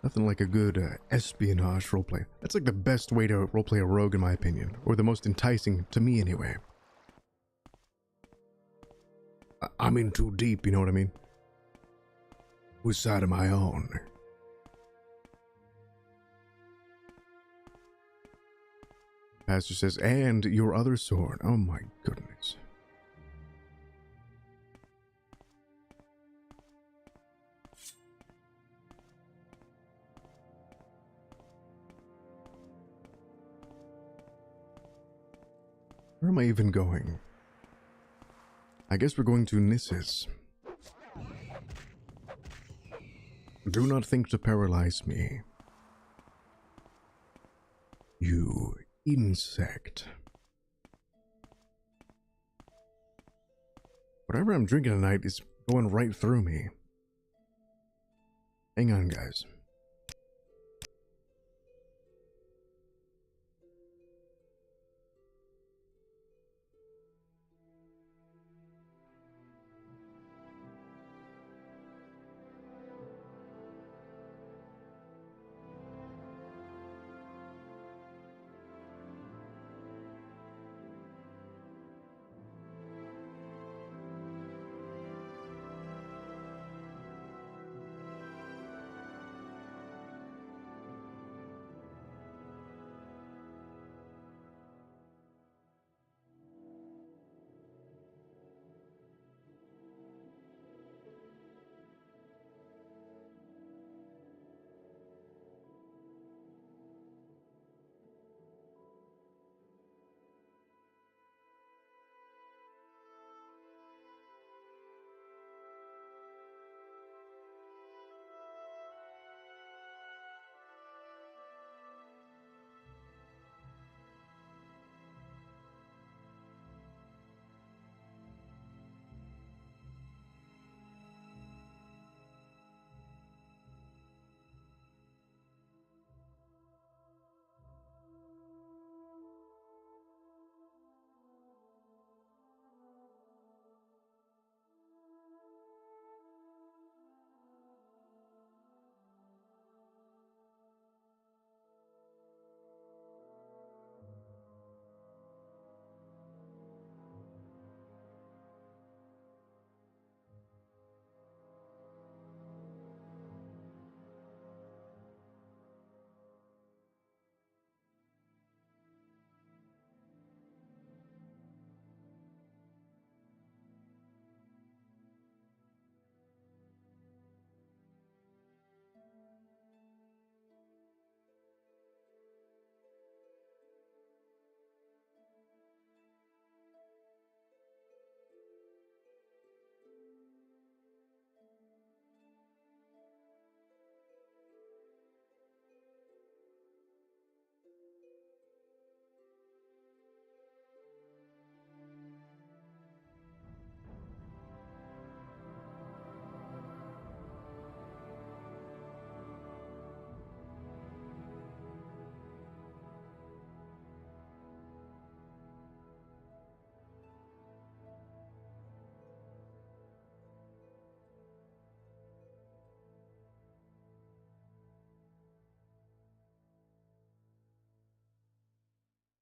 Nothing like a good espionage roleplay. That's like the best way to roleplay a rogue in my opinion. Or the most enticing, to me anyway. I'm in too deep, you know what I mean? Whose side am I on? Pastor says, and your other sword. Oh my goodness. Where am I even going? I guess we're going to Nissus. Do not think to paralyze me. You insect. Whatever I'm drinking tonight is going right through me. Hang on, guys.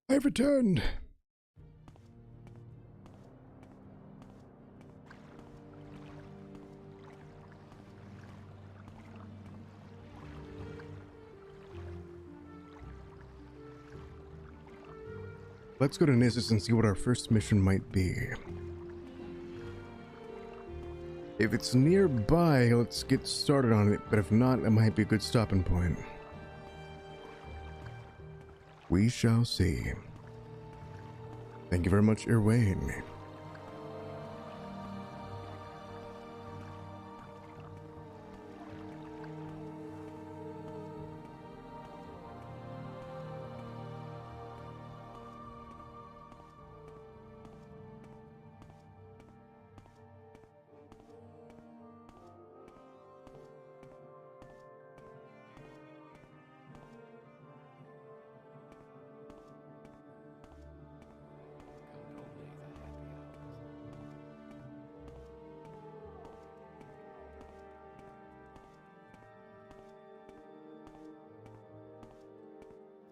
I've returned. Let's go to Nissus and see what our first mission might be. If it's nearby, let's get started on it, but if not, it might be a good stopping point. We shall see. Thank you very much, Irwayne.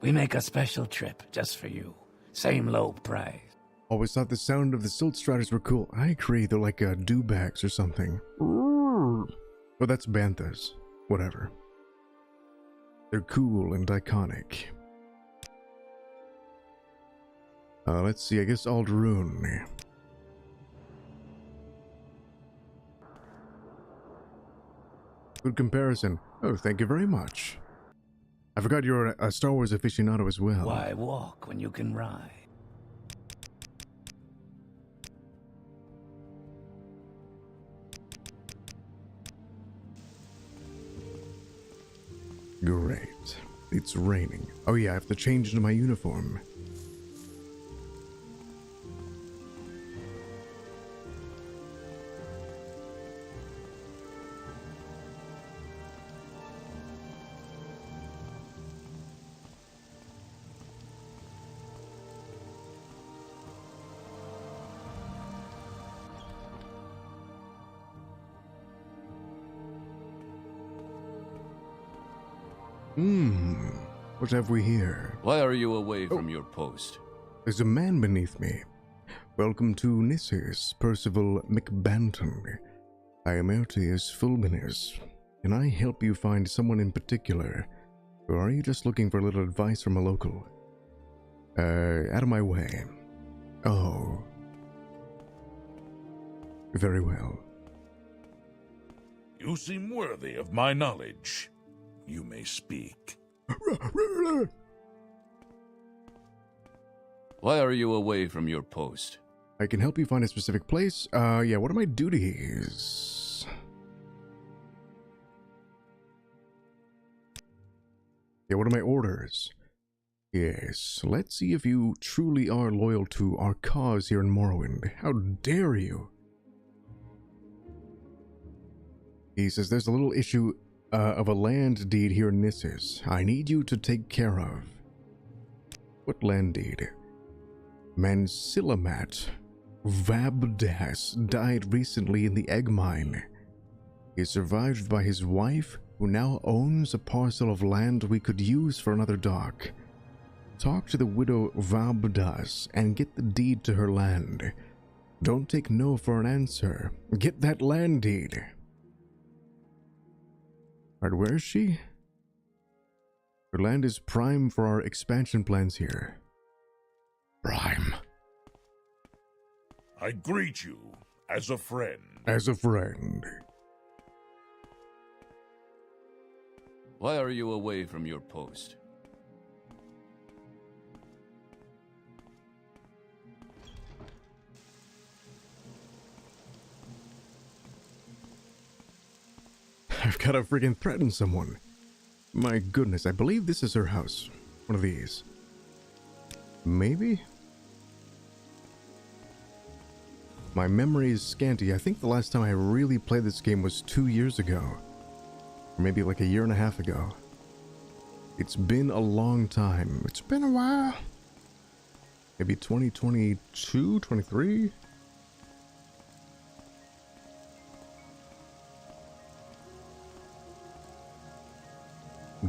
We make a special trip just for you. Same low price. Always thought the sound of the Silt Striders were cool. I agree, they're like dewbacks or something. Oh, that's banthas. Whatever. They're cool and iconic. Let's see, I guess Alderoon. Good comparison. Oh, thank you very much. I forgot you're a Star Wars aficionado as well. Why walk when you can ride? Great. It's raining. Oh yeah, I have to change into my uniform. What have we here? Why are you away from your post? There's a man beneath me. Welcome to Nissus, Percival McBanton. I am Ertius Fulminus. Can I help you find someone in particular? Or are you just looking for a little advice from a local? Out of my way. Oh. Very well. You seem worthy of my knowledge. You may speak. Why are you away from your post? I can help you find a specific place. Yeah, what are my duties? Yeah, what are my orders? Yes, let's see if you truly are loyal to our cause here in Morrowind. How dare you? He says there's a little issue of a land deed here in Nissus. I need you to take care of. What land deed? Mansilamat Vabdas died recently in the egg mine. He is survived by his wife, who now owns a parcel of land we could use for another dock. Talk to the widow Vabdas and get the deed to her land. Don't take no for an answer. Get that land deed. Alright, where is she? Her land is prime for our expansion plans here. Prime. I greet you as a friend. As a friend. Why are you away from your post? I've got to freaking threaten someone. My goodness, I believe this is her house. One of these. Maybe? My memory is scanty. I think the last time I really played this game was 2 years ago. Or maybe like a year and a half ago. It's been a long time. It's been a while. Maybe 2022, 23?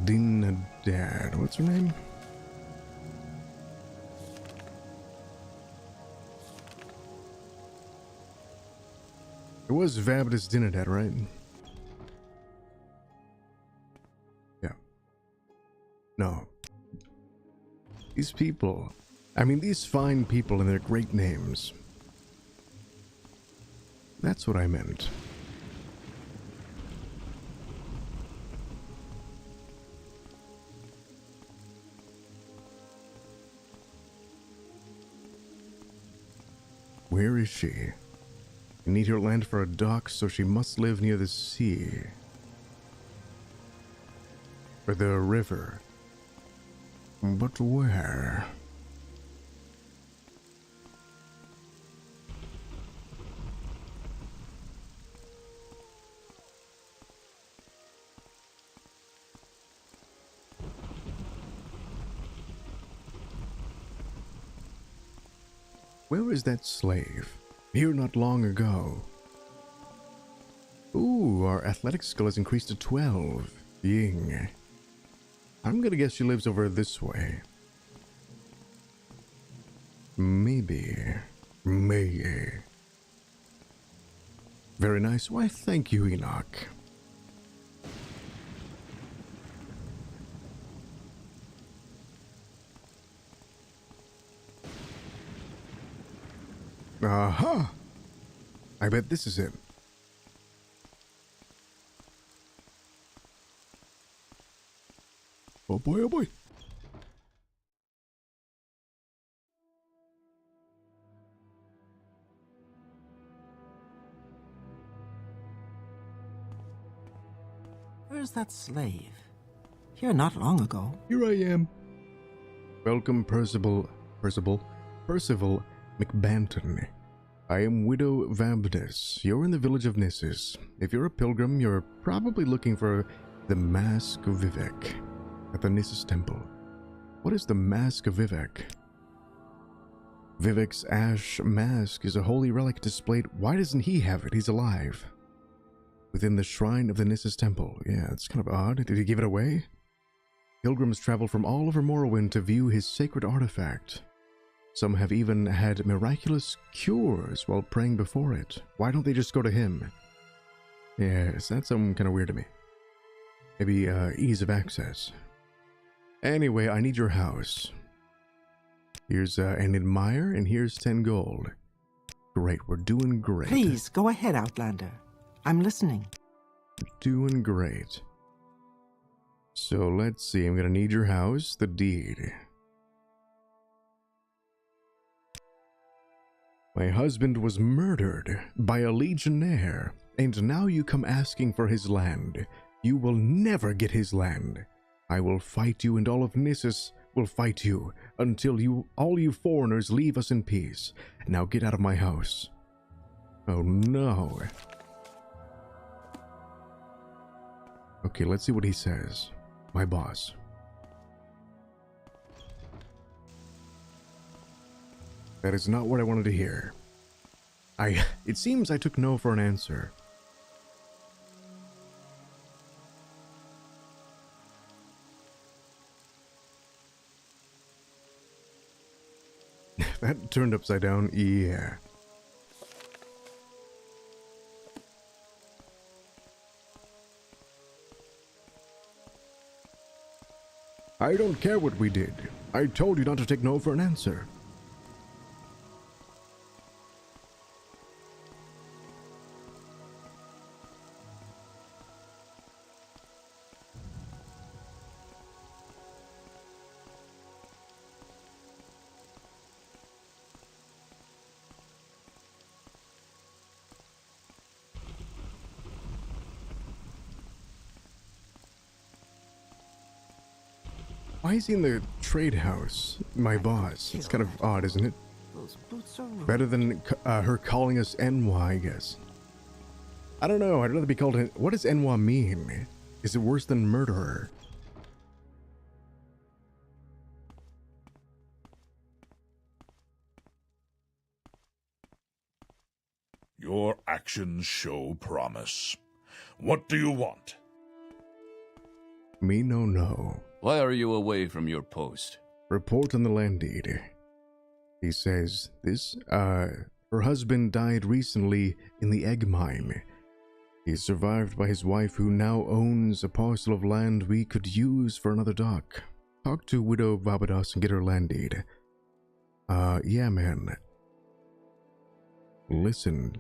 Dinadad. What's her name? It was Vabdis dinner dad, right? Yeah. No. These people, I mean, these fine people and their great names. That's what I meant. Where is she? I need her land for a dock, so she must live near the sea. Or the river. But where? Where is that slave? Here not long ago. Ooh, our athletic skill has increased to 12. Ying. I'm gonna guess she lives over this way. Maybe. Very nice. Why, thank you, Enoch. Aha! I bet this is it. Oh boy, oh boy. Where's that slave? Here not long ago. Here I am. Welcome, Percival McBanton. I am Widow Vabdis. You're in the village of Nissus. If you're a pilgrim, you're probably looking for the Mask of Vivek at the Nissus Temple. What is the Mask of Vivek? Vivek's ash mask is a holy relic displayed. Why doesn't he have it? He's alive. Within the shrine of the Nissus Temple. Yeah, it's kind of odd. Did he give it away? Pilgrims travel from all over Morrowind to view his sacred artifact. Some have even had miraculous cures while praying before it. Why don't they just go to him? Yes, that's kind of weird to me. Maybe ease of access. Anyway, I need your house. Here's an admire, and here's 10 gold. Great, we're doing great. Please, go ahead, Outlander. I'm listening. We're doing great. So let's see, I'm gonna need your house, the deed. My husband was murdered by a legionnaire, and now you come asking for his land. You will never get his land. I will fight you, and all of Nissus will fight you until all you foreigners leave us in peace. Now get out of my house. Oh no. Okay, let's see what he says. My boss. That is not what I wanted to hear. It seems I took no for an answer. That turned upside down, yeah. I don't care what we did. I told you not to take no for an answer. Why is he in the trade house? My boss. It's kind of odd, isn't it? Those boots are rude. Better than her calling us Enwa, I guess. I don't know. I'd rather be called... What does Enwa mean? Is it worse than murderer? Your actions show promise. What do you want? Me no. Why are you away from your post? Report on the land deed. He says, this, her Her husband died recently in the egg mine. He's survived by his wife, who now owns a parcel of land we could use for another dock. Talk to Widow Barbados and get her land deed. Yeah, man. Listen.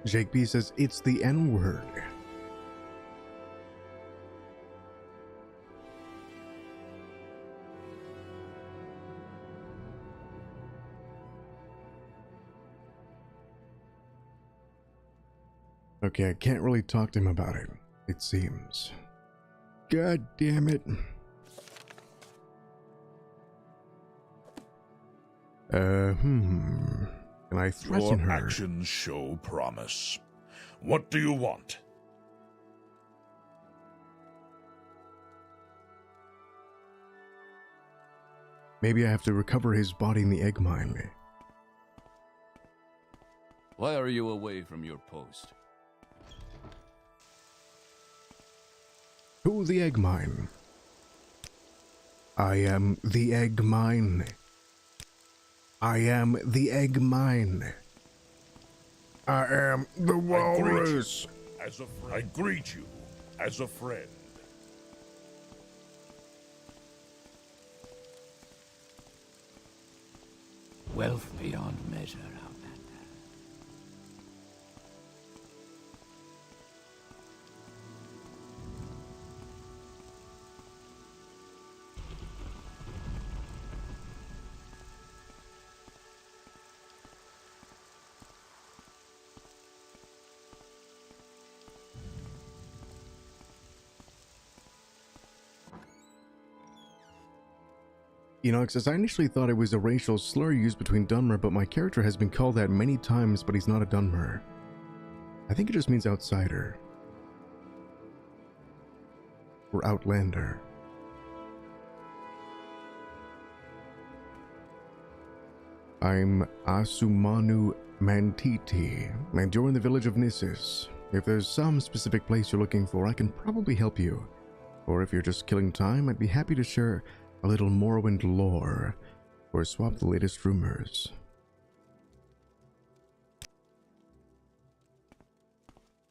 Jake B says, it's the N-word. Okay, I can't really talk to him about it, it seems. God damn it. Can I threaten her? Your actions show promise. What do you want? Maybe I have to recover his body in the egg mine. Why are you away from your post? To the egg mine. I am the egg mine. I am the egg mine. I am the walrus. I greet you as a friend. Wealth beyond measure, Outlander. You know, because I initially thought it was a racial slur used between Dunmer, but my character has been called that many times, but he's not a Dunmer. I think it just means outsider. Or outlander. I'm Asumanu Mantiti, and you're in the village of Nissus. If there's some specific place you're looking for, I can probably help you. Or if you're just killing time, I'd be happy to share a little Morrowind lore, or swap the latest rumors.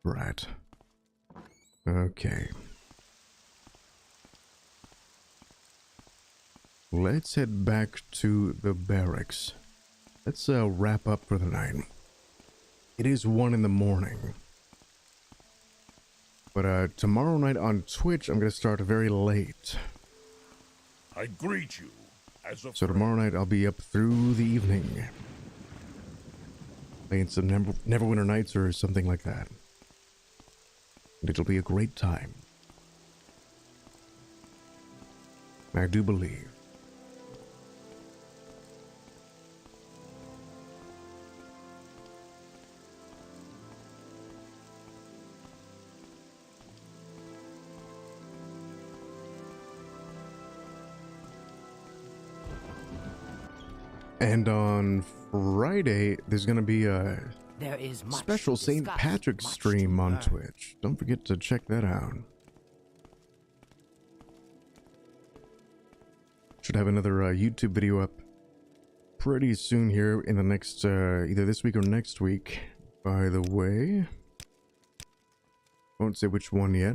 Right. Okay. Let's head back to the barracks. Let's wrap up for the night. It is 1 in the morning. But tomorrow night on Twitch, I'm going to start very late. I greet you as a So tomorrow night I'll be up through the evening, playing some Neverwinter Nights or something like that. And it'll be a great time. I do believe. And on Friday, there's going to be a special St. Patrick's stream on Twitch. Don't forget to check that out. Should have another YouTube video up pretty soon here in the next, either this week or next week. By the way, won't say which one yet.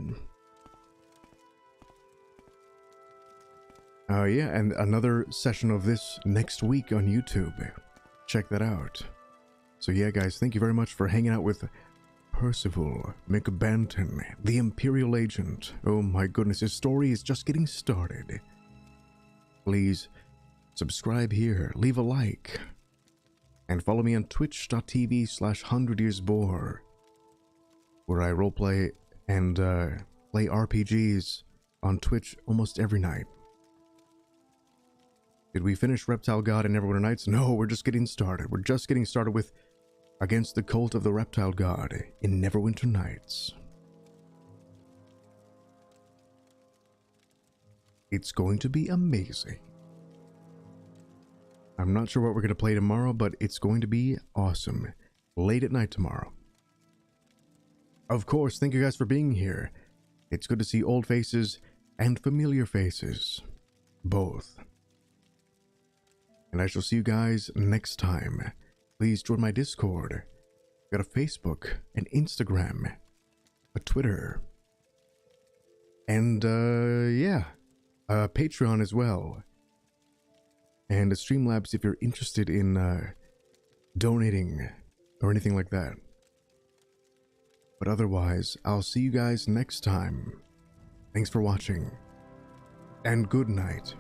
Yeah, and another session of this next week on YouTube. Check that out. So yeah, guys, thank you very much for hanging out with Percival McBanton, the Imperial Agent. Oh my goodness, his story is just getting started. Please subscribe here, leave a like, and follow me on twitch.tv/100yearsbore, where I roleplay and play RPGs on Twitch almost every night. Did we finish Reptile God and Neverwinter Nights? No, we're just getting started. We're just getting started with Against the Cult of the Reptile God in Neverwinter Nights. It's going to be amazing. I'm not sure what we're going to play tomorrow, but it's going to be awesome. Late at night tomorrow. Of course, thank you guys for being here. It's good to see old faces and familiar faces. Both. And I shall see you guys next time. Please join my Discord. Got a Facebook, an Instagram, a Twitter, and yeah, a Patreon as well, and a Streamlabs if you're interested in donating or anything like that. But otherwise, I'll see you guys next time. Thanks for watching, and good night.